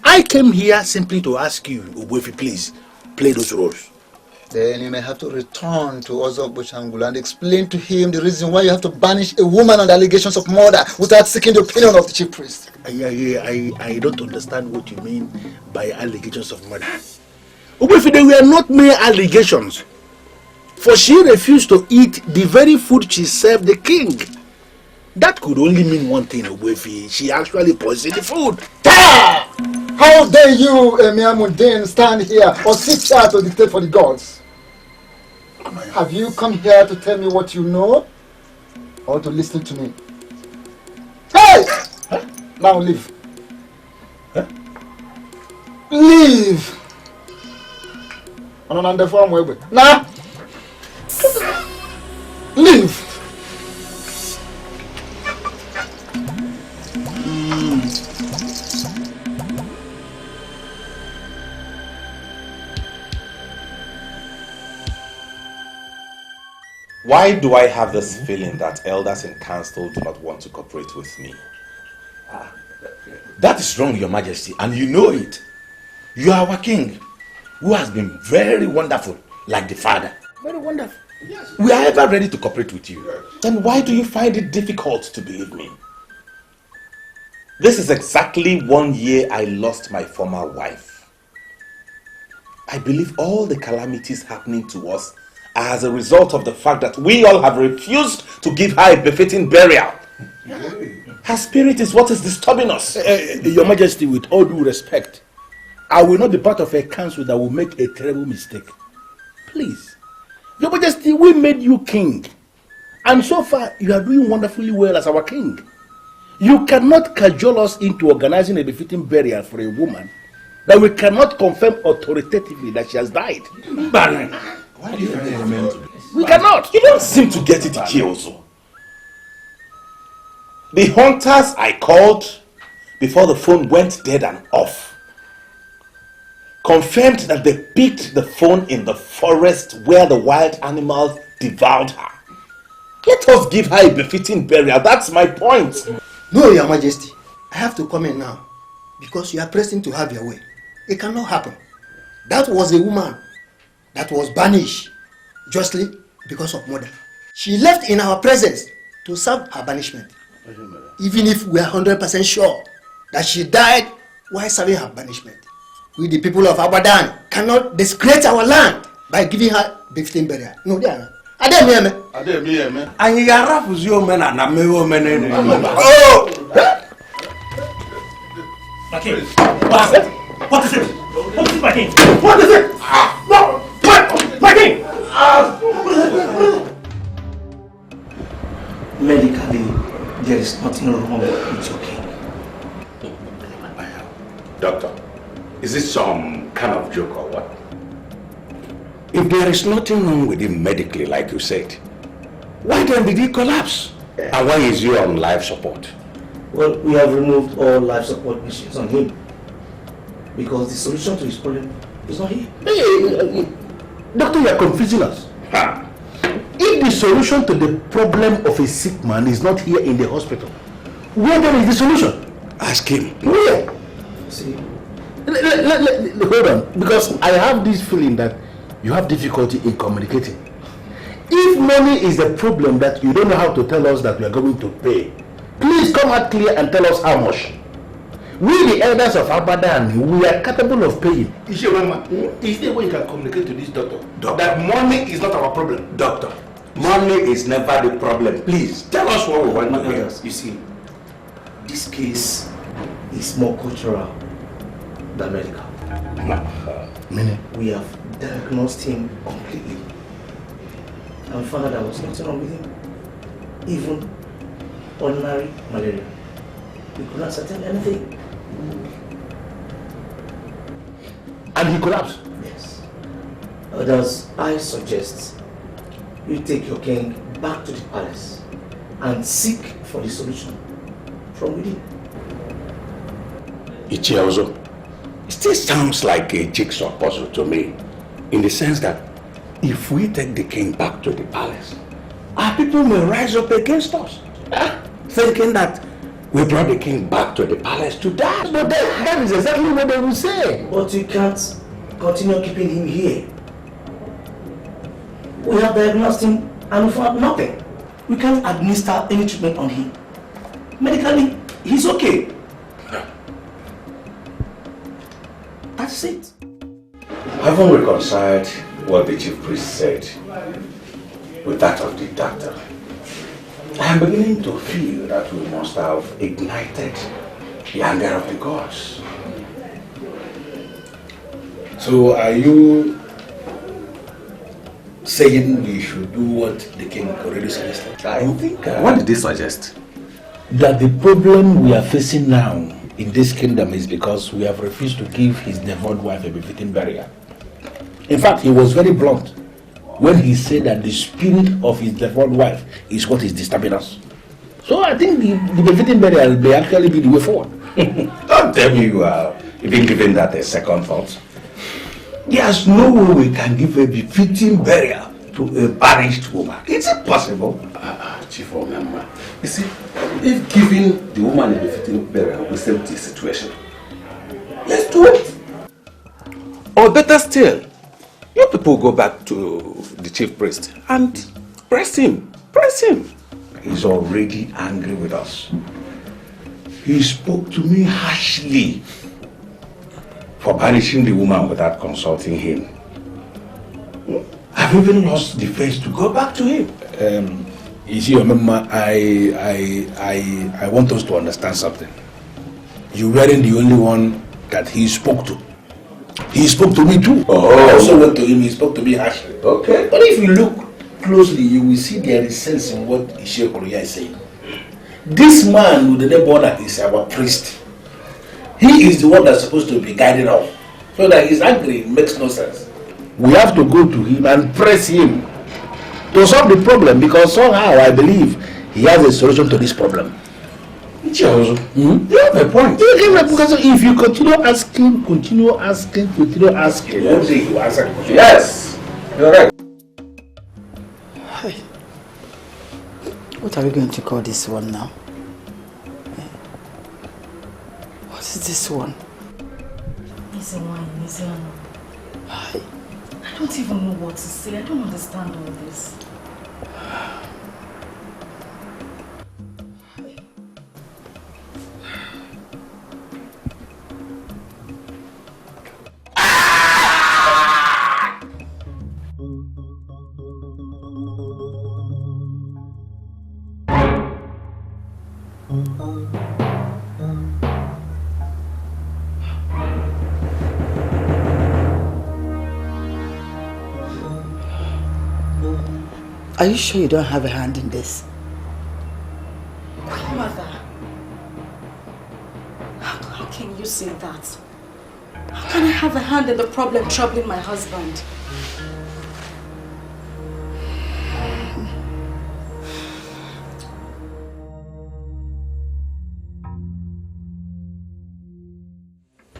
I came here simply to ask you, Ogbuefi, please play those roles. Then you may have to return to Ozo Boshangul and explain to him the reason why you have to banish a woman on the allegations of murder without seeking the opinion of the chief priest. I don't understand what you mean by allegations of murder. Ogbuefi, they were not mere allegations. For she refused to eat the very food she served the king. That could only mean one thing, Ogbuefi. She actually poisoned the food. How dare you, Emir Mundane, stand here or sit here to dictate for the gods? Have you come here to tell me what you know or to listen to me? Hey! Huh? Now leave. Huh? Leave! Nah! Leave! Why do I have this feeling that elders in council do not want to cooperate with me? That is wrong, Your Majesty, and you know it. You are our king, who has been very wonderful, like the father. Very wonderful. Yes. We are ever ready to cooperate with you. Then why do you find it difficult to believe me? This is exactly 1 year I lost my former wife. I believe all the calamities happening to us are as a result of the fact that we all have refused to give her a befitting burial. Her spirit is what is disturbing us. Your Majesty, with all due respect, I will not be part of a council that will make a terrible mistake. Please. Your Majesty, we made you king. And so far, you are doing wonderfully well as our king. You cannot cajole us into organizing a befitting burial for a woman that we cannot confirm authoritatively that she has died. Baron, why do you think we cannot? You don't seem to get it, Chiozo. The hunters I called before the phone went dead and off confirmed that they picked the phone in the forest where the wild animals devoured her. Let us give her a befitting burial. That's my point. No, Your Majesty. I have to come in now because you are pressing to have your way. It cannot happen. That was a woman that was banished justly because of murder. She left in our presence to serve her banishment. Even if we are 100% sure that she died while serving her banishment. We, the people of Abadan, cannot disgrace our land by giving her befitting burial. No, they are not. And you are your men and a mere woman. Oh! My king, what is it? What is it? What is it, my king? What is it? No! What? My king! Medically, there is nothing wrong with your king. Doctor, is this some kind of joke or what? If there is nothing wrong with him medically, like you said, why then did he collapse? And why is he on life support? Well, we have removed all life support machines on him because the solution to his problem is not here. Hey, doctor, you are confusing us. If the solution to the problem of a sick man is not here in the hospital, where then is the solution? Ask him. Where? See, hold on, because I have this feeling that you have difficulty in communicating. If money is the problem that you don't know how to tell us that we are going to pay, please come out clear and tell us how much. We, the elders of Abadan, we are capable of paying. Is there a way you can communicate to this doctor that money is not our problem? Doctor, money is never the problem. Please, tell us what we want to hear. You see, this case is more cultural than medical. Meaning? We have diagnosed him completely and found out there was nothing wrong with him. Even ordinary malaria. We could not ascertain anything. And he collapsed? Yes. Others, I suggest you take your king back to the palace and seek for the solution from within. Ichiozo, it still sounds like a jigsaw puzzle to me, in the sense that if we take the king back to the palace, our people may rise up against us, thinking that we brought the king back to the palace to die. But that is exactly what they will say. But you can't continue keeping him here. We have diagnosed him and we found nothing. We can't administer any treatment on him. Medically, he's okay. That's it. Having reconciled what the chief priest said with that of the doctor, I am beginning to feel that we must have ignited the anger of the gods. So are you saying we should do what the king already suggested? I think... what did they suggest? That the problem we are facing now in this kingdom is because we have refused to give his devoured wife a befitting burial. In fact, he was very blunt when he said that the spirit of his devoured wife is what is disturbing us. So I think the befitting burial may actually be the way forward. Don't tell me you are even giving that a second thought. There's no way we can give a befitting burial to a banished woman. It's impossible. Chief Omemma, you see, if giving the woman a befitting burial will save the situation, let's do it. Or better still, you people go back to the chief priest and press him. Press him. He's already angry with us. He spoke to me harshly for banishing the woman without consulting him. I've even lost the face to go back to him. You see, Omemma, I want us to understand something. You weren't the only one that he spoke to. He spoke to me too. I also went to him, he spoke to me harshly. Okay. But if you look closely, you will see there is sense in what Ishe Koroya is saying. This man with the name Bona is our priest. He is the one that's supposed to be guiding us. So that he's angry makes no sense. We have to go to him and press him to solve the problem, because somehow I believe he has a solution to this problem. You have a point. Because if you continue asking, one day you answer the question. Yes, you're right. Hi. What are we going to call this one now? What is this one? Easy one, easy one. Hi. I don't even know what to say. I don't understand all this. Are you sure you don't have a hand in this? Mother, how can you say that? How can I have a hand in the problem troubling my husband?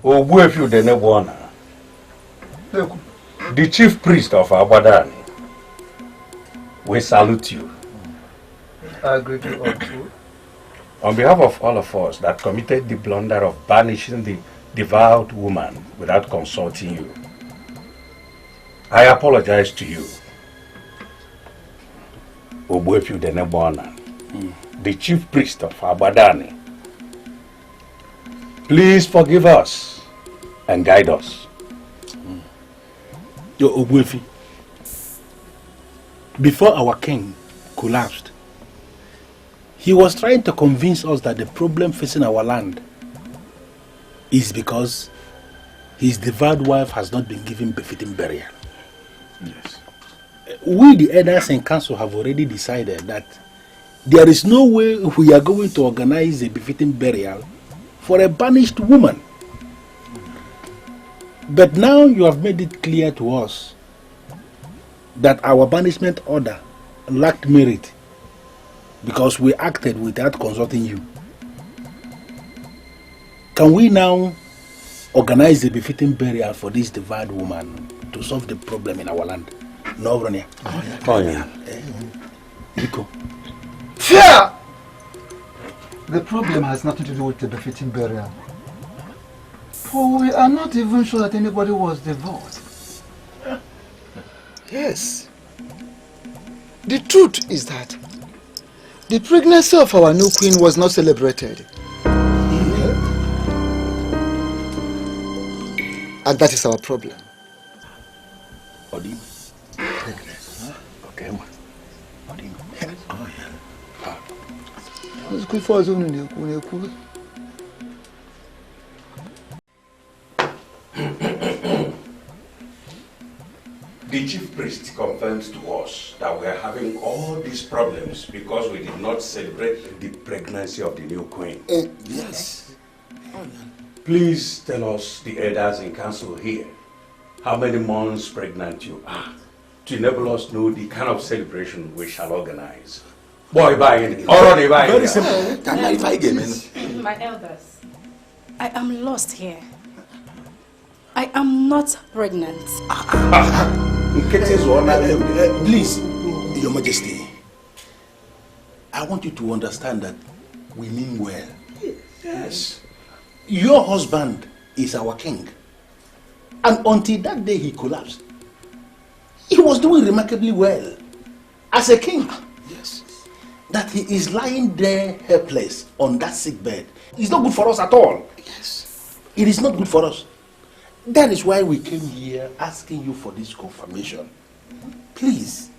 Ogbuefi Udenebona, the chief priest of Abadani, we salute you. I agree to all too. On behalf of all of us that committed the blunder of banishing the devout woman without consulting you, I apologize to you. Ogbuefi Udenebona, the chief priest of Abadani. Please forgive us and guide us. Yo, Ogbuefi, before our king collapsed, he was trying to convince us that the problem facing our land is because his devout wife has not been given befitting burial. Yes. We, the elders in council, have already decided that there is no way we are going to organize a befitting burial for a banished woman. But now you have made it clear to us that our banishment order lacked merit because we acted without consulting you. Can we now organize a befitting burial for this devout woman to solve the problem in our land? No, Bronya. Oh, yeah. Nico. Fear! The problem has nothing to do with the befitting burial. For we are not even sure that anybody was devout. Yes. The truth is that the pregnancy of our new queen was not celebrated. And that is our problem. Odim. Okay. Let's go for a zone. The chief priest confirmed to us that we are having all these problems because we did not celebrate the pregnancy of the new queen. Yes. Please tell us, the elders in council here, how many months pregnant you are to enable us know the kind of celebration we shall organize. Boy, Very simple. My elders, I am lost here. I am not pregnant. Please, Your Majesty, I want you to understand that we mean well. Yes. Your husband is our king. And until that day he collapsed, he was doing remarkably well as a king. Yes. That he is lying there helpless on that sick bed is not good for us at all. Yes. It is not good for us. That is why we came here asking you for this confirmation. Please,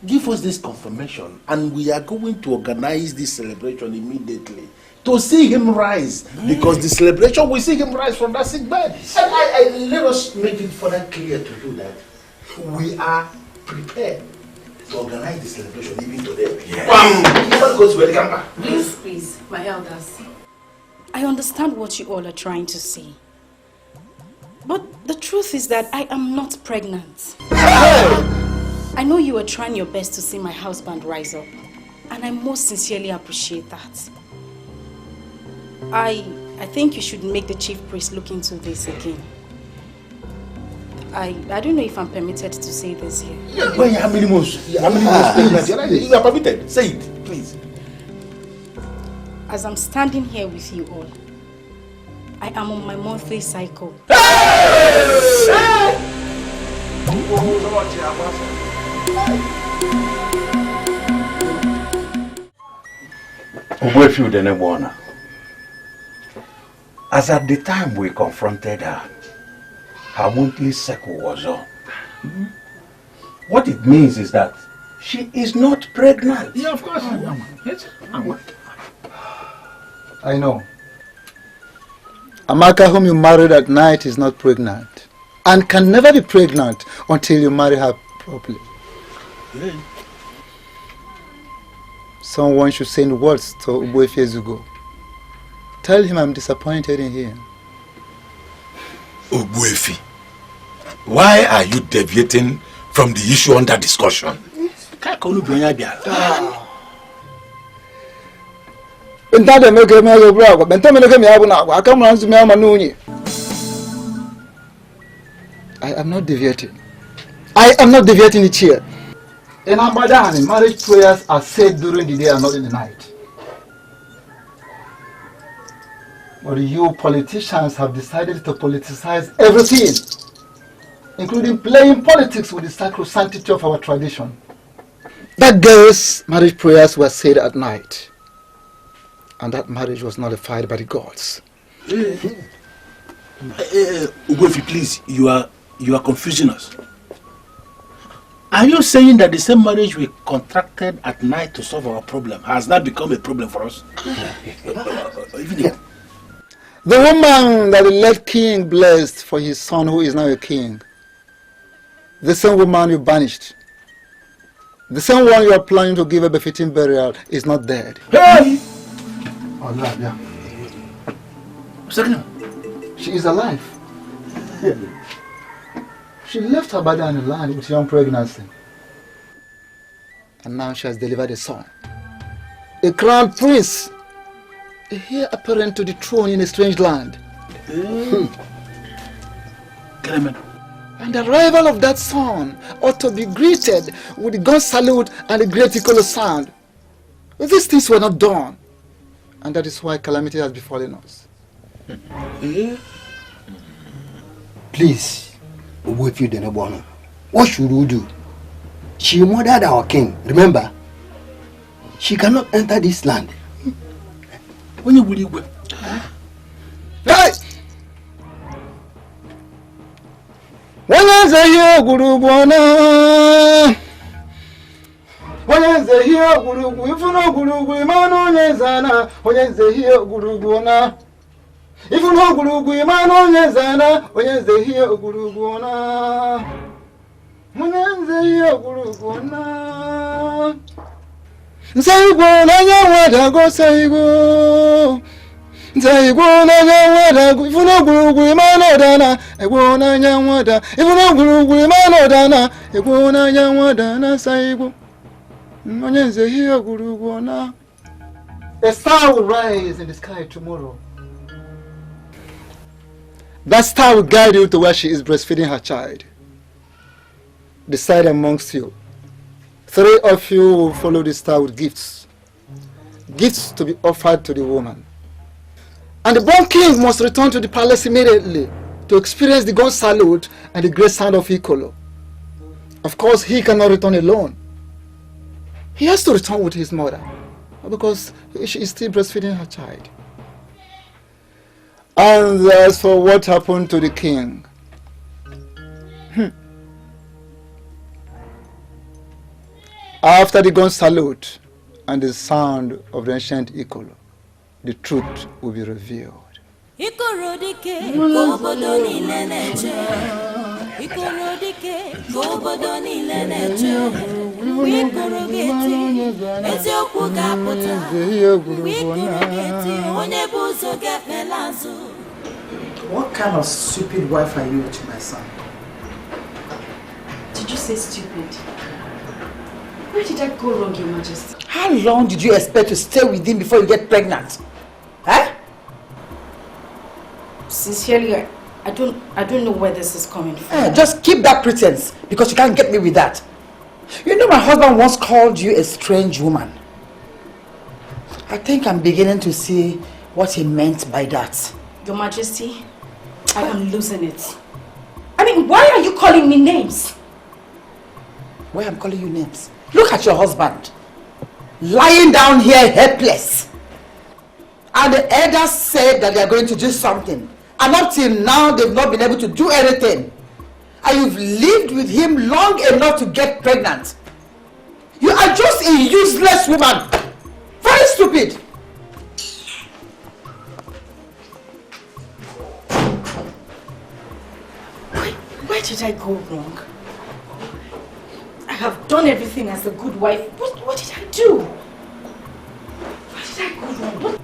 give us this confirmation and we are going to organize this celebration immediately to see him rise. Because the celebration will see him rise from that sick bed. And let us make it further clear to you that we are prepared to organize the celebration even today. Yes. Please, my elders. I understand what you all are trying to say. But the truth is that I am not pregnant. I know you are trying your best to see my husband rise up. And I most sincerely appreciate that. I think you should make the chief priest look into this again. I don't know if I'm permitted to say this here. How many months? You are permitted. Say it, please. As I'm standing here with you all, I am on my monthly cycle. Ogbuefi Udenebona, as at the time we confronted her, her monthly cycle was up. What it means is that she is not pregnant. Yeah, of course. I know. Amaka, whom you married at night, is not pregnant and can never be pregnant until you marry her properly. Yeah. Someone should send words to Ogbuefi Ezugo. Tell him I'm disappointed in him. Ogbuefi, why are you deviating from the issue under discussion? I am not deviating. I am not deviating it here. In Ramadan, marriage prayers are said during the day and not in the night. But you politicians have decided to politicize everything, including playing politics with the sacrosanctity of our tradition. That girl's marriage prayers were said at night, and that marriage was nullified by the gods. Ugofi, please, you are confusing us. Are you saying that the same marriage we contracted at night to solve our problem has now become a problem for us? The woman that the late king blessed for his son who is now a king, the same woman you banished, the same one you are planning to give a befitting burial is not dead. Hey! Oh, yeah. She is alive. Yeah. She left her body on the land with young pregnancy. And now she has delivered a son. A crown prince. A heir apparent to the throne in a strange land. Clement. And the arrival of that son ought to be greeted with the gun salute and the great Ikolo sound. But these things were not done. And that is why calamity has befallen us. Please, what should we do? She murdered our king, remember? She cannot enter this land. When you will you go? Hey! When is the year Guru Bona? When is the year Guru? If you know Guru Guimano Yazana, when is the year Guru Bona? If you know Guru Guimano Yazana, when is the year Guru Bona? When is the year Guru Bona? Say go na nyawada go say go. Say go na nyawada go. If you no guru guru mano dana, e go na nyawada. If you no guru guru mano dana, e go na nyawada na say go. Onyenze here guru go na. A star will rise in the sky tomorrow. That star will guide you to where she is breastfeeding her child. Decide amongst you. 3 of you will follow the star with gifts. Gifts to be offered to the woman. And the born king must return to the palace immediately to experience the gun salute and the great sound of Ikolo. Of course, he cannot return alone. He has to return with his mother because she is still breastfeeding her child. And as for what happened to the king, after the gun salute and the sound of the ancient Ikolo, the truth will be revealed. What kind of stupid wife are you to my son? Did you say stupid? Where did I go wrong, Your Majesty? How long did you expect to stay with him before you get pregnant? Huh? Sincerely, I don't know where this is coming from. Just keep that pretense, because you can't get me with that. You know, my husband once called you a strange woman. I think I'm beginning to see what he meant by that. Your Majesty, I am losing it. I mean, why are you calling me names? Why I'm calling you names? Look at your husband, lying down here helpless. And the elders said that they are going to do something. And up till now, they've not been able to do anything. And you've lived with him long enough to get pregnant. You are just a useless woman. Very stupid. Where did I go wrong? I have done everything as a good wife. What did I do? Where did I go wrong?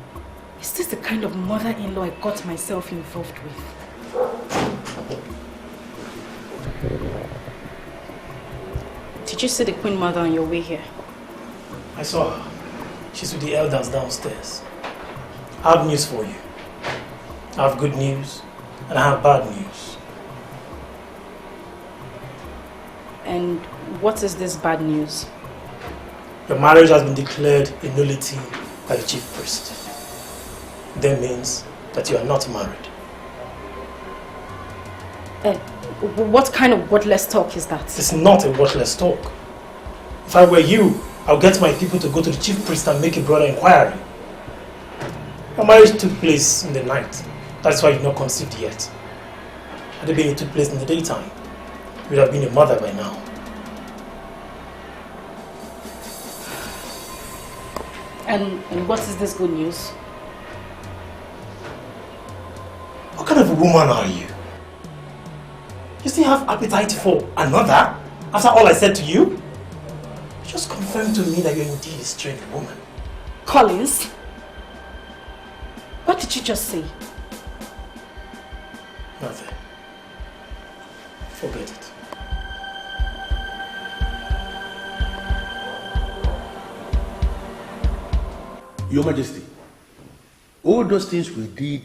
Is this the kind of mother-in-law I got myself involved with? Did you see the Queen Mother on your way here? I saw her. She's with the elders downstairs. I have news for you. I have good news and I have bad news. And what is this bad news? Your marriage has been declared a nullity by the chief priest. That means that you are not married. What kind of wordless talk is that? It's not a wordless talk. If I were you, I'll get my people to go to the chief priest and make a broader inquiry. Your marriage took place in the night. That's why you're not conceived yet. Had it been it took place in the daytime, you would have been a mother by now. And what is this good news? What kind of a woman are you? You still have appetite for another after all I said to you? You just confirmed to me that you're indeed a strange woman. Collins, what did you just say? Nothing. Forget it. Your Majesty, all those things we did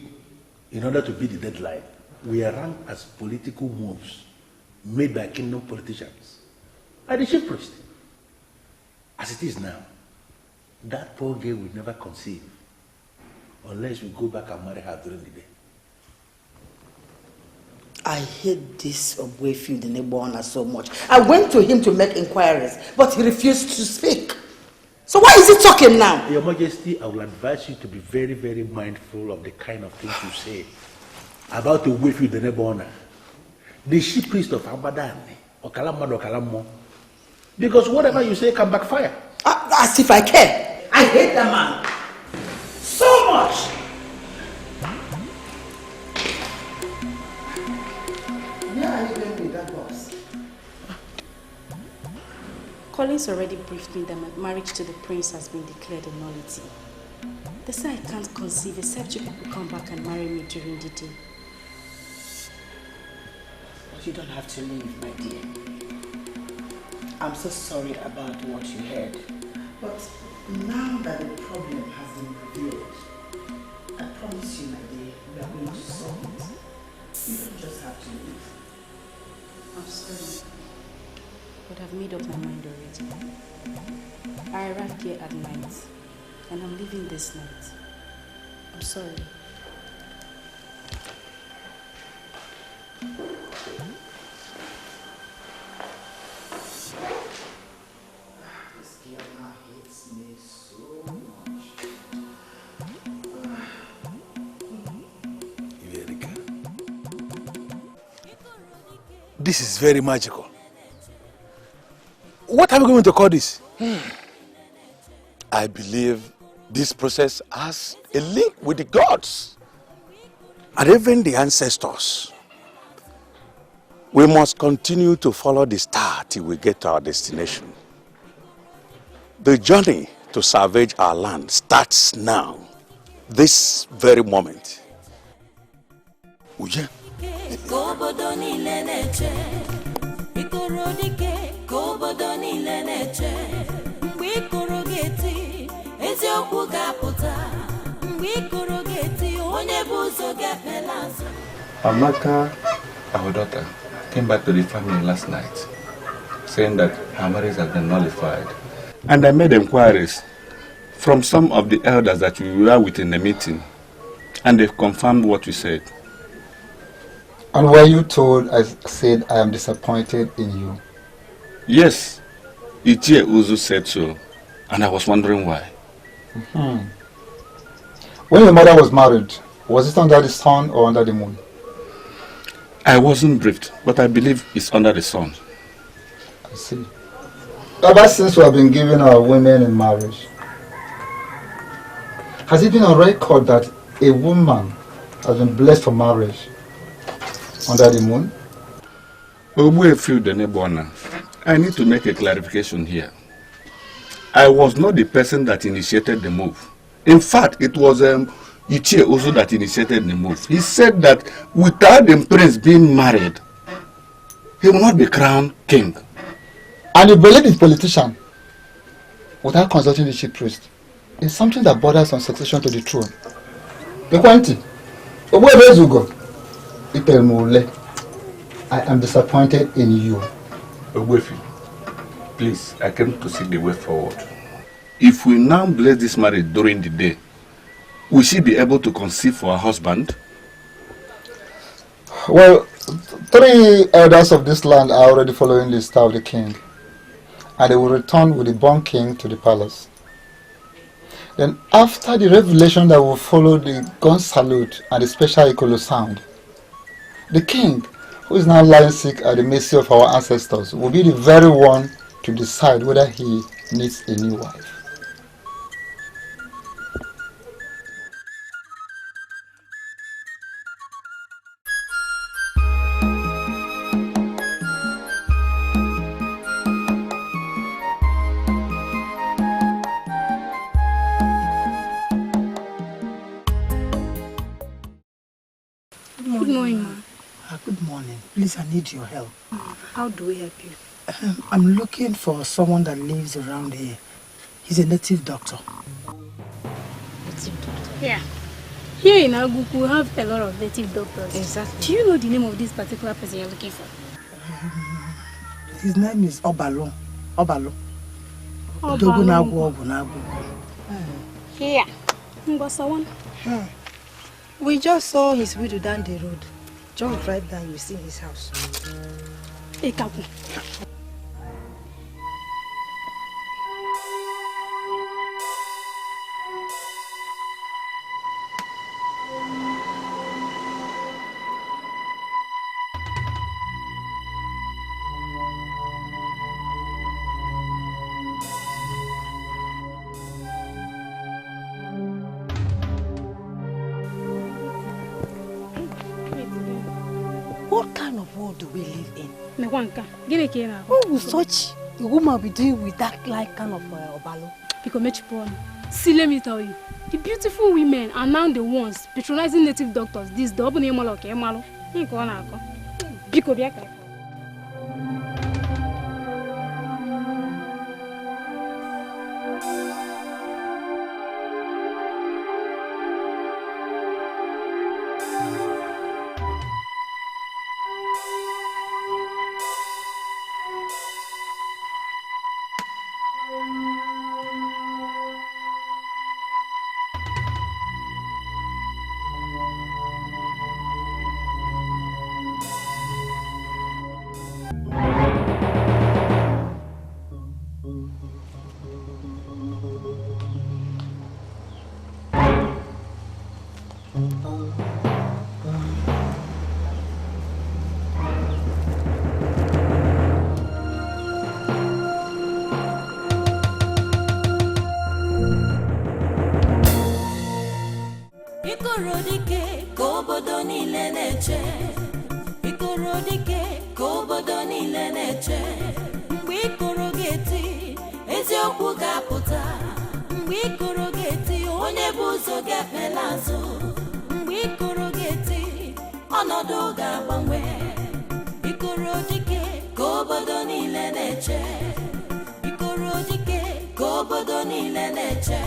in order to beat the deadline were run as political moves made by kingdom politicians, by the chief priest. As it is now, that poor girl will never conceive unless we go back and marry her during the day. I hate this Obwefield Nebona so much. I went to him to make inquiries, but he refused to speak. So why is he talking now? Your Majesty, I will advise you to be very, very mindful of the kind of things you say about Obwefield Nebona, the chief priest of Abadan, or Kalammo. Because whatever you say can backfire. As if I care. I hate that man so much. Where are you going with that boss? Collins already briefed me that my marriage to the prince has been declared a nullity. They say I can't conceive except you people come back and marry me during the day. But you don't have to leave, my dear. I'm so sorry about what you heard. But now that the problem has been revealed, I promise you, my dear, we are going to solve it. You don't just have to leave. I'm sorry, but I've made up my mind already. I arrived here at night, and I'm leaving this night. I'm sorry. This girl now hates me so much. This is very magical. What are we going to call this? I believe this process has a link with the gods and even the ancestors. We must continue to follow the star till we get to our destination. The journey to salvage our land starts now, this very moment. Uja. Amaka, our daughter, came back to the family last night, saying that her marriage has been nullified. And I made inquiries from some of the elders that we were with in the meeting, and they've confirmed what we said. And were you told I said I am disappointed in you? Yes, Ichie Uzu said so, and I was wondering why. When your mother was married, was it under the sun or under the moon? I wasn't briefed, but I believe it's under the sun. I see. Ever since we have been giving our women in marriage, has it been on record that a woman has been blessed for marriage under the moon? I need to make a clarification here. I was not the person that initiated the move. In fact, it was Ichie also that initiated the move. He said that without the prince being married, he will not be crowned king. And you believe this politician without consulting the chief priest is something that borders on succession to the throne. I am disappointed in you. Ogwefi, please, I came to see the way forward. If we now bless this marriage during the day, will she be able to conceive for her husband? Well, 3 elders of this land are already following the star of the king, and they will return with the born king to the palace. Then after the revelation that will follow the gun salute and the special Ikolo sound, the king, who is now lying sick at the mercy of our ancestors, will be the very one to decide whether he needs a new wife. Good morning, ma. Good morning. Please, I need your help. How do we help you? I'm looking for someone that lives around here. He's a native doctor. Native doctor? Yeah. Here in Aguku, we have a lot of native doctors. Exactly. Do you know the name of this particular person you're looking for? His name is Obalo. Obalo. Here. Ngwasawan. We just saw his widow down the road. Just right there, you see his house. Ekapu. What kind of world do we live in? What will such a woman be doing with that kind of Obalo? See, let me tell you, the beautiful women are now the ones patronizing native doctors. This double name Ikorodike kobodo niile na-eche. Ikorodike kobodo niile na-eche. Mgbe ikoro ga-eti eziokwu ga-apụta. Mgbe ikoro ga-eti onye bụ ụzọ ga-efela azụ. Mgbe ikoro ga-eti ọnọdụ ga-agbanwe. Ikorodike kobodo niile na-eche. Ikorodike kobodo niile na-eche.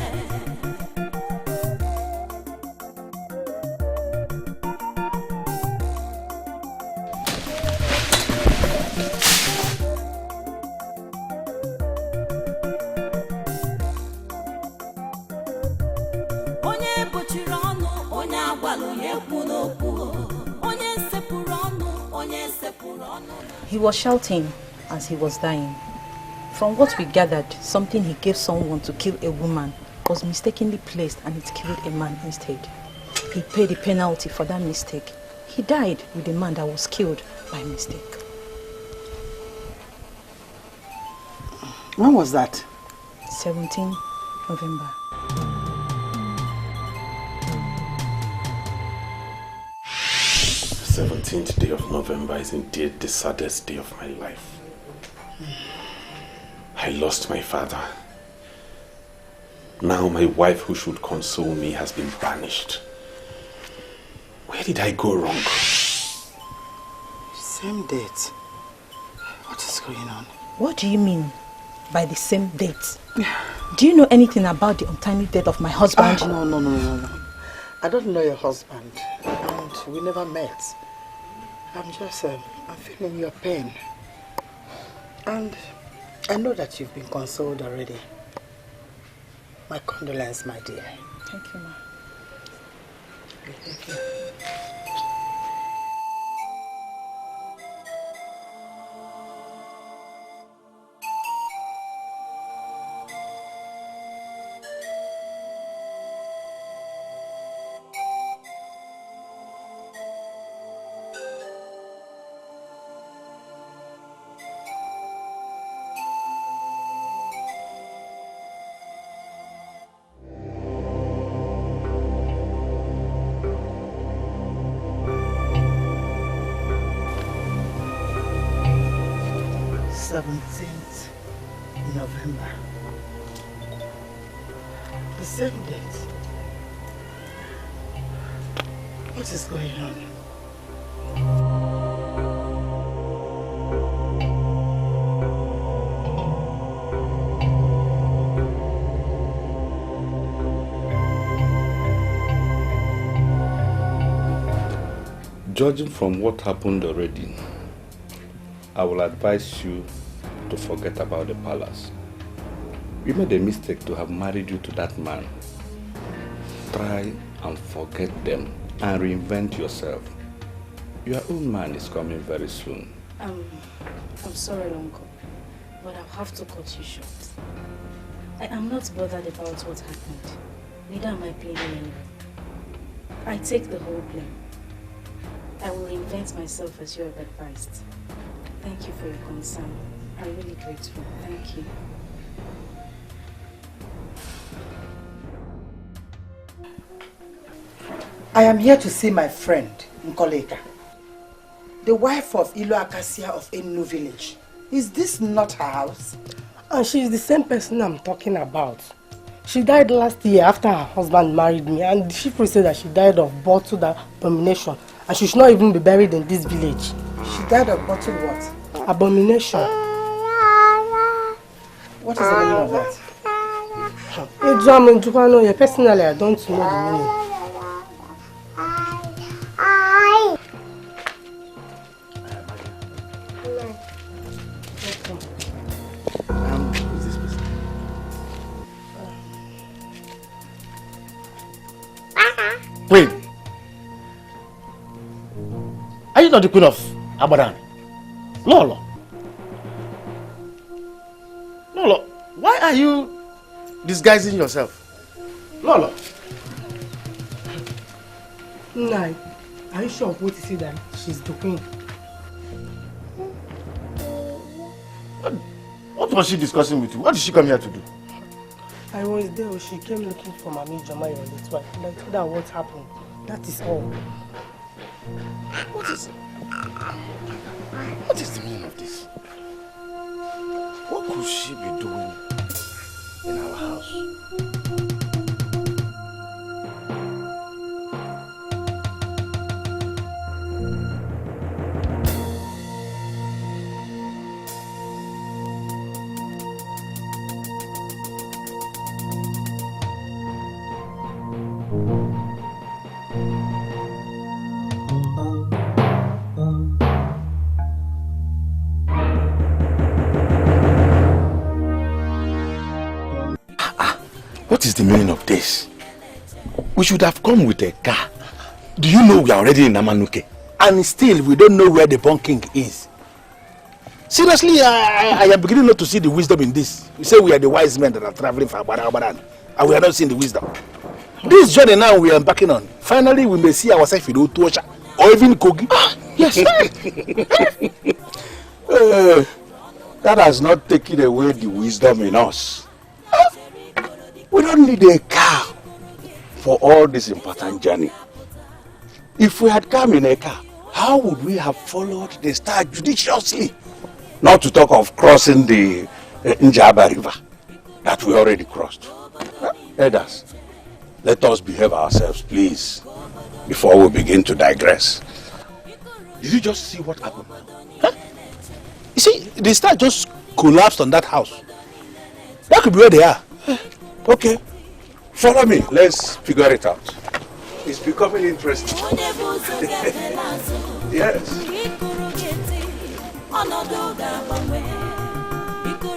He was shouting as he was dying. From what we gathered, something he gave someone to kill a woman was mistakenly placed and it killed a man instead. He paid the penalty for that mistake. He died with the man that was killed by mistake. When was that? 17 November. 17th day of November is indeed the saddest day of my life. I lost my father. Now my wife who should console me has been banished. Where did I go wrong? Same date. What is going on? What do you mean by the same date? Do you know anything about the untimely death of my husband? No. I don't know your husband, and we never met. I'm feeling your pain. And I know that you've been consoled already. My condolence, my dear. Thank you, ma. Thank you. 17th November. The same date. What is going on? Judging from what happened already, I will advise you to forget about the palace. You made a mistake to have married you to that man. Try and forget them and reinvent yourself. Your own man is coming very soon. I'm sorry, Uncle, but I'll have to cut you short. I am not bothered about what happened. Neither am I blaming anyone. I take the whole blame. I will reinvent myself as you have advised. Thank you for your concern. I'm really grateful. Thank you. I am here to see my friend, Nkoleka, the wife of Ilo Acacia of Enu village. Is this not her house? And she's the same person I'm talking about. She died last year after her husband married me, and the chief priest said that she died of bottled abomination, and she should not even be buried in this village. She died of bottled what? Abomination. What is the meaning of that? Personally, I don't know the meaning. Who is this person? Wait. Are you not the queen of Abadan? Lolo. Lolo, why are you disguising yourself? Lolo. Nai, are you sure of what you say that she's the queen? What was she discussing with you? What did she come here to do? I was there. She came looking for Mami Jamayo on the twilight. And I told her what happened. That is all. What is the meaning of this? What could she be doing in our house? What is the meaning of this? We should have come with a car. Do you know we are already in Amanuke? And still we don't know where the Born King is. Seriously, I am beginning not to see the wisdom in this. You say we are the wise men that are traveling for Abadan, and we are not seeing the wisdom. This journey now we are embarking on, finally we may see ourselves in Otuosha or even Kogi. Yes. That has not taken away the wisdom in us. We don't need a car for all this important journey. If we had come in a car, how would we have followed the star judiciously? Not to talk of crossing the Njaba River that we already crossed. Elders, let us behave ourselves, please, before we begin to digress. Did you just see what happened? Huh? You see, the star just collapsed on that house. That could be where they are. Okay, follow me. Let's figure it out. It's becoming interesting. Yes.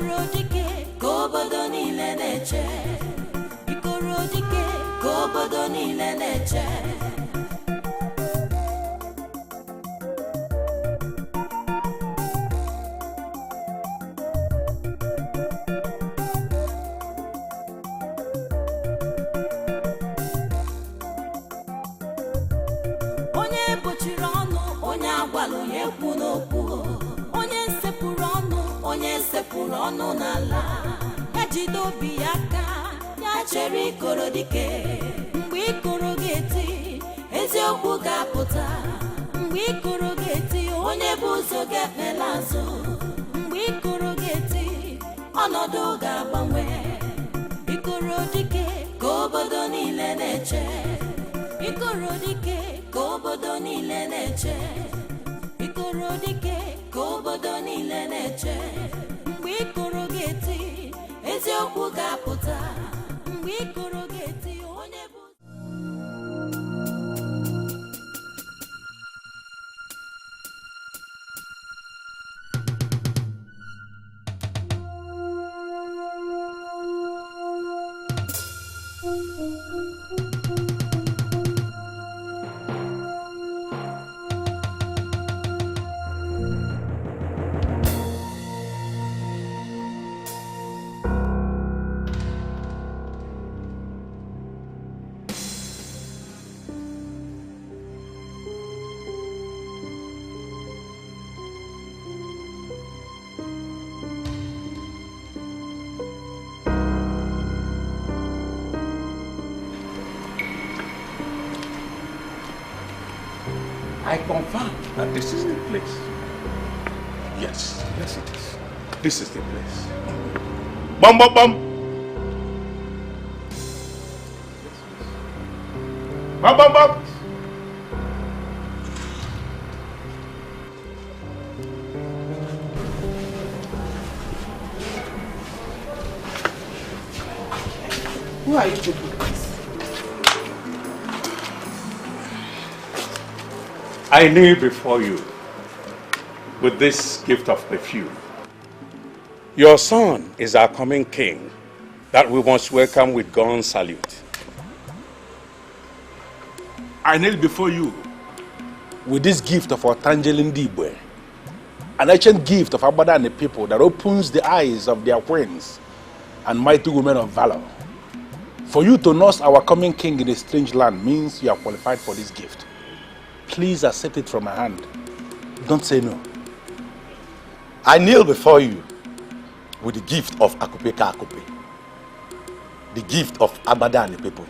Ikorodike kobodo niile na-eche. Ikorodike kobodo niile na-eche. Onye bochiri ọnụ, onye agwalụ ya ekwu n'okwu. Onye sepụrụ ọnụ n'ala. Ya jide obi ya aka, ya chere ikorodike. Mgbe ikoro ga-eti, eziokwu ga-apụta. Mgbe ikoro ga-eti, onye bụ ụzọ ga-ekpela azụ. Mgbe ikoro ga-eti, ọnọdụ ga-agbanwe. Ikorodike ka obodo niile na-eche. Ikorodike ka obodo niile na-eche. Ikorodike ka obodo niile na-eche. Mgbe ikoro ga-eti, eziokwu ga-apụta. Mgbe ikoro ga-eti, onye bụ I confirm that this is the place. Yes, yes it is. This is the place. Bum, bum, bum. Bum, bum, bum. Who are you talking with? I kneel before you with this gift of perfume. Your son is our coming king that we must welcome with gun salute. I kneel before you with this gift of Otanjelin Dibwe, an ancient gift of Abada and the people that opens the eyes of their queens and mighty women of valor. For you to nurse our coming king in a strange land means you are qualified for this gift. Please accept it from my hand. Don't say no. I kneel before you with the gift of Akupeka Akupe, the gift of Abada and the people,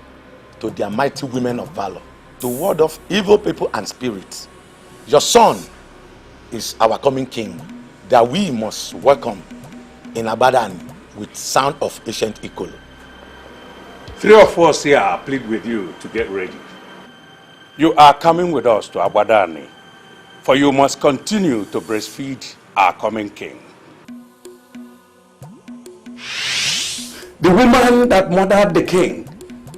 to their mighty women of valor, to ward off evil people and spirits. Your son is our coming king that we must welcome in Abadan with sound of ancient Ikolo. 3 of us here plead with you to get ready. You are coming with us to Abadani, for you must continue to breastfeed our coming king. The woman that murdered the king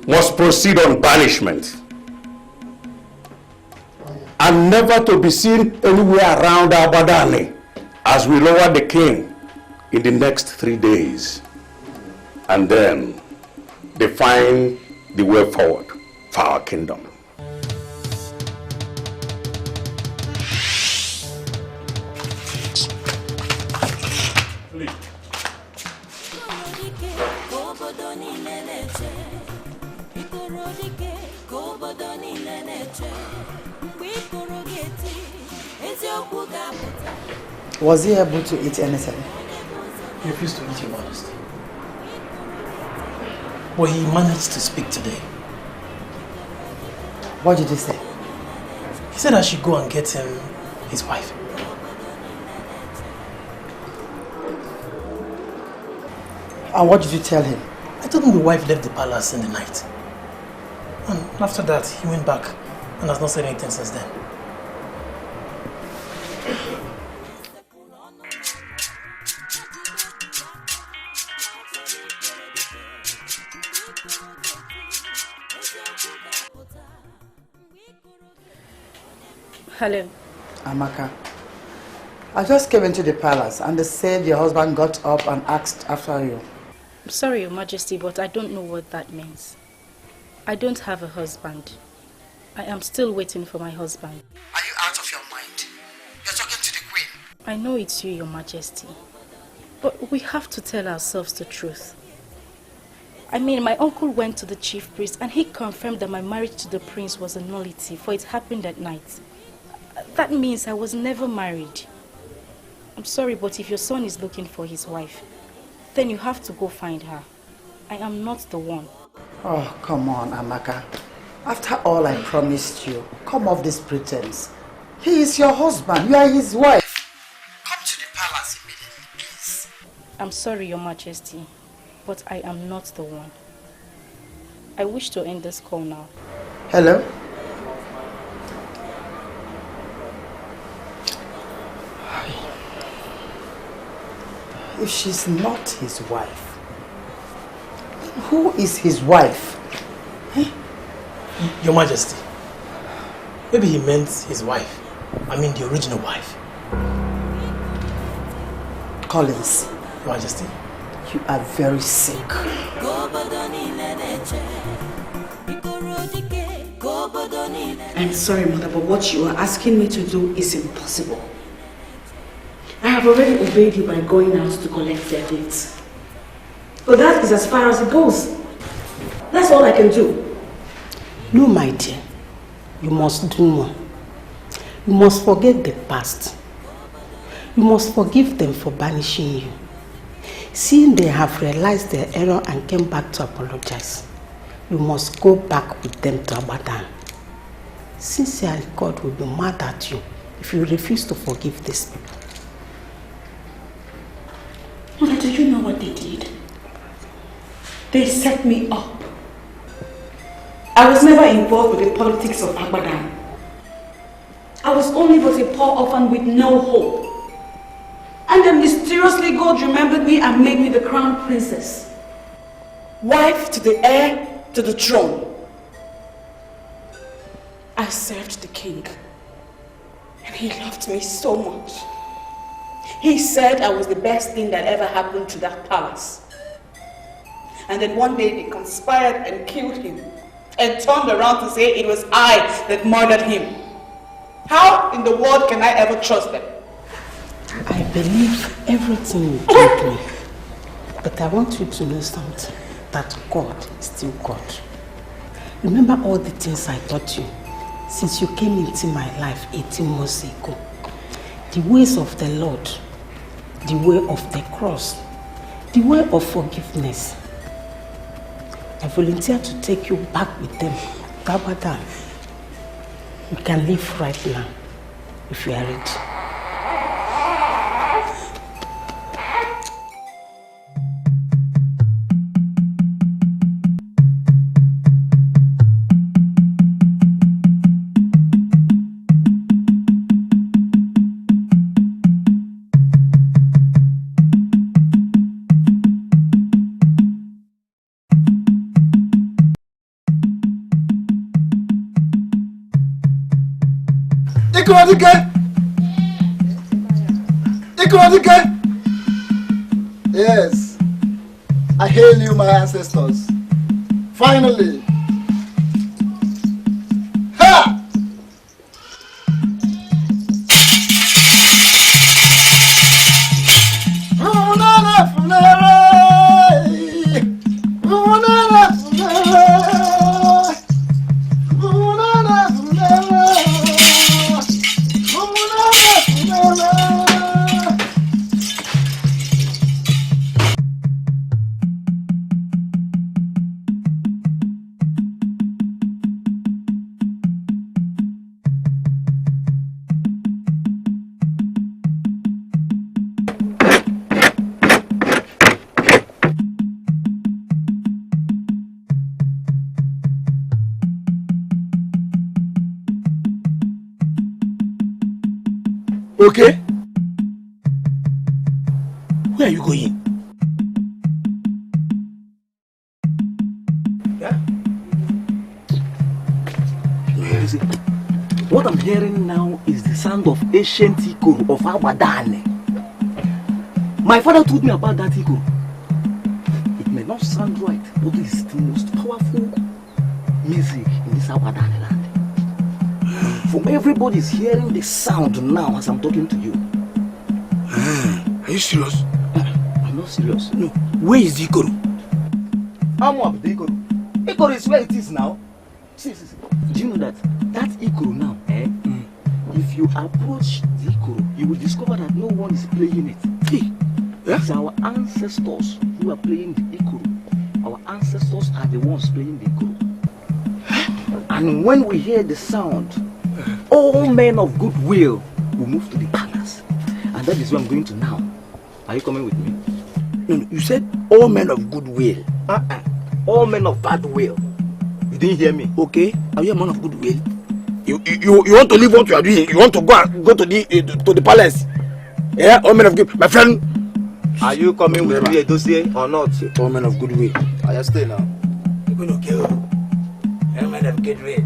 must proceed on banishment and never to be seen anywhere around Abadani as we lower the king in the next 3 days and then define the way forward for our kingdom. Was he able to eat anything? He refused to eat, Your Majesty. But he managed to speak today. What did he say? He said I should go and get him his wife. And what did you tell him? I told him the wife left the palace in the night. And after that, he went back and has not said anything since then. Hello. Amaka, I just came into the palace and they said your husband got up and asked after you. I'm sorry, Your Majesty, but I don't know what that means. I don't have a husband. I am still waiting for my husband. Are you out of your mind? You're talking to the Queen. I know it's you, Your Majesty. But we have to tell ourselves the truth. I mean, my uncle went to the chief priest and he confirmed that my marriage to the prince was a nullity, for it happened at night. That means I was never married. I'm sorry, but if your son is looking for his wife, then you have to go find her. I am not the one. Oh, come on, Amaka. After all I promised you, come off this pretense. He is your husband, you are his wife. Come to the palace immediately, please. I'm sorry, Your Majesty, but I am not the one. I wish to end this call now. Hello? If she's not his wife, who is his wife? Your Majesty, maybe he meant his wife. I mean the original wife. Collins. Your Majesty. You are very sick. I'm sorry, Mother, but what you are asking me to do is impossible. I have already obeyed you by going out to collect their dates. But that is as far as it goes. That's all I can do. No, my dear. You must do more. You must forget the past. You must forgive them for banishing you. Seeing they have realized their error and came back to apologize, you must go back with them to Abadan. Sincerely, God will be mad at you if you refuse to forgive these people. Mother, do you know what they did? They set me up. I was never involved with the politics of Abadan. I was only but a poor orphan with no hope. And then mysteriously God remembered me and made me the crown princess. Wife to the heir to the throne. I served the king. And he loved me so much. He said I was the best thing that ever happened to that palace. And then one day they conspired and killed him. And turned around to say it was I that murdered him. How in the world can I ever trust them? I believe everything you told me. But I want you to know something. That God is still God. Remember all the things I taught you since you came into my life 18 months ago. The ways of the Lord, the way of the cross, the way of forgiveness. I volunteer to take you back with them, Gabadan. You can leave right now, if you are ready. Yes, I hail you, my ancestors. Finally. Ha! Okay? Where are you going? Yeah? What I'm hearing now is the sound of ancient ikoro of Abadan. My father told me about that ikoro. It may not sound right, but it's the most powerful music in this Abadan land. From everybody's hearing the sound now as I'm talking to you. Are you serious? I'm not serious. No. Where is the ikoro? I'm up the ikoro. Ikoro is where it is now. See. Do you know that ikoro now, if you approach the ikoro, you will discover that no one is playing it. It's our ancestors who are playing the ikoro. Our ancestors are the ones playing the ikoro. And when we hear the sound, all men of goodwill will move to the palace. And that is where I'm going to now. Are you coming with me? No, you said all men of goodwill. All men of bad will. You didn't hear me? Okay, are you a man of goodwill? You want to leave what you are doing? You want to go to the palace? Yeah, all men of good. My friend, are you coming with me a dossier or not? All men of goodwill. I just stay now. You're going to kill all men of goodwill.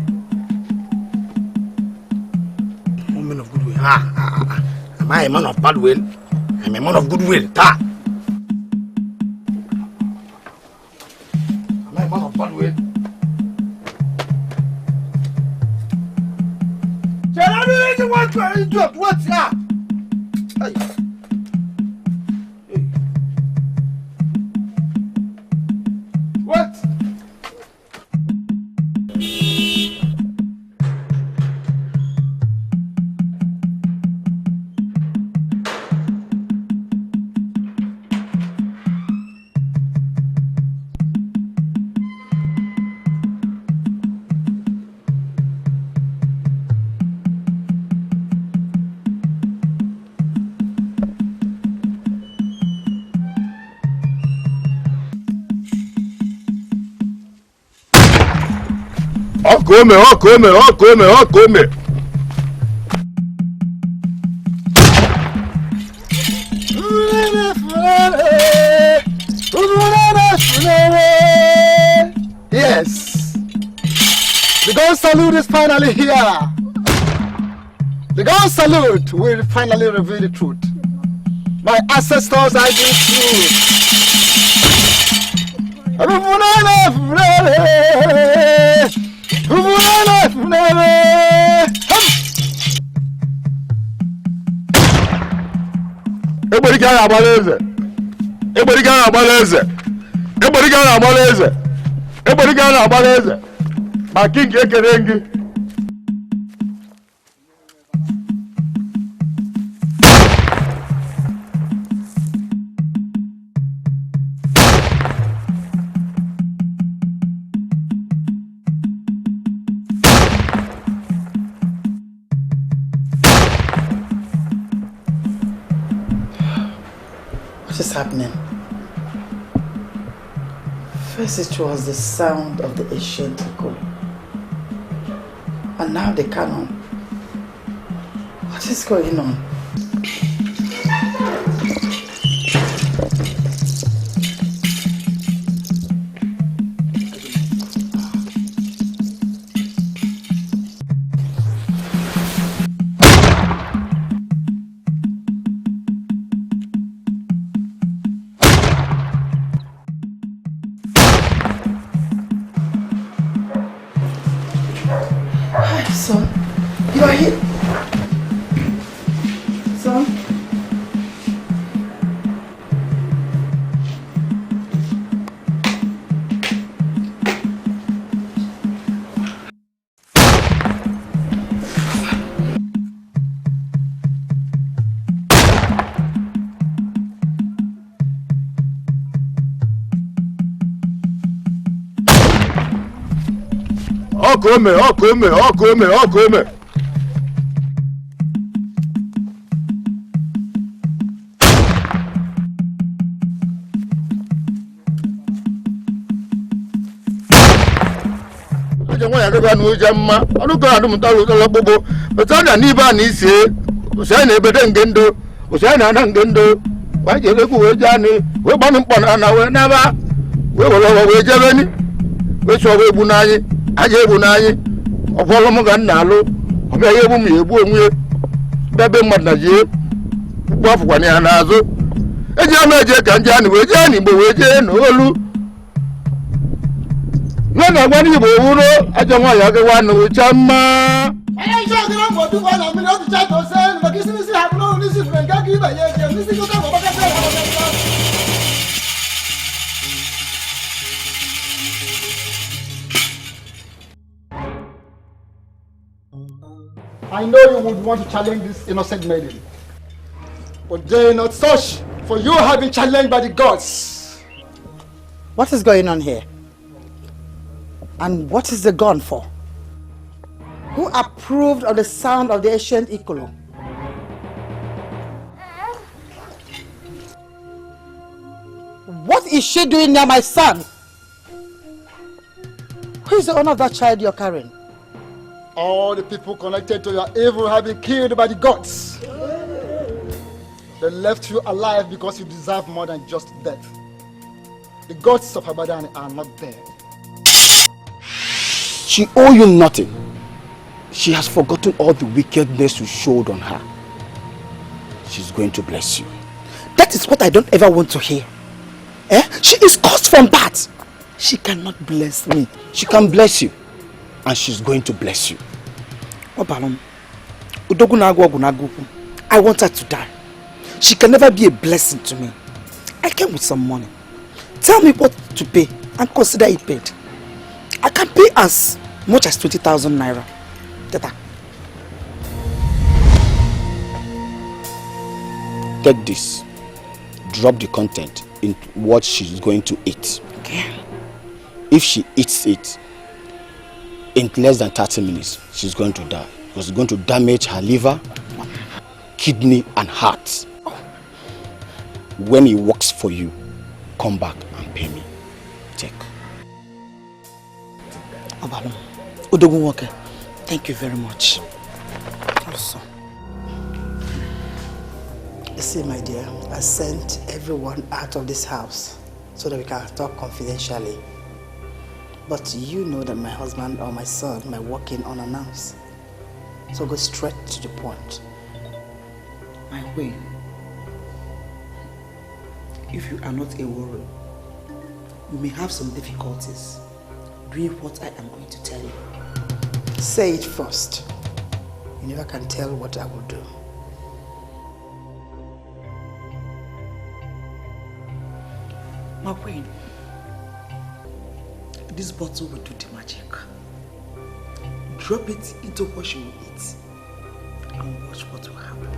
All men of goodwill. Am I a man of bad will? I'm a man of goodwill. Am I a man of bad will? What's that? What? Come. Yes. The God salute is finally here. The God salute will finally reveal the truth. My ancestors are the truth. Everybody got a balance. Everybody got a balance. Everybody got a balance. Everybody got a balance. My king Ekerengi. What is happening? First it was the sound of the ancient echo, and now the canon. What is going on? Son, you are here. Son. Come. Ogaye mu mi ebu onwe. Bebe mmad na je. Ukwu afukwa ni anazo. Eje ameje ka nje ani weje ni bo weje no olu. Nana gwani bo wuro ajo nwa ya ke wa no chama. Ayi so gina mo du wala mi no ti chat o se ma kisi mi si ha no ni si fenga ki ba ye je mi si ko ka mo ba ka se. I know you would want to challenge this innocent maiden, but they are not such, for you have been challenged by the gods. What is going on here? And what is the gun for? Who approved of the sound of the ancient Ikolo? What is she doing near my son? Who is the owner of that child you're carrying? All the people connected to your evil have been killed by the gods. They left you alive because you deserve more than just death. The gods of Abadan are not dead. She owes you nothing. She has forgotten all the wickedness you showed on her. She's going to bless you. That is what I don't ever want to hear. She is caused from that. She cannot bless me. She can bless you. And she's going to bless you. I want her to die. She can never be a blessing to me. I came with some money. Tell me what to pay and consider it paid. I can pay as much as 20,000 naira. Tata. Take this. Drop the content in what she's going to eat. Okay. If she eats it, in less than 30 minutes, she's going to die. Because it's going to damage her liver, kidney, and heart. When it works for you, come back and pay me. Check. Thank you very much. Also, you see, my dear, I sent everyone out of this house so that we can talk confidentially. But you know that my husband or my son might walk in unannounced. So go straight to the point. My way. If you are not a warrior, you may have some difficulties doing what I am going to tell you. Say it first. You never can tell what I will do. My queen, this bottle will do the magic. Drop it into what she will eat and watch what will happen.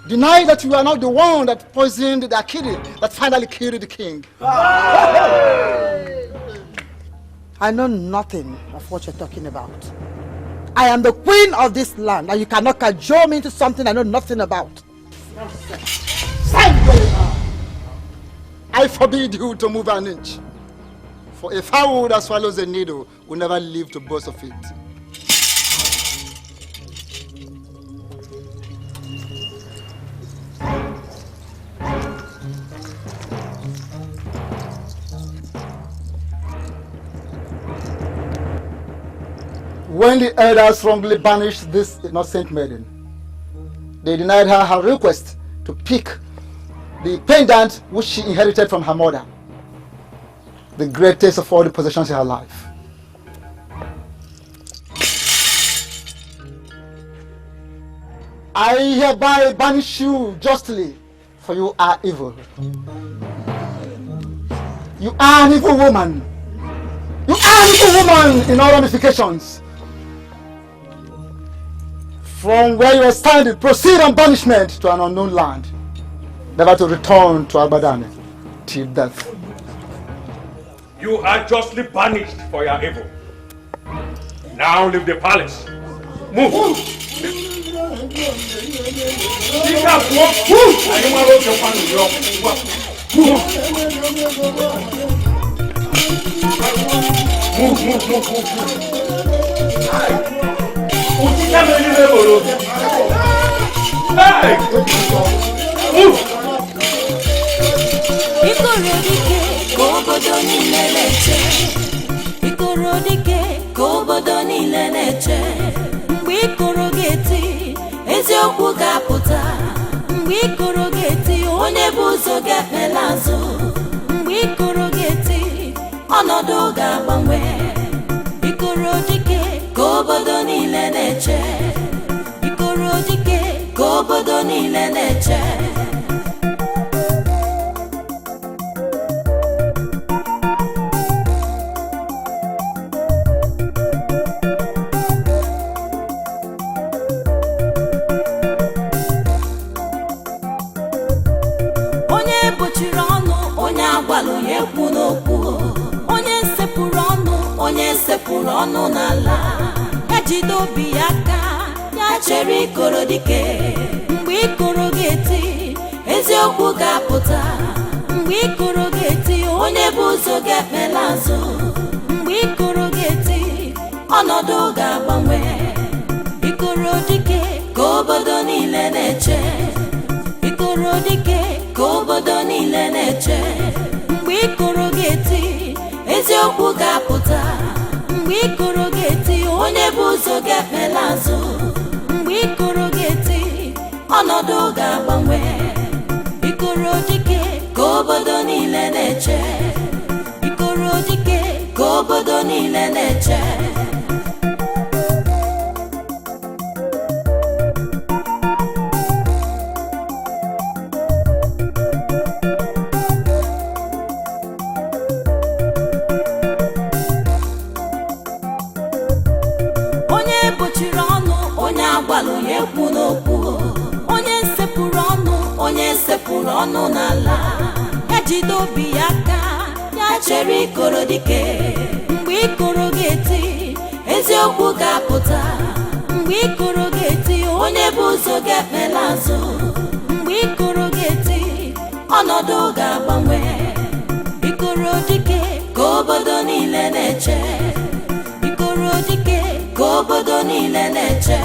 Deny that you are not the one that poisoned the Akiri that finally killed the king. I know nothing of what you're talking about. I am the queen of this land, and you cannot cajole me into something I know nothing about. Stand where you are. I forbid you to move an inch. For a fowl that swallows a needle will never live to boast of it. When the elders wrongly banished this innocent maiden, they denied her her request to pick the pendant which she inherited from her mother, the greatest of all the possessions in her life. I hereby banish you justly, for you are evil. You are an evil woman. You are an evil woman in all ramifications. From where you are standing, proceed on banishment to an unknown land, never to return to Abadan till death. You are justly banished for your evil. Now leave the palace. Move. Pick up, move. I don't want your family. Eziokwu ga-apụta mgbe ikoro ga-eti onye bụ ụzọ ga-efela azụ mgbe ikoro ga-eti ọnọdụ ga-agbanwe ikoro dike ka obodo niile na-eche ikoro dike ka obodo niile na-eche sepụrụ ọnụ n'ala ejide obi ya aka ya chere ikoro dike mgbe ikoro ga-eti eziokwu ga-apụta mgbe ikoro ga-eti onye bụ ụzọ ga-efela azụ mgbe ikoro ga-eti ọnọdụ ga-agbanwe ikoro dike ka obodo niile na-eche ikoro dike ka obodo niile na-eche mgbe ikoro ga-eti eziokwu ga-apụta mgbe ikoro ga-eti onye bụ ụzọ ga-efela azụ mgbe ikoro ga-eti ọnọdụ ga-agbanwe ikoro dike ka obodo niile na-eche ikoro dike ka obodo niile na-eche sepụrụ ọnụ n'ala ejide obi ya aka ya chere ikoro dike mgbe ikoro ga-eti eziokwu ga-apụta mgbe ikoro ga-eti onye bụ ụzọ ga-efela azụ mgbe ikoro ga-eti ọnọdụ ga-agbanwe ikoro dike ka obodo niile na-eche ikoro dike ka obodo niile na-eche